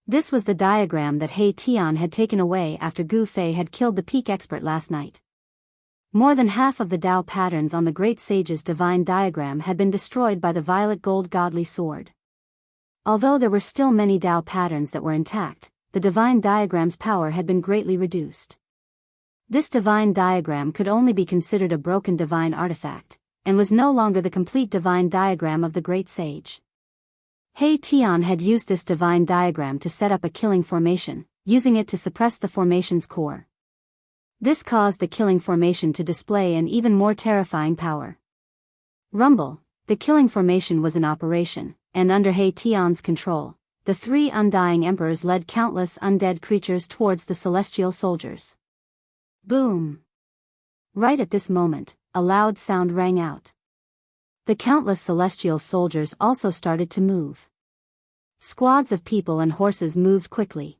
This was the diagram that He Tian had taken away after Gu Fei had killed the peak expert last night. More than half of the Tao patterns on the great sage's divine diagram had been destroyed by the violet gold godly sword. Although there were still many Tao patterns that were intact, the divine diagram's power had been greatly reduced. This divine diagram could only be considered a broken divine artifact, and was no longer the complete divine diagram of the great sage. He Tian had used this divine diagram to set up a killing formation, using it to suppress the formation's core. This caused the killing formation to display an even more terrifying power. Rumble, the killing formation was in operation, and under He Tian's control, the three undying emperors led countless undead creatures towards the celestial soldiers. Boom! Right at this moment, a loud sound rang out. The countless celestial soldiers also started to move. Squads of people and horses moved quickly.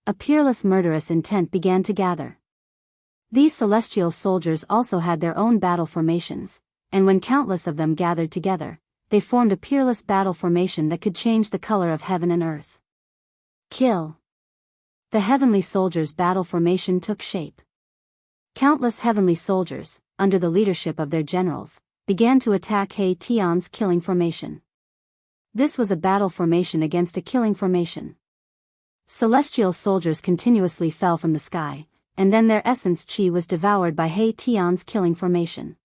A peerless murderous intent began to gather. These celestial soldiers also had their own battle formations, and when countless of them gathered together, they formed a peerless battle formation that could change the color of heaven and earth. Kill! The heavenly soldiers' battle formation took shape. Countless heavenly soldiers, under the leadership of their generals, began to attack He Tian's killing formation. This was a battle formation against a killing formation. Celestial soldiers continuously fell from the sky, and then their essence chi was devoured by He Tian's killing formation.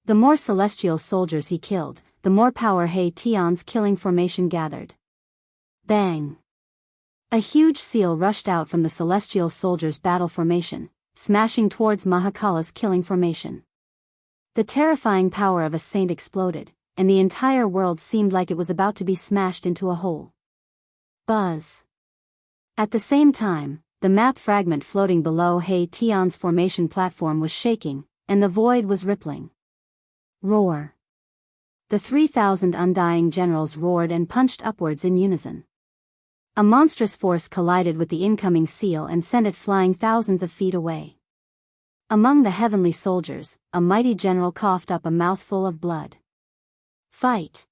The more celestial soldiers he killed, the more power He Tian's killing formation gathered. Bang! A huge seal rushed out from the celestial soldiers' battle formation, smashing towards Mahakala's killing formation. The terrifying power of a saint exploded, and the entire world seemed like it was about to be smashed into a hole. Buzz! At the same time, the map fragment floating below He Tian's formation platform was shaking, and the void was rippling. Roar! The 3,000 undying generals roared and punched upwards in unison. A monstrous force collided with the incoming seal and sent it flying thousands of feet away. Among the heavenly soldiers, a mighty general coughed up a mouthful of blood. Fight!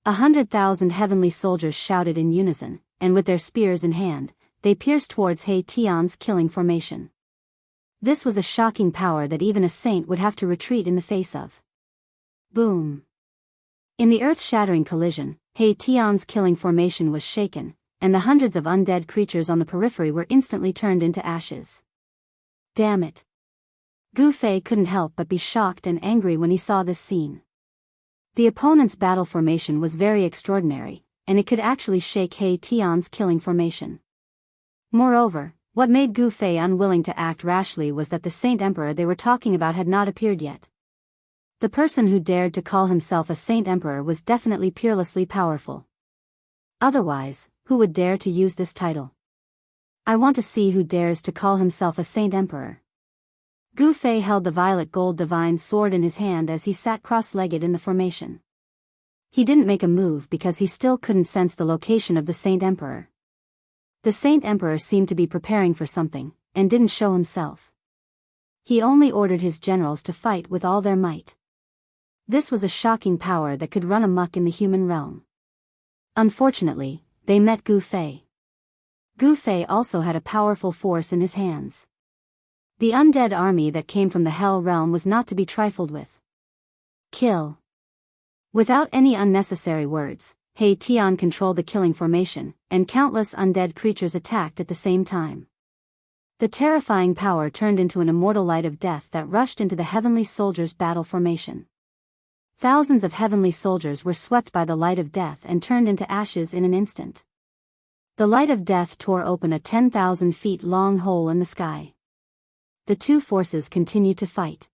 100,000 heavenly soldiers shouted in unison, and with their spears in hand, they pierced towards He Tian's killing formation. This was a shocking power that even a saint would have to retreat in the face of. Boom! In the earth-shattering collision, He Tian's killing formation was shaken, and the hundreds of undead creatures on the periphery were instantly turned into ashes. Damn it! Gu Fei couldn't help but be shocked and angry when he saw this scene. The opponent's battle formation was very extraordinary, and it could actually shake He Tian's killing formation. Moreover, what made Gu Fei unwilling to act rashly was that the Saint Emperor they were talking about had not appeared yet. The person who dared to call himself a Saint Emperor was definitely peerlessly powerful. Otherwise, who would dare to use this title? I want to see who dares to call himself a Saint Emperor. Gu Fei held the violet gold divine sword in his hand as he sat cross-legged in the formation. He didn't make a move because he still couldn't sense the location of the Saint Emperor. The Saint Emperor seemed to be preparing for something, and didn't show himself. He only ordered his generals to fight with all their might. This was a shocking power that could run amok in the human realm. Unfortunately, they met Gu Fei. Gu Fei also had a powerful force in his hands. The undead army that came from the Hell realm was not to be trifled with. Kill! Without any unnecessary words, He Tian controlled the killing formation, and countless undead creatures attacked at the same time. The terrifying power turned into an immortal light of death that rushed into the heavenly soldiers' battle formation. Thousands of heavenly soldiers were swept by the light of death and turned into ashes in an instant. The light of death tore open a 10,000 feet long hole in the sky. The two forces continued to fight.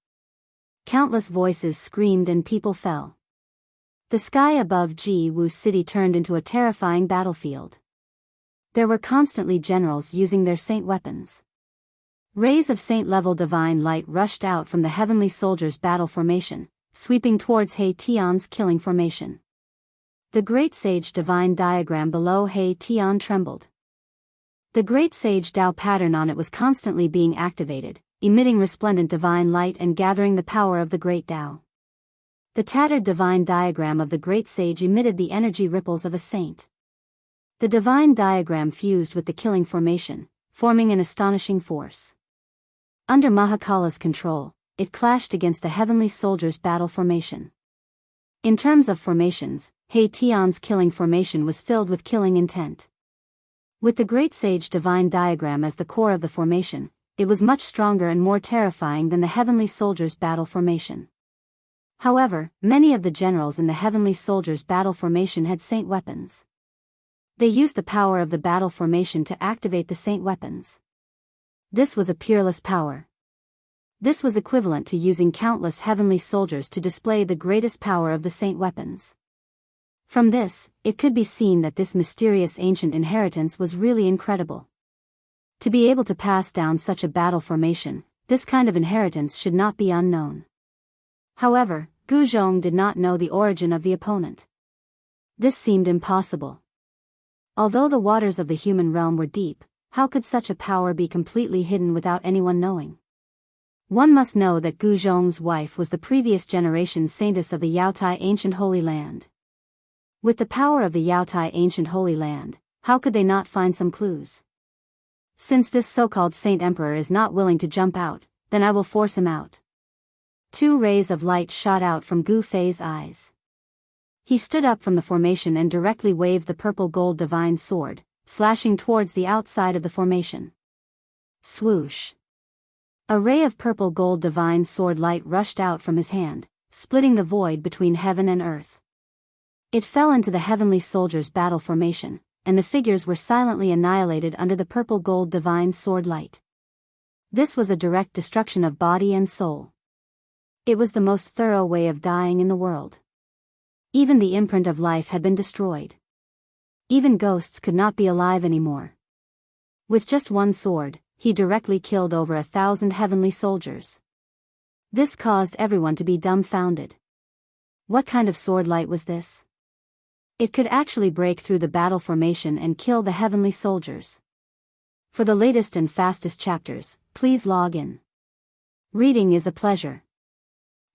Countless voices screamed and people fell. The sky above Jianghu city turned into a terrifying battlefield. There were constantly generals using their saint weapons. Rays of saint-level divine light rushed out from the heavenly soldiers' battle formation, sweeping towards He Tian's killing formation. The Great Sage divine diagram below He Tian trembled. The Great Sage Dao pattern on it was constantly being activated, emitting resplendent divine light and gathering the power of the Great Dao. The tattered divine diagram of the Great Sage emitted the energy ripples of a saint. The divine diagram fused with the killing formation, forming an astonishing force. Under Mahakala's control, it clashed against the heavenly soldiers' battle formation. In terms of formations, He Tian's killing formation was filled with killing intent. With the Great Sage divine diagram as the core of the formation, it was much stronger and more terrifying than the heavenly soldiers' battle formation. However, many of the generals in the heavenly soldiers' battle formation had saint weapons. They used the power of the battle formation to activate the saint weapons. This was a peerless power. This was equivalent to using countless heavenly soldiers to display the greatest power of the saint weapons. From this, it could be seen that this mysterious ancient inheritance was really incredible. To be able to pass down such a battle formation, this kind of inheritance should not be unknown. However, Gu Zhong did not know the origin of the opponent. This seemed impossible. Although the waters of the human realm were deep, how could such a power be completely hidden without anyone knowing? One must know that Gu Zhong's wife was the previous generation saintess of the Yaotai ancient Holy Land. With the power of the Yaotai ancient Holy Land, how could they not find some clues? Since this so-called saint emperor is not willing to jump out, then I will force him out. 2 rays of light shot out from Gu Fei's eyes. He stood up from the formation and directly waved the purple gold divine sword, slashing towards the outside of the formation. Swoosh! A ray of purple gold divine sword light rushed out from his hand, splitting the void between heaven and earth. It fell into the heavenly soldiers' battle formation, and the figures were silently annihilated under the purple gold divine sword light. This was a direct destruction of body and soul. It was the most thorough way of dying in the world. Even the imprint of life had been destroyed. Even ghosts could not be alive anymore. With just one sword, he directly killed over 1,000 heavenly soldiers. This caused everyone to be dumbfounded. What kind of sword light was this? It could actually break through the battle formation and kill the heavenly soldiers. For the latest and fastest chapters, please log in. Reading is a pleasure.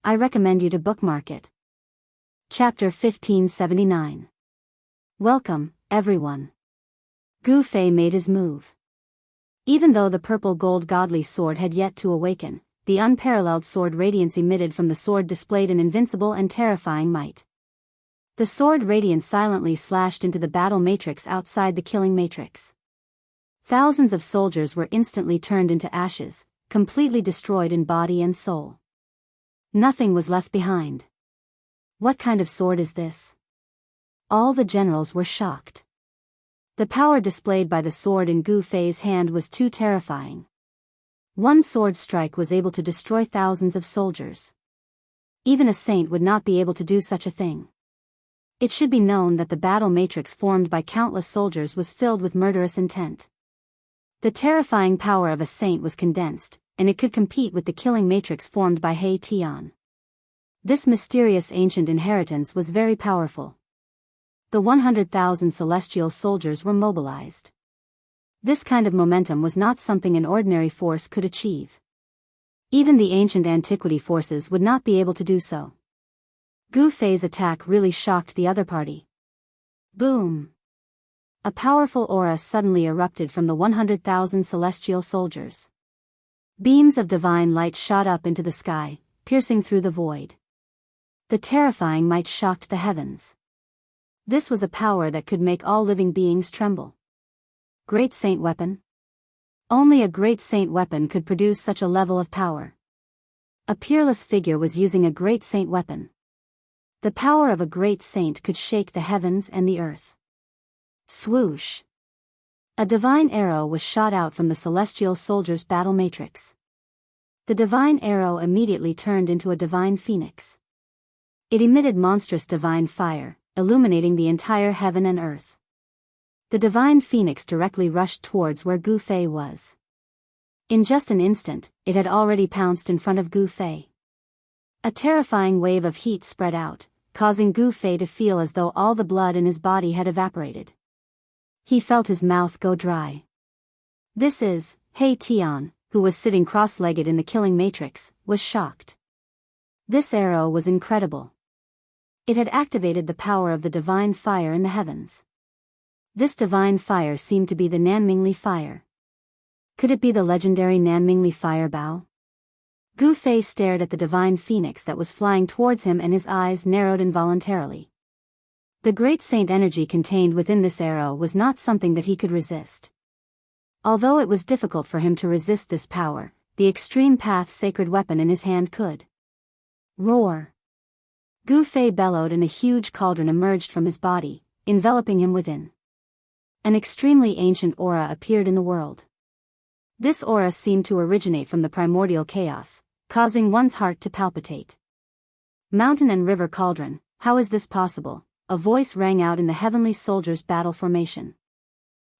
I recommend you to bookmark it. Chapter 1579. Welcome, everyone. Gu Fei made his move. Even though the purple gold godly sword had yet to awaken, the unparalleled sword radiance emitted from the sword displayed an invincible and terrifying might. The sword radiance silently slashed into the battle matrix outside the killing matrix. Thousands of soldiers were instantly turned into ashes, completely destroyed in body and soul. Nothing was left behind. What kind of sword is this? All the generals were shocked. The power displayed by the sword in Gu Fei's hand was too terrifying. One sword strike was able to destroy thousands of soldiers. Even a saint would not be able to do such a thing. It should be known that the battle matrix formed by countless soldiers was filled with murderous intent. The terrifying power of a saint was condensed, and it could compete with the killing matrix formed by He Tian. This mysterious ancient inheritance was very powerful. The 100,000 celestial soldiers were mobilized. This kind of momentum was not something an ordinary force could achieve. Even the ancient antiquity forces would not be able to do so. Gu Fei's attack really shocked the other party. Boom! A powerful aura suddenly erupted from the 100,000 celestial soldiers. Beams of divine light shot up into the sky, piercing through the void. The terrifying might shocked the heavens. This was a power that could make all living beings tremble. Great saint weapon? Only a great saint weapon could produce such a level of power. A peerless figure was using a great saint weapon. The power of a great saint could shake the heavens and the earth. Swoosh! A divine arrow was shot out from the celestial soldier's battle matrix. The divine arrow immediately turned into a divine phoenix. It emitted monstrous divine fire, illuminating the entire heaven and earth. The divine phoenix directly rushed towards where Gu Fei was. In just an instant, it had already pounced in front of Gu Fei. A terrifying wave of heat spread out, causing Gu Fei to feel as though all the blood in his body had evaporated. He felt his mouth go dry. This is, He Tian, who was sitting cross-legged in the killing matrix, was shocked. This arrow was incredible. It had activated the power of the divine fire in the heavens. This divine fire seemed to be the Nanmingli fire. Could it be the legendary Nanmingli fire Bao? Gu Fei stared at the divine phoenix that was flying towards him and his eyes narrowed involuntarily. The great saint energy contained within this arrow was not something that he could resist. Although it was difficult for him to resist this power, the extreme path sacred weapon in his hand could. Roar! Gu Fei bellowed and a huge cauldron emerged from his body, enveloping him within. An extremely ancient aura appeared in the world. This aura seemed to originate from the primordial chaos, causing one's heart to palpitate. Mountain and river cauldron, how is this possible? a voice rang out in the heavenly soldiers' battle formation.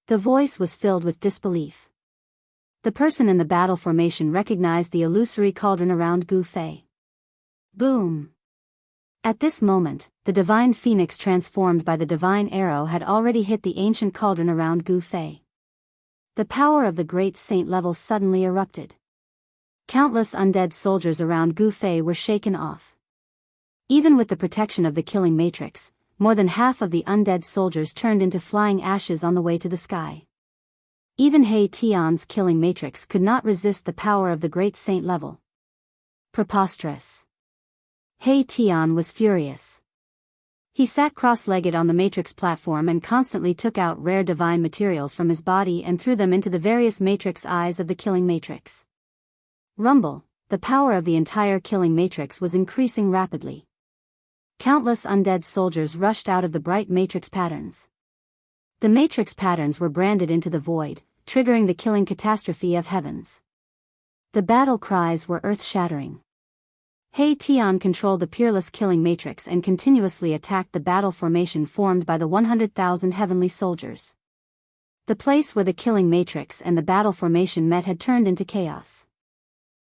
The voice was filled with disbelief. The person in the battle formation recognized the illusory cauldron around Gu Fei. Boom! At this moment, the divine phoenix transformed by the divine arrow had already hit the ancient cauldron around Gu Fei. The power of the great saint level suddenly erupted. Countless undead soldiers around Gu Fei were shaken off. Even with the protection of the killing matrix, more than half of the undead soldiers turned into flying ashes on the way to the sky. Even He Tian's killing matrix could not resist the power of the great saint level. Preposterous. He Tian was furious. He sat cross-legged on the matrix platform and constantly took out rare divine materials from his body and threw them into the various matrix eyes of the killing matrix. Rumble, the power of the entire killing matrix was increasing rapidly. Countless undead soldiers rushed out of the bright matrix patterns. The matrix patterns were branded into the void, triggering the killing catastrophe of heavens. The battle cries were earth-shattering. He Tian controlled the peerless killing matrix and continuously attacked the battle formation formed by the 100,000 heavenly soldiers. The place where the killing matrix and the battle formation met had turned into chaos.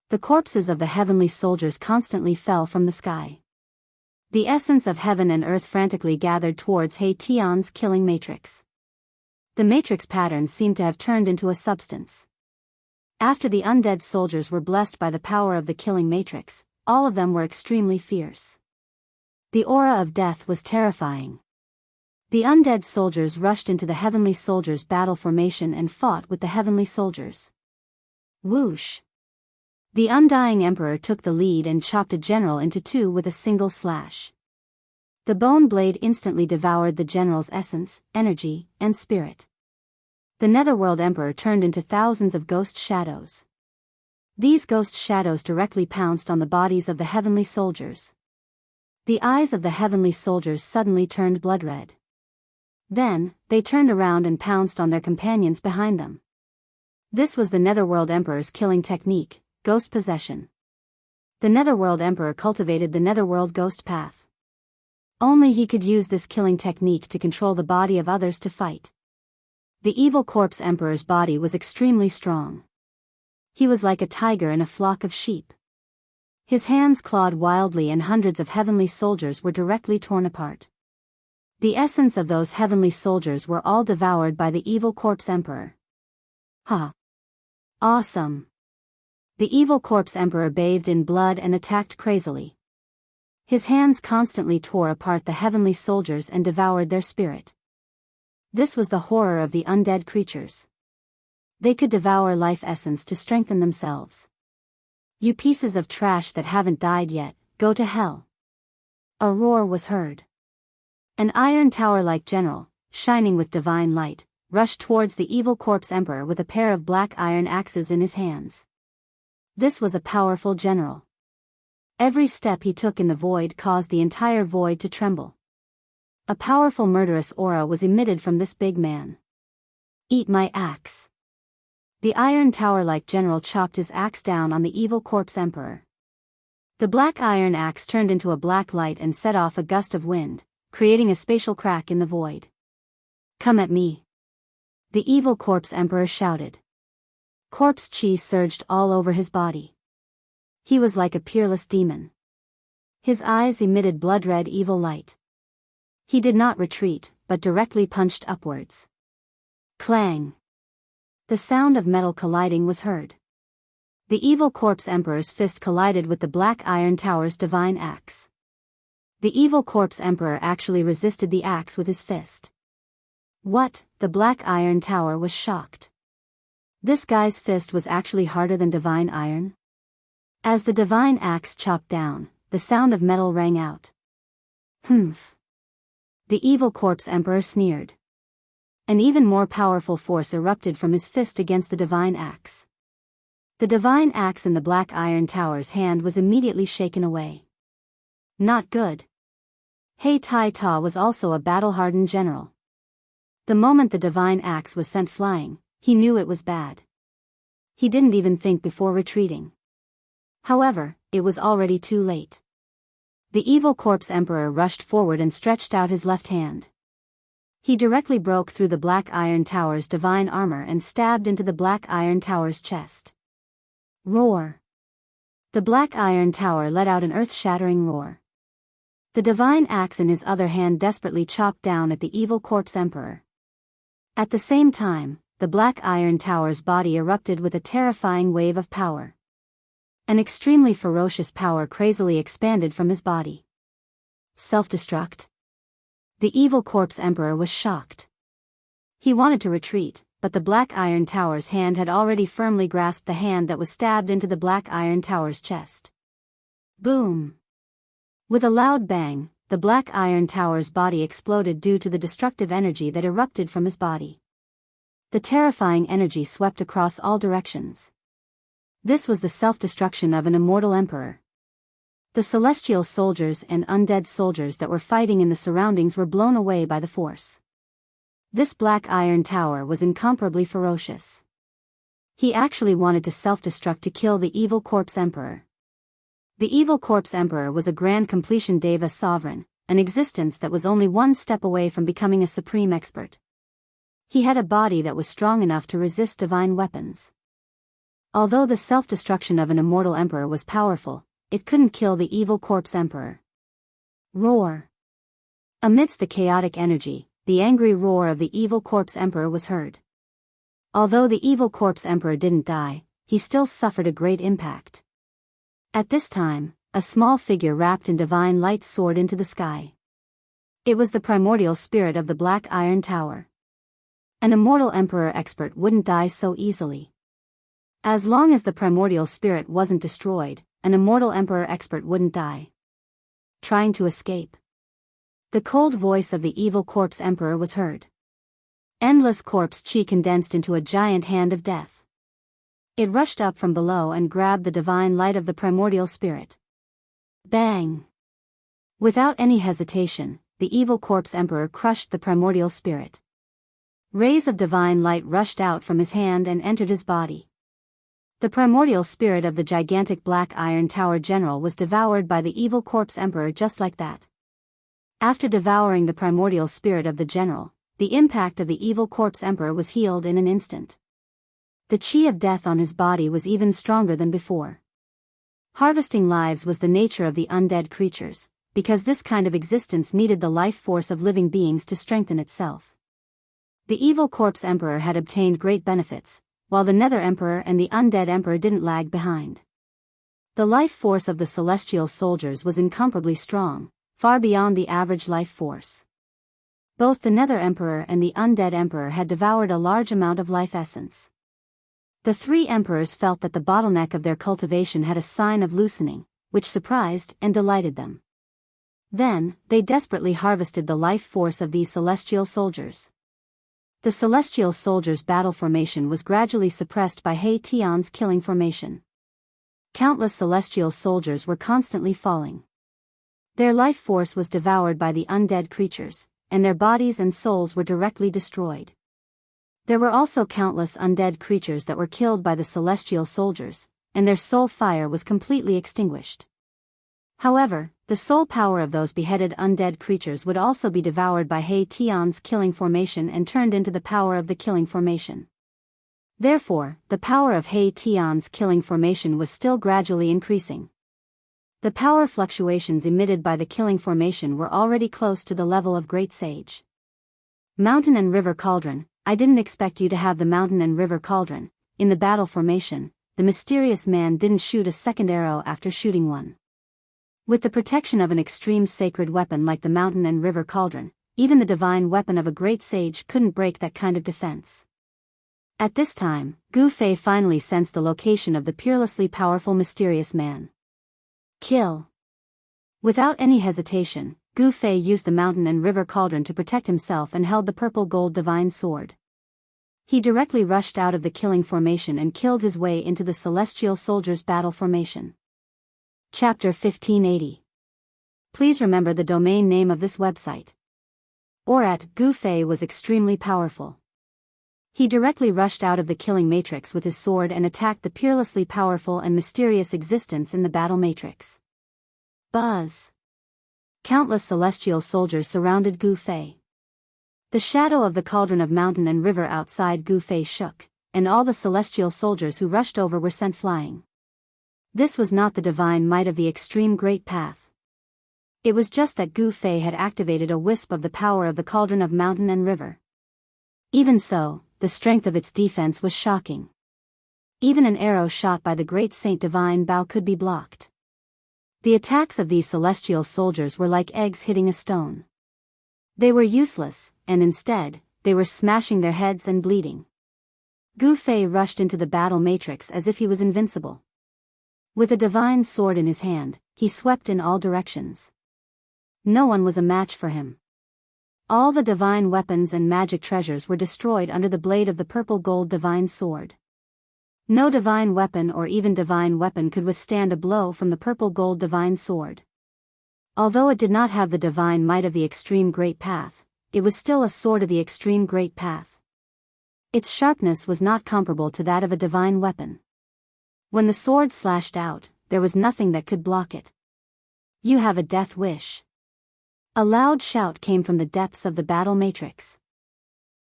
The corpses of the heavenly soldiers constantly fell from the sky. The essence of heaven and earth frantically gathered towards He Tian's killing matrix. The matrix patterns seemed to have turned into a substance. After the undead soldiers were blessed by the power of the killing matrix, all of them were extremely fierce. The aura of death was terrifying. The undead soldiers rushed into the heavenly soldiers' battle formation and fought with the heavenly soldiers. Whoosh! The undying emperor took the lead and chopped a general into two with a single slash. The bone blade instantly devoured the general's essence, energy, and spirit. The Netherworld Emperor turned into thousands of ghost shadows. These ghost shadows directly pounced on the bodies of the heavenly soldiers. The eyes of the heavenly soldiers suddenly turned blood red. Then, they turned around and pounced on their companions behind them. This was the Netherworld Emperor's killing technique, ghost possession. The Netherworld Emperor cultivated the Netherworld Ghost Path. Only he could use this killing technique to control the body of others to fight. The Evil Corpse Emperor's body was extremely strong. He was like a tiger in a flock of sheep. His hands clawed wildly and hundreds of heavenly soldiers were directly torn apart. The essence of those heavenly soldiers were all devoured by the Evil Corpse Emperor. Ha! Awesome! The Evil Corpse Emperor bathed in blood and attacked crazily. His hands constantly tore apart the heavenly soldiers and devoured their spirit. This was the horror of the undead creatures. They could devour life essence to strengthen themselves. You pieces of trash that haven't died yet, go to hell. A roar was heard. An iron tower-like general, shining with divine light, rushed towards the Evil Corpse Emperor with a pair of black iron axes in his hands. This was a powerful general. Every step he took in the void caused the entire void to tremble. A powerful murderous aura was emitted from this big man. Eat my axe. The iron tower-like general chopped his axe down on the Evil Corpse Emperor. The black iron axe turned into a black light and set off a gust of wind, creating a spatial crack in the void. Come at me! The Evil Corpse Emperor shouted. Corpse chi surged all over his body. He was like a peerless demon. His eyes emitted blood-red evil light. He did not retreat, but directly punched upwards. Clang! The sound of metal colliding was heard. The Evil Corpse Emperor's fist collided with the Black Iron Tower's divine axe. The Evil Corpse Emperor actually resisted the axe with his fist. What? The Black Iron Tower was shocked. This guy's fist was actually harder than divine iron? As the divine axe chopped down, the sound of metal rang out. Humph! The Evil Corpse Emperor sneered. An even more powerful force erupted from his fist against the divine axe. The divine axe in the Black Iron Tower's hand was immediately shaken away. Not good. He Tai Ta was also a battle-hardened general. The moment the divine axe was sent flying, he knew it was bad. He didn't even think before retreating. However, it was already too late. The evil corpse emperor rushed forward and stretched out his left hand. He directly broke through the Black Iron Tower's divine armor and stabbed into the Black Iron Tower's chest. Roar! The Black Iron Tower let out an earth-shattering roar. The divine axe in his other hand desperately chopped down at the evil corpse emperor. At the same time, the Black Iron Tower's body erupted with a terrifying wave of power. An extremely ferocious power crazily expanded from his body. Self-destruct? The evil corpse emperor was shocked. He wanted to retreat, but the Black Iron Tower's hand had already firmly grasped the hand that was stabbed into the Black Iron Tower's chest. Boom! With a loud bang, the Black Iron Tower's body exploded due to the destructive energy that erupted from his body. The terrifying energy swept across all directions. This was the self-destruction of an immortal emperor. The celestial soldiers and undead soldiers that were fighting in the surroundings were blown away by the force. This Black Iron Tower was incomparably ferocious. He actually wanted to self-destruct to kill the evil corpse emperor. The evil corpse emperor was a grand completion deva sovereign, an existence that was only one step away from becoming a supreme expert. He had a body that was strong enough to resist divine weapons. Although the self-destruction of an immortal emperor was powerful, it couldn't kill the evil corpse emperor. Roar! Amidst the chaotic energy, the angry roar of the evil corpse emperor was heard. Although the evil corpse emperor didn't die, he still suffered a great impact. At this time, a small figure wrapped in divine light soared into the sky. It was the primordial spirit of the Black Iron Tower. An immortal emperor expert wouldn't die so easily. As long as the primordial spirit wasn't destroyed, an immortal emperor expert wouldn't die. Trying to escape. The cold voice of the evil corpse emperor was heard. Endless corpse chi condensed into a giant hand of death. It rushed up from below and grabbed the divine light of the primordial spirit. Bang! Without any hesitation, the evil corpse emperor crushed the primordial spirit. Rays of divine light rushed out from his hand and entered his body. The primordial spirit of the gigantic Black Iron Tower general was devoured by the evil corpse emperor just like that. After devouring the primordial spirit of the general, the impact of the evil corpse emperor was healed in an instant. The chi of death on his body was even stronger than before. Harvesting lives was the nature of the undead creatures, because this kind of existence needed the life force of living beings to strengthen itself. The evil corpse emperor had obtained great benefits, while the Nether Emperor and the Undead Emperor didn't lag behind. The life force of the celestial soldiers was incomparably strong, far beyond the average life force. Both the Nether Emperor and the Undead Emperor had devoured a large amount of life essence. The three emperors felt that the bottleneck of their cultivation had a sign of loosening, which surprised and delighted them. Then, they desperately harvested the life force of these celestial soldiers. The celestial soldiers' battle formation was gradually suppressed by He Tian's killing formation. Countless celestial soldiers were constantly falling. Their life force was devoured by the undead creatures, and their bodies and souls were directly destroyed. There were also countless undead creatures that were killed by the celestial soldiers, and their soul fire was completely extinguished. However, the soul power of those beheaded undead creatures would also be devoured by He Tian's killing formation and turned into the power of the killing formation. Therefore, the power of He Tian's killing formation was still gradually increasing. The power fluctuations emitted by the killing formation were already close to the level of Great Sage. Mountain and River Cauldron, I didn't expect you to have the Mountain and River Cauldron. In the battle formation, the mysterious man didn't shoot a second arrow after shooting one. With the protection of an extreme sacred weapon like the Mountain and River Cauldron, even the divine weapon of a great sage couldn't break that kind of defense. At this time, Gu Fei finally sensed the location of the peerlessly powerful mysterious man. Kill. Without any hesitation, Gu Fei used the Mountain and River Cauldron to protect himself and held the purple gold divine sword. He directly rushed out of the killing formation and killed his way into the celestial soldiers' battle formation. Chapter 1580. Please remember the domain name of this website. Gu Fei was extremely powerful. He directly rushed out of the killing matrix with his sword and attacked the peerlessly powerful and mysterious existence in the battle matrix. Buzz. Countless celestial soldiers surrounded Gu Fei. The shadow of the cauldron of mountain and river outside Gu Fei shook, and all the celestial soldiers who rushed over were sent flying. This was not the divine might of the extreme great path. It was just that Gu Fei had activated a wisp of the power of the cauldron of mountain and river. Even so, the strength of its defense was shocking. Even an arrow shot by the great Saint Divine Bao could be blocked. The attacks of these celestial soldiers were like eggs hitting a stone. They were useless, and instead, they were smashing their heads and bleeding. Gu Fei rushed into the battle matrix as if he was invincible. With a divine sword in his hand, he swept in all directions. No one was a match for him. All the divine weapons and magic treasures were destroyed under the blade of the purple gold divine sword. No divine weapon or even divine weapon could withstand a blow from the purple gold divine sword. Although it did not have the divine might of the extreme great path, it was still a sword of the extreme great path. Its sharpness was not comparable to that of a divine weapon. When the sword slashed out, there was nothing that could block it. "You have a death wish." A loud shout came from the depths of the battle matrix.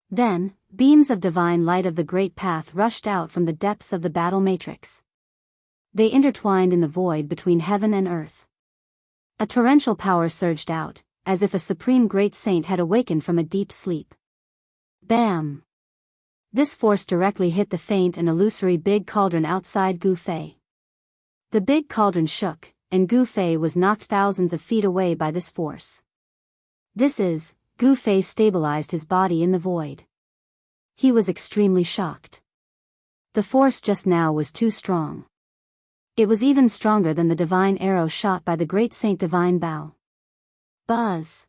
Then, beams of divine light of the great path rushed out from the depths of the battle matrix. They intertwined in the void between heaven and earth. A torrential power surged out, as if a supreme great saint had awakened from a deep sleep. Bam! This force directly hit the faint and illusory big cauldron outside Gu Fei. The big cauldron shook, and Gu Fei was knocked thousands of feet away by this force. Gu Fei stabilized his body in the void. He was extremely shocked. The force just now was too strong. It was even stronger than the divine arrow shot by the great Saint Divine Bao. Buzz!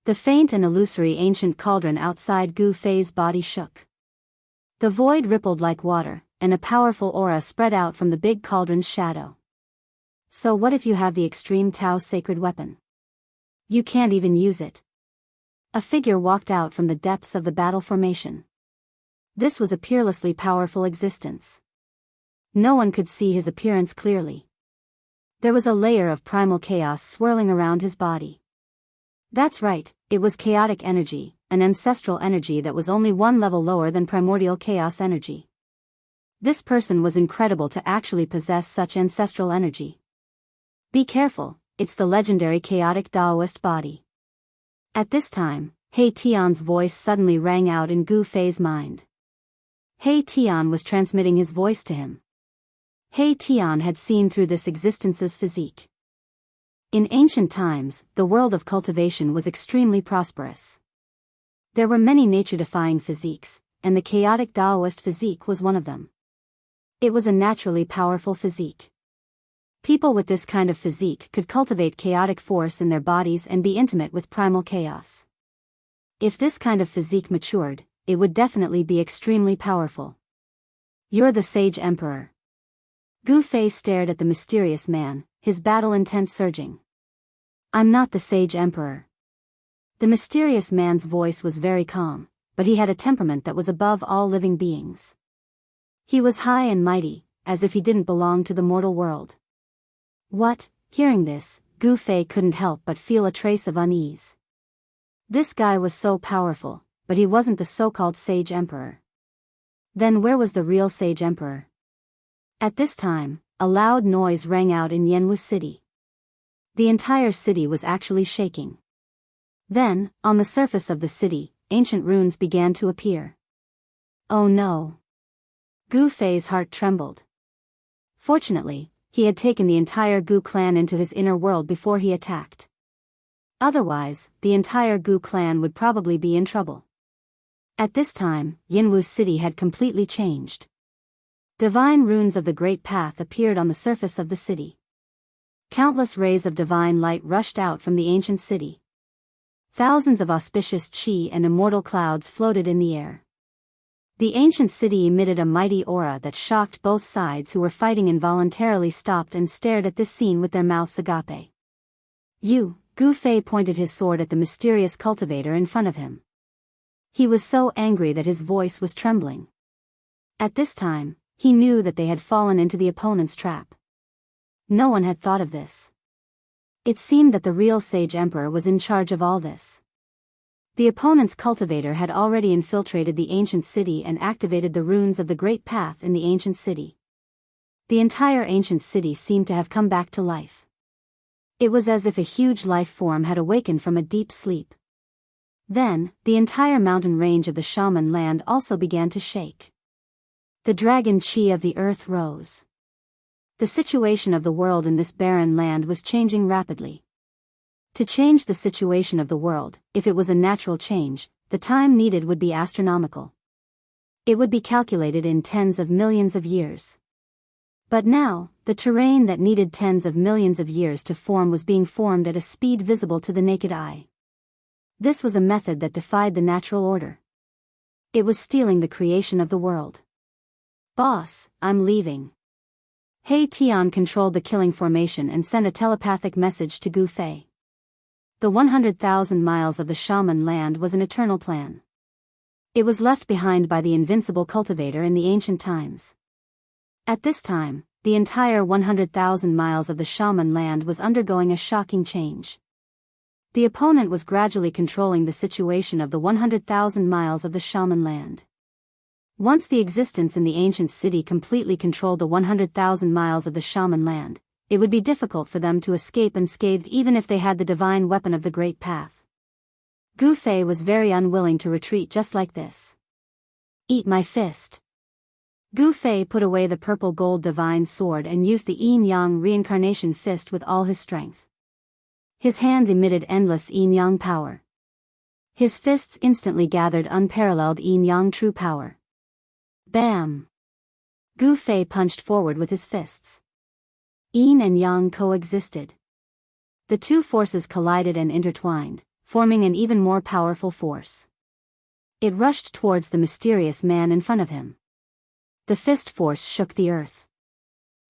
The faint and illusory ancient cauldron outside Gu Fei's body shook. The void rippled like water, and a powerful aura spread out from the big cauldron's shadow. So what if you have the extreme Tao sacred weapon? You can't even use it. A figure walked out from the depths of the battle formation. This was a peerlessly powerful existence. No one could see his appearance clearly. There was a layer of primal chaos swirling around his body. That's right, it was chaotic energy, an ancestral energy that was only one level lower than primordial chaos energy. This person was incredible to actually possess such ancestral energy. Be careful, it's the legendary chaotic Taoist body. At this time, He Tian's voice suddenly rang out in Gu Fei's mind. He Tian was transmitting his voice to him. He Tian had seen through this existence's physique. In ancient times, the world of cultivation was extremely prosperous. There were many nature-defying physiques, and the chaotic Taoist physique was one of them. It was a naturally powerful physique. People with this kind of physique could cultivate chaotic force in their bodies and be intimate with primal chaos. If this kind of physique matured, it would definitely be extremely powerful. You're the Sage Emperor. Gu Fei stared at the mysterious man, his battle intent surging. I'm not the Sage Emperor. The mysterious man's voice was very calm, but he had a temperament that was above all living beings. He was high and mighty, as if he didn't belong to the mortal world. What? Hearing this, Gu Fei couldn't help but feel a trace of unease. This guy was so powerful, but he wasn't the so-called Sage Emperor. Then where was the real Sage Emperor? At this time, a loud noise rang out in Jianghu city. The entire city was actually shaking. Then, on the surface of the city, ancient runes began to appear. Oh no! Gu Fei's heart trembled. Fortunately, he had taken the entire Gu clan into his inner world before he attacked. Otherwise, the entire Gu clan would probably be in trouble. At this time, Jianghu city had completely changed. Divine runes of the Great Path appeared on the surface of the city. Countless rays of divine light rushed out from the ancient city. Thousands of auspicious qi and immortal clouds floated in the air. The ancient city emitted a mighty aura that shocked both sides, who were fighting involuntarily stopped and stared at this scene with their mouths agape. Gu Fei pointed his sword at the mysterious cultivator in front of him. He was so angry that his voice was trembling. At this time, he knew that they had fallen into the opponent's trap. No one had thought of this. It seemed that the real sage emperor was in charge of all this. The opponent's cultivator had already infiltrated the ancient city and activated the runes of the Great Path in the ancient city. The entire ancient city seemed to have come back to life. It was as if a huge life form had awakened from a deep sleep. Then, the entire mountain range of the shaman land also began to shake. The dragon chi of the earth rose. The situation of the world in this barren land was changing rapidly. To change the situation of the world, if it was a natural change, the time needed would be astronomical. It would be calculated in tens of millions of years. But now, the terrain that needed tens of millions of years to form was being formed at a speed visible to the naked eye. This was a method that defied the natural order. It was stealing the creation of the world. "Boss, I'm leaving." He Tian controlled the killing formation and sent a telepathic message to Gu Fei. The 100,000 miles of the shaman land was an eternal plan. It was left behind by the invincible cultivator in the ancient times. At this time, the entire 100,000 miles of the shaman land was undergoing a shocking change. The opponent was gradually controlling the situation of the 100,000 miles of the shaman land. Once the existence in the ancient city completely controlled the 100,000 miles of the shaman land, it would be difficult for them to escape unscathed even if they had the divine weapon of the Great Path. Gu Fei was very unwilling to retreat just like this. "Eat my fist." Gu Fei put away the purple gold divine sword and used the yin-yang reincarnation fist with all his strength. His hands emitted endless yin-yang power. His fists instantly gathered unparalleled yin-yang true power. Bam! Gu Fei punched forward with his fists. Yin and yang coexisted. The two forces collided and intertwined, forming an even more powerful force. It rushed towards the mysterious man in front of him. The fist force shook the earth.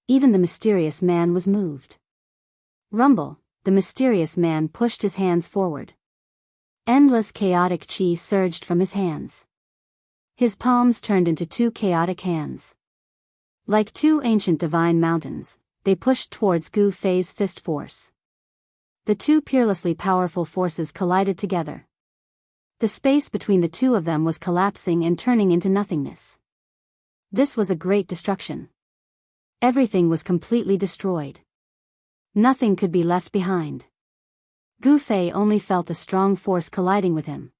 Even the mysterious man was moved. Rumble, the mysterious man pushed his hands forward. Endless chaotic chi surged from his hands. His palms turned into two chaotic hands. Like two ancient divine mountains, they pushed towards Gu Fei's fist force. The two peerlessly powerful forces collided together. The space between the two of them was collapsing and turning into nothingness. This was a great destruction. Everything was completely destroyed. Nothing could be left behind. Gu Fei only felt a strong force colliding with him.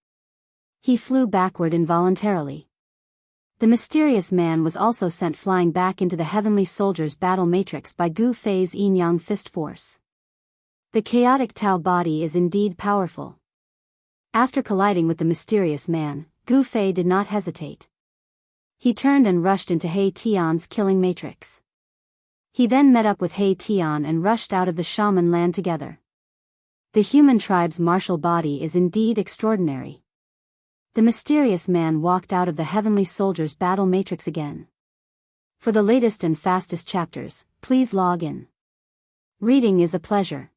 He flew backward involuntarily. The mysterious man was also sent flying back into the heavenly soldier's battle matrix by Gu Fei's yin-yang fist force. The chaotic Tao body is indeed powerful. After colliding with the mysterious man, Gu Fei did not hesitate. He turned and rushed into He Tian's killing matrix. He then met up with He Tian and rushed out of the shaman land together. The human tribe's martial body is indeed extraordinary. The mysterious man walked out of the heavenly soldier's battle matrix again. For the latest and fastest chapters, please log in. Reading is a pleasure.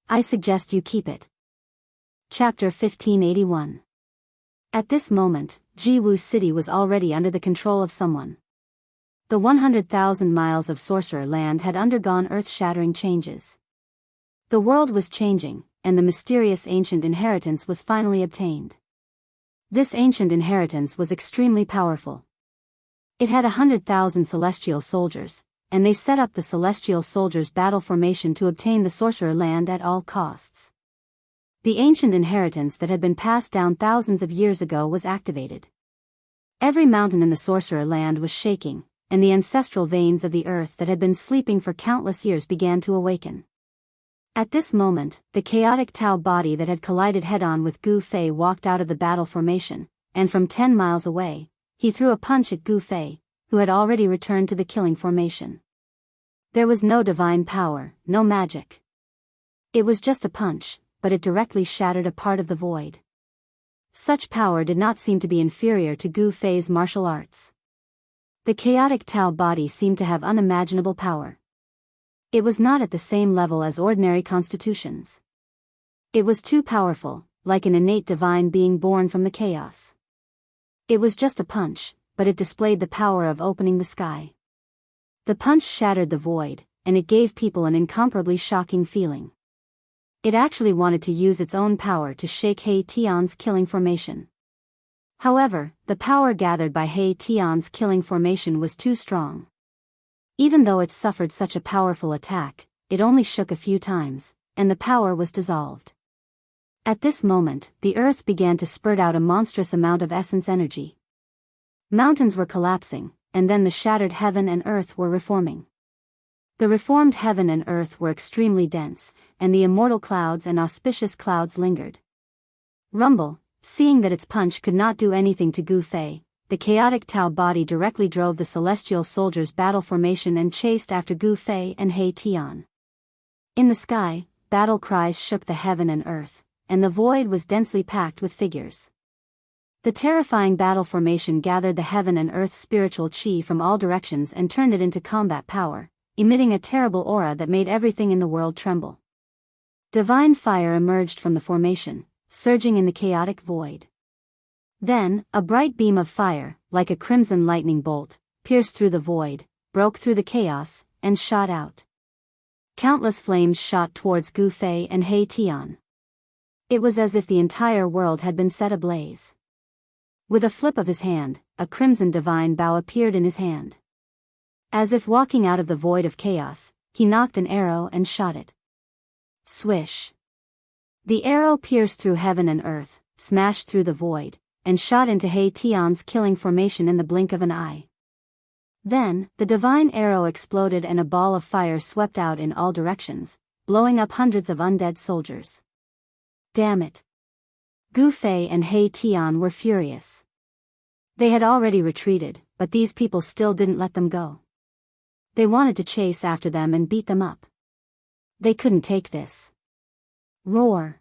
I suggest you keep it. Chapter 1581. At this moment, Jianghu city was already under the control of someone. The 100,000 miles of sorcerer land had undergone earth-shattering changes. The world was changing, and the mysterious ancient inheritance was finally obtained. This ancient inheritance was extremely powerful. It had 100,000 celestial soldiers, and they set up the celestial soldiers' battle formation to obtain the sorcerer land at all costs. The ancient inheritance that had been passed down thousands of years ago was activated. Every mountain in the sorcerer land was shaking, and the ancestral veins of the earth that had been sleeping for countless years began to awaken. At this moment, the chaotic Tao body that had collided head-on with Gu Fei walked out of the battle formation, and from 10 miles away, he threw a punch at Gu Fei, who had already returned to the killing formation. There was no divine power, no magic. It was just a punch, but it directly shattered a part of the void. Such power did not seem to be inferior to Gu Fei's martial arts. The chaotic Tao body seemed to have unimaginable power. It was not at the same level as ordinary constitutions. It was too powerful, like an innate divine being born from the chaos. It was just a punch, but it displayed the power of opening the sky. The punch shattered the void, and it gave people an incomparably shocking feeling. It actually wanted to use its own power to shake He Tian's killing formation. However, the power gathered by He Tian's killing formation was too strong. Even though it suffered such a powerful attack, it only shook a few times, and the power was dissolved. At this moment, the earth began to spurt out a monstrous amount of essence energy. Mountains were collapsing, and then the shattered heaven and earth were reforming. The reformed heaven and earth were extremely dense, and the immortal clouds and auspicious clouds lingered. Rumble, seeing that its punch could not do anything to Gu Fei, the chaotic Tao body directly drove the celestial soldiers' battle formation and chased after Gu Fei and He Tian. In the sky, battle cries shook the heaven and earth, and the void was densely packed with figures. The terrifying battle formation gathered the heaven and earth's spiritual chi from all directions and turned it into combat power, emitting a terrible aura that made everything in the world tremble. Divine fire emerged from the formation, surging in the chaotic void. Then, a bright beam of fire, like a crimson lightning bolt, pierced through the void, broke through the chaos, and shot out. Countless flames shot towards Gu Fei and He Tian. It was as if the entire world had been set ablaze. With a flip of his hand, a crimson divine bow appeared in his hand. As if walking out of the void of chaos, he knocked an arrow and shot it. Swish! The arrow pierced through heaven and earth, smashed through the void, and shot into He Tian's killing formation in the blink of an eye. Then, the divine arrow exploded and a ball of fire swept out in all directions, blowing up hundreds of undead soldiers. Damn it! Gu Fei and He Tian were furious. They had already retreated, but these people still didn't let them go. They wanted to chase after them and beat them up. They couldn't take this. Roar!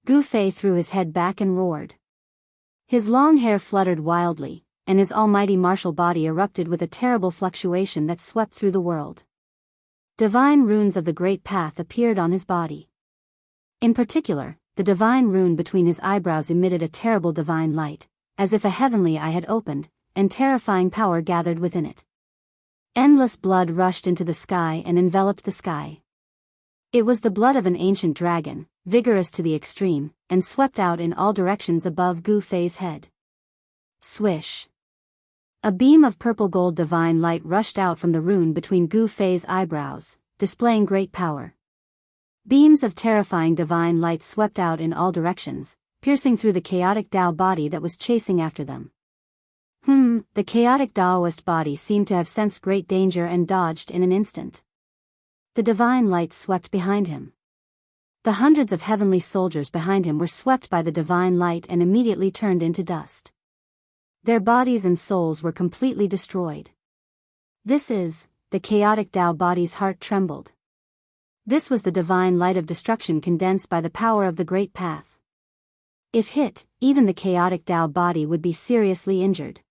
Gu Fei threw his head back and roared. His long hair fluttered wildly, and his almighty martial body erupted with a terrible fluctuation that swept through the world. Divine runes of the Great Path appeared on his body. In particular, the divine rune between his eyebrows emitted a terrible divine light, as if a heavenly eye had opened, and terrifying power gathered within it. Endless blood rushed into the sky and enveloped the sky. It was the blood of an ancient dragon, vigorous to the extreme, and swept out in all directions above Gu Fei's head. Swish! A beam of purple-gold divine light rushed out from the rune between Gu Fei's eyebrows, displaying great power. Beams of terrifying divine light swept out in all directions, piercing through the chaotic Tao body that was chasing after them. The chaotic Taoist body seemed to have sensed great danger and dodged in an instant. The divine light swept behind him. The hundreds of heavenly soldiers behind him were swept by the divine light and immediately turned into dust. Their bodies and souls were completely destroyed. The chaotic Tao body's heart trembled. This was the divine light of destruction condensed by the power of the Great Path. If hit, even the chaotic Tao body would be seriously injured.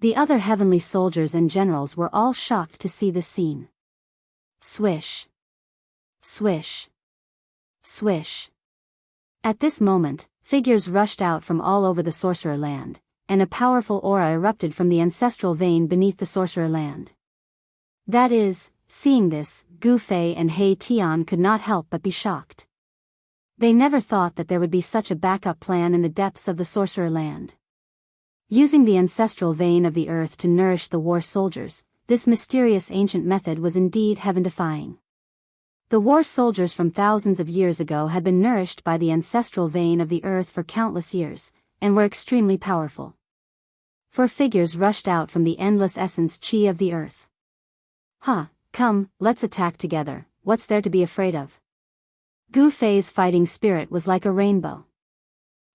The other heavenly soldiers and generals were all shocked to see this scene. Swish! Swish! Swish! At this moment, figures rushed out from all over the sorcerer land, and a powerful aura erupted from the ancestral vein beneath the sorcerer land. That is, seeing this, Gu Fei and He Tian could not help but be shocked. They never thought that there would be such a backup plan in the depths of the sorcerer land. Using the ancestral vein of the earth to nourish the war soldiers, this mysterious ancient method was indeed heaven-defying. The war soldiers from thousands of years ago had been nourished by the ancestral vein of the earth for countless years, and were extremely powerful. 4 figures rushed out from the endless essence chi of the earth. Come, let's attack together, what's there to be afraid of? Gu Fei's fighting spirit was like a rainbow.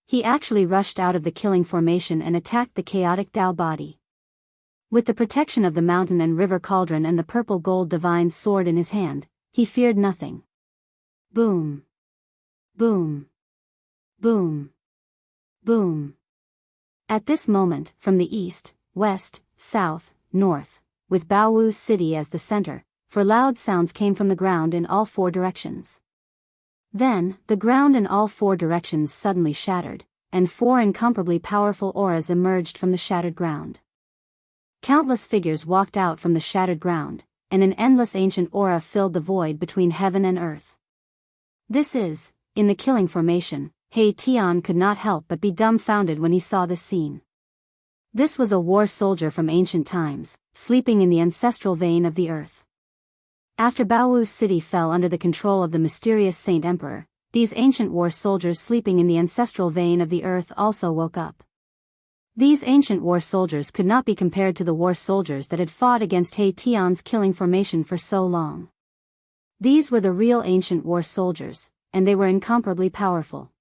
He actually rushed out of the killing formation and attacked the chaotic Tao body. With the protection of the mountain and river cauldron and the purple gold divine sword in his hand, he feared nothing. Boom! Boom! Boom! Boom! At this moment, from the east, west, south, north, with Baowu City as the center, 4 loud sounds came from the ground in all 4 directions. Then, the ground in all 4 directions suddenly shattered, and 4 incomparably powerful auras emerged from the shattered ground. Countless figures walked out from the shattered ground, and an endless ancient aura filled the void between heaven and earth. In the killing formation, He Tian could not help but be dumbfounded when he saw this scene. This was a war soldier from ancient times, sleeping in the ancestral vein of the earth. After Baowu's city fell under the control of the mysterious Saint Emperor, these ancient war soldiers sleeping in the ancestral vein of the earth also woke up. These ancient war soldiers could not be compared to the war soldiers that had fought against He Tian's killing formation for so long. These were the real ancient war soldiers, and they were incomparably powerful.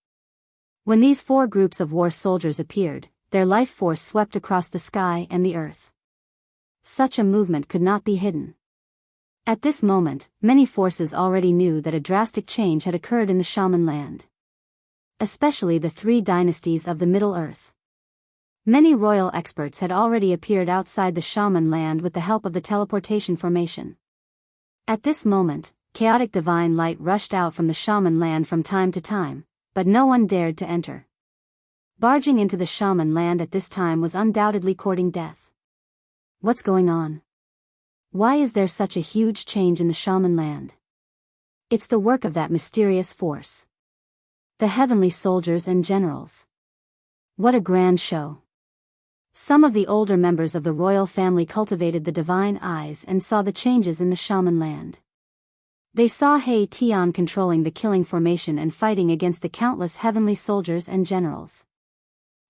When these four groups of war soldiers appeared, their life force swept across the sky and the earth. Such a movement could not be hidden. At this moment, many forces already knew that a drastic change had occurred in the shaman land. Especially the three dynasties of the Middle Earth. Many royal experts had already appeared outside the shaman land with the help of the teleportation formation. At this moment, chaotic divine light rushed out from the shaman land from time to time, but no one dared to enter. Barging into the shaman land at this time was undoubtedly courting death. What's going on? Why is there such a huge change in the shaman land? It's the work of that mysterious force. The heavenly soldiers and generals. What a grand show. Some of the older members of the royal family cultivated the divine eyes and saw the changes in the shaman land. They saw He Tian controlling the killing formation and fighting against the countless heavenly soldiers and generals.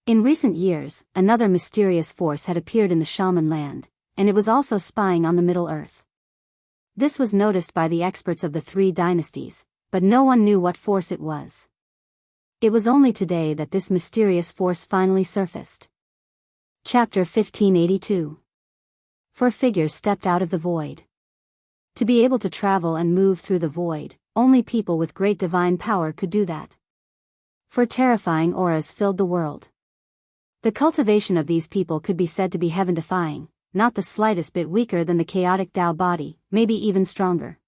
In recent years, another mysterious force had appeared in the shaman land, and it was also spying on the Middle Earth. This was noticed by the experts of the three dynasties, but no one knew what force it was. It was only today that this mysterious force finally surfaced. Chapter 1582. Four figures stepped out of the void. To be able to travel and move through the void, only people with great divine power could do that. Four terrifying auras filled the world. The cultivation of these people could be said to be heaven-defying, not the slightest bit weaker than the chaotic Tao body, maybe even stronger.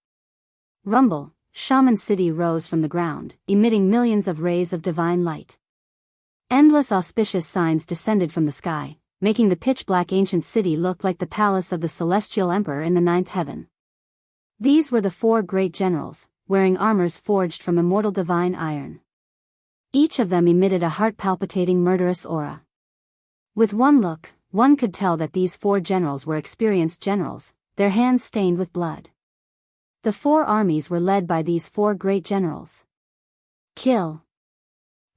Rumble, shaman city rose from the ground, emitting millions of rays of divine light. Endless auspicious signs descended from the sky, making the pitch-black ancient city look like the palace of the celestial emperor in the ninth heaven. These were the four great generals, wearing armors forged from immortal divine iron. Each of them emitted a heart-palpitating murderous aura. With one look, one could tell that these four generals were experienced generals, their hands stained with blood. The four armies were led by these four great generals. Kill.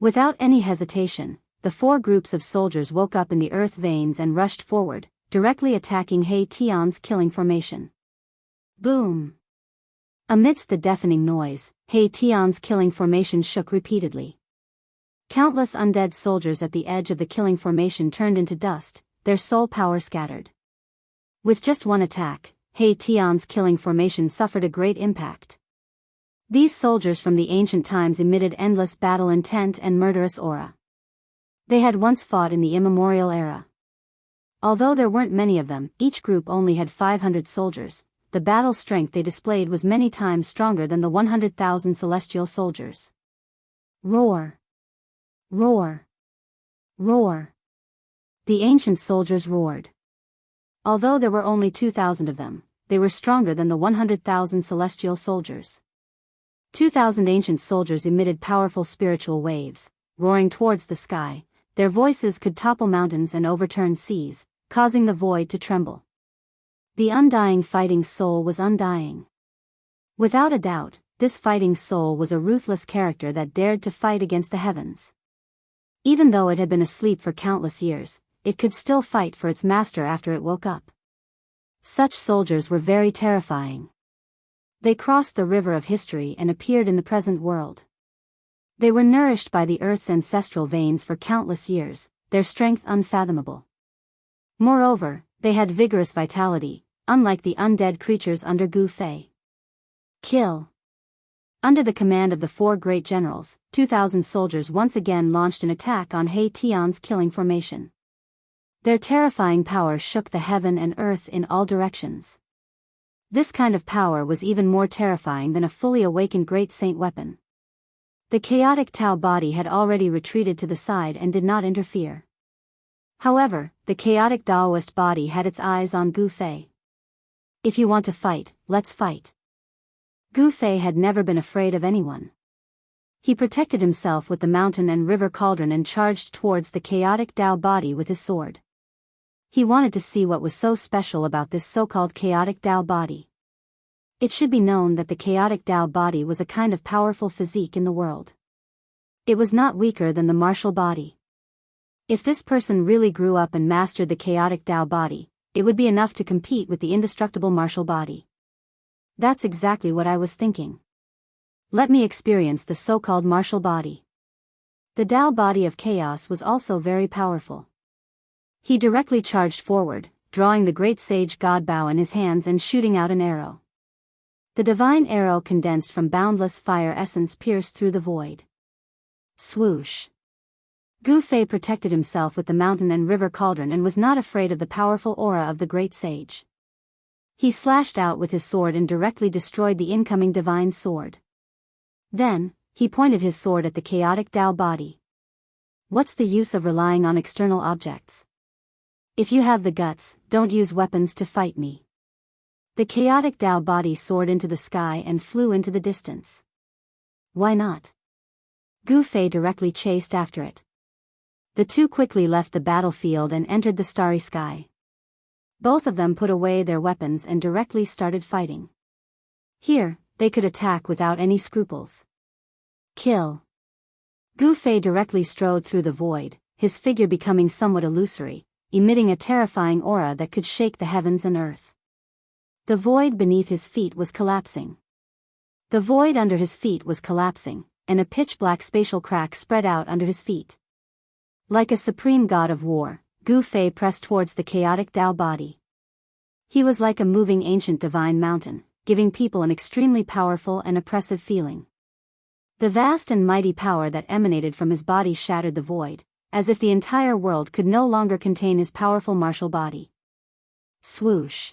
Without any hesitation, the four groups of soldiers woke up in the earth veins and rushed forward, directly attacking He Tian's killing formation. Boom! Amidst the deafening noise, He Tian's killing formation shook repeatedly. Countless undead soldiers at the edge of the killing formation turned into dust, their soul power scattered. With just one attack, He Tian's killing formation suffered a great impact. These soldiers from the ancient times emitted endless battle intent and murderous aura. They had once fought in the immemorial era. Although there weren't many of them, each group only had 500 soldiers, the battle strength they displayed was many times stronger than the 100,000 celestial soldiers. Roar! Roar! Roar! The ancient soldiers roared. Although there were only 2,000 of them, they were stronger than the 100,000 celestial soldiers. 2,000 ancient soldiers emitted powerful spiritual waves, roaring towards the sky. Their voices could topple mountains and overturn seas, causing the void to tremble. The undying fighting soul was undying. Without a doubt, this fighting soul was a ruthless character that dared to fight against the heavens. Even though it had been asleep for countless years, it could still fight for its master after it woke up. Such soldiers were very terrifying. They crossed the river of history and appeared in the present world. They were nourished by the earth's ancestral veins for countless years, their strength unfathomable. Moreover, they had vigorous vitality, unlike the undead creatures under Gu Fei. Kill. Under the command of the four great generals, 2,000 soldiers once again launched an attack on He Tian's killing formation. Their terrifying power shook the heaven and earth in all directions. This kind of power was even more terrifying than a fully awakened great saint weapon. The chaotic Tao body had already retreated to the side and did not interfere. However, the chaotic Taoist body had its eyes on Gu Fei. If you want to fight, let's fight. Gu Fei had never been afraid of anyone. He protected himself with the mountain and river cauldron and charged towards the chaotic Tao body with his sword. He wanted to see what was so special about this so-called chaotic Tao body. It should be known that the chaotic Tao body was a kind of powerful physique in the world. It was not weaker than the martial body. If this person really grew up and mastered the chaotic Tao body, it would be enough to compete with the indestructible martial body. That's exactly what I was thinking. Let me experience the so-called martial body. The Tao body of chaos was also very powerful. He directly charged forward, drawing the great sage god Biyao in his hands and shooting out an arrow. The divine arrow condensed from boundless fire essence pierced through the void. Swoosh. Gu Fei protected himself with the mountain and river cauldron and was not afraid of the powerful aura of the great sage. He slashed out with his sword and directly destroyed the incoming divine sword. Then, he pointed his sword at the chaotic Tao body. What's the use of relying on external objects? If you have the guts, don't use weapons to fight me. The chaotic Tao body soared into the sky and flew into the distance. Why not? Gu Fei directly chased after it. The two quickly left the battlefield and entered the starry sky. Both of them put away their weapons and directly started fighting. Here, they could attack without any scruples. Kill. Gu Fei directly strode through the void, his figure becoming somewhat illusory, emitting a terrifying aura that could shake the heavens and earth. The void beneath his feet was collapsing. The void under his feet was collapsing, and a pitch-black spatial crack spread out under his feet. Like a supreme god of war, Gu Fei pressed towards the chaotic Tao body. He was like a moving ancient divine mountain, giving people an extremely powerful and oppressive feeling. The vast and mighty power that emanated from his body shattered the void, as if the entire world could no longer contain his powerful martial body. Swoosh.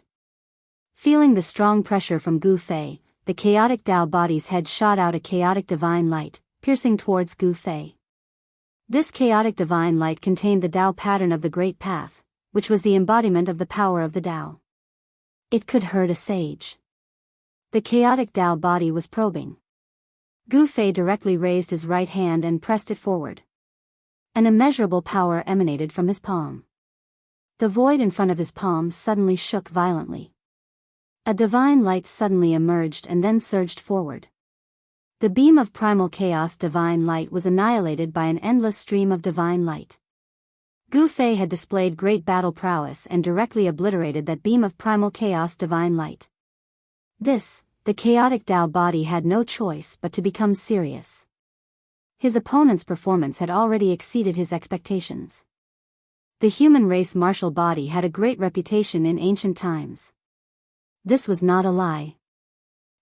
Feeling the strong pressure from Gu Fei, the chaotic Tao body's head shot out a chaotic divine light, piercing towards Gu Fei. This chaotic divine light contained the Tao pattern of the Great Path, which was the embodiment of the power of the Tao. It could hurt a sage. The chaotic Tao body was probing. Gu Fei directly raised his right hand and pressed it forward. An immeasurable power emanated from his palm. The void in front of his palm suddenly shook violently. A divine light suddenly emerged and then surged forward. The beam of primal chaos divine light was annihilated by an endless stream of divine light. Gu Fei had displayed great battle prowess and directly obliterated that beam of primal chaos divine light. The chaotic Tao body had no choice but to become serious. His opponent's performance had already exceeded his expectations. The human race martial body had a great reputation in ancient times. This was not a lie.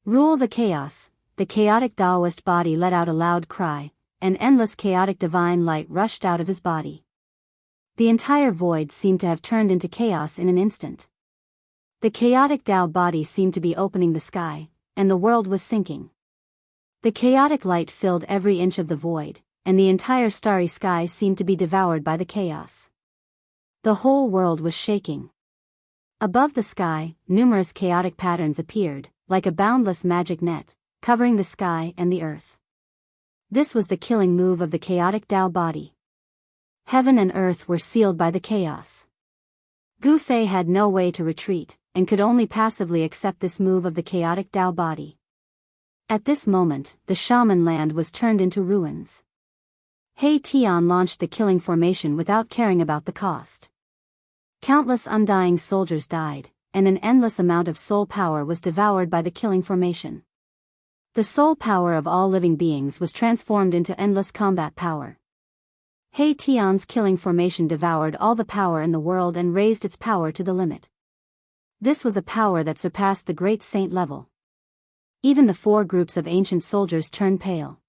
Rule the chaos, the chaotic Taoist body let out a loud cry, and endless chaotic divine light rushed out of his body. The entire void seemed to have turned into chaos in an instant. The chaotic Tao body seemed to be opening the sky, and the world was sinking. The chaotic light filled every inch of the void, and the entire starry sky seemed to be devoured by the chaos. The whole world was shaking. Above the sky, numerous chaotic patterns appeared, like a boundless magic net, covering the sky and the earth. This was the killing move of the chaotic Tao body. Heaven and earth were sealed by the chaos. Gu Fei had no way to retreat, and could only passively accept this move of the chaotic Tao body. At this moment, the shaman land was turned into ruins. He Tian launched the killing formation without caring about the cost. Countless undying soldiers died, and an endless amount of soul power was devoured by the killing formation. The soul power of all living beings was transformed into endless combat power. He Tian's killing formation devoured all the power in the world and raised its power to the limit. This was a power that surpassed the great saint level. Even the four groups of ancient soldiers turned pale.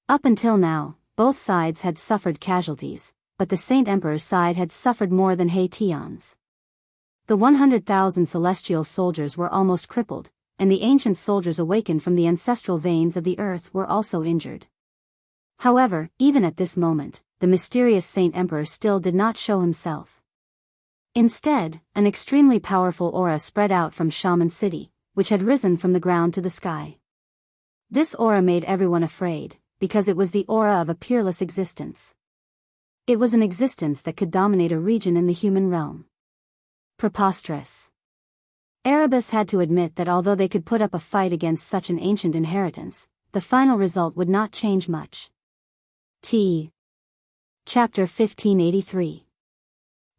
Up until now, both sides had suffered casualties, but the Saint Emperor's side had suffered more than He Tian's. The 100,000 celestial soldiers were almost crippled, and the ancient soldiers awakened from the ancestral veins of the earth were also injured. However, even at this moment, the mysterious Saint Emperor still did not show himself. Instead, an extremely powerful aura spread out from Shaman City, which had risen from the ground to the sky. This aura made everyone afraid, because it was the aura of a peerless existence. It was an existence that could dominate a region in the human realm. Preposterous. Erebus had to admit that although they could put up a fight against such an ancient inheritance, the final result would not change much. Chapter 1583.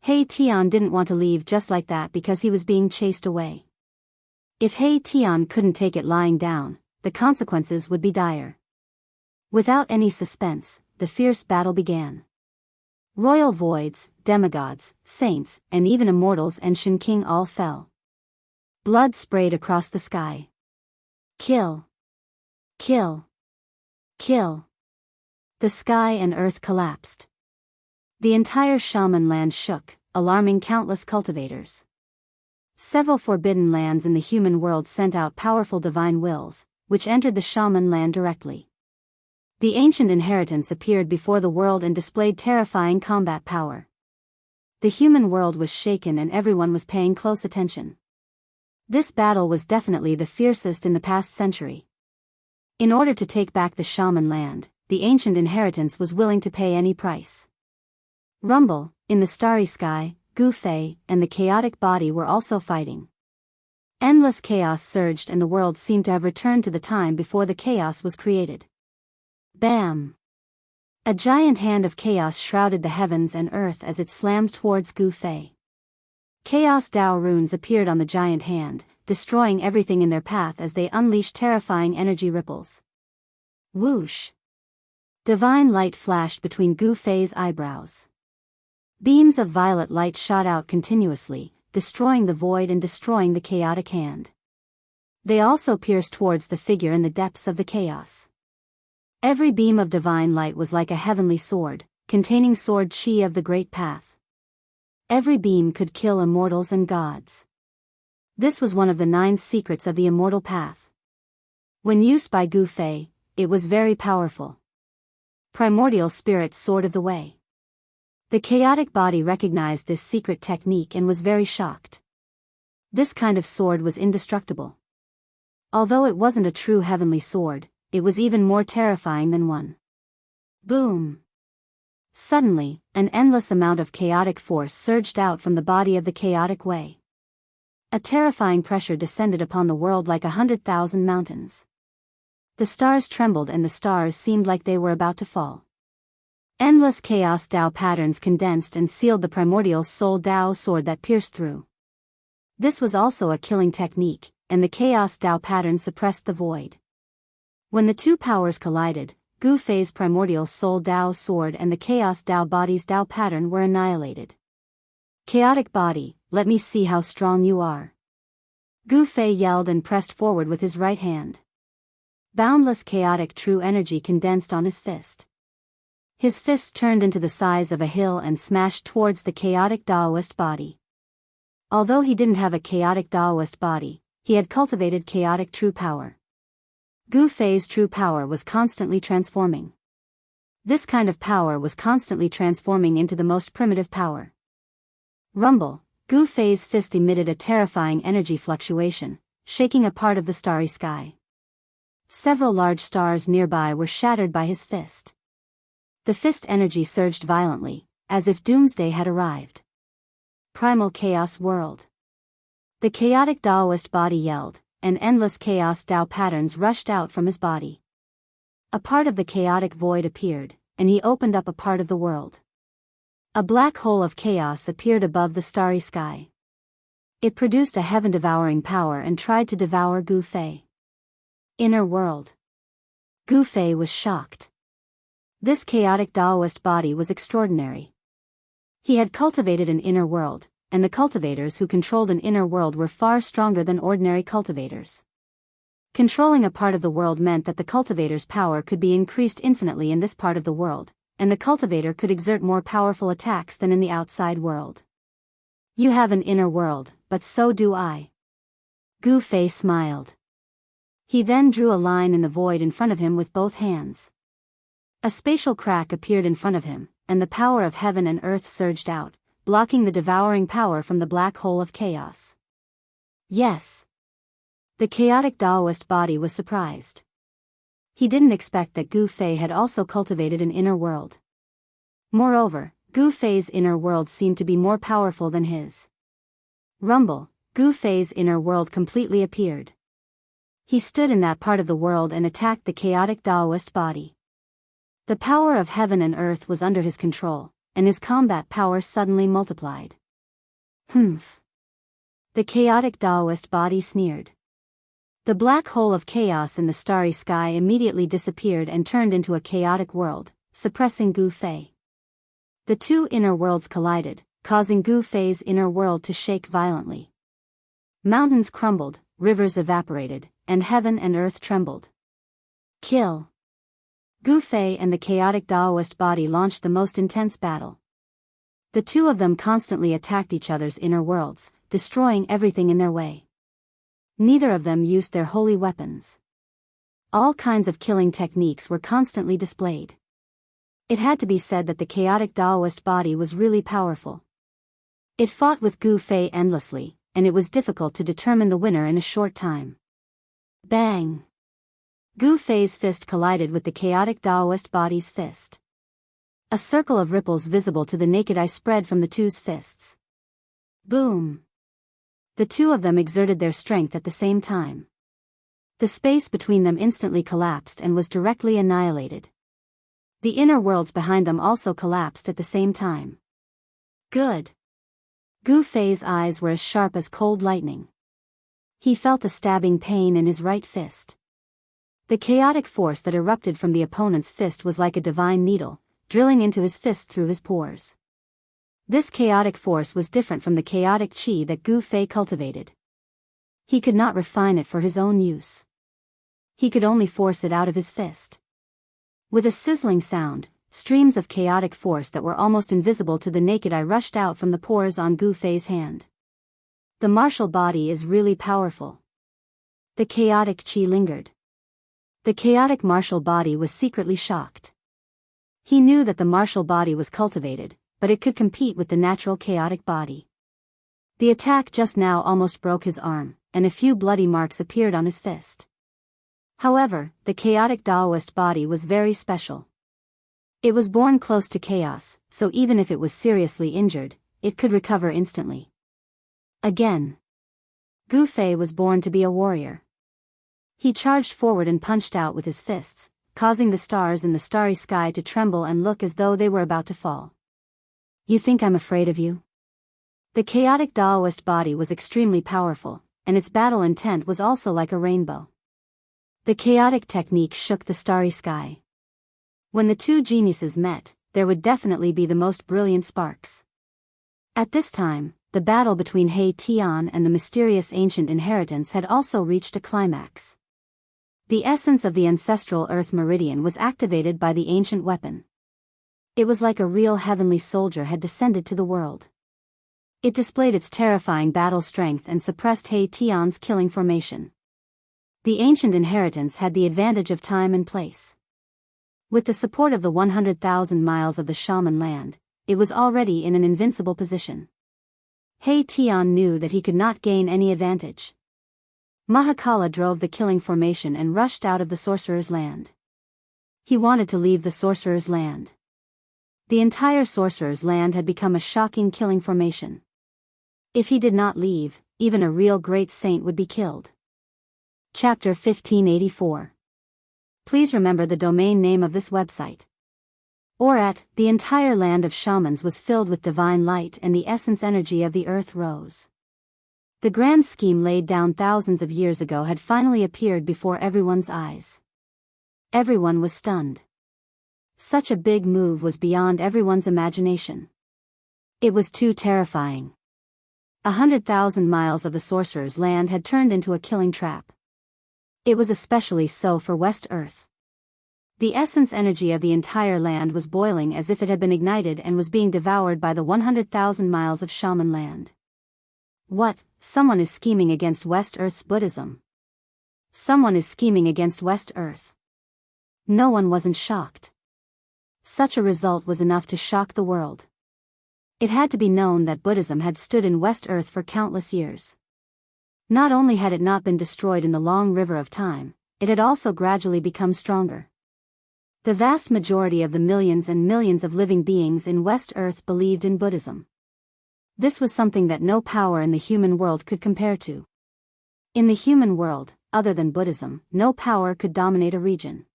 He Tian didn't want to leave just like that because he was being chased away. If He Tian couldn't take it lying down, the consequences would be dire. Without any suspense, the fierce battle began. Royal voids, demigods, saints, and even immortals and Shen King all fell. Blood sprayed across the sky. Kill. Kill. Kill. The sky and earth collapsed. The entire shaman land shook, alarming countless cultivators. Several forbidden lands in the human world sent out powerful divine wills, which entered the shaman land directly. The ancient inheritance appeared before the world and displayed terrifying combat power. The human world was shaken and everyone was paying close attention. This battle was definitely the fiercest in the past century. In order to take back the shaman land, the ancient inheritance was willing to pay any price. Rumble, in the starry sky, Gu Fei, and the chaotic body were also fighting. Endless chaos surged and the world seemed to have returned to the time before the chaos was created. Bam! A giant hand of chaos shrouded the heavens and earth as it slammed towards Gu Fei. Chaos Dao runes appeared on the giant hand, destroying everything in their path as they unleashed terrifying energy ripples. Whoosh! Divine light flashed between Gu Fei's eyebrows. Beams of violet light shot out continuously, destroying the void and destroying the chaotic hand. They also pierced towards the figure in the depths of the chaos. Every beam of divine light was like a heavenly sword, containing sword chi of the great path. Every beam could kill immortals and gods. This was one of the 9 secrets of the immortal path. When used by Gu Fei, it was very powerful. Primordial spirit sword of the way. The chaotic body recognized this secret technique and was very shocked. This kind of sword was indestructible. Although it wasn't a true heavenly sword, it was even more terrifying than one. Boom! Suddenly, an endless amount of chaotic force surged out from the body of the chaotic way. A terrifying pressure descended upon the world like 100,000 mountains. The stars trembled and the stars seemed like they were about to fall. Endless chaos Dao patterns condensed and sealed the primordial soul Dao sword that pierced through. This was also a killing technique, and the chaos Dao pattern suppressed the void. When the two powers collided, Gu Fei's primordial soul Dao sword and the chaos Dao body's Dao pattern were annihilated. Chaotic body, let me see how strong you are. Gu Fei yelled and pressed forward with his right hand. Boundless chaotic true energy condensed on his fist. His fist turned into the size of a hill and smashed towards the chaotic Daoist body. Although he didn't have a chaotic Daoist body, he had cultivated chaotic true power. Gu Fei's true power was constantly transforming. This kind of power was constantly transforming into the most primitive power. Rumble, Gu Fei's fist emitted a terrifying energy fluctuation, shaking a part of the starry sky. Several large stars nearby were shattered by his fist. The fist energy surged violently, as if doomsday had arrived. Primal chaos world. The chaotic Daoist body yelled, and endless chaos Dao patterns rushed out from his body. A part of the chaotic void appeared, and he opened up a part of the world. A black hole of chaos appeared above the starry sky. It produced a heaven-devouring power and tried to devour Gu Fei. Inner world. Gu Fei was shocked. This chaotic Daoist body was extraordinary. He had cultivated an inner world, and the cultivators who controlled an inner world were far stronger than ordinary cultivators. Controlling a part of the world meant that the cultivator's power could be increased infinitely in this part of the world, and the cultivator could exert more powerful attacks than in the outside world. You have an inner world, but so do I. Gu Fei smiled. He then drew a line in the void in front of him with both hands. A spatial crack appeared in front of him, and the power of heaven and earth surged out, blocking the devouring power from the black hole of chaos. Yes. The chaotic Daoist body was surprised. He didn't expect that Gu Fei had also cultivated an inner world. Moreover, Gu Fei's inner world seemed to be more powerful than his. Rumble, Gu Fei's inner world completely appeared. He stood in that part of the world and attacked the chaotic Taoist body. The power of heaven and earth was under his control, and his combat power suddenly multiplied. Humph. The chaotic Taoist body sneered. The black hole of chaos in the starry sky immediately disappeared and turned into a chaotic world, suppressing Gu Fei. The two inner worlds collided, causing Gu Fei's inner world to shake violently. Mountains crumbled, rivers evaporated, and heaven and earth trembled. Kill. Gu Fei and the chaotic Taoist body launched the most intense battle. The two of them constantly attacked each other's inner worlds, destroying everything in their way. Neither of them used their holy weapons. All kinds of killing techniques were constantly displayed. It had to be said that the chaotic Taoist body was really powerful. It fought with Gu Fei endlessly, and it was difficult to determine the winner in a short time. Bang! Gu Fei's fist collided with the chaotic Taoist body's fist. A circle of ripples visible to the naked eye spread from the two's fists. Boom! The two of them exerted their strength at the same time. The space between them instantly collapsed and was directly annihilated. The inner worlds behind them also collapsed at the same time. Good! Gu Fei's eyes were as sharp as cold lightning. He felt a stabbing pain in his right fist. The chaotic force that erupted from the opponent's fist was like a divine needle, drilling into his fist through his pores. This chaotic force was different from the chaotic qi that Gu Fei cultivated. He could not refine it for his own use. He could only force it out of his fist. With a sizzling sound, streams of chaotic force that were almost invisible to the naked eye rushed out from the pores on Gu Fei's hand. The martial body is really powerful. The chaotic qi lingered. The chaotic martial body was secretly shocked. He knew that the martial body was cultivated, but it could compete with the natural chaotic body. The attack just now almost broke his arm, and a few bloody marks appeared on his fist. However, the chaotic Taoist body was very special. It was born close to chaos, so even if it was seriously injured, it could recover instantly. Again. Gu Fei was born to be a warrior. He charged forward and punched out with his fists, causing the stars in the starry sky to tremble and look as though they were about to fall. You think I'm afraid of you? The chaotic Taoist body was extremely powerful, and its battle intent was also like a rainbow. The chaotic technique shook the starry sky. When the two geniuses met, there would definitely be the most brilliant sparks. At this time, the battle between He Tian and the mysterious ancient inheritance had also reached a climax. The essence of the ancestral Earth Meridian was activated by the ancient weapon. It was like a real heavenly soldier had descended to the world. It displayed its terrifying battle strength and suppressed He Tian's killing formation. The ancient inheritance had the advantage of time and place. With the support of the 100,000 miles of the shaman land, it was already in an invincible position. He Tian knew that he could not gain any advantage. Mahakala drove the killing formation and rushed out of the sorcerer's land. He wanted to leave the sorcerer's land. The entire sorcerer's land had become a shocking killing formation. If he did not leave, even a real great saint would be killed. Chapter 1584. Please remember the domain name of this website. The entire land of shamans was filled with divine light and the essence energy of the earth rose. The grand scheme laid down thousands of years ago had finally appeared before everyone's eyes. Everyone was stunned. Such a big move was beyond everyone's imagination. It was too terrifying. 100,000 miles of the sorcerer's land had turned into a killing trap. It was especially so for West Earth. The essence energy of the entire land was boiling as if it had been ignited and was being devoured by the 100,000 miles of shaman land. What? Someone is scheming against West Earth's Buddhism. Someone is scheming against West Earth. No one wasn't shocked. Such a result was enough to shock the world. It had to be known that Buddhism had stood in West Earth for countless years. Not only had it not been destroyed in the long river of time, it had also gradually become stronger. The vast majority of the millions and millions of living beings in West Earth believed in Buddhism. This was something that no power in the human world could compare to. In the human world, other than Buddhism, no power could dominate a region.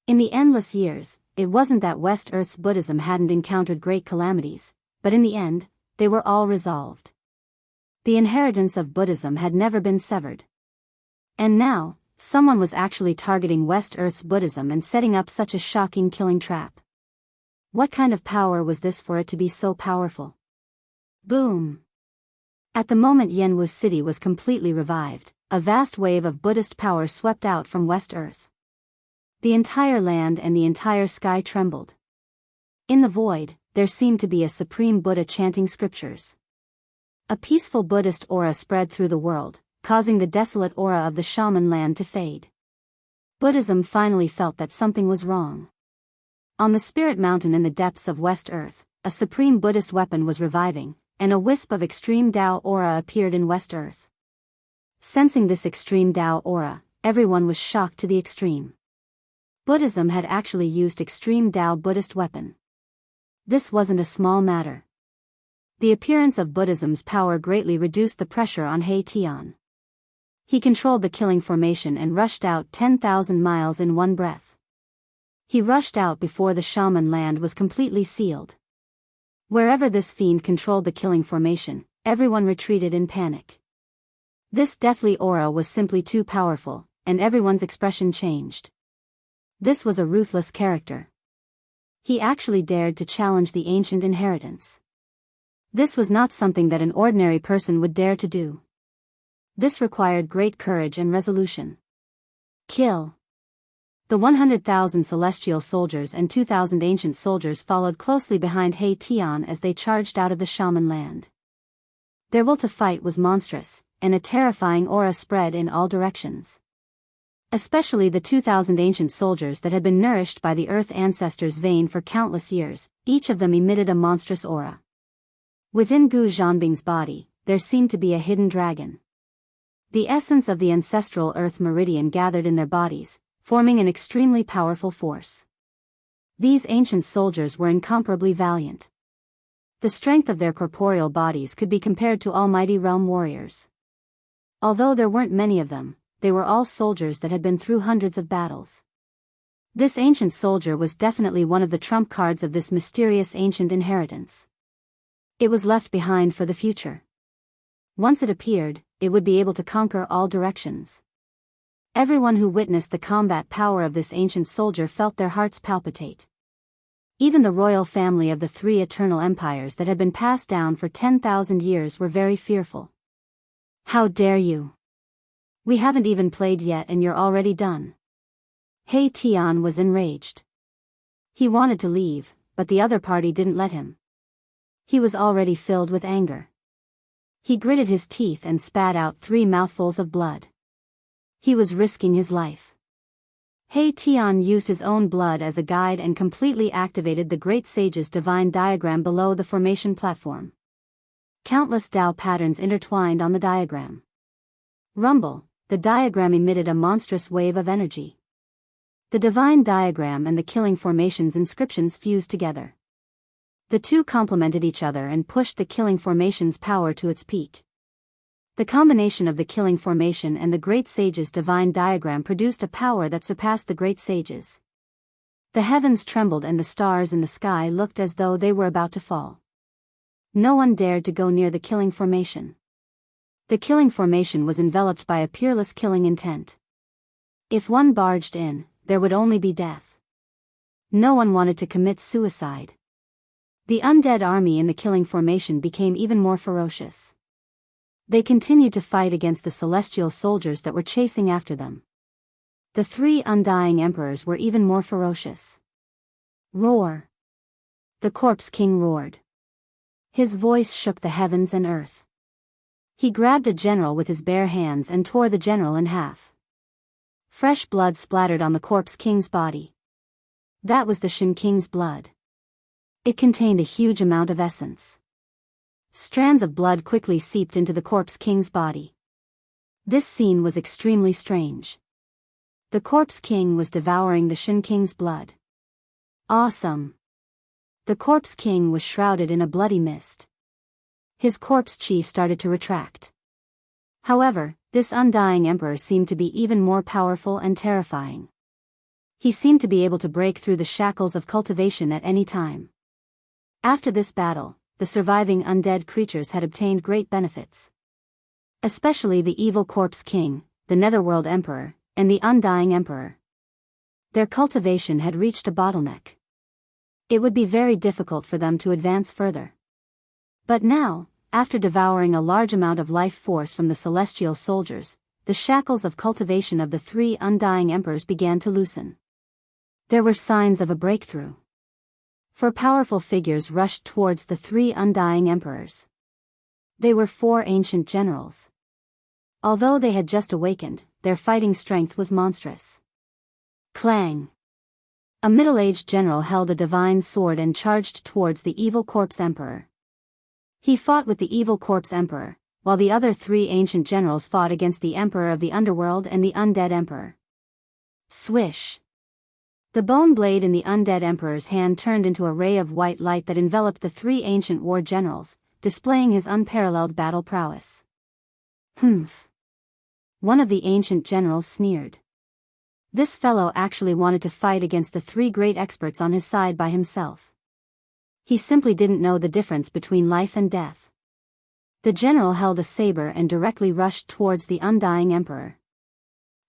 In the endless years, it wasn't that West Earth's Buddhism hadn't encountered great calamities, but in the end, they were all resolved. The inheritance of Buddhism had never been severed. And now, someone was actually targeting West Earth's Buddhism and setting up such a shocking killing trap. What kind of power was this for it to be so powerful? Boom! At the moment Jianghu city was completely revived, a vast wave of Buddhist power swept out from West Earth. The entire land and the entire sky trembled. In the void, there seemed to be a supreme Buddha chanting scriptures. A peaceful Buddhist aura spread through the world, causing the desolate aura of the shaman land to fade. Buddhism finally felt that something was wrong. On the Spirit Mountain in the depths of West Earth, a supreme Buddhist weapon was reviving, and a wisp of extreme Tao aura appeared in West Earth. Sensing this extreme Tao aura, everyone was shocked to the extreme. Buddhism had actually used extreme Tao Buddhist weapon. This wasn't a small matter. The appearance of Buddhism's power greatly reduced the pressure on He Tian. He controlled the killing formation and rushed out 10,000 miles in one breath. He rushed out before the shaman land was completely sealed. Wherever this fiend controlled the killing formation, everyone retreated in panic. This deathly aura was simply too powerful, and everyone's expression changed. This was a ruthless character. He actually dared to challenge the ancient inheritance. This was not something that an ordinary person would dare to do. This required great courage and resolution. Kill. The 100,000 celestial soldiers and 2,000 ancient soldiers followed closely behind He Tian as they charged out of the shaman land. Their will to fight was monstrous, and a terrifying aura spread in all directions. Especially the 2,000 ancient soldiers that had been nourished by the Earth ancestors' vein for countless years, each of them emitted a monstrous aura. Within Gu Zhanbing's body, there seemed to be a hidden dragon. The essence of the ancestral Earth meridian gathered in their bodies, forming an extremely powerful force. These ancient soldiers were incomparably valiant. The strength of their corporeal bodies could be compared to almighty realm warriors. Although there weren't many of them, they were all soldiers that had been through hundreds of battles. This ancient soldier was definitely one of the trump cards of this mysterious ancient inheritance. It was left behind for the future. Once it appeared, it would be able to conquer all directions. Everyone who witnessed the combat power of this ancient soldier felt their hearts palpitate. Even the royal family of the three eternal empires that had been passed down for 10,000 years were very fearful. How dare you? We haven't even played yet and you're already done. He Tian was enraged. He wanted to leave, but the other party didn't let him. He was already filled with anger. He gritted his teeth and spat out 3 mouthfuls of blood. He was risking his life. He Tian used his own blood as a guide and completely activated the Great Sage's divine diagram below the formation platform. Countless Tao patterns intertwined on the diagram. Rumble, the diagram emitted a monstrous wave of energy. The divine diagram and the killing formation's inscriptions fused together. The two complemented each other and pushed the killing formation's power to its peak. The combination of the killing formation and the Great Sage's divine diagram produced a power that surpassed the Great Sage's. The heavens trembled and the stars in the sky looked as though they were about to fall. No one dared to go near the killing formation. The killing formation was enveloped by a peerless killing intent. If one barged in, there would only be death. No one wanted to commit suicide. The undead army in the killing formation became even more ferocious. They continued to fight against the celestial soldiers that were chasing after them. The 3 undying emperors were even more ferocious. Roar! The Corpse King roared. His voice shook the heavens and earth. He grabbed a general with his bare hands and tore the general in half. Fresh blood splattered on the Corpse King's body. That was the Shin King's blood. It contained a huge amount of essence. Strands of blood quickly seeped into the Corpse King's body. This scene was extremely strange. The Corpse King was devouring the Shen King's blood. Awesome! The Corpse King was shrouded in a bloody mist. His corpse chi started to retract. However, this undying emperor seemed to be even more powerful and terrifying. He seemed to be able to break through the shackles of cultivation at any time. After this battle, the surviving undead creatures had obtained great benefits. Especially the evil Corpse King, the Netherworld Emperor, and the Undying Emperor. Their cultivation had reached a bottleneck. It would be very difficult for them to advance further. But now, after devouring a large amount of life force from the celestial soldiers, the shackles of cultivation of the three Undying Emperors began to loosen. There were signs of a breakthrough. Four powerful figures rushed towards the three Undying Emperors. They were four ancient generals. Although they had just awakened, their fighting strength was monstrous. Clang! A middle-aged general held a divine sword and charged towards the evil Corpse Emperor. He fought with the evil Corpse Emperor, while the other three ancient generals fought against the Emperor of the Underworld and the Undead Emperor. Swish! The bone blade in the Undead Emperor's hand turned into a ray of white light that enveloped the three ancient war generals, displaying his unparalleled battle prowess. Humph! One of the ancient generals sneered. This fellow actually wanted to fight against the three great experts on his side by himself. He simply didn't know the difference between life and death. The general held a saber and directly rushed towards the Undying Emperor.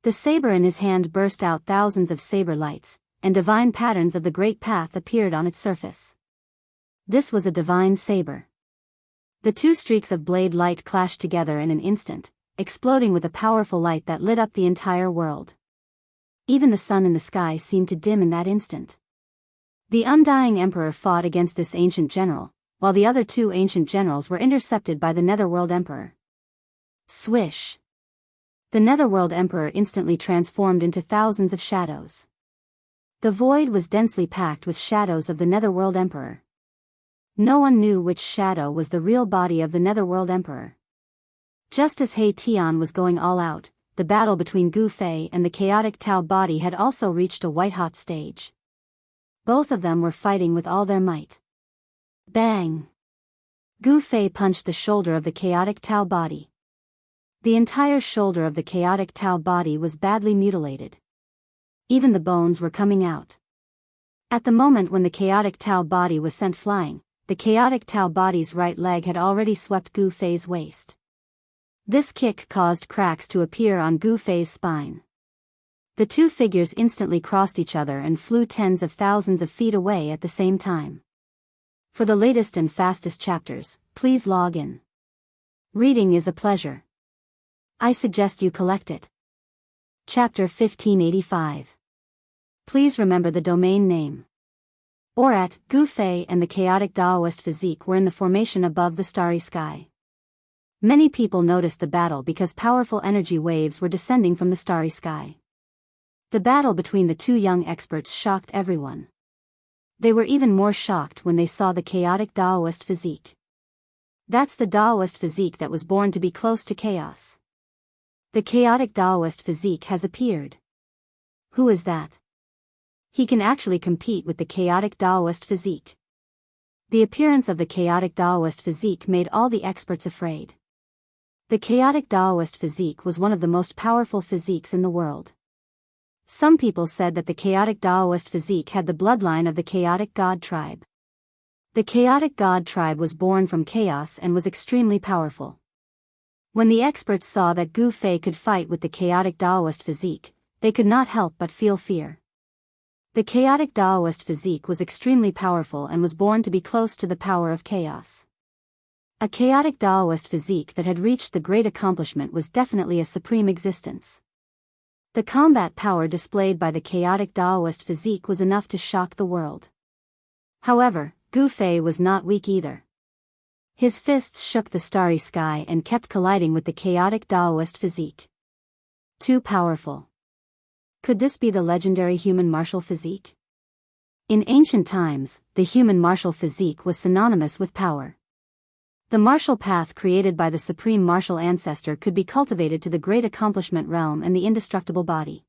The saber in his hand burst out thousands of saber lights, and divine patterns of the Great Path appeared on its surface. This was a divine saber. The two streaks of blade light clashed together in an instant, exploding with a powerful light that lit up the entire world. Even the sun in the sky seemed to dim in that instant. The Undying Emperor fought against this ancient general, while the other two ancient generals were intercepted by the Netherworld Emperor. Swish! The Netherworld Emperor instantly transformed into thousands of shadows. The void was densely packed with shadows of the Netherworld Emperor. No one knew which shadow was the real body of the Netherworld Emperor. Just as He Tian was going all out, the battle between Gu Fei and the chaotic Tao body had also reached a white-hot stage. Both of them were fighting with all their might. Bang! Gu Fei punched the shoulder of the chaotic Tao body. The entire shoulder of the chaotic Tao body was badly mutilated. Even the bones were coming out. At the moment when the chaotic Tao body was sent flying, the chaotic Tao body's right leg had already swept Gu Fei's waist. This kick caused cracks to appear on Gu Fei's spine. The two figures instantly crossed each other and flew tens of thousands of feet away at the same time. For the latest and fastest chapters, please log in. Reading is a pleasure. I suggest you collect it. Chapter 1585. Please remember the domain name. Orat, Gu Fei and the chaotic Daoist physique were in the formation above the starry sky. Many people noticed the battle because powerful energy waves were descending from the starry sky. The battle between the two young experts shocked everyone. They were even more shocked when they saw the chaotic Daoist physique. That's the Daoist physique that was born to be close to chaos. The chaotic Daoist physique has appeared. Who is that? He can actually compete with the chaotic Daoist physique. The appearance of the chaotic Daoist physique made all the experts afraid. The chaotic Daoist physique was one of the most powerful physiques in the world. Some people said that the chaotic Daoist physique had the bloodline of the chaotic God tribe. The chaotic God tribe was born from chaos and was extremely powerful. When the experts saw that Gu Fei could fight with the chaotic Daoist physique, they could not help but feel fear. The chaotic Daoist physique was extremely powerful and was born to be close to the power of chaos. A chaotic Daoist physique that had reached the great accomplishment was definitely a supreme existence. The combat power displayed by the chaotic Daoist physique was enough to shock the world. However, Gu Fei was not weak either. His fists shook the starry sky and kept colliding with the chaotic Daoist physique. Too powerful. Could this be the legendary human martial physique? In ancient times, the human martial physique was synonymous with power. The martial path created by the supreme martial ancestor could be cultivated to the great accomplishment realm and the indestructible body.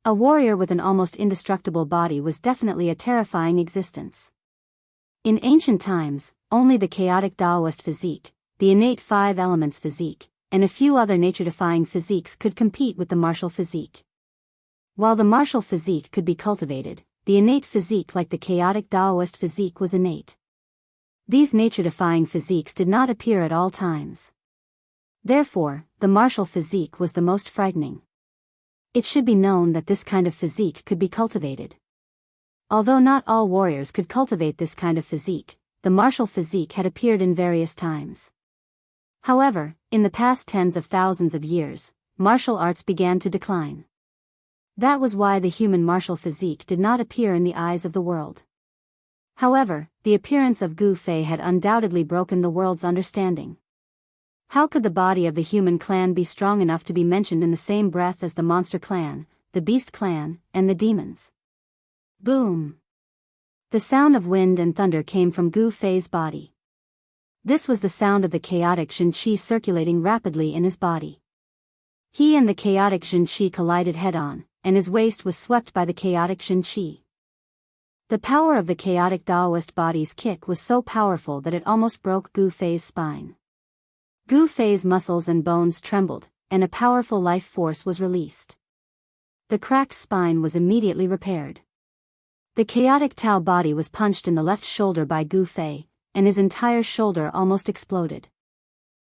A warrior with an almost indestructible body was definitely a terrifying existence. In ancient times, only the chaotic Taoist physique, the innate five elements physique, and a few other nature-defying physiques could compete with the martial physique. While the martial physique could be cultivated, the innate physique like the chaotic Taoist physique was innate. These nature-defying physiques did not appear at all times. Therefore, the martial physique was the most frightening. It should be known that this kind of physique could be cultivated. Although not all warriors could cultivate this kind of physique, the martial physique had appeared in various times. However, in the past tens of thousands of years, martial arts began to decline. That was why the human martial physique did not appear in the eyes of the world. However, the appearance of Gu Fei had undoubtedly broken the world's understanding. How could the body of the human clan be strong enough to be mentioned in the same breath as the monster clan, the beast clan, and the demons? Boom! The sound of wind and thunder came from Gu Fei's body. This was the sound of the chaotic Shen Qi circulating rapidly in his body. He and the chaotic Shen Qi collided head-on, and his waist was swept by the chaotic Shen Qi. The power of the chaotic Taoist body's kick was so powerful that it almost broke Gu Fei's spine. Gu Fei's muscles and bones trembled, and a powerful life force was released. The cracked spine was immediately repaired. The chaotic Tao body was punched in the left shoulder by Gu Fei, and his entire shoulder almost exploded.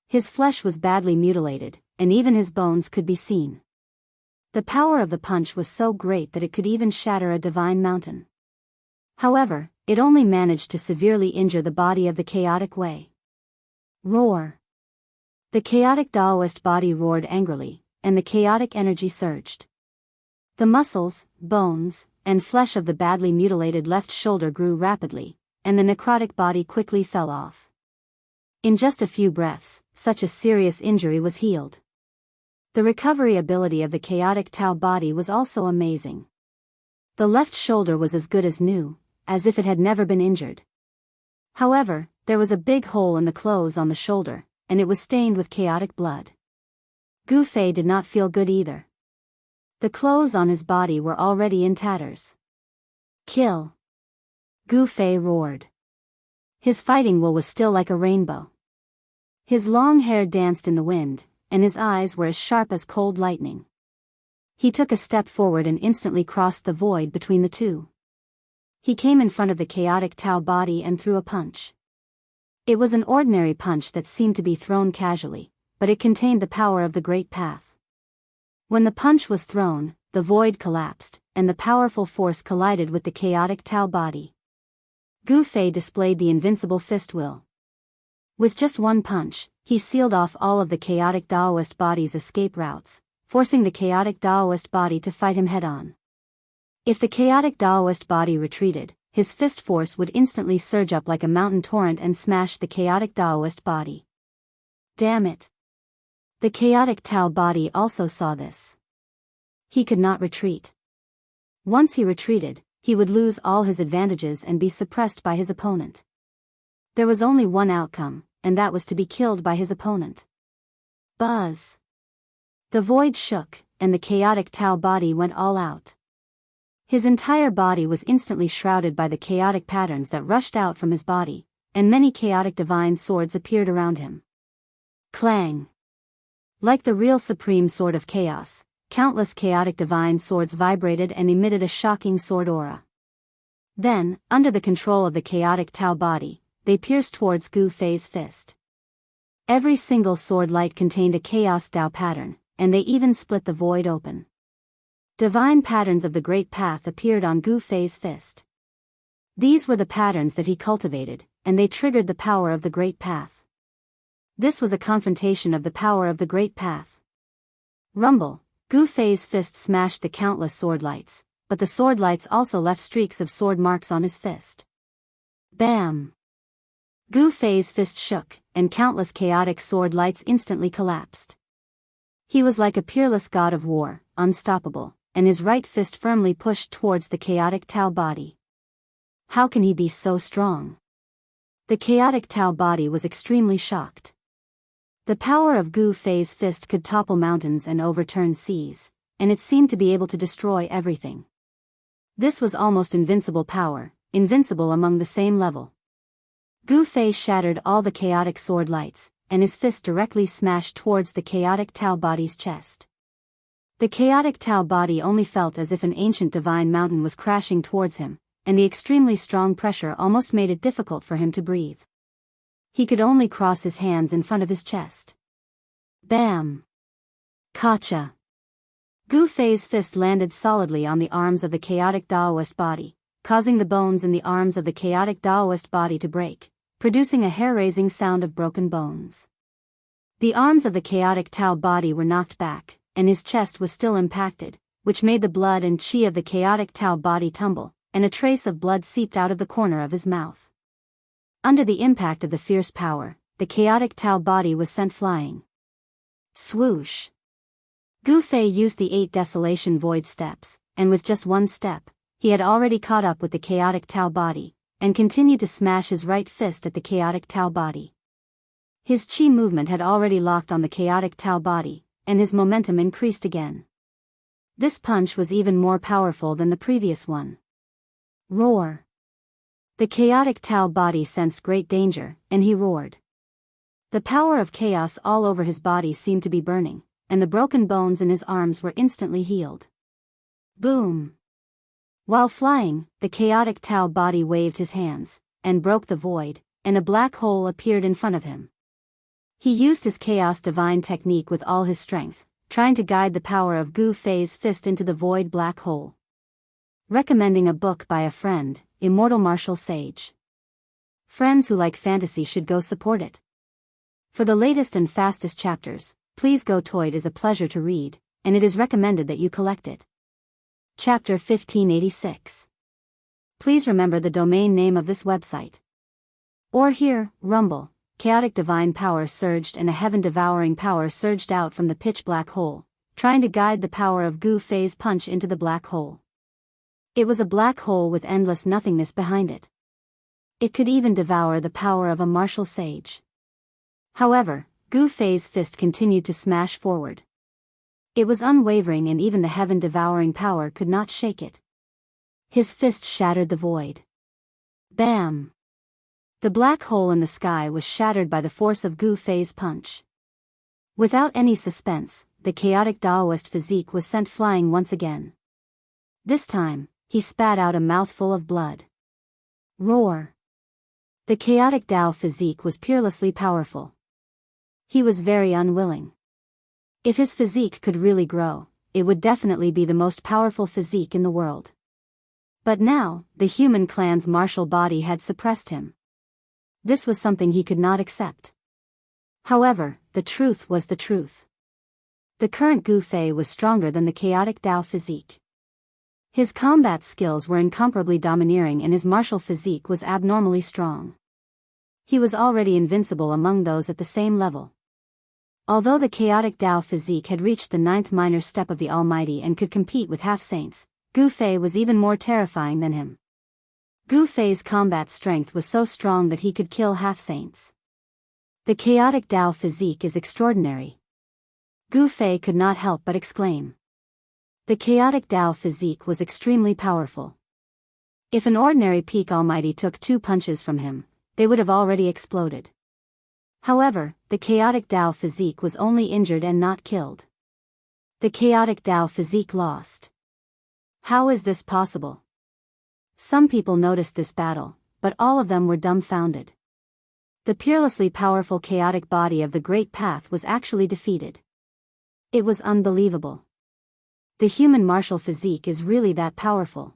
His flesh was badly mutilated, and even his bones could be seen. The power of the punch was so great that it could even shatter a divine mountain. However, it only managed to severely injure the body of the chaotic Wei. Roar! The chaotic Taoist body roared angrily, and the chaotic energy surged. The muscles, bones, and flesh of the badly mutilated left shoulder grew rapidly, and the necrotic body quickly fell off. In just a few breaths, such a serious injury was healed. The recovery ability of the chaotic Tao body was also amazing. The left shoulder was as good as new, as if it had never been injured. However, there was a big hole in the clothes on the shoulder, and it was stained with chaotic blood. Gu Fei did not feel good either. The clothes on his body were already in tatters. Kill! Gu Fei roared. His fighting will was still like a rainbow. His long hair danced in the wind, and his eyes were as sharp as cold lightning. He took a step forward and instantly crossed the void between the two. He came in front of the chaotic Tao body and threw a punch. It was an ordinary punch that seemed to be thrown casually, but it contained the power of the Great Path. When the punch was thrown, the void collapsed, and the powerful force collided with the chaotic Tao body. Gu Fei displayed the invincible fist will. With just one punch, he sealed off all of the chaotic Taoist body's escape routes, forcing the chaotic Taoist body to fight him head-on. If the chaotic Taoist body retreated, his fist force would instantly surge up like a mountain torrent and smash the chaotic Taoist body. Damn it! The chaotic Tao body also saw this. He could not retreat. Once he retreated, he would lose all his advantages and be suppressed by his opponent. There was only one outcome, and that was to be killed by his opponent. Buzz! The void shook, and the chaotic Tao body went all out. His entire body was instantly shrouded by the chaotic patterns that rushed out from his body, and many chaotic divine swords appeared around him. Clang! Like the real supreme sword of chaos, countless chaotic divine swords vibrated and emitted a shocking sword aura. Then, under the control of the chaotic Tao body, they pierced towards Gu Fei's fist. Every single sword light contained a chaos Tao pattern, and they even split the void open. Divine patterns of the Great Path appeared on Gu Fei's fist. These were the patterns that he cultivated, and they triggered the power of the Great Path. This was a confrontation of the power of the Great Path. Rumble! Gu Fei's fist smashed the countless sword lights, but the sword lights also left streaks of sword marks on his fist. Bam! Gu Fei's fist shook, and countless chaotic sword lights instantly collapsed. He was like a peerless god of war, unstoppable, and his right fist firmly pushed towards the chaotic Tao body. How can he be so strong? The chaotic Tao body was extremely shocked. The power of Gu Fei's fist could topple mountains and overturn seas, and it seemed to be able to destroy everything. This was almost invincible power, invincible among the same level. Gu Fei shattered all the chaotic sword lights, and his fist directly smashed towards the chaotic Tao body's chest. The chaotic Tao body only felt as if an ancient divine mountain was crashing towards him, and the extremely strong pressure almost made it difficult for him to breathe. He could only cross his hands in front of his chest. Bam! Kacha! Gu Fei's fist landed solidly on the arms of the chaotic Daoist body, causing the bones in the arms of the chaotic Daoist body to break, producing a hair-raising sound of broken bones. The arms of the chaotic Tao body were knocked back, and his chest was still impacted, which made the blood and qi of the chaotic Tao body tumble, and a trace of blood seeped out of the corner of his mouth. Under the impact of the fierce power, the chaotic Tao body was sent flying. Swoosh! Gu Fei used the 8 Desolation Void steps, and with just one step, he had already caught up with the chaotic Tao body, and continued to smash his right fist at the chaotic Tao body. His qi movement had already locked on the chaotic Tao body, and his momentum increased again. This punch was even more powerful than the previous one. Roar! The chaotic Tao body sensed great danger, and he roared. The power of chaos all over his body seemed to be burning, and the broken bones in his arms were instantly healed. Boom! While flying, the chaotic Tao body waved his hands, and broke the void, and a black hole appeared in front of him. He used his chaos divine technique with all his strength, trying to guide the power of Gu Fei's fist into the void black hole. Recommending a book by a friend, Immortal Martial Sage. Friends who like fantasy should go support it. For the latest and fastest chapters, please go to it. Is a pleasure to read, and it is recommended that you collect it. Chapter 1586. Please remember the domain name of this website. Or here, Rumble, chaotic divine power surged and a heaven-devouring power surged out from the pitch black hole, trying to guide the power of Gu Fei's punch into the black hole. It was a black hole with endless nothingness behind it. It could even devour the power of a martial sage. However, Gu Fei's fist continued to smash forward. It was unwavering, and even the heaven-devouring power could not shake it. His fist shattered the void. Bam! The black hole in the sky was shattered by the force of Gu Fei's punch. Without any suspense, the chaotic Daoist physique was sent flying once again. This time, he spat out a mouthful of blood. Roar! The chaotic Dao physique was peerlessly powerful. He was very unwilling. If his physique could really grow, it would definitely be the most powerful physique in the world. But now, the human clan's martial body had suppressed him. This was something he could not accept. However, the truth was the truth. The current Gu Fei was stronger than the chaotic Dao physique. His combat skills were incomparably domineering, and his martial physique was abnormally strong. He was already invincible among those at the same level. Although the chaotic Dao physique had reached the 9th minor step of the Almighty and could compete with half-saints, Gu Fei was even more terrifying than him. Gu Fei's combat strength was so strong that he could kill half-saints. The chaotic Dao physique is extraordinary. Gu Fei could not help but exclaim. The chaotic Dao physique was extremely powerful. If an ordinary peak Almighty took 2 punches from him, they would have already exploded. However, the chaotic Dao physique was only injured and not killed. The chaotic Dao physique lost. How is this possible? Some people noticed this battle, but all of them were dumbfounded. The peerlessly powerful chaotic body of the Great Path was actually defeated. It was unbelievable. The human martial physique is really that powerful.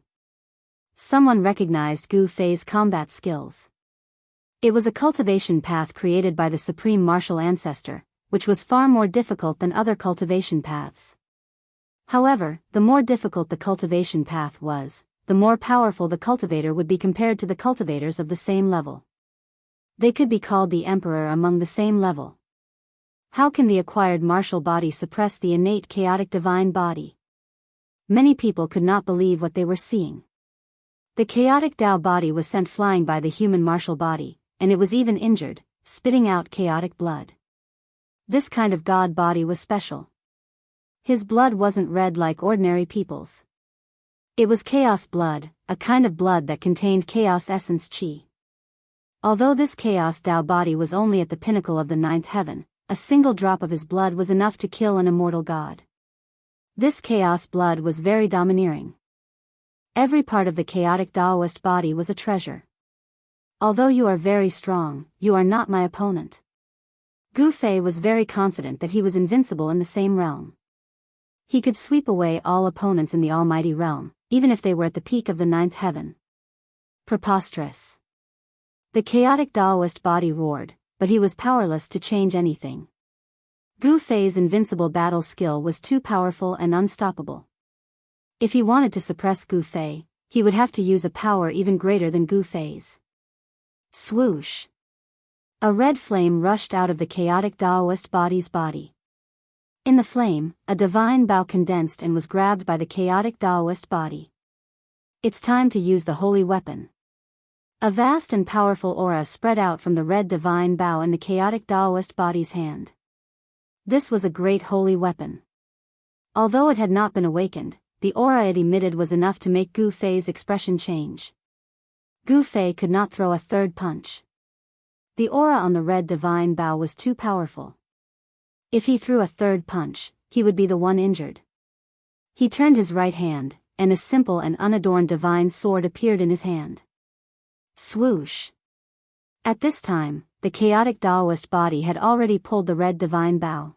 Someone recognized Gu Fei's combat skills. It was a cultivation path created by the supreme martial ancestor, which was far more difficult than other cultivation paths. However, the more difficult the cultivation path was, the more powerful the cultivator would be compared to the cultivators of the same level. They could be called the emperor among the same level. How can the acquired martial body suppress the innate chaotic divine body? Many people could not believe what they were seeing. The chaotic Dao body was sent flying by the human martial body, and it was even injured, spitting out chaotic blood. This kind of god body was special. His blood wasn't red like ordinary people's. It was chaos blood, a kind of blood that contained chaos essence chi. Although this chaos Tao body was only at the pinnacle of the ninth heaven, a single drop of his blood was enough to kill an immortal god. This chaos blood was very domineering. Every part of the chaotic Taoist body was a treasure. Although you are very strong, you are not my opponent. Gu Fei was very confident that he was invincible in the same realm. He could sweep away all opponents in the almighty realm, even if they were at the peak of the ninth heaven. Preposterous. The chaotic Taoist body roared, but he was powerless to change anything. Gu Fei's invincible battle skill was too powerful and unstoppable. If he wanted to suppress Gu Fei, he would have to use a power even greater than Gu Fei's. Swoosh. A red flame rushed out of the chaotic Taoist body's body. In the flame, a divine bow condensed and was grabbed by the chaotic Taoist body. It's time to use the holy weapon. A vast and powerful aura spread out from the red divine bow in the chaotic Taoist body's hand. This was a great holy weapon. Although it had not been awakened, the aura it emitted was enough to make Gu Fei's expression change. Gu Fei could not throw a third punch. The aura on the red divine bow was too powerful. If he threw a third punch, he would be the one injured. He turned his right hand, and a simple and unadorned divine sword appeared in his hand. Swoosh. At this time, the chaotic Taoist body had already pulled the red divine bow.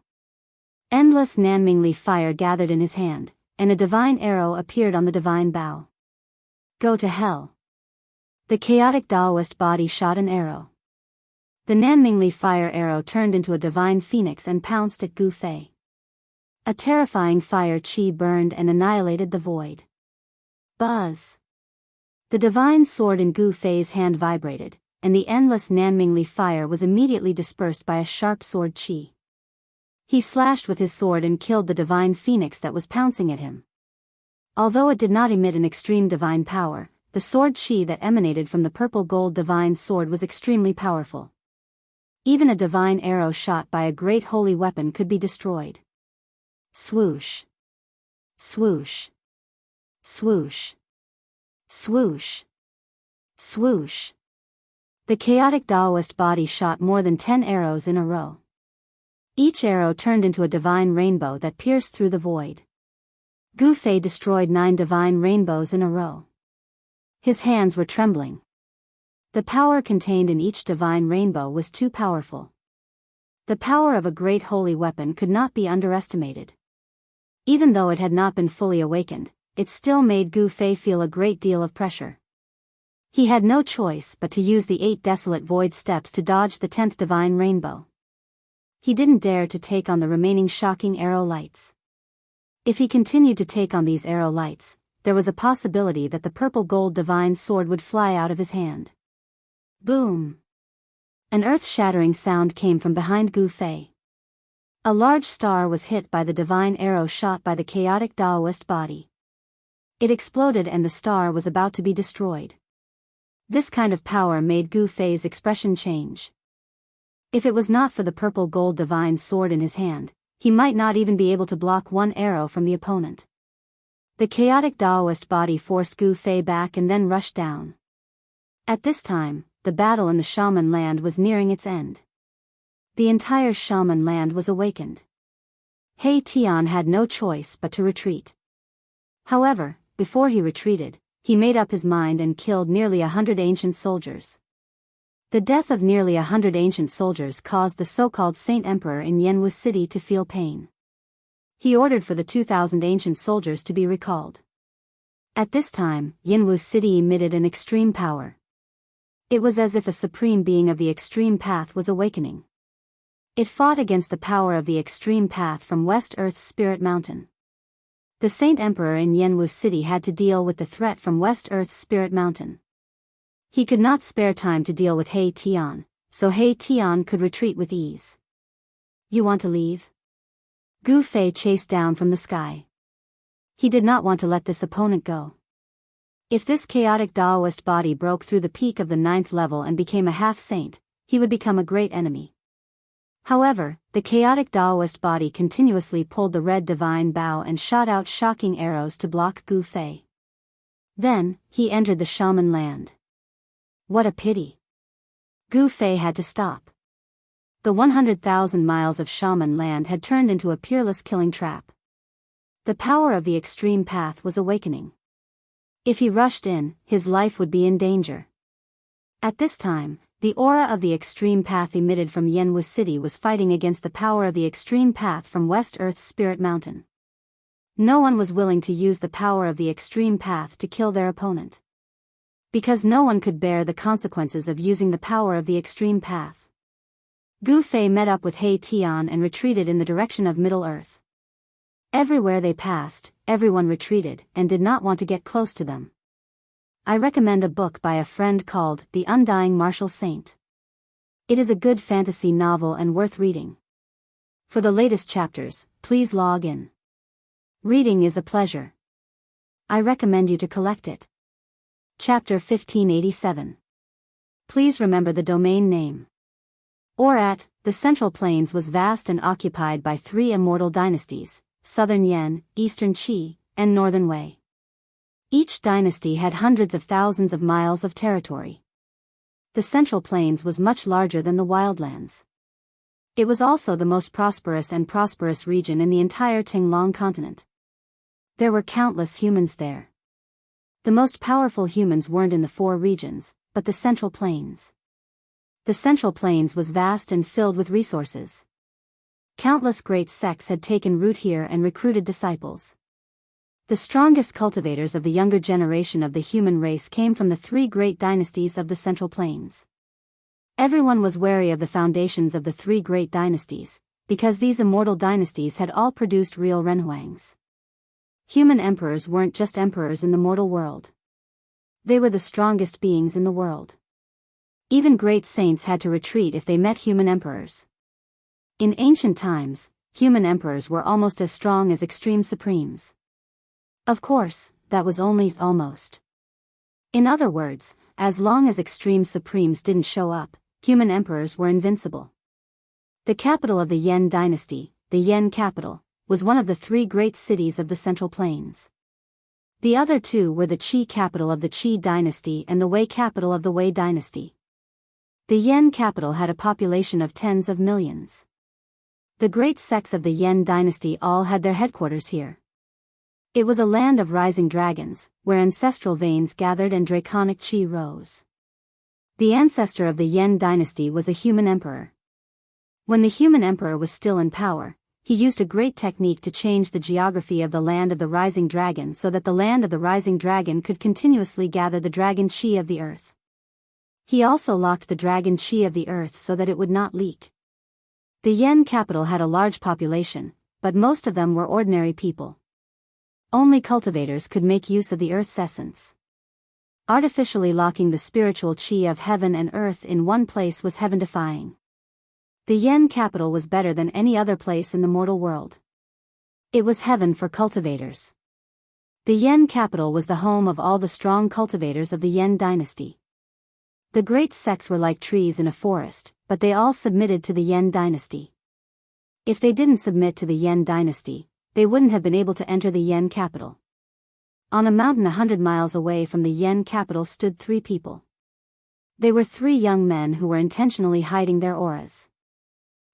Endless Nanmingli fire gathered in his hand, and a divine arrow appeared on the divine bow. Go to hell. The chaotic Taoist body shot an arrow. The Nanmingli fire arrow turned into a divine phoenix and pounced at Gu Fei. A terrifying fire chi burned and annihilated the void. Buzz. The divine sword in Gu Fei's hand vibrated, and the endless Nanmingli fire was immediately dispersed by a sharp sword chi. He slashed with his sword and killed the divine phoenix that was pouncing at him. Although it did not emit an extreme divine power, the sword chi that emanated from the purple gold divine sword was extremely powerful. Even a divine arrow shot by a great holy weapon could be destroyed. Swoosh. Swoosh. Swoosh. Swoosh. Swoosh. The chaotic Taoist body shot more than 10 arrows in a row. Each arrow turned into a divine rainbow that pierced through the void. Gu Fei destroyed 9 divine rainbows in a row. His hands were trembling. The power contained in each divine rainbow was too powerful. The power of a great holy weapon could not be underestimated. Even though it had not been fully awakened, it still made Gu Fei feel a great deal of pressure. He had no choice but to use the 8 desolate void steps to dodge the 10th divine rainbow. He didn't dare to take on the remaining shocking arrow lights. If he continued to take on these arrow lights, there was a possibility that the purple gold divine sword would fly out of his hand. Boom! An earth-shattering sound came from behind Gu Fei. A large star was hit by the divine arrow shot by the chaotic Taoist body. It exploded and the star was about to be destroyed. This kind of power made Gu Fei's expression change. If it was not for the purple gold divine sword in his hand, he might not even be able to block one arrow from the opponent. The chaotic Taoist body forced Gu Fei back and then rushed down. At this time, the battle in the shaman land was nearing its end. The entire shaman land was awakened. He Tian had no choice but to retreat. However, before he retreated, he made up his mind and killed nearly 100 ancient soldiers. The death of nearly 100 ancient soldiers caused the so-called Saint Emperor in Jianghu city to feel pain. He ordered for the 2,000 ancient soldiers to be recalled. At this time, Jianghu city emitted an extreme power. It was as if a supreme being of the extreme path was awakening. It fought against the power of the extreme path from West Earth's Spirit Mountain. The Saint Emperor in Jianghu city had to deal with the threat from West Earth's Spirit Mountain. He could not spare time to deal with He Tian, so He Tian could retreat with ease. You want to leave? Gu Fei chased down from the sky. He did not want to let this opponent go. If this chaotic Taoist body broke through the peak of the 9th level and became a half-saint, he would become a great enemy. However, the chaotic Daoist body continuously pulled the red divine bow and shot out shocking arrows to block Gu Fei. Then, he entered the shaman land. What a pity. Gu Fei had to stop. The 100,000 miles of shaman land had turned into a peerless killing trap. The power of the extreme path was awakening. If he rushed in, his life would be in danger. At this time, the aura of the extreme path emitted from Jianghu city was fighting against the power of the extreme path from West Earth's Spirit Mountain. No one was willing to use the power of the extreme path to kill their opponent. Because no one could bear the consequences of using the power of the extreme path. Gu Fei met up with He Tian and retreated in the direction of Middle Earth. Everywhere they passed, everyone retreated and did not want to get close to them. I recommend a book by a friend called The Undying Martial Saint. It is a good fantasy novel and worth reading. For the latest chapters, please log in. Reading is a pleasure. I recommend you to collect it. Chapter 1587. Please remember the domain name. Orat, the Central Plains was vast and occupied by 3 immortal dynasties, Southern Yan, Eastern Qi, and Northern Wei. Each dynasty had hundreds of thousands of miles of territory. The Central Plains was much larger than the Wildlands. It was also the most prosperous region in the entire Tinglong continent. There were countless humans there. The most powerful humans weren't in the 4 regions, but the Central Plains. The Central Plains was vast and filled with resources. Countless great sects had taken root here and recruited disciples. The strongest cultivators of the younger generation of the human race came from the 3 great dynasties of the Central Plains. Everyone was wary of the foundations of the 3 great dynasties, because these immortal dynasties had all produced real renhuangs. Human emperors weren't just emperors in the mortal world. They were the strongest beings in the world. Even great saints had to retreat if they met human emperors. In ancient times, human emperors were almost as strong as extreme supremes. Of course, that was only almost. In other words, as long as extreme supremes didn't show up, human emperors were invincible. The capital of the Yan dynasty, the Yan capital, was one of the 3 great cities of the Central Plains. The other 2 were the Qi capital of the Qi dynasty and the Wei capital of the Wei dynasty. The Yan capital had a population of tens of millions. The great sects of the Yan dynasty all had their headquarters here. It was a land of rising dragons, where ancestral veins gathered and draconic qi rose. The ancestor of the Yan dynasty was a human emperor. When the human emperor was still in power, he used a great technique to change the geography of the land of the rising dragon so that the land of the rising dragon could continuously gather the dragon qi of the earth. He also locked the dragon qi of the earth so that it would not leak. The Yan capital had a large population, but most of them were ordinary people. Only cultivators could make use of the earth's essence. Artificially locking the spiritual qi of heaven and earth in one place was heaven-defying. The Yan capital was better than any other place in the mortal world. It was heaven for cultivators. The Yan capital was the home of all the strong cultivators of the Yan dynasty. The great sects were like trees in a forest, but they all submitted to the Yan dynasty. If they didn't submit to the Yan dynasty, they wouldn't have been able to enter the Yan capital. On a mountain 100 miles away from the Yan capital stood 3 people. They were 3 young men who were intentionally hiding their auras.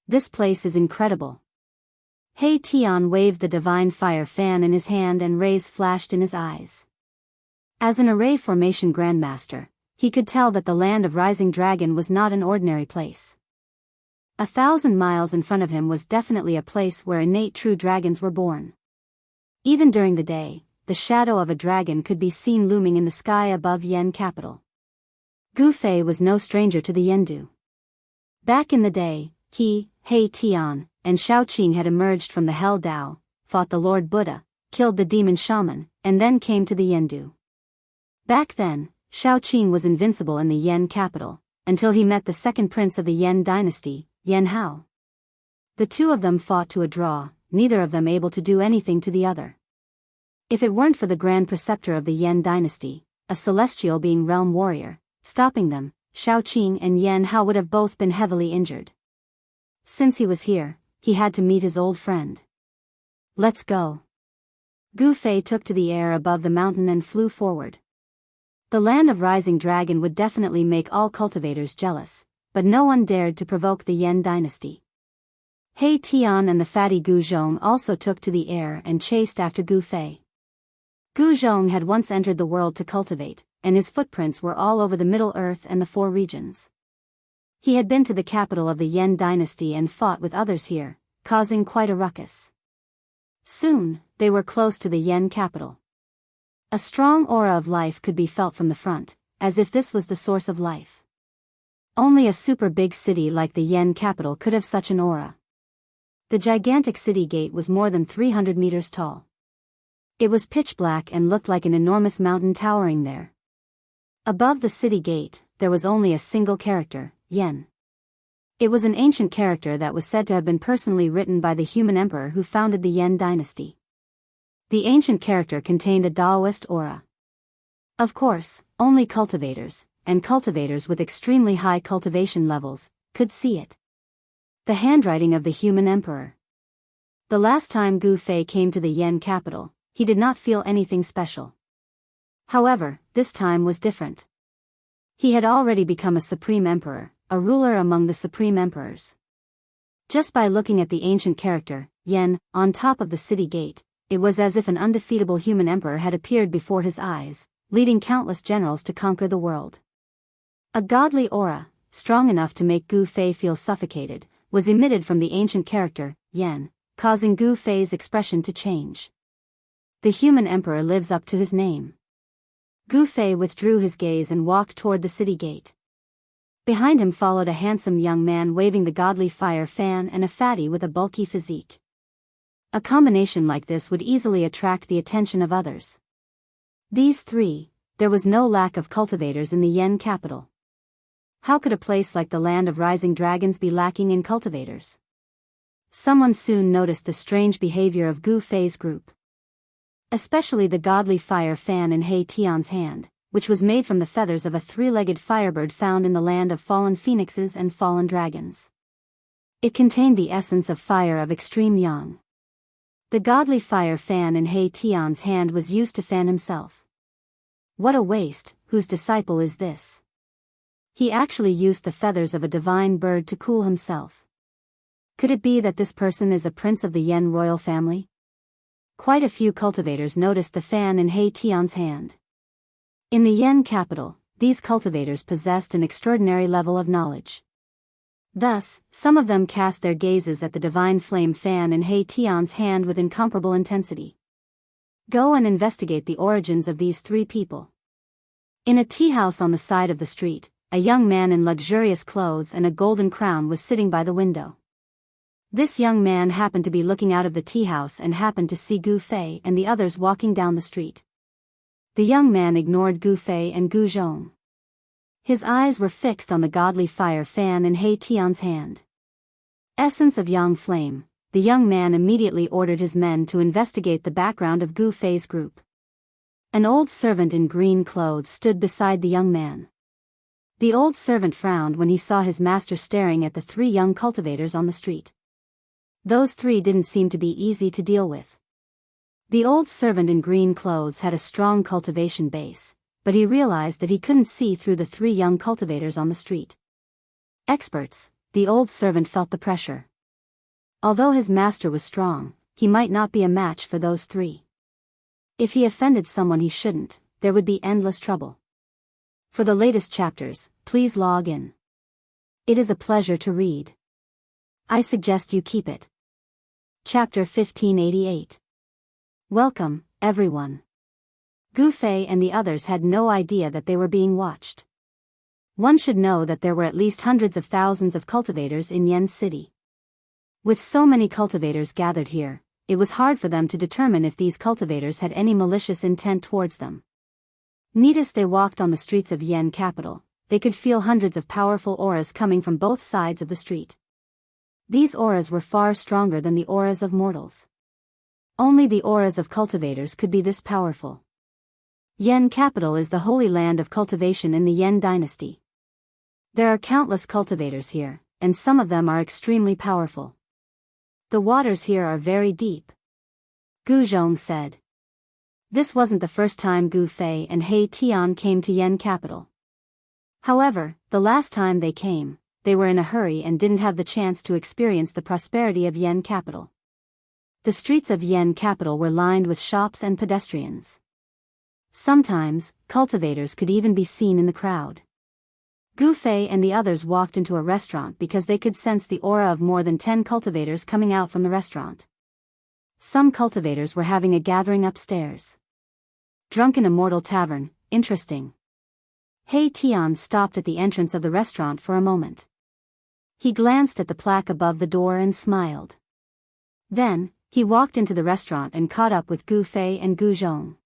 This place is incredible. He Tian waved the divine fire fan in his hand and rays flashed in his eyes. As an array formation grandmaster, he could tell that the land of Rising Dragon was not an ordinary place. 1,000 miles in front of him was definitely a place where innate true dragons were born. Even during the day, the shadow of a dragon could be seen looming in the sky above Yan capital. Gu Fei was no stranger to the Yendu. Back in the day, he, He Tian, and Shaoqing had emerged from the Hell Dao, fought the Lord Buddha, killed the demon shaman, and then came to the Yendu. Back then, Shaoqing was invincible in the Yan capital, until he met the second prince of the Yan dynasty, Yan Hao. The 2 of them fought to a draw, neither of them able to do anything to the other. If it weren't for the grand preceptor of the Yan dynasty, a celestial being realm warrior, stopping them, Shaoqing and Yan Hao would have both been heavily injured. Since he was here, he had to meet his old friend. Let's go. Gu Fei took to the air above the mountain and flew forward. The land of Rising Dragon would definitely make all cultivators jealous, but no one dared to provoke the Yan dynasty. He Tian and the fatty Gu Zhong also took to the air and chased after Gu Fei. Gu Zhong had once entered the world to cultivate, and his footprints were all over the Middle Earth and the Four Regions. He had been to the capital of the Yan dynasty and fought with others here, causing quite a ruckus. Soon, they were close to the Yan capital. A strong aura of life could be felt from the front, as if this was the source of life. Only a super big city like the Yan capital could have such an aura. The gigantic city gate was more than 300 meters tall. It was pitch black and looked like an enormous mountain towering there. Above the city gate, there was only a single character, Yan. It was an ancient character that was said to have been personally written by the human emperor who founded the Yan dynasty. The ancient character contained a Taoist aura. Of course, only cultivators, and cultivators with extremely high cultivation levels, could see it. The handwriting of the human emperor. The last time Gu Fei came to the Yan capital, he did not feel anything special. However, this time was different. He had already become a supreme emperor, a ruler among the supreme emperors. Just by looking at the ancient character, Yan, on top of the city gate, it was as if an undefeatable human emperor had appeared before his eyes, leading countless generals to conquer the world. A godly aura, strong enough to make Gu Fei feel suffocated, was emitted from the ancient character, Yan, causing Gu Fei's expression to change. The human emperor lives up to his name. Gu Fei withdrew his gaze and walked toward the city gate. Behind him followed a handsome young man waving the godly fire fan and a fatty with a bulky physique. A combination like this would easily attract the attention of others. These three, there was no lack of cultivators in the Yan capital. How could a place like the land of rising dragons be lacking in cultivators? Someone soon noticed the strange behavior of Gu Fei's group. Especially the godly fire fan in He Tian's hand, which was made from the feathers of a three-legged firebird found in the land of fallen phoenixes and fallen dragons. It contained the essence of fire of extreme yang. The godly fire fan in He Tian's hand was used to fan himself. What a waste, whose disciple is this? He actually used the feathers of a divine bird to cool himself. Could it be that this person is a prince of the Yan royal family? Quite a few cultivators noticed the fan in He Tian's hand. In the Yan capital, these cultivators possessed an extraordinary level of knowledge. Thus, some of them cast their gazes at the divine flame fan in He Tian's hand with incomparable intensity. Go and investigate the origins of these three people. In a tea house on the side of the street, a young man in luxurious clothes and a golden crown was sitting by the window. This young man happened to be looking out of the tea house and happened to see Gu Fei and the others walking down the street. The young man ignored Gu Fei and Gu Zhong. His eyes were fixed on the godly fire fan in He Tian's hand. Essence of Yang Flame, the young man immediately ordered his men to investigate the background of Gu Fei's group. An old servant in green clothes stood beside the young man. The old servant frowned when he saw his master staring at the three young cultivators on the street. Those three didn't seem to be easy to deal with. The old servant in green clothes had a strong cultivation base, but he realized that he couldn't see through the three young cultivators on the street. Experts, the old servant felt the pressure. Although his master was strong, he might not be a match for those three. If he offended someone he shouldn't, there would be endless trouble. For the latest chapters, please log in. It is a pleasure to read. I suggest you keep it. Chapter 1588. Welcome, everyone. Gu Fei and the others had no idea that they were being watched. One should know that there were at least hundreds of thousands of cultivators in Yan City. With so many cultivators gathered here, it was hard for them to determine if these cultivators had any malicious intent towards them. As they walked on the streets of Yan capital, they could feel hundreds of powerful auras coming from both sides of the street. These auras were far stronger than the auras of mortals. Only the auras of cultivators could be this powerful. Yan capital is the holy land of cultivation in the Yan dynasty. There are countless cultivators here, and some of them are extremely powerful. The waters here are very deep, Gu Zhong said. This wasn't the first time Gu Fei and He Tian came to Yen capital. However, the last time they came, they were in a hurry and didn't have the chance to experience the prosperity of Yen capital. The streets of Yen capital were lined with shops and pedestrians. Sometimes, cultivators could even be seen in the crowd. Gu Fei and the others walked into a restaurant because they could sense the aura of more than 10 cultivators coming out from the restaurant. Some cultivators were having a gathering upstairs. Drunken Immortal Tavern, interesting. He Tian stopped at the entrance of the restaurant for a moment. He glanced at the plaque above the door and smiled. Then, he walked into the restaurant and caught up with Gu Fei and Gu Zhong.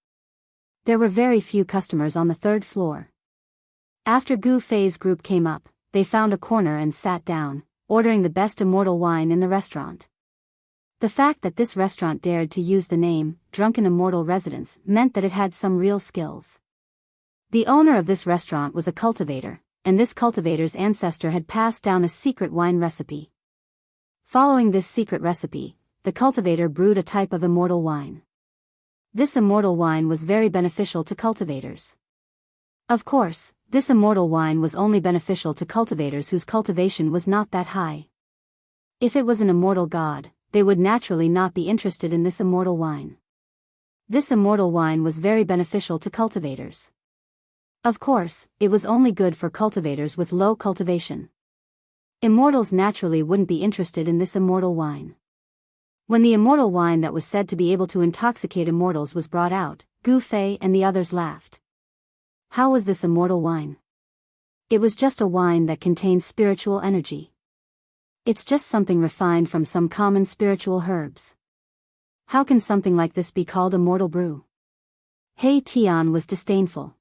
There were very few customers on the third floor. After Gu Fei's group came up, they found a corner and sat down, ordering the best Immortal wine in the restaurant. The fact that this restaurant dared to use the name, Drunken Immortal Residence, meant that it had some real skills. The owner of this restaurant was a cultivator, and this cultivator's ancestor had passed down a secret wine recipe. Following this secret recipe, the cultivator brewed a type of immortal wine. This immortal wine was very beneficial to cultivators. Of course, this immortal wine was only beneficial to cultivators whose cultivation was not that high. If it was an immortal god, they would naturally not be interested in this immortal wine. This immortal wine was very beneficial to cultivators. Of course, it was only good for cultivators with low cultivation. Immortals naturally wouldn't be interested in this immortal wine. When the immortal wine that was said to be able to intoxicate immortals was brought out, Gu Fei and the others laughed. How was this immortal wine? It was just a wine that contained spiritual energy. It's just something refined from some common spiritual herbs. How can something like this be called immortal brew? He Tian was disdainful.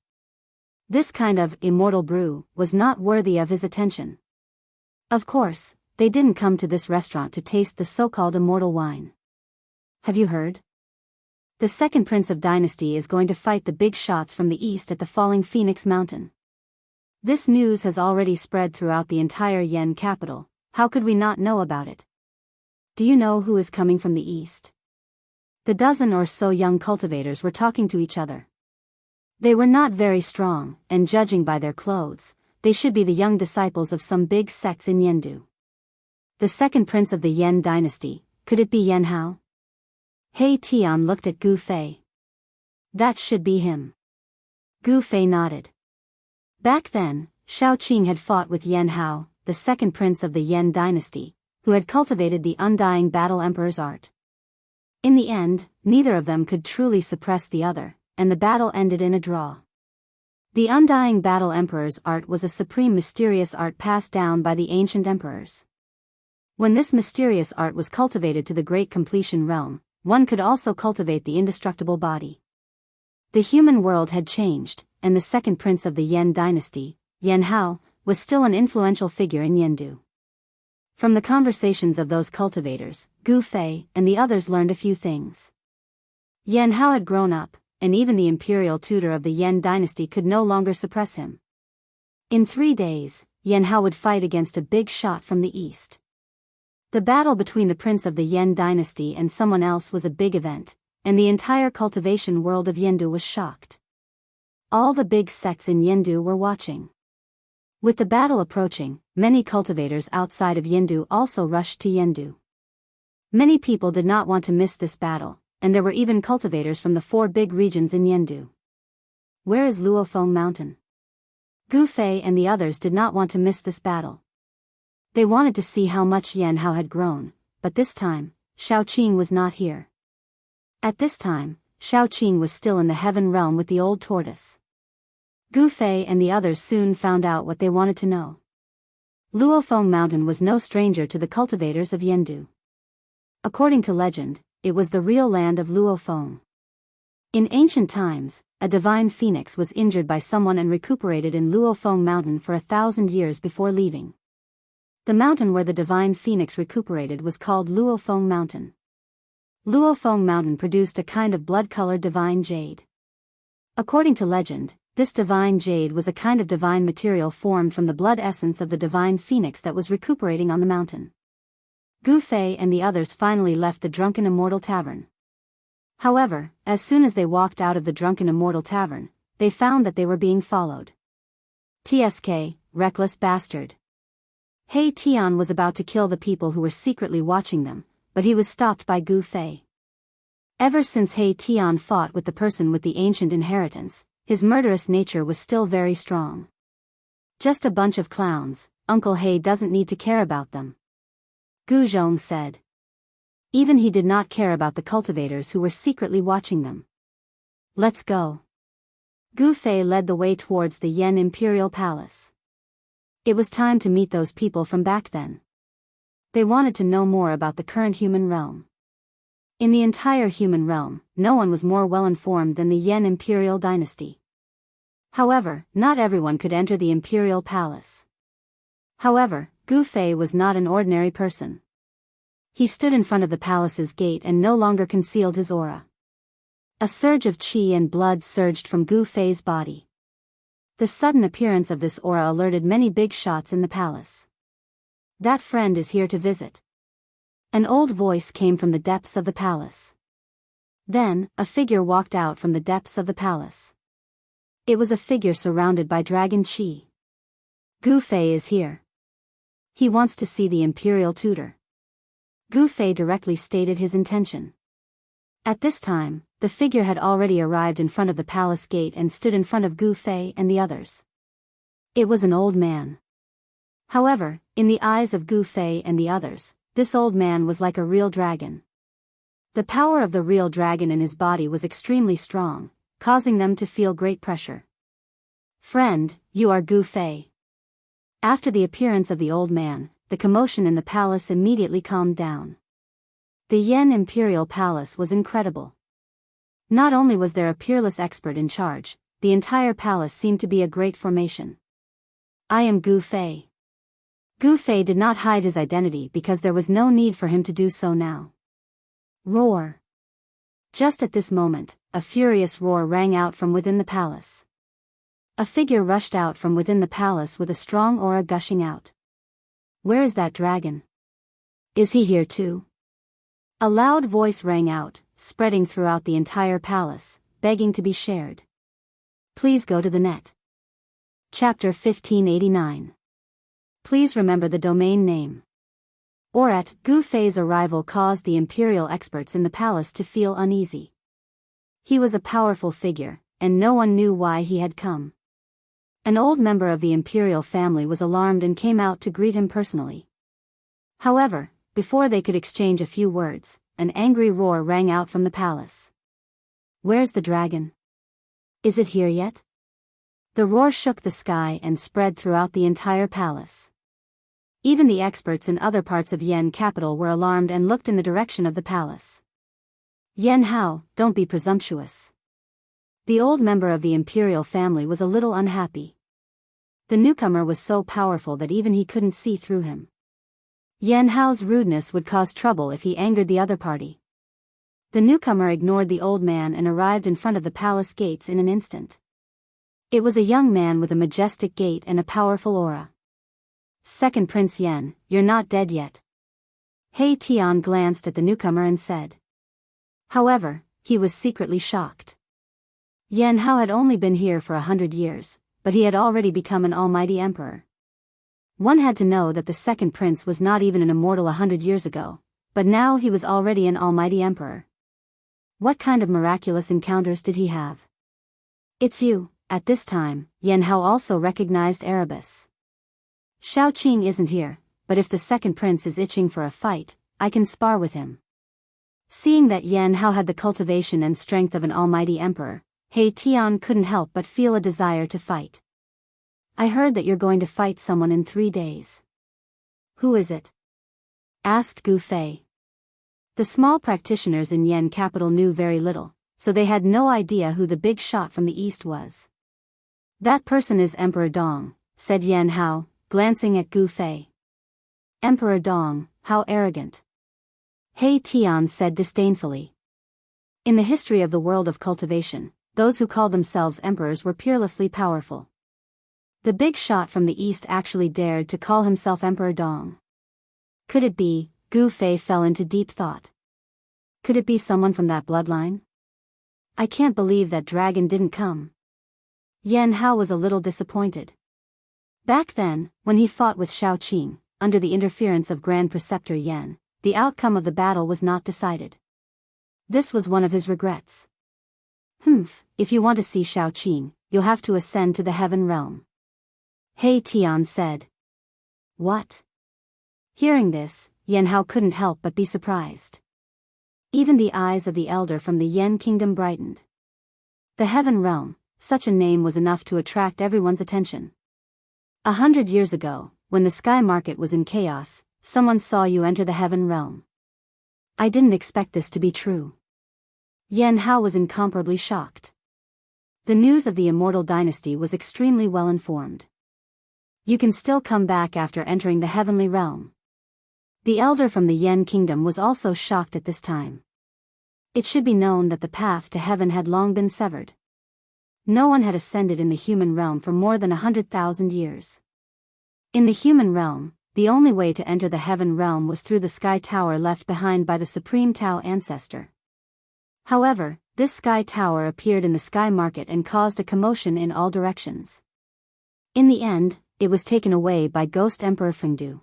This kind of immortal brew was not worthy of his attention. Of course, they didn't come to this restaurant to taste the so-called immortal wine. Have you heard? The second prince of dynasty is going to fight the big shots from the east at the falling Phoenix Mountain. This news has already spread throughout the entire Yen capital. How could we not know about it? Do you know who is coming from the east? The dozen or so young cultivators were talking to each other. They were not very strong, and judging by their clothes, they should be the young disciples of some big sects in Yendu. The second prince of the Yen dynasty, could it be Yen Hao? He Tian looked at Gu Fei. That should be him. Gu Fei nodded. Back then, Shao Qing had fought with Yen Hao, the second prince of the Yen dynasty, who had cultivated the undying battle emperor's art. In the end, neither of them could truly suppress the other, and the battle ended in a draw. The undying battle emperor's art was a supreme mysterious art passed down by the ancient emperors. When this mysterious art was cultivated to the great completion realm, one could also cultivate the indestructible body. The human world had changed, and the second prince of the Yen dynasty, Yen Hao, was still an influential figure in Yendu. From the conversations of those cultivators, Gu Fei and the others learned a few things. Yen Hao had grown up, and even the imperial tutor of the Yen dynasty could no longer suppress him. In 3 days, Yen Hao would fight against a big shot from the east. The battle between the prince of the Yen dynasty and someone else was a big event, and the entire cultivation world of Yendu was shocked. All the big sects in Yendu were watching. With the battle approaching, many cultivators outside of Yendu also rushed to Yendu. Many people did not want to miss this battle, and there were even cultivators from the 4 big regions in Yendu. Where is Luofeng Mountain? Gu Fei and the others did not want to miss this battle. They wanted to see how much Yen Hao had grown, but this time, Shao Qing was not here. At this time, Shao Qing was still in the heaven realm with the old tortoise. Gu Fei and the others soon found out what they wanted to know. Luofeng Mountain was no stranger to the cultivators of Yendu. According to legend, it was the real land of Luofeng. In ancient times, a divine phoenix was injured by someone and recuperated in Luofeng Mountain for 1,000 years before leaving. The mountain where the divine phoenix recuperated was called Luofeng Mountain. Luofeng Mountain produced a kind of blood-colored divine jade. According to legend, This divine jade was a kind of divine material formed from the blood essence of the divine phoenix that was recuperating on the mountain. Gu Fei and the others finally left the drunken Immortal Tavern. However, as soon as they walked out of the drunken Immortal Tavern, they found that they were being followed. TSK, reckless bastard. He Tian was about to kill the people who were secretly watching them, but he was stopped by Gu Fei. Ever since He Tian fought with the person with the ancient inheritance, his murderous nature was still very strong. Just a bunch of clowns, Uncle He doesn't need to care about them. Gu Zhong said. Even he did not care about the cultivators who were secretly watching them. Let's go. Gu Fei led the way towards the Yan Imperial Palace. It was time to meet those people from back then. They wanted to know more about the current human realm. In the entire human realm, no one was more well-informed than the Yan Imperial dynasty. However, not everyone could enter the Imperial Palace. However, Gu Fei was not an ordinary person. He stood in front of the palace's gate and no longer concealed his aura. A surge of qi and blood surged from Gu Fei's body. The sudden appearance of this aura alerted many big shots in the palace. That friend is here to visit. An old voice came from the depths of the palace. Then, a figure walked out from the depths of the palace. It was a figure surrounded by dragon qi. Gu Fei is here. He wants to see the imperial tutor. Gu Fei directly stated his intention. At this time, the figure had already arrived in front of the palace gate and stood in front of Gu Fei and the others. It was an old man. However, in the eyes of Gu Fei and the others, this old man was like a real dragon. The power of the real dragon in his body was extremely strong, causing them to feel great pressure. Friend, you are Gu Fei. After the appearance of the old man, the commotion in the palace immediately calmed down. The Yan Imperial Palace was incredible. Not only was there a peerless expert in charge, the entire palace seemed to be a great formation. I am Gu Fei. Gu Fei did not hide his identity because there was no need for him to do so now. Roar. Just at this moment, a furious roar rang out from within the palace. A figure rushed out from within the palace with a strong aura gushing out. Where is that dragon? Is he here too? A loud voice rang out, spreading throughout the entire palace, begging to be shared. Please go to the net. Chapter 1589. Please remember the domain name. Orat, Gu Fei's arrival caused the imperial experts in the palace to feel uneasy. He was a powerful figure, and no one knew why he had come. An old member of the imperial family was alarmed and came out to greet him personally. However, before they could exchange a few words, an angry roar rang out from the palace. Where's the dragon? Is it here yet? The roar shook the sky and spread throughout the entire palace. Even the experts in other parts of Yan capital were alarmed and looked in the direction of the palace. Yan Hao, don't be presumptuous. The old member of the imperial family was a little unhappy. The newcomer was so powerful that even he couldn't see through him. Yan Hao's rudeness would cause trouble if he angered the other party. The newcomer ignored the old man and arrived in front of the palace gates in an instant. It was a young man with a majestic gait and a powerful aura. Second Prince Yan, you're not dead yet. He Tian glanced at the newcomer and said. However, he was secretly shocked. Yan Hao had only been here for 100 years, but he had already become an almighty emperor. One had to know that the second prince was not even an immortal 100 years ago, but now he was already an almighty emperor. What kind of miraculous encounters did he have? It's you. At this time, Yan Hao also recognized Erebus. Shao Qing isn't here, but if the second prince is itching for a fight, I can spar with him. Seeing that Yan Hao had the cultivation and strength of an almighty emperor, He Tian couldn't help but feel a desire to fight. I heard that you're going to fight someone in 3 days. Who is it? Asked Gu Fei. The small practitioners in Yan capital knew very little, so they had no idea who the big shot from the east was. That person is Emperor Dong, said Yan Hao, glancing at Gu Fei. Emperor Dong, how arrogant. He Tian said disdainfully. In the history of the world of cultivation, those who called themselves emperors were peerlessly powerful. The big shot from the east actually dared to call himself Emperor Dong. Could it be? Gu Fei fell into deep thought. Could it be someone from that bloodline? I can't believe that dragon didn't come. Yan Hao was a little disappointed. Back then, when he fought with Shao Qing, under the interference of Grand Preceptor Yan, the outcome of the battle was not decided. This was one of his regrets. If you want to see Shao Qing, you'll have to ascend to the heaven realm. He Tian said. What? Hearing this, Yan Hao couldn't help but be surprised. Even the eyes of the elder from the Yan kingdom brightened. The heaven realm, such a name was enough to attract everyone's attention. 100 years ago, when the sky market was in chaos, someone saw you enter the heaven realm. I didn't expect this to be true. Yan Hao was incomparably shocked. The news of the Immortal dynasty was extremely well informed. You can still come back after entering the heavenly realm. The elder from the Yan kingdom was also shocked at this time. It should be known that the path to heaven had long been severed. No one had ascended in the human realm for more than 100,000 years. In the human realm, the only way to enter the heaven realm was through the sky tower left behind by the supreme Tao ancestor. However, this sky tower appeared in the sky market and caused a commotion in all directions. In the end, it was taken away by Ghost Emperor Fengdu.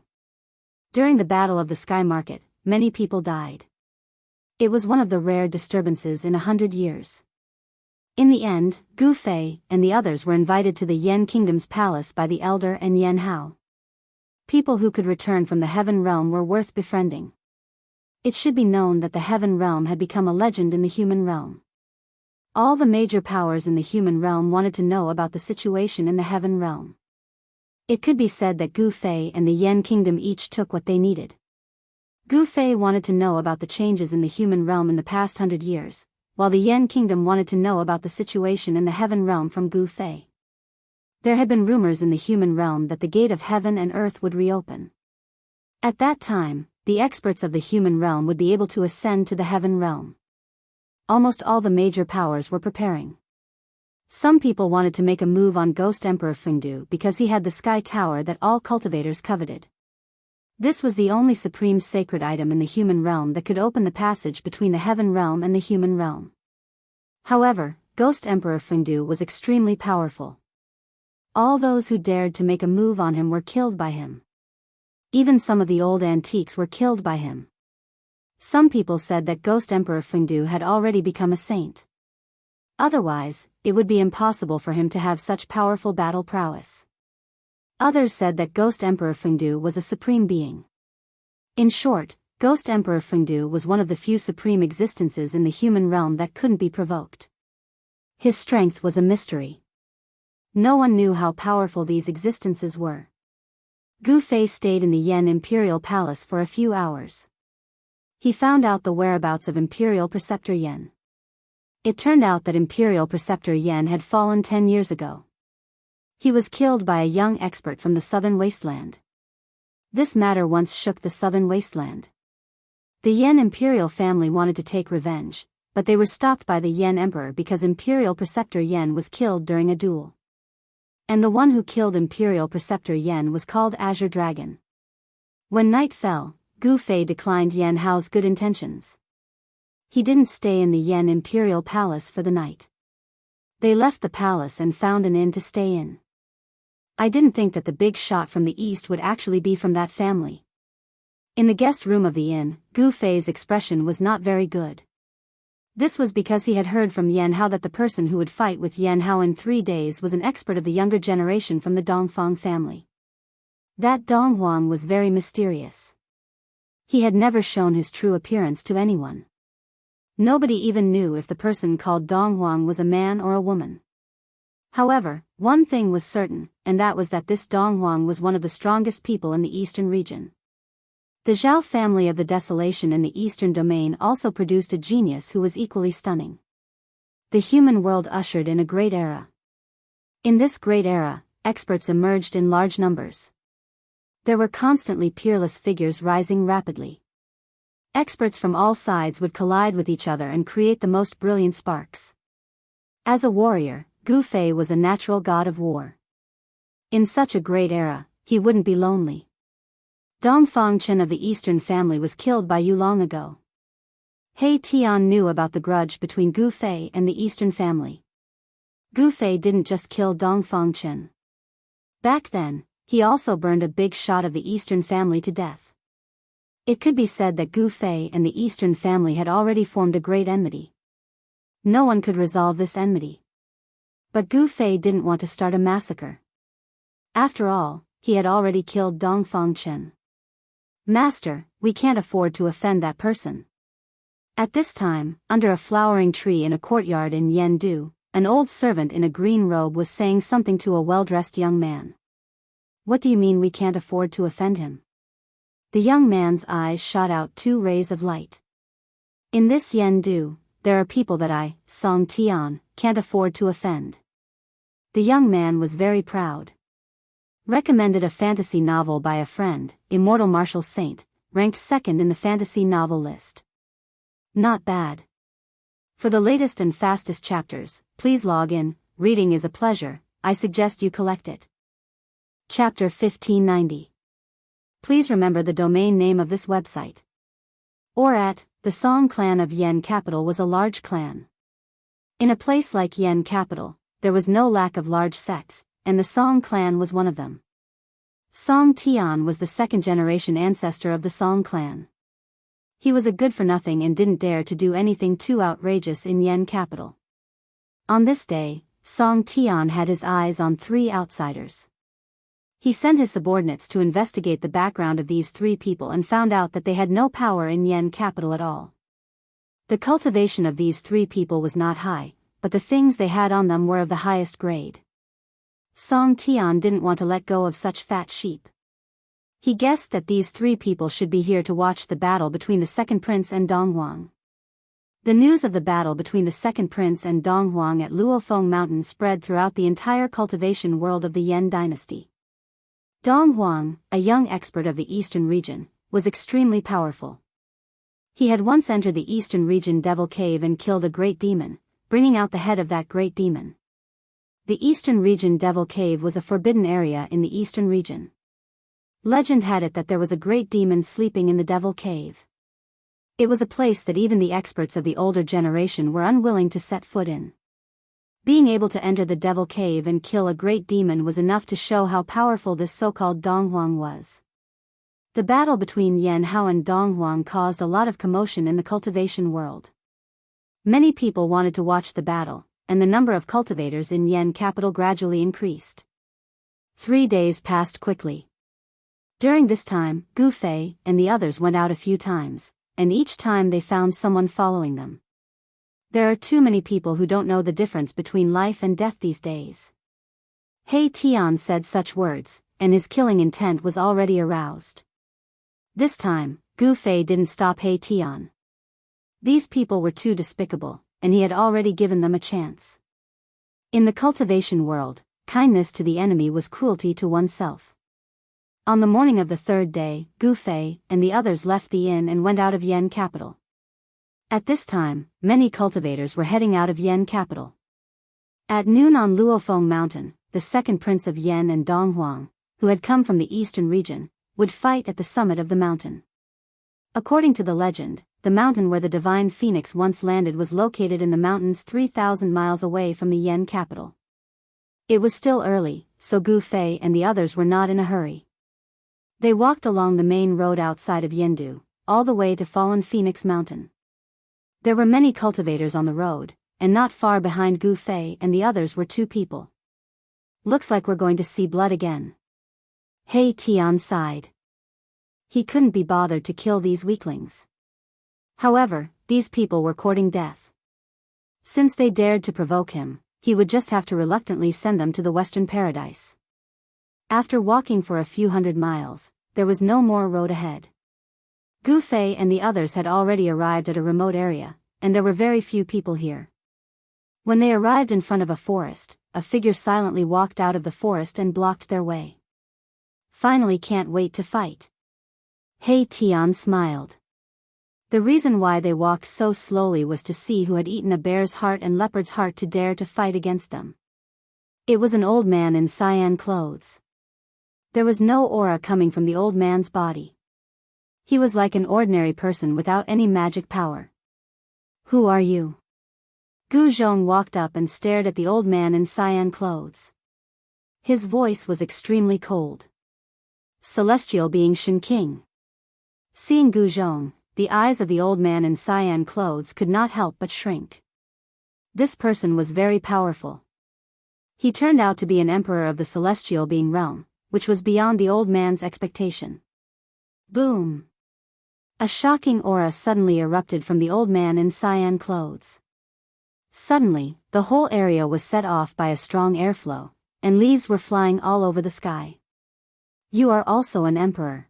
During the Battle of the Sky Market, many people died. It was one of the rare disturbances in 100 years. In the end, Gu Fei and the others were invited to the Yan Kingdom's palace by the elder and Yan Hao. People who could return from the heaven realm were worth befriending. It should be known that the heaven realm had become a legend in the human realm. All the major powers in the human realm wanted to know about the situation in the heaven realm. It could be said that Gu Fei and the Yan Kingdom each took what they needed. Gu Fei wanted to know about the changes in the human realm in the past 100 years, while the Yan Kingdom wanted to know about the situation in the heaven realm from Gu Fei. There had been rumors in the human realm that the gate of heaven and earth would reopen. At that time, the experts of the human realm would be able to ascend to the heaven realm. Almost all the major powers were preparing. Some people wanted to make a move on Ghost Emperor Fengdu because he had the sky tower that all cultivators coveted. This was the only supreme sacred item in the human realm that could open the passage between the heaven realm and the human realm. However, Ghost Emperor Fengdu was extremely powerful. All those who dared to make a move on him were killed by him. Even some of the old antiques were killed by him. Some people said that Ghost Emperor Fengdu had already become a saint. Otherwise, it would be impossible for him to have such powerful battle prowess. Others said that Ghost Emperor Fengdu was a supreme being. In short, Ghost Emperor Fengdu was one of the few supreme existences in the human realm that couldn't be provoked. His strength was a mystery. No one knew how powerful these existences were. Gu Fei stayed in the Yan Imperial Palace for a few hours. He found out the whereabouts of Imperial Preceptor Yan. It turned out that Imperial Preceptor Yan had fallen 10 years ago. He was killed by a young expert from the southern wasteland. This matter once shook the southern wasteland. The Yan imperial family wanted to take revenge, but they were stopped by the Yan emperor because Imperial Preceptor Yan was killed during a duel. And the one who killed Imperial Preceptor Yan was called Azure Dragon. When night fell, Gu Fei declined Yan Hao's good intentions. He didn't stay in the Yan imperial palace for the night. They left the palace and found an inn to stay in. I didn't think that the big shot from the east would actually be from that family. In the guest room of the inn, Gu Fei's expression was not very good. This was because he had heard from Yan Hao that the person who would fight with Yan Hao in 3 days was an expert of the younger generation from the Dongfang family. That Dong Huang was very mysterious. He had never shown his true appearance to anyone. Nobody even knew if the person called Dong Huang was a man or a woman. However, one thing was certain, and that was that this Dong Huang was one of the strongest people in the eastern region. The Zhao family of the Desolation in the eastern domain also produced a genius who was equally stunning. The human world ushered in a great era. In this great era, experts emerged in large numbers. There were constantly peerless figures rising rapidly. Experts from all sides would collide with each other and create the most brilliant sparks. As a warrior, Gu Fei was a natural god of war. In such a great era, he wouldn't be lonely. Dongfang Chen of the Eastern family was killed by Yu long ago. He Tian knew about the grudge between Gu Fei and the Eastern family. Gu Fei didn't just kill Dongfang Chen. Back then, he also burned a big shot of the Eastern family to death. It could be said that Gu Fei and the Eastern family had already formed a great enmity. No one could resolve this enmity. But Gu Fei didn't want to start a massacre. After all, he had already killed Dongfang Chen. Master, we can't afford to offend that person. At this time, under a flowering tree in a courtyard in Yendu, an old servant in a green robe was saying something to a well-dressed young man. What do you mean we can't afford to offend him? The young man's eyes shot out 2 rays of light. In this Yendu, there are people that I, Song Tian, can't afford to offend. The young man was very proud. Recommended a fantasy novel by a friend, Immortal Martial Saint, ranked 2nd in the fantasy novel list. Not bad. For the latest and fastest chapters, please log in. Reading is a pleasure, I suggest you collect it. Chapter 1590. Please remember the domain name of this website. Or at, the Song clan of Yen capital was a large clan. In a place like Yen capital, there was no lack of large sects, and the Song clan was one of them. Song Tian was the 2nd-generation ancestor of the Song clan. He was a good-for-nothing and didn't dare to do anything too outrageous in Yen capital. On this day, Song Tian had his eyes on 3 outsiders. He sent his subordinates to investigate the background of these 3 people and found out that they had no power in Yen capital at all. The cultivation of these 3 people was not high, but the things they had on them were of the highest grade. Song Tian didn't want to let go of such fat sheep. He guessed that these 3 people should be here to watch the battle between the 2nd prince and Dong Huang. The news of the battle between the 2nd prince and Dong Huang at Luofeng Mountain spread throughout the entire cultivation world of the Yen dynasty. Dong Huang, a young expert of the eastern region, was extremely powerful. He had once entered the eastern region Devil Cave and killed a great demon, bringing out the head of that great demon. The eastern region Devil Cave was a forbidden area in the eastern region. Legend had it that there was a great demon sleeping in the Devil Cave. It was a place that even the experts of the older generation were unwilling to set foot in. Being able to enter the Devil Cave and kill a great demon was enough to show how powerful this so-called Dong Huang was. The battle between Yen Hao and Dong Huang caused a lot of commotion in the cultivation world. Many people wanted to watch the battle, and the number of cultivators in Yen capital gradually increased. 3 days passed quickly. During this time, Gu Fei and the others went out a few times, and each time they found someone following them. There are too many people who don't know the difference between life and death these days. He Tian said such words, and his killing intent was already aroused. This time, Gu Fei didn't stop He Tian. These people were too despicable, and he had already given them a chance. In the cultivation world, kindness to the enemy was cruelty to oneself. On the morning of the 3rd day, Gu Fei and the others left the inn and went out of Yen capital. At this time, many cultivators were heading out of Yen capital. At noon on Luofeng Mountain, the 2nd prince of Yen and Dong Huang, who had come from the eastern region, would fight at the summit of the mountain. According to the legend, the mountain where the divine phoenix once landed was located in the mountains 3,000 miles away from the Yen capital. It was still early, so Gu Fei and the others were not in a hurry. They walked along the main road outside of Yendu, all the way to Fallen Phoenix Mountain. There were many cultivators on the road, and not far behind Gu Fei and the others were 2 people. Looks like we're going to see blood again. He Tian sighed. He couldn't be bothered to kill these weaklings. However, these people were courting death. Since they dared to provoke him, he would just have to reluctantly send them to the Western Paradise. After walking for a few hundred miles, there was no more road ahead. Gu Fei and the others had already arrived at a remote area, and there were very few people here. When they arrived in front of a forest, a figure silently walked out of the forest and blocked their way. Finally, can't wait to fight. He Tian smiled. The reason why they walked so slowly was to see who had eaten a bear's heart and leopard's heart to dare to fight against them. It was an old man in cyan clothes. There was no aura coming from the old man's body. He was like an ordinary person without any magic power. "Who are you?" Gu Zhong walked up and stared at the old man in cyan clothes. His voice was extremely cold. "Celestial being Shen King." Seeing Gu Zhong, the eyes of the old man in cyan clothes could not help but shrink. This person was very powerful. He turned out to be an emperor of the celestial being realm, which was beyond the old man's expectation. Boom! A shocking aura suddenly erupted from the old man in cyan clothes. Suddenly, the whole area was set off by a strong airflow, and leaves were flying all over the sky. "You are also an emperor."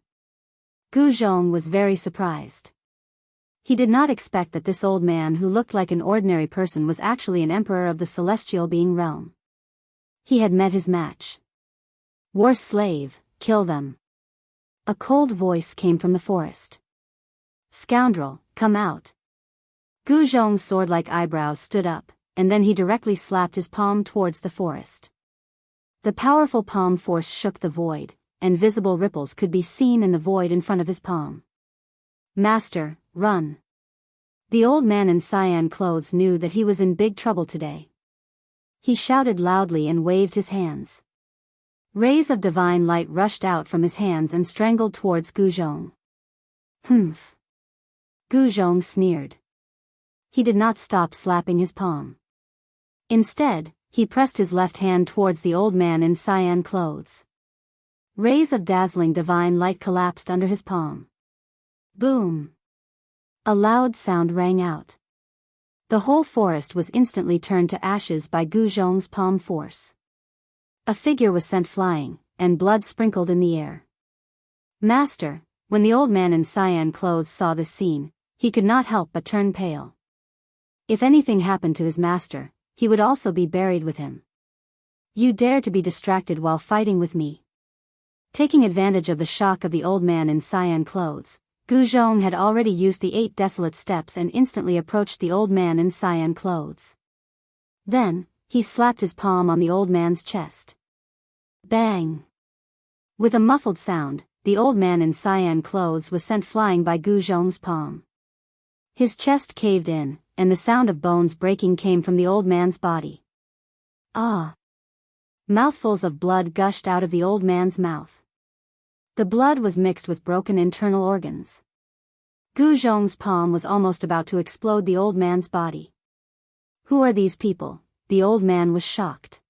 Gu Zhong was very surprised. He did not expect that this old man who looked like an ordinary person was actually an emperor of the celestial being realm. He had met his match. "War slave, kill them." A cold voice came from the forest. "Scoundrel, come out." Gu Zhong's sword-like eyebrows stood up, and then he directly slapped his palm towards the forest. The powerful palm force shook the void, and visible ripples could be seen in the void in front of his palm. "Master, run." The old man in cyan clothes knew that he was in big trouble today. He shouted loudly and waved his hands. Rays of divine light rushed out from his hands and strangled towards Gu Zhong. "Humph." Gu Zhong sneered. He did not stop slapping his palm. Instead, he pressed his left hand towards the old man in cyan clothes. Rays of dazzling divine light collapsed under his palm. Boom! A loud sound rang out. The whole forest was instantly turned to ashes by Gu Zhong's palm force. A figure was sent flying, and blood sprinkled in the air. "Master," when the old man in cyan clothes saw this scene, he could not help but turn pale. If anything happened to his master, he would also be buried with him. "You dare to be distracted while fighting with me." Taking advantage of the shock of the old man in cyan clothes, Gu Zhong had already used the 8 desolate steps and instantly approached the old man in cyan clothes. Then, he slapped his palm on the old man's chest. Bang! With a muffled sound, the old man in cyan clothes was sent flying by Gu Zhong's palm. His chest caved in, and the sound of bones breaking came from the old man's body. Ah! Mouthfuls of blood gushed out of the old man's mouth. The blood was mixed with broken internal organs. Gu Zhong's palm was almost about to explode the old man's body. "Who are these people?" The old man was shocked.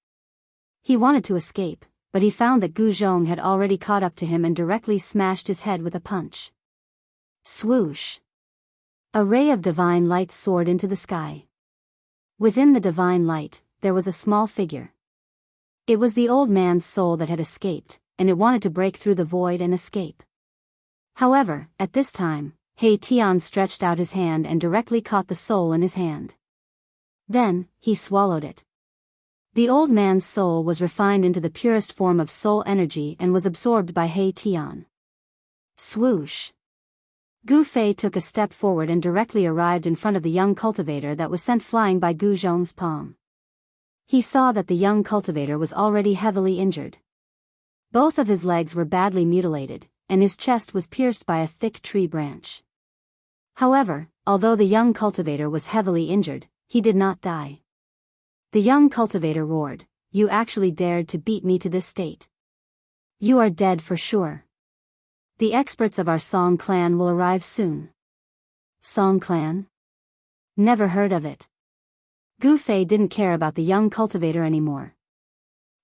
He wanted to escape, but he found that Gu Zhong had already caught up to him and directly smashed his head with a punch. Swoosh! A ray of divine light soared into the sky. Within the divine light, there was a small figure. It was the old man's soul that had escaped, and it wanted to break through the void and escape. However, at this time, He Tian stretched out his hand and directly caught the soul in his hand. Then, he swallowed it. The old man's soul was refined into the purest form of soul energy and was absorbed by He Tian. Swoosh! Gu Fei took a step forward and directly arrived in front of the young cultivator that was sent flying by Gu Zhong's palm. He saw that the young cultivator was already heavily injured. Both of his legs were badly mutilated, and his chest was pierced by a thick tree branch. However, although the young cultivator was heavily injured, he did not die. The young cultivator roared, "You actually dared to beat me to this state. You are dead for sure. The experts of our Song clan will arrive soon." Song clan? Never heard of it. Gu Fei didn't care about the young cultivator anymore.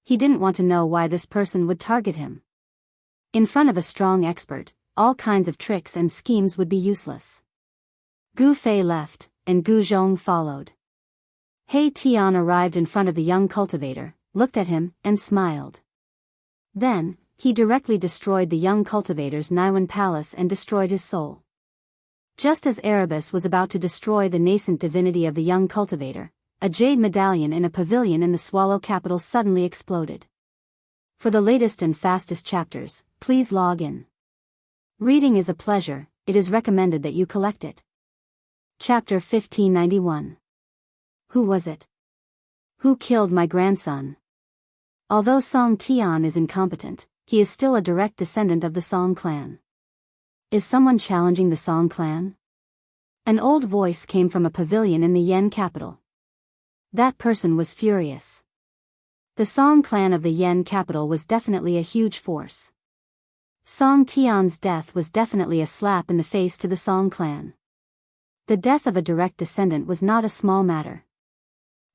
He didn't want to know why this person would target him. In front of a strong expert, all kinds of tricks and schemes would be useless. Gu Fei left, and Gu Zhong followed. He Tian arrived in front of the young cultivator, looked at him, and smiled. Then, he directly destroyed the young cultivator's Niwen palace and destroyed his soul. Just as Erebus was about to destroy the nascent divinity of the young cultivator, a jade medallion in a pavilion in the Swallow capital suddenly exploded. For the latest and fastest chapters, please log in. Reading is a pleasure, it is recommended that you collect it. Chapter 1591. Who was it? Who killed my grandson? Although Song Tian is incompetent, he is still a direct descendant of the Song clan. Is someone challenging the Song clan? An old voice came from a pavilion in the Yen capital. That person was furious. The Song clan of the Yen capital was definitely a huge force. Song Tian's death was definitely a slap in the face to the Song clan. The death of a direct descendant was not a small matter.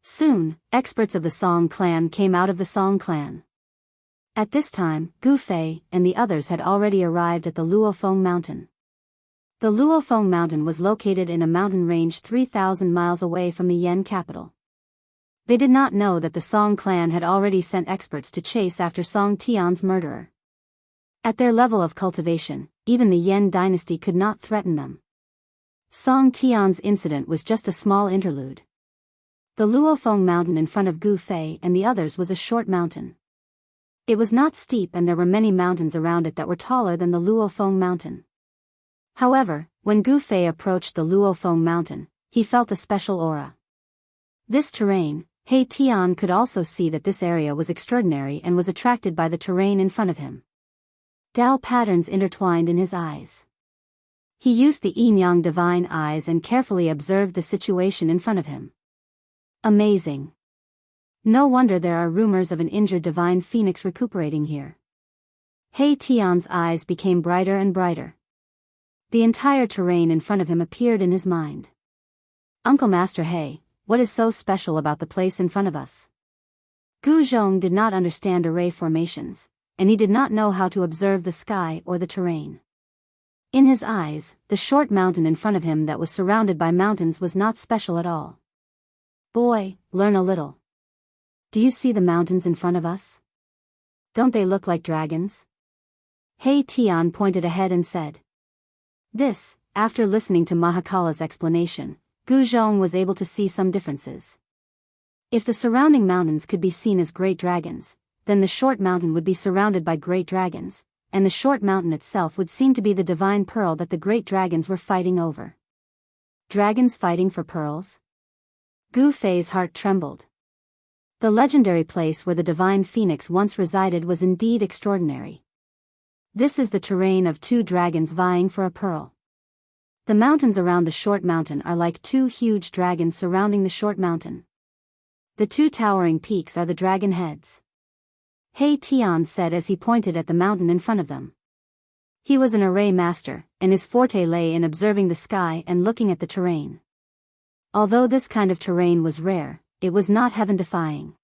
Soon, experts of the Song clan came out of the Song clan. At this time, Gu Fei and the others had already arrived at the Luofeng mountain. The Luofeng mountain was located in a mountain range 3,000 miles away from the Yen capital. They did not know that the Song clan had already sent experts to chase after Song Tian's murderer. At their level of cultivation, even the Yen dynasty could not threaten them. Song Tian's incident was just a small interlude. The Luofeng mountain in front of Gu Fei and the others was a short mountain. It was not steep and there were many mountains around it that were taller than the Luofeng mountain. However, when Gu Fei approached the Luofeng mountain, he felt a special aura. This terrain, He Tian could also see that this area was extraordinary and was attracted by the terrain in front of him. Dao patterns intertwined in his eyes. He used the yin-yang divine eyes and carefully observed the situation in front of him. Amazing. No wonder there are rumors of an injured divine phoenix recuperating here. He Tian's eyes became brighter and brighter. The entire terrain in front of him appeared in his mind. Uncle Master He, what is so special about the place in front of us? Gu Zhong did not understand array formations, and he did not know how to observe the sky or the terrain. In his eyes, the short mountain in front of him that was surrounded by mountains was not special at all. Boy, learn a little. Do you see the mountains in front of us? Don't they look like dragons? He Tian pointed ahead and said. This, after listening to Mahakala's explanation, Gu Zhong was able to see some differences. If the surrounding mountains could be seen as great dragons, then the short mountain would be surrounded by great dragons, and the short mountain itself would seem to be the divine pearl that the great dragons were fighting over. Dragons fighting for pearls? Gu Fei's heart trembled. The legendary place where the divine phoenix once resided was indeed extraordinary. This is the terrain of two dragons vying for a pearl. The mountains around the short mountain are like two huge dragons surrounding the short mountain. The two towering peaks are the dragon heads. He Tian said as he pointed at the mountain in front of them. He was an array master, and his forte lay in observing the sky and looking at the terrain. Although this kind of terrain was rare, it was not heaven-defying.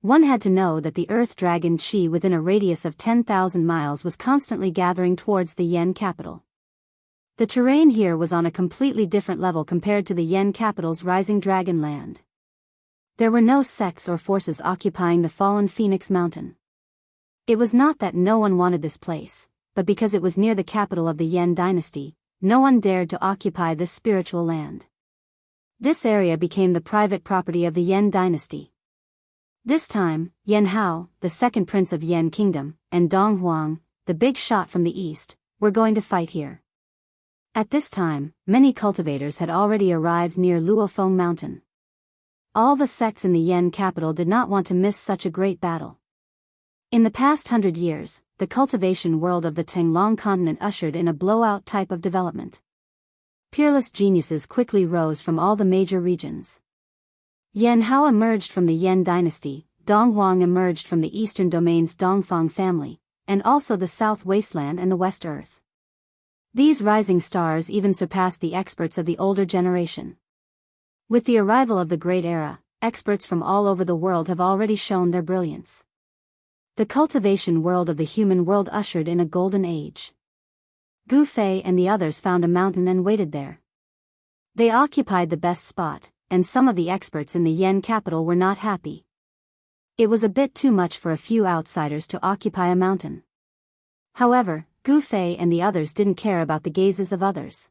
One had to know that the earth dragon Qi within a radius of 10,000 miles was constantly gathering towards the Yen capital. The terrain here was on a completely different level compared to the Yen capital's rising dragon land. There were no sects or forces occupying the fallen Phoenix Mountain. It was not that no one wanted this place, but because it was near the capital of the Yen dynasty, no one dared to occupy this spiritual land. This area became the private property of the Yen dynasty. This time, Yan Hao, the second prince of Yen Kingdom, and Dong Huang, the big shot from the east, were going to fight here. At this time, many cultivators had already arrived near Luofeng Mountain. All the sects in the Yen capital did not want to miss such a great battle. In the past 100 years, the cultivation world of the Tenglong continent ushered in a blowout type of development. Peerless geniuses quickly rose from all the major regions. Yan Hao emerged from the Yen dynasty, Dong Huang emerged from the eastern domain's Dongfang family, and also the South Wasteland and the West Earth. These rising stars even surpassed the experts of the older generation. With the arrival of the Great Era, experts from all over the world have already shown their brilliance. The cultivation world of the human world ushered in a golden age. Gu Fei and the others found a mountain and waited there. They occupied the best spot, and some of the experts in the Yen capital were not happy. It was a bit too much for a few outsiders to occupy a mountain. However, Gu Fei and the others didn't care about the gazes of others.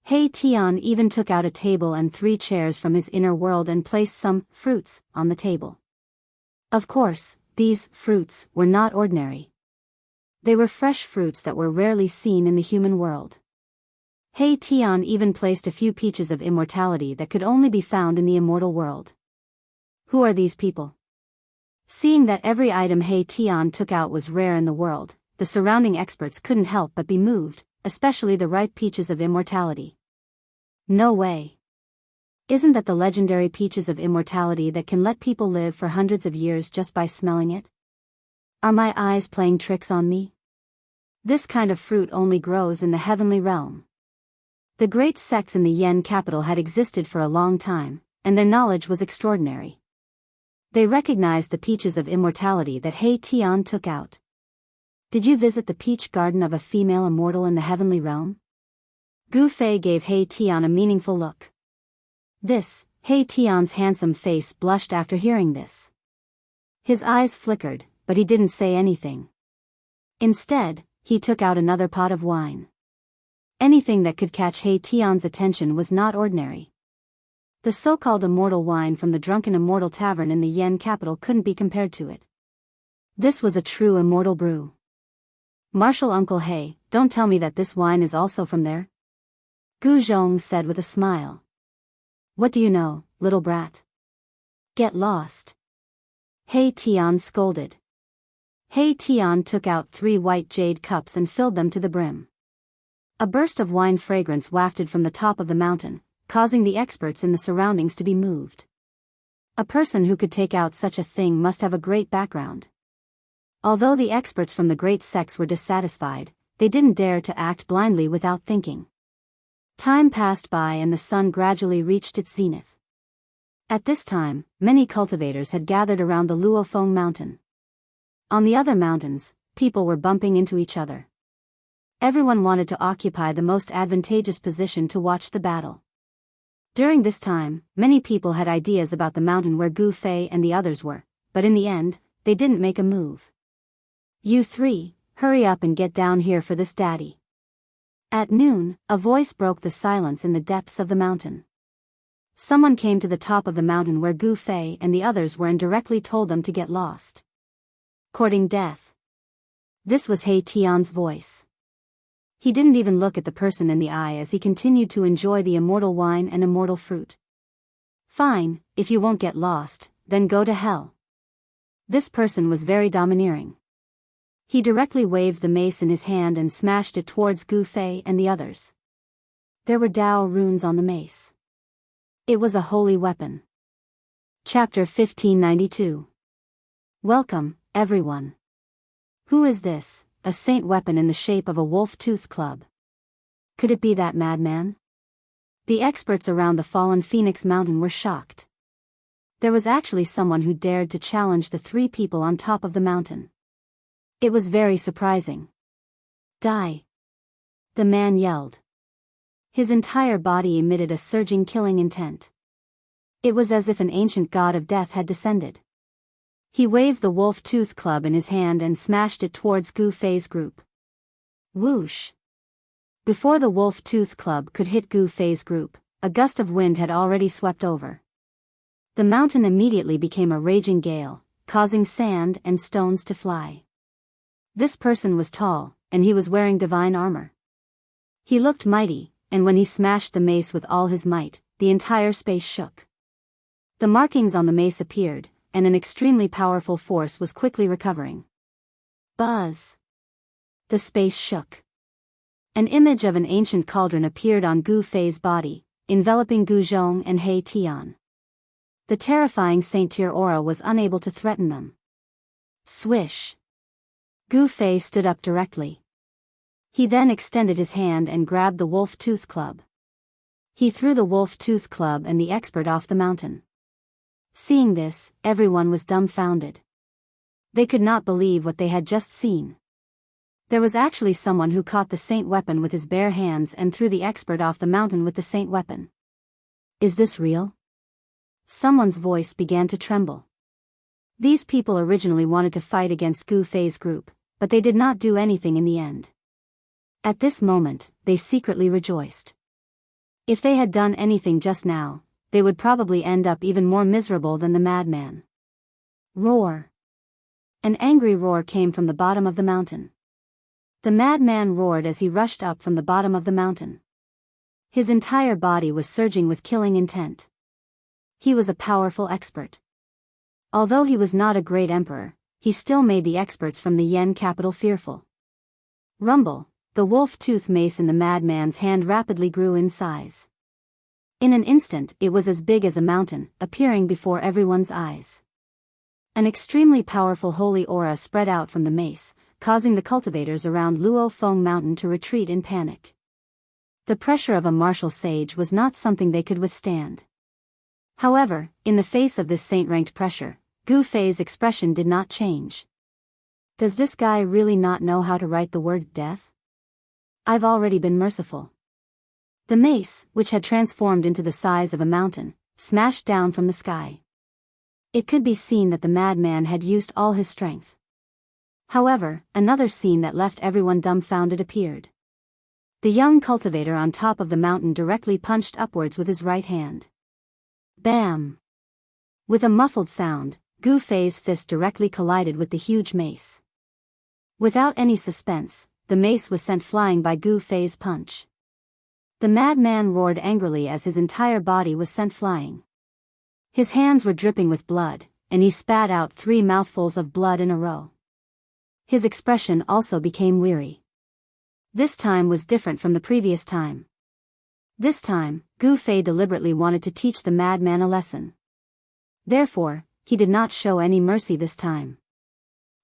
He Tian even took out a table and 3 chairs from his inner world and placed some fruits on the table. Of course, these fruits were not ordinary. They were fresh fruits that were rarely seen in the human world. He Tian even placed a few peaches of immortality that could only be found in the immortal world. Who are these people? Seeing that every item He Tian took out was rare in the world, the surrounding experts couldn't help but be moved, especially the ripe peaches of immortality. No way. Isn't that the legendary peaches of immortality that can let people live for hundreds of years just by smelling it? Are my eyes playing tricks on me? This kind of fruit only grows in the heavenly realm. The great sects in the Yen capital had existed for a long time, and their knowledge was extraordinary. They recognized the peaches of immortality that He Tian took out. Did you visit the peach garden of a female immortal in the heavenly realm? Gu Fei gave He Tian a meaningful look. He Tian's handsome face blushed after hearing this. His eyes flickered, but he didn't say anything. Instead, he took out another pot of wine. Anything that could catch He Tian's attention was not ordinary. The so-called immortal wine from the drunken immortal tavern in the Yen capital couldn't be compared to it. This was a true immortal brew. Martial Uncle He, don't tell me that this wine is also from there? Gu Zhong said with a smile. What do you know, little brat? Get lost. He Tian scolded. He Tian took out 3 white jade cups and filled them to the brim. A burst of wine fragrance wafted from the top of the mountain, causing the experts in the surroundings to be moved. A person who could take out such a thing must have a great background. Although the experts from the great sects were dissatisfied, they didn't dare to act blindly without thinking. Time passed by and the sun gradually reached its zenith. At this time, many cultivators had gathered around the Luofeng mountain. On the other mountains, people were bumping into each other. Everyone wanted to occupy the most advantageous position to watch the battle. During this time, many people had ideas about the mountain where Gu Fei and the others were, but in the end, they didn't make a move. You 3, hurry up and get down here for this daddy. At noon, a voice broke the silence in the depths of the mountain. Someone came to the top of the mountain where Gu Fei and the others were and directly told them to get lost. Courting death. This was He Tian's voice. He didn't even look at the person in the eye as he continued to enjoy the immortal wine and immortal fruit. Fine, if you won't get lost, then go to hell. This person was very domineering. He directly waved the mace in his hand and smashed it towards Gu Fei and the others. There were Dao runes on the mace. It was a holy weapon. Chapter 1592. Welcome, everyone. Who is this? A saint weapon in the shape of a wolf-tooth club. Could it be that madman? The experts around the fallen Phoenix Mountain were shocked. There was actually someone who dared to challenge the 3 people on top of the mountain. It was very surprising. Die! The man yelled. His entire body emitted a surging killing intent. It was as if an ancient god of death had descended. He waved the wolf-tooth club in his hand and smashed it towards Gu Fei's group. Whoosh! Before the wolf-tooth club could hit Gu Fei's group, a gust of wind had already swept over. The mountain immediately became a raging gale, causing sand and stones to fly. This person was tall, and he was wearing divine armor. He looked mighty, and when he smashed the mace with all his might, the entire space shook. The markings on the mace appeared, and an extremely powerful force was quickly recovering. Buzz! The space shook. An image of an ancient cauldron appeared on Gu Fei's body, enveloping Gu Zhong and He Tian. The terrifying Saint-Tier aura was unable to threaten them. Swish! Gu Fei stood up directly. He then extended his hand and grabbed the wolf-tooth club. He threw the wolf-tooth club and the expert off the mountain. Seeing this, everyone was dumbfounded. They could not believe what they had just seen. There was actually someone who caught the saint weapon with his bare hands and threw the expert off the mountain with the saint weapon. Is this real? Someone's voice began to tremble. These people originally wanted to fight against Gu Fei's group, but they did not do anything in the end. At this moment, they secretly rejoiced. If they had done anything just now, they would probably end up even more miserable than the madman. Roar! An angry roar came from the bottom of the mountain. The madman roared as he rushed up from the bottom of the mountain. His entire body was surging with killing intent. He was a powerful expert. Although he was not a great emperor, he still made the experts from the Yen capital fearful. Rumble, the wolf-tooth mace in the madman's hand rapidly grew in size. In an instant it was as big as a mountain, appearing before everyone's eyes. An extremely powerful holy aura spread out from the mace, causing the cultivators around Luo Feng Mountain to retreat in panic. The pressure of a martial sage was not something they could withstand. However, in the face of this saint-ranked pressure, Gu Fei's expression did not change. Does this guy really not know how to write the word death? I've already been merciful. The mace, which had transformed into the size of a mountain, smashed down from the sky. It could be seen that the madman had used all his strength. However, another scene that left everyone dumbfounded appeared. The young cultivator on top of the mountain directly punched upwards with his right hand. Bam! With a muffled sound, Gu Fei's fist directly collided with the huge mace. Without any suspense, the mace was sent flying by Gu Fei's punch. The madman roared angrily as his entire body was sent flying. His hands were dripping with blood, and he spat out 3 mouthfuls of blood in a row. His expression also became weary. This time was different from the previous time. This time, Gu Fei deliberately wanted to teach the madman a lesson. Therefore, he did not show any mercy this time.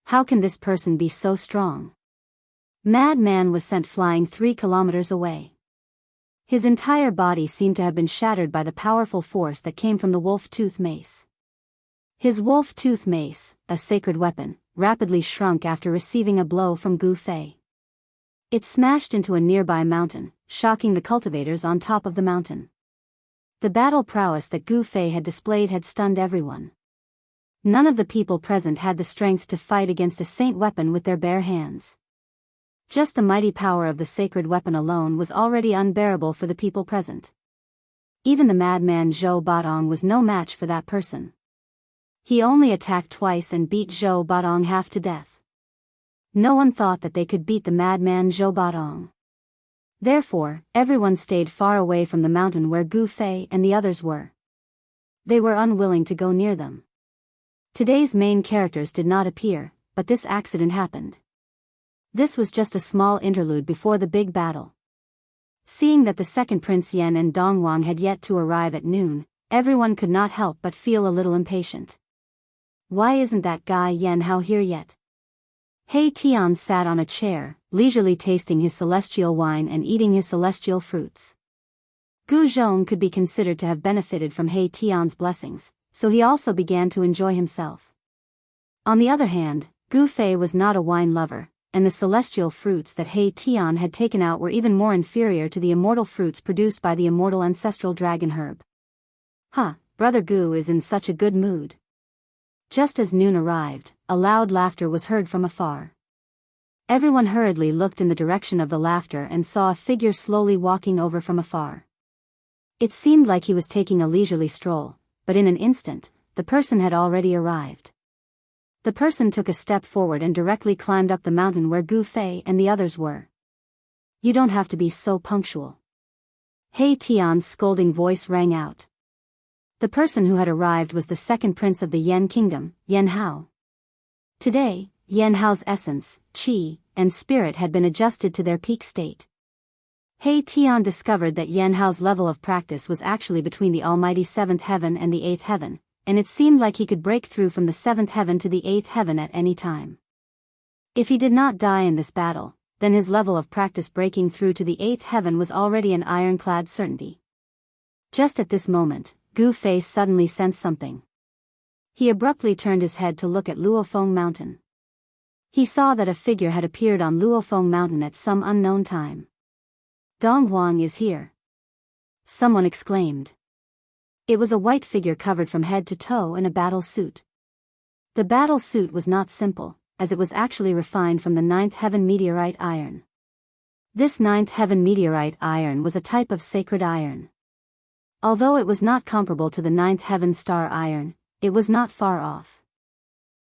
How can this person be so strong? Madman was sent flying 3 kilometers away. His entire body seemed to have been shattered by the powerful force that came from the wolf-tooth mace. His wolf-tooth mace, a sacred weapon, rapidly shrunk after receiving a blow from Gu Fei. It smashed into a nearby mountain, shocking the cultivators on top of the mountain. The battle prowess that Gu Fei had displayed had stunned everyone. None of the people present had the strength to fight against a saint weapon with their bare hands. Just the mighty power of the sacred weapon alone was already unbearable for the people present. Even the madman Zhou Baotong was no match for that person. He only attacked twice and beat Zhou Baotong half to death. No one thought that they could beat the madman Zhou Baotong. Therefore, everyone stayed far away from the mountain where Gu Fei and the others were. They were unwilling to go near them. Today's main characters did not appear, but this accident happened. This was just a small interlude before the big battle. Seeing that the second Prince Yan and Dongwang had yet to arrive at noon, everyone could not help but feel a little impatient. Why isn't that guy Yan Hao here yet? He Tian sat on a chair, leisurely tasting his celestial wine and eating his celestial fruits. Gu Zhong could be considered to have benefited from He Tian's blessings, so he also began to enjoy himself. On the other hand, Gu Fei was not a wine lover, and the celestial fruits that He Tian had taken out were even more inferior to the immortal fruits produced by the immortal ancestral dragon herb. Brother Gu is in such a good mood. Just as noon arrived, a loud laughter was heard from afar. Everyone hurriedly looked in the direction of the laughter and saw a figure slowly walking over from afar. It seemed like he was taking a leisurely stroll, but in an instant, the person had already arrived. The person took a step forward and directly climbed up the mountain where Gu Fei and the others were. You don't have to be so punctual. He Tian's scolding voice rang out. The person who had arrived was the second prince of the Yen kingdom, Yan Hao. Today, Yan Hao's essence, qi, and spirit had been adjusted to their peak state. He Tian discovered that Yan Hao's level of practice was actually between the almighty 7th heaven and the 8th heaven, and it seemed like he could break through from the 7th heaven to the 8th heaven at any time. If he did not die in this battle, then his level of practice breaking through to the 8th heaven was already an ironclad certainty. Just at this moment, Gu Fei suddenly sensed something. He abruptly turned his head to look at Luofeng Mountain. He saw that a figure had appeared on Luofeng Mountain at some unknown time. Dongwang is here. Someone exclaimed. It was a white figure covered from head to toe in a battle suit. The battle suit was not simple, as it was actually refined from the 9th heaven meteorite iron. This 9th heaven meteorite iron was a type of sacred iron. Although it was not comparable to the 9th heaven star iron, it was not far off.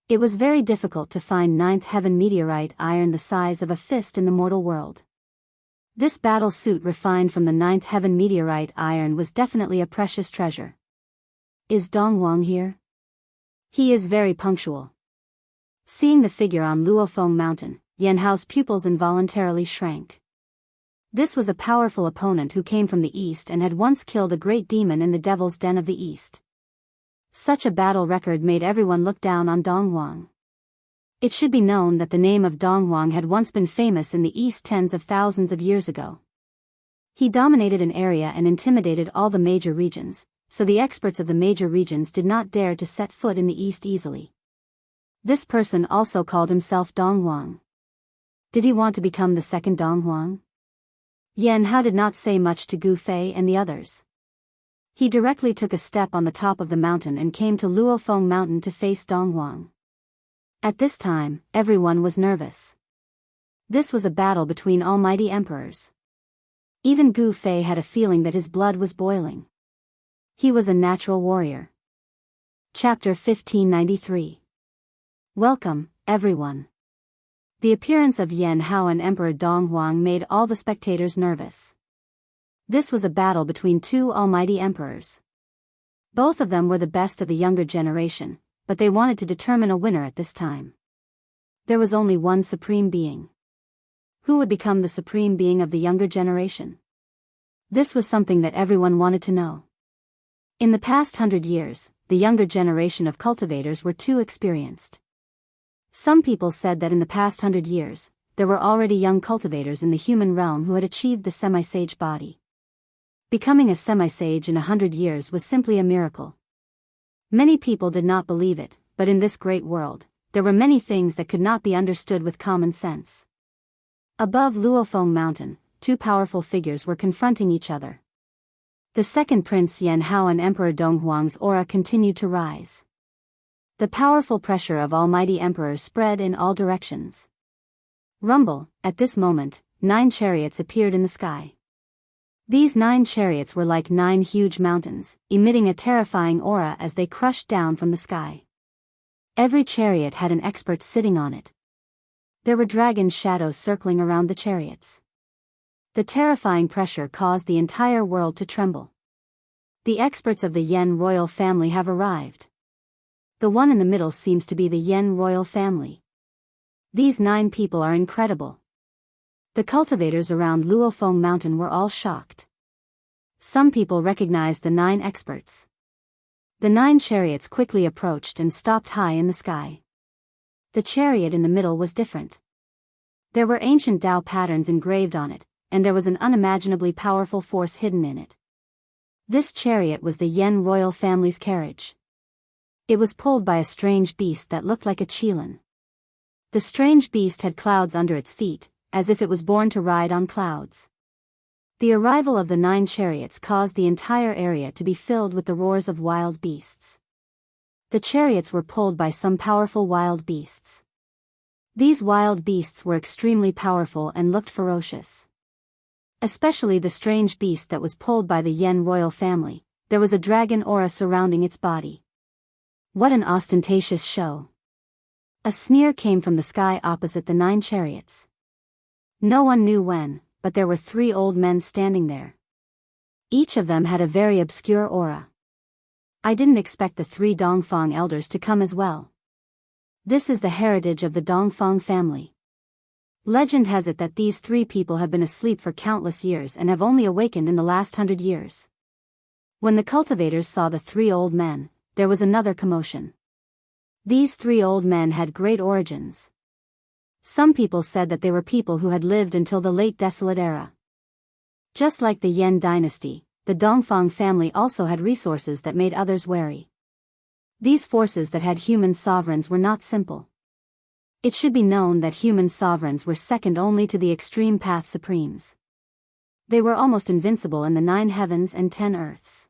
It was very difficult to find 9th heaven meteorite iron the size of a fist in the mortal world. This battle suit refined from the ninth heaven meteorite iron was definitely a precious treasure. Is Dongwang here? He is very punctual. Seeing the figure on Luofeng Mountain, Yan Hao's pupils involuntarily shrank. This was a powerful opponent who came from the east and had once killed a great demon in the Devil's Den of the East. Such a battle record made everyone look down on Dongwang. It should be known that the name of Dongwang had once been famous in the East tens of thousands of years ago. He dominated an area and intimidated all the major regions, so the experts of the major regions did not dare to set foot in the East easily. This person also called himself Dongwang. Did he want to become the second Dongwang? Yan Hao did not say much to Gu Fei and the others. He directly took a step on the top of the mountain and came to Luofeng Mountain to face Dongwang. At this time, everyone was nervous. This was a battle between almighty emperors. Even Gu Fei had a feeling that his blood was boiling. He was a natural warrior. Chapter 1593. Welcome, everyone. The appearance of Yan Hao and Emperor Dongwang made all the spectators nervous. This was a battle between two almighty emperors. Both of them were the best of the younger generation, but they wanted to determine a winner at this time. There was only one supreme being. Who would become the supreme being of the younger generation? This was something that everyone wanted to know. In the past 100 years, the younger generation of cultivators were too experienced. Some people said that in the past 100 years, there were already young cultivators in the human realm who had achieved the semi-sage body. Becoming a semi-sage in 100 years was simply a miracle. Many people did not believe it, but in this great world, there were many things that could not be understood with common sense. Above Luofeng Mountain, two powerful figures were confronting each other. The second Prince Yan Hao and Emperor Donghuang's aura continued to rise. The powerful pressure of almighty emperors spread in all directions. Rumble, at this moment, 9 chariots appeared in the sky. These 9 chariots were like 9 huge mountains, emitting a terrifying aura as they crushed down from the sky. Every chariot had an expert sitting on it. There were dragon shadows circling around the chariots. The terrifying pressure caused the entire world to tremble. The experts of the Yen royal family have arrived. The one in the middle seems to be the Yen royal family. These 9 people are incredible. The cultivators around Luofeng Mountain were all shocked. Some people recognized the 9 experts. The 9 chariots quickly approached and stopped high in the sky. The chariot in the middle was different. There were ancient Tao patterns engraved on it, and there was an unimaginably powerful force hidden in it. This chariot was the Yen royal family's carriage. It was pulled by a strange beast that looked like a qilin. The strange beast had clouds under its feet, as if it was born to ride on clouds. The arrival of the 9 chariots caused the entire area to be filled with the roars of wild beasts. The chariots were pulled by some powerful wild beasts. These wild beasts were extremely powerful and looked ferocious. Especially the strange beast that was pulled by the Yen royal family. There was a dragon aura surrounding its body. What an ostentatious show! A sneer came from the sky opposite the 9 chariots. No one knew when, but there were 3 old men standing there. Each of them had a very obscure aura. I didn't expect the 3 Dongfang elders to come as well. This is the heritage of the Dongfang family. Legend has it that these 3 people have been asleep for countless years and have only awakened in the last 100 years. When the cultivators saw the 3 old men, there was another commotion. These 3 old men had great origins. Some people said that they were people who had lived until the late Desolate Era. Just like the Yen dynasty, the Dongfang family also had resources that made others wary. These forces that had human sovereigns were not simple. It should be known that human sovereigns were second only to the extreme path supremes. They were almost invincible in the 9 heavens and 10 earths.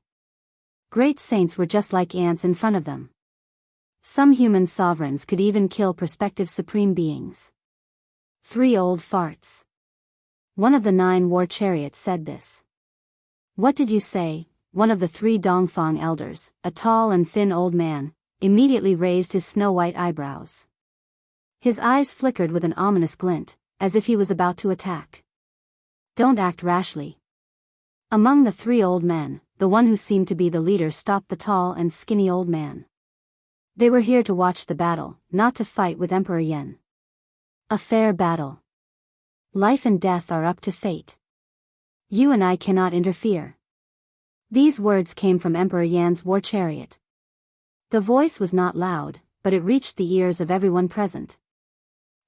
Great saints were just like ants in front of them. Some human sovereigns could even kill prospective supreme beings. 3 old farts. One of the 9 war chariots said this. What did you say? One of the 3 Dongfang elders, a tall and thin old man, immediately raised his snow-white eyebrows. His eyes flickered with an ominous glint, as if he was about to attack. Don't act rashly. Among the three old men, the one who seemed to be the leader stopped the tall and skinny old man. They were here to watch the battle, not to fight with Emperor Yan. A fair battle. Life and death are up to fate. You and I cannot interfere. These words came from Emperor Yan's war chariot. The voice was not loud, but it reached the ears of everyone present.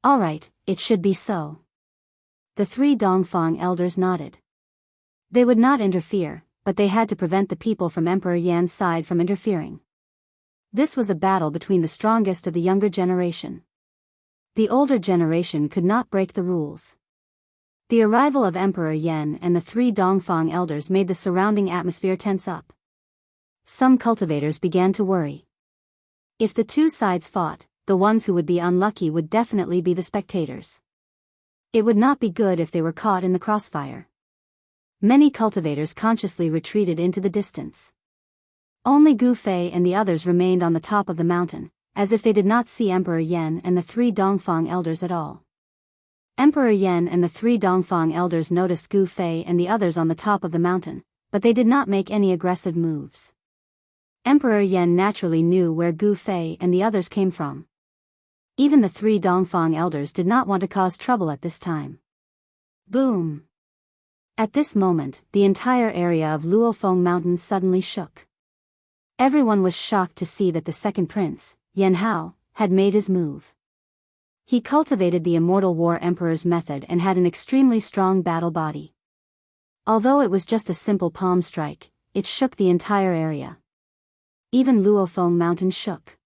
All right, it should be so. The three Dongfang elders nodded. They would not interfere, but they had to prevent the people from Emperor Yan's side from interfering. This was a battle between the strongest of the younger generation. The older generation could not break the rules. The arrival of Emperor Yan and the three Dongfang elders made the surrounding atmosphere tense up. Some cultivators began to worry. If the two sides fought, the ones who would be unlucky would definitely be the spectators. It would not be good if they were caught in the crossfire. Many cultivators consciously retreated into the distance. Only Gu Fei and the others remained on the top of the mountain, as if they did not see Emperor Yan and the three Dongfang elders at all. Emperor Yan and the three Dongfang elders noticed Gu Fei and the others on the top of the mountain, but they did not make any aggressive moves. Emperor Yan naturally knew where Gu Fei and the others came from. Even the three Dongfang elders did not want to cause trouble at this time. Boom! At this moment, the entire area of Luofeng Mountain suddenly shook. Everyone was shocked to see that the second prince, Yan Hao, had made his move. He cultivated the Immortal War Emperor's method and had an extremely strong battle body. Although it was just a simple palm strike, it shook the entire area. Even Luofeng Mountain shook.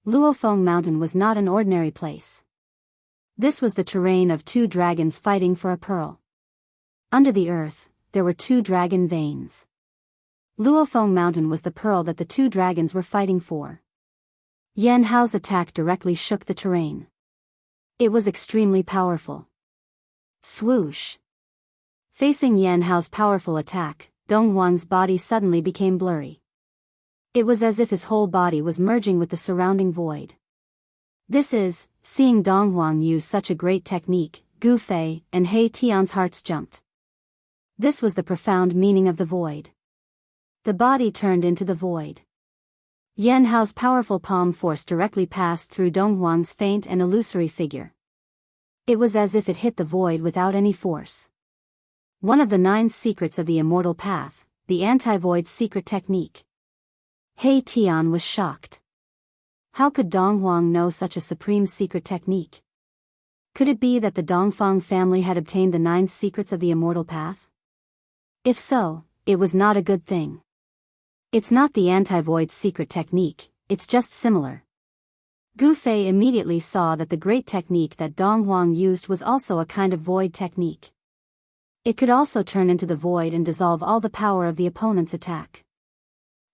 Luofeng Mountain was not an ordinary place. This was the terrain of two dragons fighting for a pearl. Under the earth, there were two dragon veins. Luofeng Mountain was the pearl that the two dragons were fighting for. Yan Hao's attack directly shook the terrain. It was extremely powerful. Swoosh! Facing Yan Hao's powerful attack, Dong Huang's body suddenly became blurry. It was as if his whole body was merging with the surrounding void. Seeing Dong Huang use such a great technique, Gu Fei and He Tian's hearts jumped. This was the profound meaning of the void. The body turned into the void. Yan Hao's powerful palm force directly passed through Dong Huang's faint and illusory figure. It was as if it hit the void without any force. One of the 9 secrets of the immortal path, the anti-void secret technique. He Tian was shocked. How could Dong Huang know such a supreme secret technique? Could it be that the Dongfang family had obtained the 9 secrets of the immortal path? If so, it was not a good thing. It's not the anti-void secret technique, it's just similar. Gu Fei immediately saw that the great technique that Dong Huang used was also a kind of void technique. It could also turn into the void and dissolve all the power of the opponent's attack.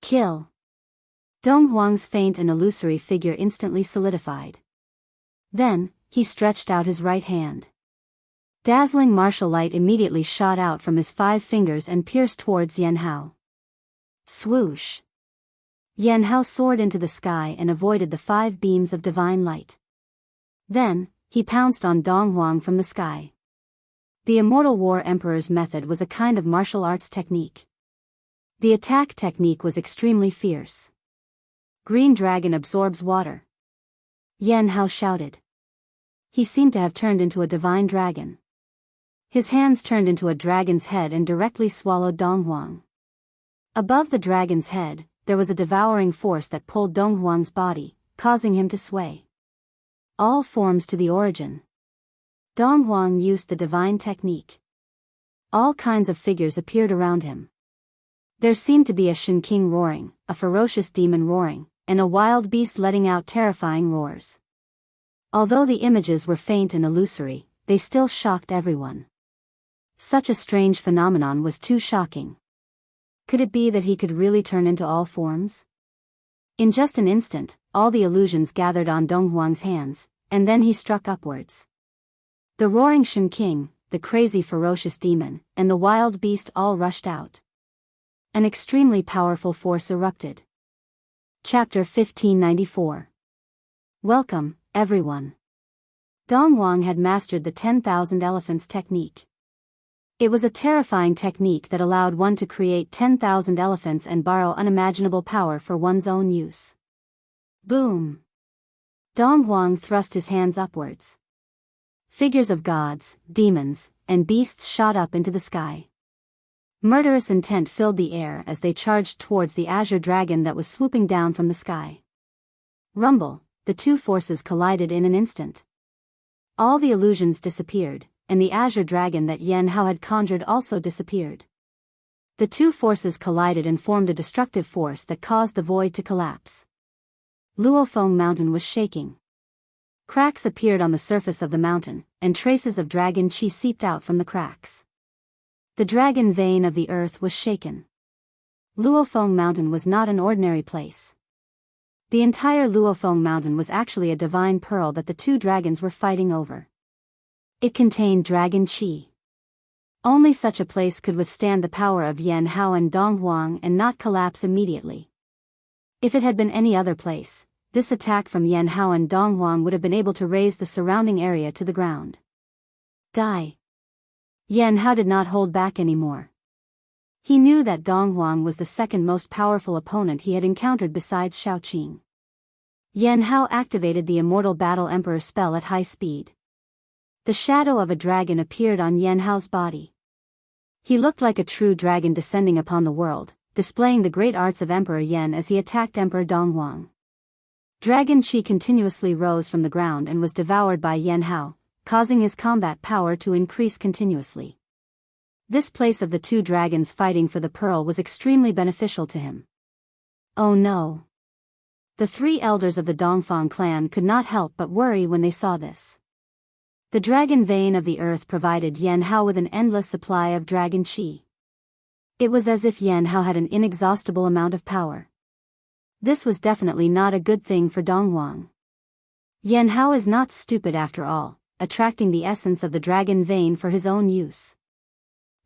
Kill! Dong Huang's faint and illusory figure instantly solidified. Then, he stretched out his right hand. Dazzling martial light immediately shot out from his 5 fingers and pierced towards Yan Hao. Swoosh! Yan Hao soared into the sky and avoided the 5 beams of divine light. Then, he pounced on Dong Huang from the sky. The Immortal War Emperor's method was a kind of martial arts technique. The attack technique was extremely fierce. Green dragon absorbs water. Yan Hao shouted. He seemed to have turned into a divine dragon. His hands turned into a dragon's head and directly swallowed Dong Huang. Above the dragon's head, there was a devouring force that pulled Dong Huang's body, causing him to sway. All forms to the origin. Dong Huang used the divine technique. All kinds of figures appeared around him. There seemed to be a Shen King roaring, a ferocious demon roaring, and a wild beast letting out terrifying roars. Although the images were faint and illusory, they still shocked everyone. Such a strange phenomenon was too shocking. Could it be that he could really turn into all forms? In just an instant, all the illusions gathered on Dong Huang's hands, and then he struck upwards. The roaring Shen King, the crazy ferocious demon, and the wild beast all rushed out. An extremely powerful force erupted. Chapter 1594. Welcome, everyone. Dong Huang had mastered the 10,000 elephants technique. It was a terrifying technique that allowed one to create 10,000 elephants and borrow unimaginable power for one's own use. Boom! Donghuang thrust his hands upwards. Figures of gods, demons, and beasts shot up into the sky. Murderous intent filled the air as they charged towards the azure dragon that was swooping down from the sky. Rumble, the two forces collided in an instant. All the illusions disappeared, and the azure dragon that Yan Hao had conjured also disappeared. The two forces collided and formed a destructive force that caused the void to collapse. Luofeng Mountain was shaking. Cracks appeared on the surface of the mountain, and traces of dragon qi seeped out from the cracks. The dragon vein of the earth was shaken. Luofeng Mountain was not an ordinary place. The entire Luofeng Mountain was actually a divine pearl that the two dragons were fighting over. It contained dragon qi. Only such a place could withstand the power of Yan Hao and Donghuang and not collapse immediately. If it had been any other place, this attack from Yan Hao and Donghuang would have been able to raise the surrounding area to the ground. Die. Yan Hao did not hold back anymore. He knew that Donghuang was the second most powerful opponent he had encountered besides Shaoqing. Yan Hao activated the Immortal Battle Emperor spell at high speed. The shadow of a dragon appeared on Yan Hao's body. He looked like a true dragon descending upon the world, displaying the great arts of Emperor Yan as he attacked Emperor Donghuang. Dragon qi continuously rose from the ground and was devoured by Yan Hao, causing his combat power to increase continuously. This place of the two dragons fighting for the pearl was extremely beneficial to him. Oh no! The three elders of the Dongfang clan could not help but worry when they saw this. The dragon vein of the earth provided Yan Hao with an endless supply of dragon qi. It was as if Yan Hao had an inexhaustible amount of power. This was definitely not a good thing for Donghuang. Yan Hao is not stupid after all, attracting the essence of the dragon vein for his own use.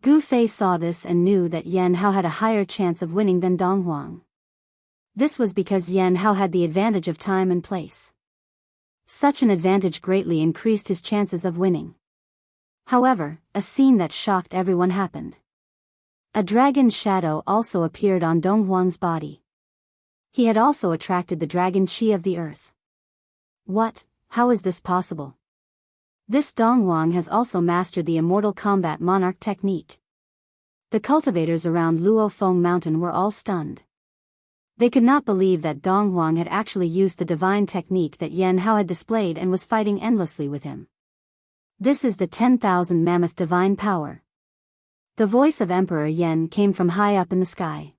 Gu Fei saw this and knew that Yan Hao had a higher chance of winning than Donghuang. This was because Yan Hao had the advantage of time and place. Such an advantage greatly increased his chances of winning. However, a scene that shocked everyone happened. A dragon's shadow also appeared on Donghuang's body. He had also attracted the dragon qi of the earth. What? How is this possible? This Donghuang has also mastered the Immortal Combat Monarch technique. The cultivators around Luofeng Mountain were all stunned. They could not believe that Donghuang had actually used the divine technique that Yan Hao had displayed and was fighting endlessly with him. This is the 10,000 mammoth divine power. The voice of Emperor Yan came from high up in the sky.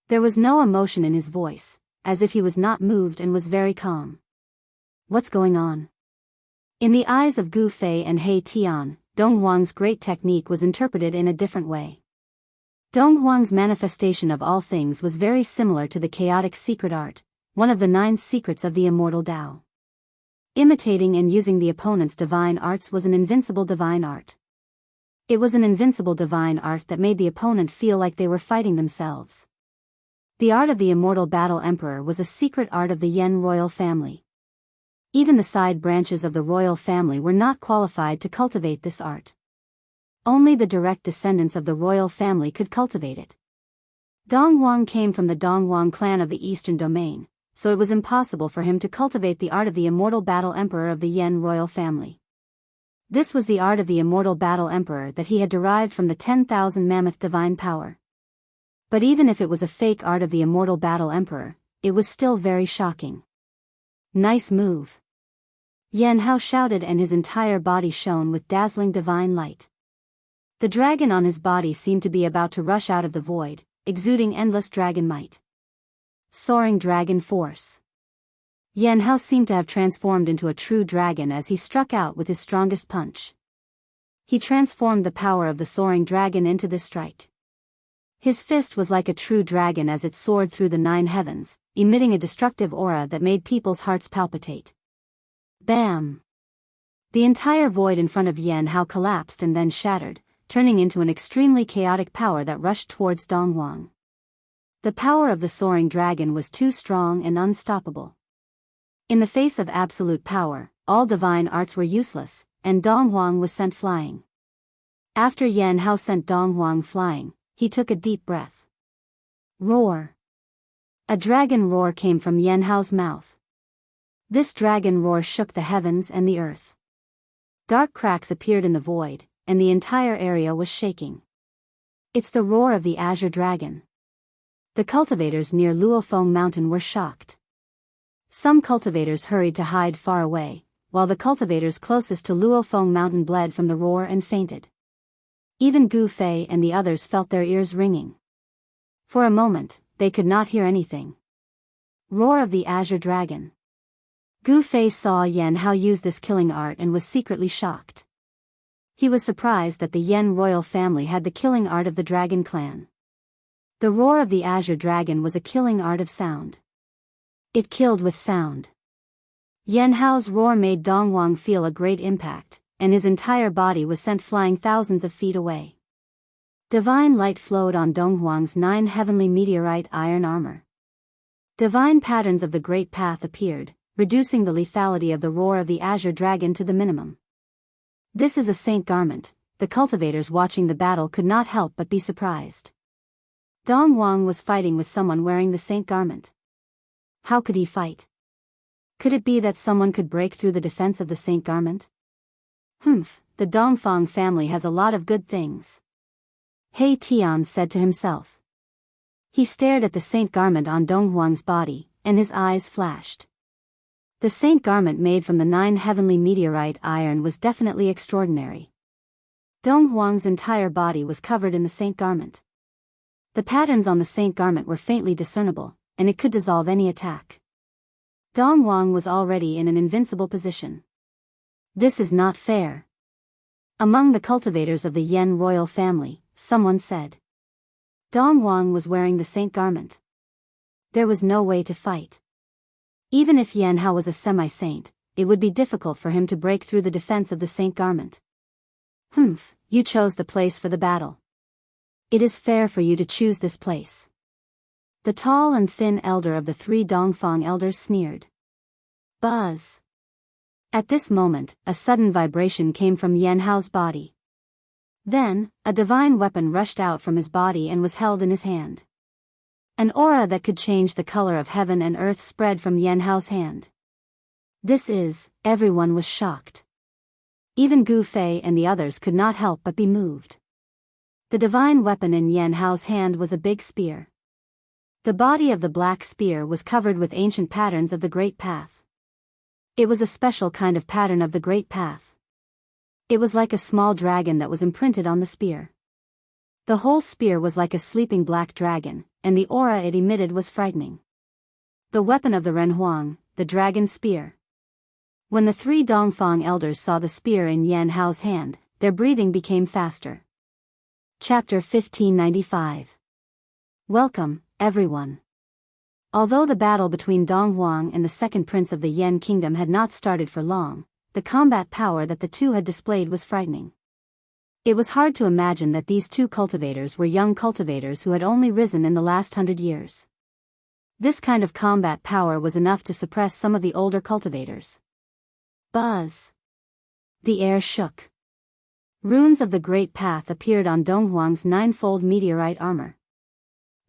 There was no emotion in his voice, as if he was not moved and was very calm. What's going on? In the eyes of Gu Fei and He Tian, Donghuang's great technique was interpreted in a different way. Donghuang's manifestation of all things was very similar to the chaotic secret art, one of the 9 secrets of the immortal Tao. Imitating and using the opponent's divine arts was an invincible divine art. It was an invincible divine art that made the opponent feel like they were fighting themselves. The art of the Immortal Battle Emperor was a secret art of the Yan royal family. Even the side branches of the royal family were not qualified to cultivate this art. Only the direct descendants of the royal family could cultivate it. Donghuang came from the Donghuang clan of the Eastern Domain, so it was impossible for him to cultivate the art of the Immortal Battle Emperor of the Yan royal family. This was the art of the Immortal Battle Emperor that he had derived from the 10,000 mammoth divine power. But even if it was a fake art of the Immortal Battle Emperor, it was still very shocking. Nice move. Yan Hao shouted and his entire body shone with dazzling divine light. The dragon on his body seemed to be about to rush out of the void, exuding endless dragon might. Soaring dragon force. Yan Hao seemed to have transformed into a true dragon as he struck out with his strongest punch. He transformed the power of the soaring dragon into this strike. His fist was like a true dragon as it soared through the 9 heavens, emitting a destructive aura that made people's hearts palpitate. Bam! The entire void in front of Yan Hao collapsed and then shattered, turning into an extremely chaotic power that rushed towards Donghuang. The power of the soaring dragon was too strong and unstoppable. In the face of absolute power, all divine arts were useless, and Donghuang was sent flying. After Yan Hao sent Dong Huang flying, he took a deep breath. Roar. A dragon roar came from Yan Hao's mouth. This dragon roar shook the heavens and the earth. Dark cracks appeared in the void, and the entire area was shaking. It's the roar of the Azure Dragon. The cultivators near Luofeng Mountain were shocked. Some cultivators hurried to hide far away, while the cultivators closest to Luofeng Mountain bled from the roar and fainted. Even Gu Fei and the others felt their ears ringing. For a moment, they could not hear anything. Roar of the Azure Dragon. Gu Fei saw Yan Hao use this killing art and was secretly shocked. He was surprised that the Yan royal family had the killing art of the Dragon clan. The roar of the Azure Dragon was a killing art of sound. It killed with sound. Yan Hao's roar made Dong Huang feel a great impact, and his entire body was sent flying thousands of feet away. Divine light flowed on Dong Huang's 9 heavenly meteorite iron armor. Divine patterns of the Great Path appeared, reducing the lethality of the roar of the Azure Dragon to the minimum. This is a saint garment. The cultivators watching the battle could not help but be surprised. Dong Huang was fighting with someone wearing the saint garment. How could he fight? Could it be that someone could break through the defense of the saint garment? The Dongfang family has a lot of good things. He Tian said to himself. He stared at the saint garment on Dong Huang's body, and his eyes flashed. The saint garment made from the 9 heavenly meteorite iron was definitely extraordinary. Dong Huang's entire body was covered in the saint garment. The patterns on the saint garment were faintly discernible, and it could dissolve any attack. Dong Huang was already in an invincible position. This is not fair. Among the cultivators of the Yan royal family, someone said. Dong Huang was wearing the saint garment. There was no way to fight. Even if Yan Hao was a semi-saint, it would be difficult for him to break through the defense of the saint garment. You chose the place for the battle. It is fair for you to choose this place. The tall and thin elder of the 3 Dongfang elders sneered. Buzz. At this moment, a sudden vibration came from Yan Hao's body. Then, a divine weapon rushed out from his body and was held in his hand. An aura that could change the color of heaven and earth spread from Yan Hao's hand. Everyone was shocked. Even Gu Fei and the others could not help but be moved. The divine weapon in Yan Hao's hand was a big spear. The body of the black spear was covered with ancient patterns of the Great Path. It was a special kind of pattern of the Great Path. It was like a small dragon that was imprinted on the spear. The whole spear was like a sleeping black dragon, and the aura it emitted was frightening. The weapon of the Renhuang, the dragon spear. When the 3 Dongfang elders saw the spear in Yan Hao's hand, their breathing became faster. Chapter 1595. Welcome, everyone. Although the battle between Dong Huang and the second prince of the Yan kingdom had not started for long, the combat power that the two had displayed was frightening. It was hard to imagine that these 2 cultivators were young cultivators who had only risen in the last 100 years. This kind of combat power was enough to suppress some of the older cultivators. Buzz. The air shook. Runes of the Great Path appeared on Dong Huang's 9-fold meteorite armor.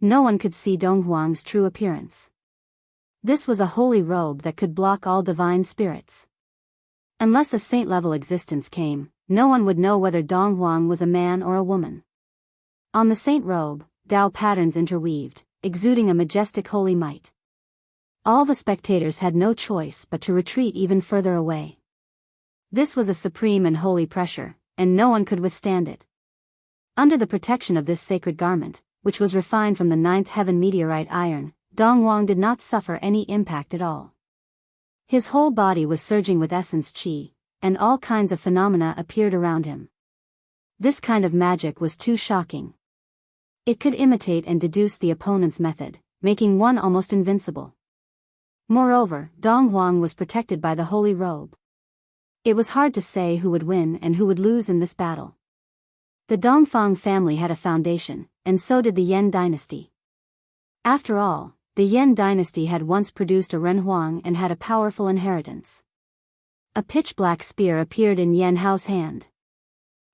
No one could see Dong Huang's true appearance. This was a holy robe that could block all divine spirits. Unless a saint-level existence came, no one would know whether Dong Huang was a man or a woman. On the saint robe, Tao patterns interweaved, exuding a majestic holy might. All the spectators had no choice but to retreat even further away. This was a supreme and holy pressure, and no one could withstand it. Under the protection of this sacred garment, which was refined from the 9th heaven meteorite iron, Dong Huang did not suffer any impact at all. His whole body was surging with essence qi, and all kinds of phenomena appeared around him. This kind of magic was too shocking. It could imitate and deduce the opponent's method, making one almost invincible. Moreover, Dong Huang was protected by the holy robe. It was hard to say who would win and who would lose in this battle. The Dongfang family had a foundation, and so did the Yan dynasty. After all, the Yan dynasty had once produced a Renhuang and had a powerful inheritance. A pitch-black spear appeared in Yan Hao's hand.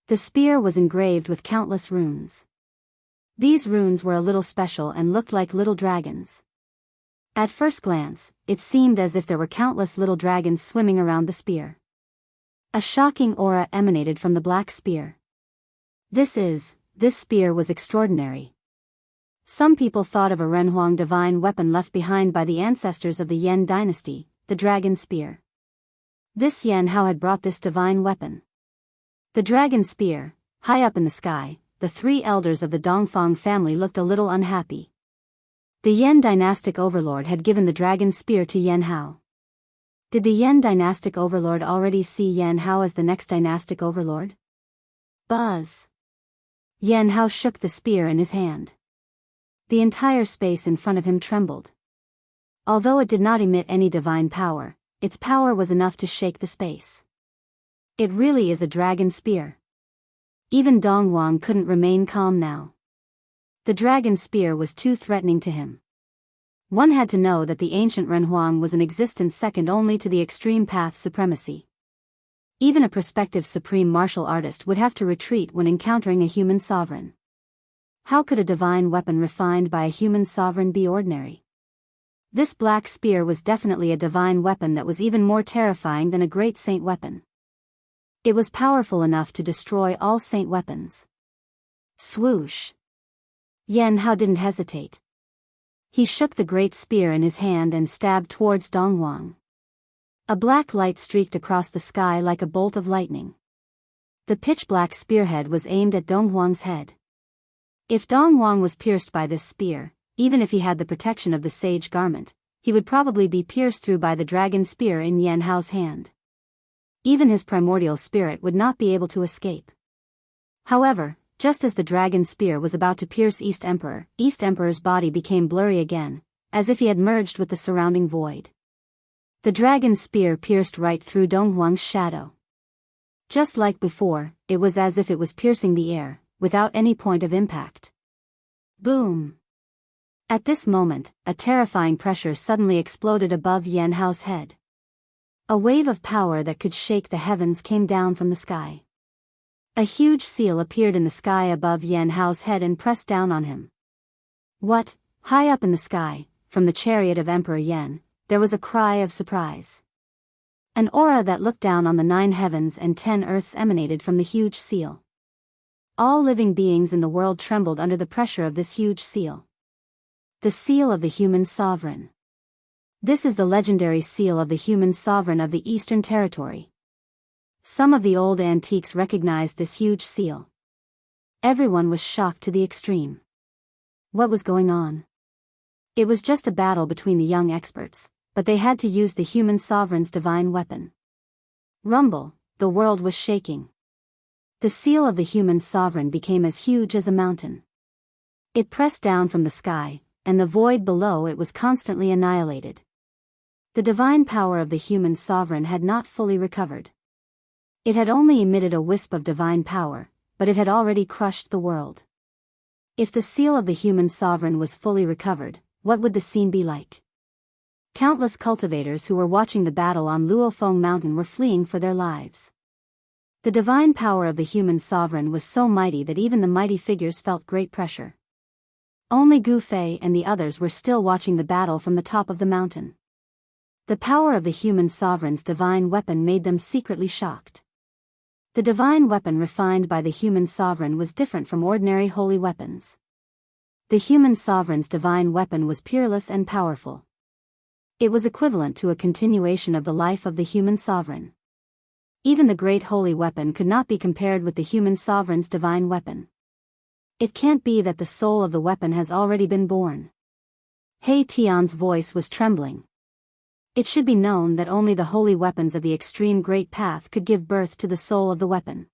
The spear was engraved with countless runes. These runes were a little special and looked like little dragons. At first glance, it seemed as if there were countless little dragons swimming around the spear. A shocking aura emanated from the black spear. This spear was extraordinary. Some people thought of a Renhuang divine weapon left behind by the ancestors of the Yan dynasty, the dragon spear. This Yan Hao had brought this divine weapon. The dragon spear, high up in the sky, the three elders of the Dongfang family looked a little unhappy. The Yan dynastic overlord had given the dragon spear to Yan Hao. Did the Yan dynastic overlord already see Yan Hao as the next dynastic overlord? Buzz! Yan Hao shook the spear in his hand. The entire space in front of him trembled. Although it did not emit any divine power, its power was enough to shake the space. It really is a dragon spear. Even Dongwang couldn't remain calm now. The dragon spear was too threatening to him. One had to know that the ancient Renhuang was in existence second only to the extreme path supremacy. Even a prospective supreme martial artist would have to retreat when encountering a human sovereign. How could a divine weapon refined by a human sovereign be ordinary? This black spear was definitely a divine weapon that was even more terrifying than a great saint weapon. It was powerful enough to destroy all saint weapons. Swoosh! Yan Hao didn't hesitate. He shook the great spear in his hand and stabbed towards Dongwang. A black light streaked across the sky like a bolt of lightning. The pitch-black spearhead was aimed at Dongwang's head. If Dongwang was pierced by this spear, even if he had the protection of the sage garment, he would probably be pierced through by the dragon spear in Yan Hao's hand. Even his primordial spirit would not be able to escape. However, just as the dragon spear was about to pierce East Emperor's body became blurry again, as if he had merged with the surrounding void. The dragon spear pierced right through Dongwang's shadow. Just like before, it was as if it was piercing the air, without any point of impact. Boom! At this moment, a terrifying pressure suddenly exploded above Yan Hao's head. A wave of power that could shake the heavens came down from the sky. A huge seal appeared in the sky above Yan Hao's head and pressed down on him. What? High up in the sky, from the chariot of Emperor Yan, there was a cry of surprise. An aura that looked down on the 9 heavens and 10 earths emanated from the huge seal. All living beings in the world trembled under the pressure of this huge seal. The seal of the human sovereign. This is the legendary seal of the human sovereign of the Eastern Territory. Some of the old antiques recognized this huge seal. Everyone was shocked to the extreme. What was going on? It was just a battle between the young experts, but they had to use the human sovereign's divine weapon. Rumble, the world was shaking. The seal of the human sovereign became as huge as a mountain. It pressed down from the sky, and the void below it was constantly annihilated. The divine power of the human sovereign had not fully recovered. It had only emitted a wisp of divine power, but it had already crushed the world. If the seal of the human sovereign was fully recovered, what would the scene be like? Countless cultivators who were watching the battle on Luofeng Mountain were fleeing for their lives. The divine power of the human sovereign was so mighty that even the mighty figures felt great pressure. Only Gu Fei and the others were still watching the battle from the top of the mountain. The power of the human sovereign's divine weapon made them secretly shocked. The divine weapon refined by the human sovereign was different from ordinary holy weapons. The human sovereign's divine weapon was peerless and powerful. It was equivalent to a continuation of the life of the human sovereign. Even the great holy weapon could not be compared with the human sovereign's divine weapon. It can't be that the soul of the weapon has already been born. He Tian's voice was trembling. It should be known that only the holy weapons of the extreme great path could give birth to the soul of the weapon.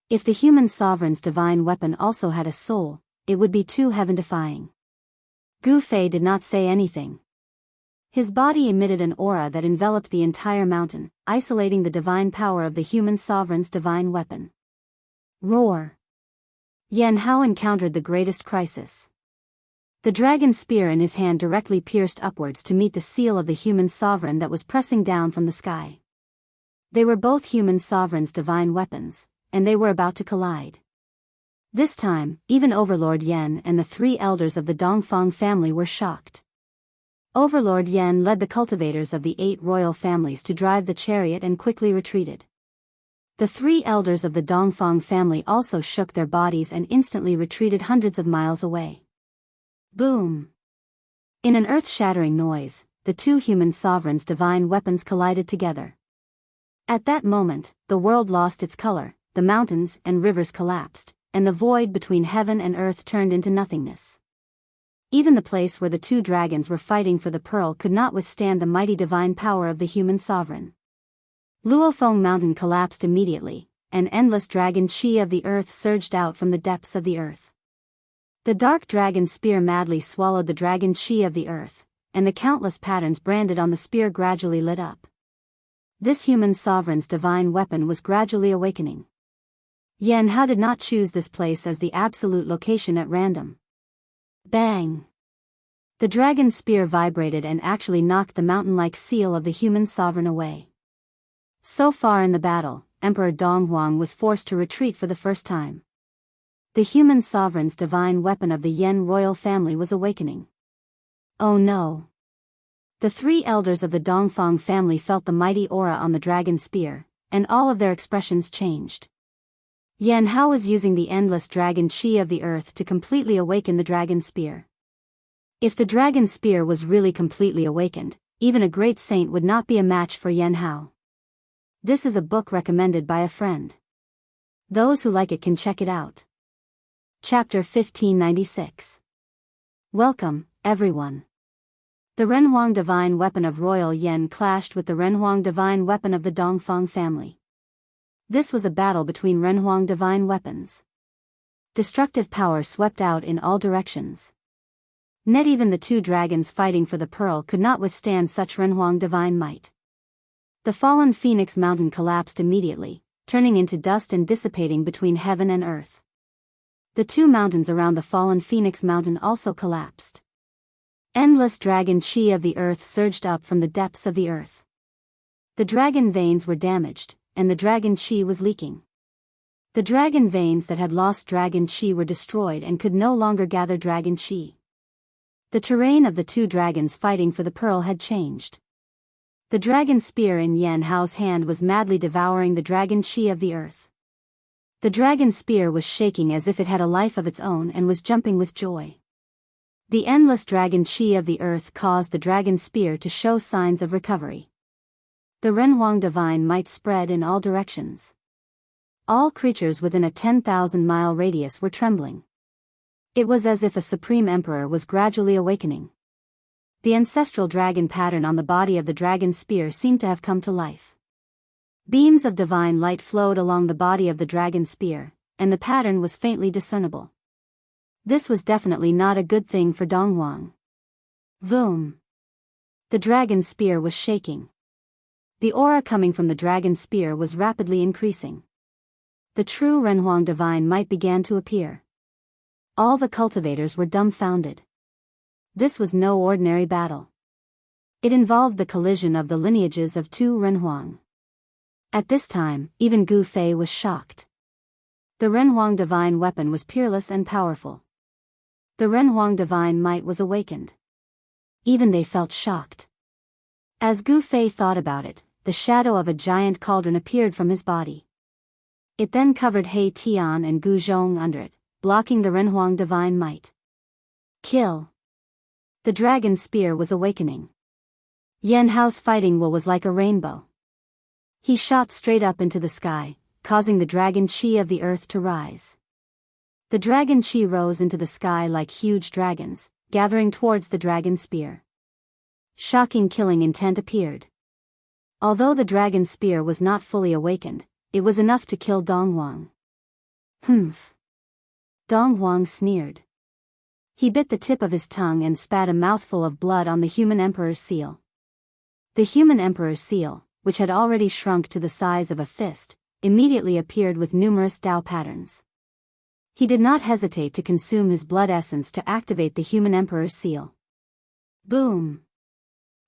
If the human sovereign's divine weapon also had a soul, it would be too heaven-defying. Gu Fei did not say anything. His body emitted an aura that enveloped the entire mountain, isolating the divine power of the human sovereign's divine weapon. Roar! Yan Hao encountered the greatest crisis. The dragon spear in his hand directly pierced upwards to meet the seal of the human sovereign that was pressing down from the sky. They were both human sovereign's divine weapons, and they were about to collide. This time, even Overlord Yan and the 3 elders of the Dongfang family were shocked. Overlord Yan led the cultivators of the 8 royal families to drive the chariot and quickly retreated. The 3 elders of the Dongfang family also shook their bodies and instantly retreated hundreds of miles away. Boom! In an earth-shattering noise, the 2 human sovereigns' divine weapons collided together. At that moment, the world lost its color, the mountains and rivers collapsed, and the void between heaven and earth turned into nothingness. Even the place where the 2 dragons were fighting for the pearl could not withstand the mighty divine power of the human sovereign. Luofeng Mountain collapsed immediately, and endless dragon chi of the earth surged out from the depths of the earth. The dark dragon spear madly swallowed the dragon chi of the earth, and the countless patterns branded on the spear gradually lit up. This human sovereign's divine weapon was gradually awakening. Yan Hao did not choose this place as the absolute location at random. Bang! The dragon spear vibrated and actually knocked the mountain-like seal of the human sovereign away. So far in the battle, Emperor Donghuang was forced to retreat for the first time. The human sovereign's divine weapon of the Yan royal family was awakening. Oh no! The 3 elders of the Dongfang family felt the mighty aura on the dragon spear, and all of their expressions changed. Yan Hao was using the endless dragon chi of the earth to completely awaken the dragon spear. If the dragon spear was really completely awakened, even a great saint would not be a match for Yan Hao. This is a book recommended by a friend. Those who like it can check it out. Chapter 1596. Welcome, everyone. The Renhuang divine weapon of Royal Yan clashed with the Renhuang divine weapon of the Dongfang family. This was a battle between Renhuang divine weapons. Destructive power swept out in all directions. Not even the 2 dragons fighting for the pearl could not withstand such Renhuang divine might. The fallen Phoenix Mountain collapsed immediately, turning into dust and dissipating between heaven and earth. The 2 mountains around the fallen Phoenix Mountain also collapsed. Endless dragon chi of the earth surged up from the depths of the earth. The dragon veins were damaged, and the dragon chi was leaking. The dragon veins that had lost dragon chi were destroyed and could no longer gather dragon chi. The terrain of the 2 dragons fighting for the pearl had changed. The dragon spear in Yan Hao's hand was madly devouring the dragon chi of the earth. The dragon spear was shaking as if it had a life of its own and was jumping with joy. The endless dragon chi of the earth caused the dragon spear to show signs of recovery. The Renhuang divine might spread in all directions. All creatures within a 10,000-mile radius were trembling. It was as if a supreme emperor was gradually awakening. The ancestral dragon pattern on the body of the dragon spear seemed to have come to life. Beams of divine light flowed along the body of the dragon spear, and the pattern was faintly discernible. This was definitely not a good thing for Donghuang. Boom! The dragon spear was shaking. The aura coming from the dragon spear was rapidly increasing. The true Renhuang divine might began to appear. All the cultivators were dumbfounded. This was no ordinary battle. It involved the collision of the lineages of 2 Renhuang. At this time, even Gu Fei was shocked. The Renhuang divine weapon was peerless and powerful. The Renhuang divine might was awakened. Even they felt shocked. As Gu Fei thought about it, the shadow of a giant cauldron appeared from his body. It then covered He Tian and Gu Zhong under it, blocking the Renhuang divine might. Kill! The dragon spear was awakening. Yan Hao's fighting will was like a rainbow. He shot straight up into the sky, causing the dragon chi of the earth to rise. The dragon chi rose into the sky like huge dragons, gathering towards the dragon spear. Shocking killing intent appeared. Although the dragon spear was not fully awakened, it was enough to kill Donghuang. Humph! Donghuang sneered. He bit the tip of his tongue and spat a mouthful of blood on the human emperor's seal. The human emperor's seal, which had already shrunk to the size of a fist, immediately appeared with numerous Dao patterns. He did not hesitate to consume his blood essence to activate the human emperor's seal. Boom!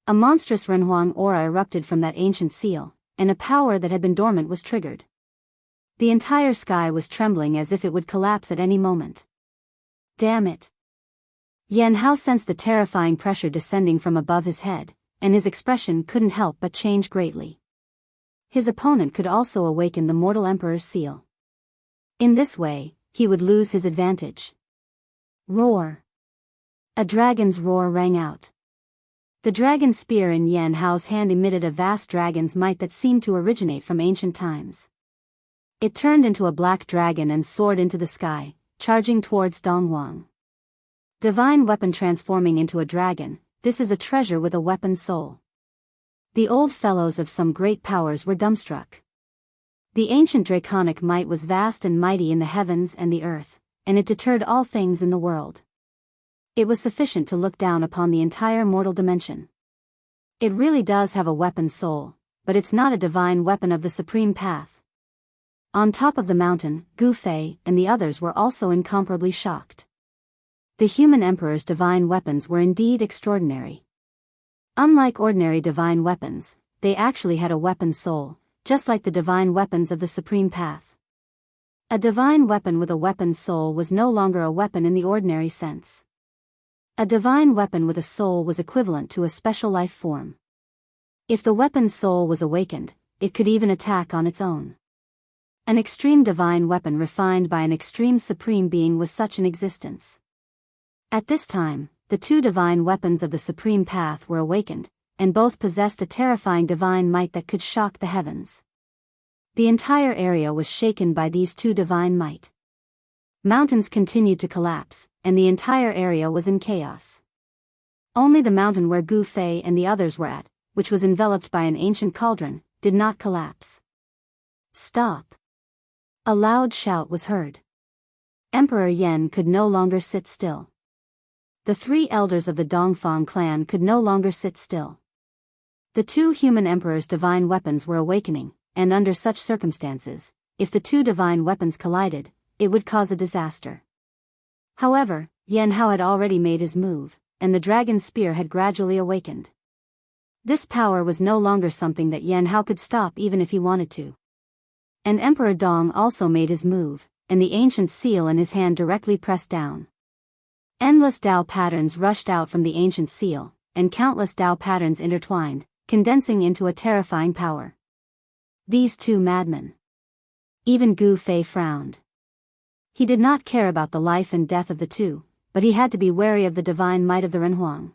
A monstrous Renhuang aura erupted from that ancient seal, and a power that had been dormant was triggered. The entire sky was trembling as if it would collapse at any moment. Damn it! Yan Hao sensed the terrifying pressure descending from above his head, and his expression couldn't help but change greatly. His opponent could also awaken the mortal emperor's seal. In this way, he would lose his advantage. Roar! A dragon's roar rang out. The dragon spear in Yan Hao's hand emitted a vast dragon's might that seemed to originate from ancient times. It turned into a black dragon and soared into the sky, charging towards Dongwang. Divine weapon transforming into a dragon, this is a treasure with a weapon soul. The old fellows of some great powers were dumbstruck. The ancient draconic might was vast and mighty in the heavens and the earth, and it deterred all things in the world. It was sufficient to look down upon the entire mortal dimension. It really does have a weapon soul, but it's not a divine weapon of the supreme path. On top of the mountain, Gu Fei and the others were also incomparably shocked. The human emperor's divine weapons were indeed extraordinary. Unlike ordinary divine weapons, they actually had a weapon soul, just like the divine weapons of the supreme path. A divine weapon with a weapon soul was no longer a weapon in the ordinary sense. A divine weapon with a soul was equivalent to a special life form. If the weapon's soul was awakened, it could even attack on its own. An extreme divine weapon refined by an extreme supreme being was such an existence. At this time, the two divine weapons of the supreme path were awakened, and both possessed a terrifying divine might that could shock the heavens. The entire area was shaken by these two divine might. Mountains continued to collapse, and the entire area was in chaos. Only the mountain where Gu Fei and the others were at, which was enveloped by an ancient cauldron, did not collapse. Stop! A loud shout was heard. Emperor Yan could no longer sit still. The three elders of the Dongfang clan could no longer sit still. The two human emperors' divine weapons were awakening, and under such circumstances, if the two divine weapons collided, it would cause a disaster. However, Yan Hao had already made his move, and the dragon's spear had gradually awakened. This power was no longer something that Yan Hao could stop even if he wanted to. And Emperor Dong also made his move, and the ancient seal in his hand directly pressed down. Endless Tao patterns rushed out from the ancient seal, and countless Tao patterns intertwined, condensing into a terrifying power. These two madmen. Even Gu Fei frowned. He did not care about the life and death of the two, but he had to be wary of the divine might of the Renhuang.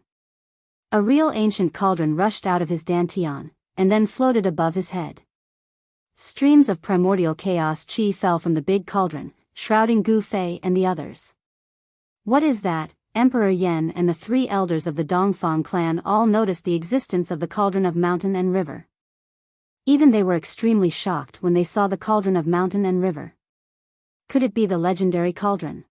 A real ancient cauldron rushed out of his dantian, and then floated above his head. Streams of primordial chaos chi fell from the big cauldron, shrouding Gu Fei and the others. What is that? Emperor Yan and the three elders of the Dongfang clan all noticed the existence of the cauldron of mountain and river. Even they were extremely shocked when they saw the cauldron of mountain and river. Could it be the legendary cauldron?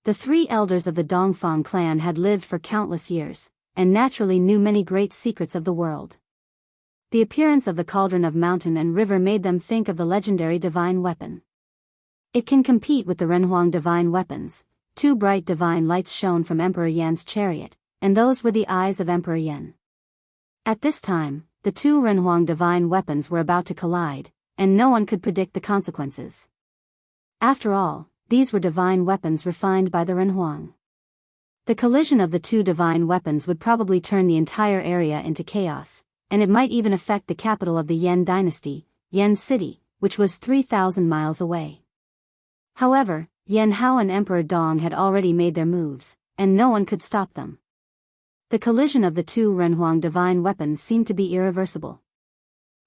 The three elders of the Dongfang clan had lived for countless years, and naturally knew many great secrets of the world. The appearance of the cauldron of mountain and river made them think of the legendary divine weapon. It can compete with the Renhuang divine weapons. Two bright divine lights shone from Emperor Yan's chariot, and those were the eyes of Emperor Yan. At this time, the two Renhuang divine weapons were about to collide, and no one could predict the consequences. After all, these were divine weapons refined by the Renhuang. The collision of the two divine weapons would probably turn the entire area into chaos, and it might even affect the capital of the Yan dynasty, Yan City, which was 3,000 miles away. However, Yan Hao and Emperor Dong had already made their moves, and no one could stop them. The collision of the two Renhuang divine weapons seemed to be irreversible.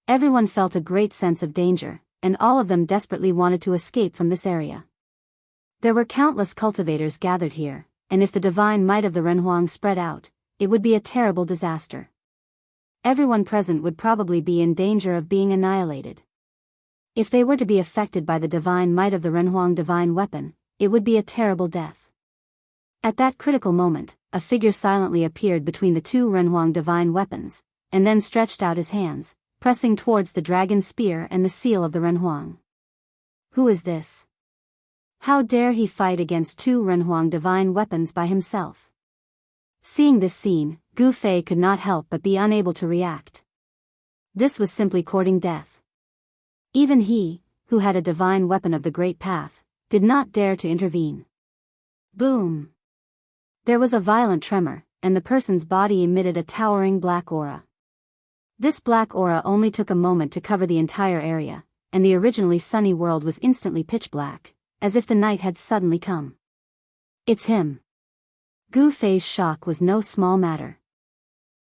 Everyone felt a great sense of danger, and all of them desperately wanted to escape from this area. There were countless cultivators gathered here, and if the divine might of the Renhuang spread out, it would be a terrible disaster. Everyone present would probably be in danger of being annihilated. If they were to be affected by the divine might of the Renhuang divine weapon, it would be a terrible death. At that critical moment, a figure silently appeared between the two Renhuang divine weapons, and then stretched out his hands, pressing towards the dragon spear and the seal of the Renhuang. Who is this? How dare he fight against two Renhuang divine weapons by himself? Seeing this scene, Gu Fei could not help but be unable to react. This was simply courting death. Even he, who had a divine weapon of the Great Path, did not dare to intervene. Boom! There was a violent tremor, and the person's body emitted a towering black aura. This black aura only took a moment to cover the entire area, and the originally sunny world was instantly pitch black, as if the night had suddenly come. It's him. Gu Fei's shock was no small matter.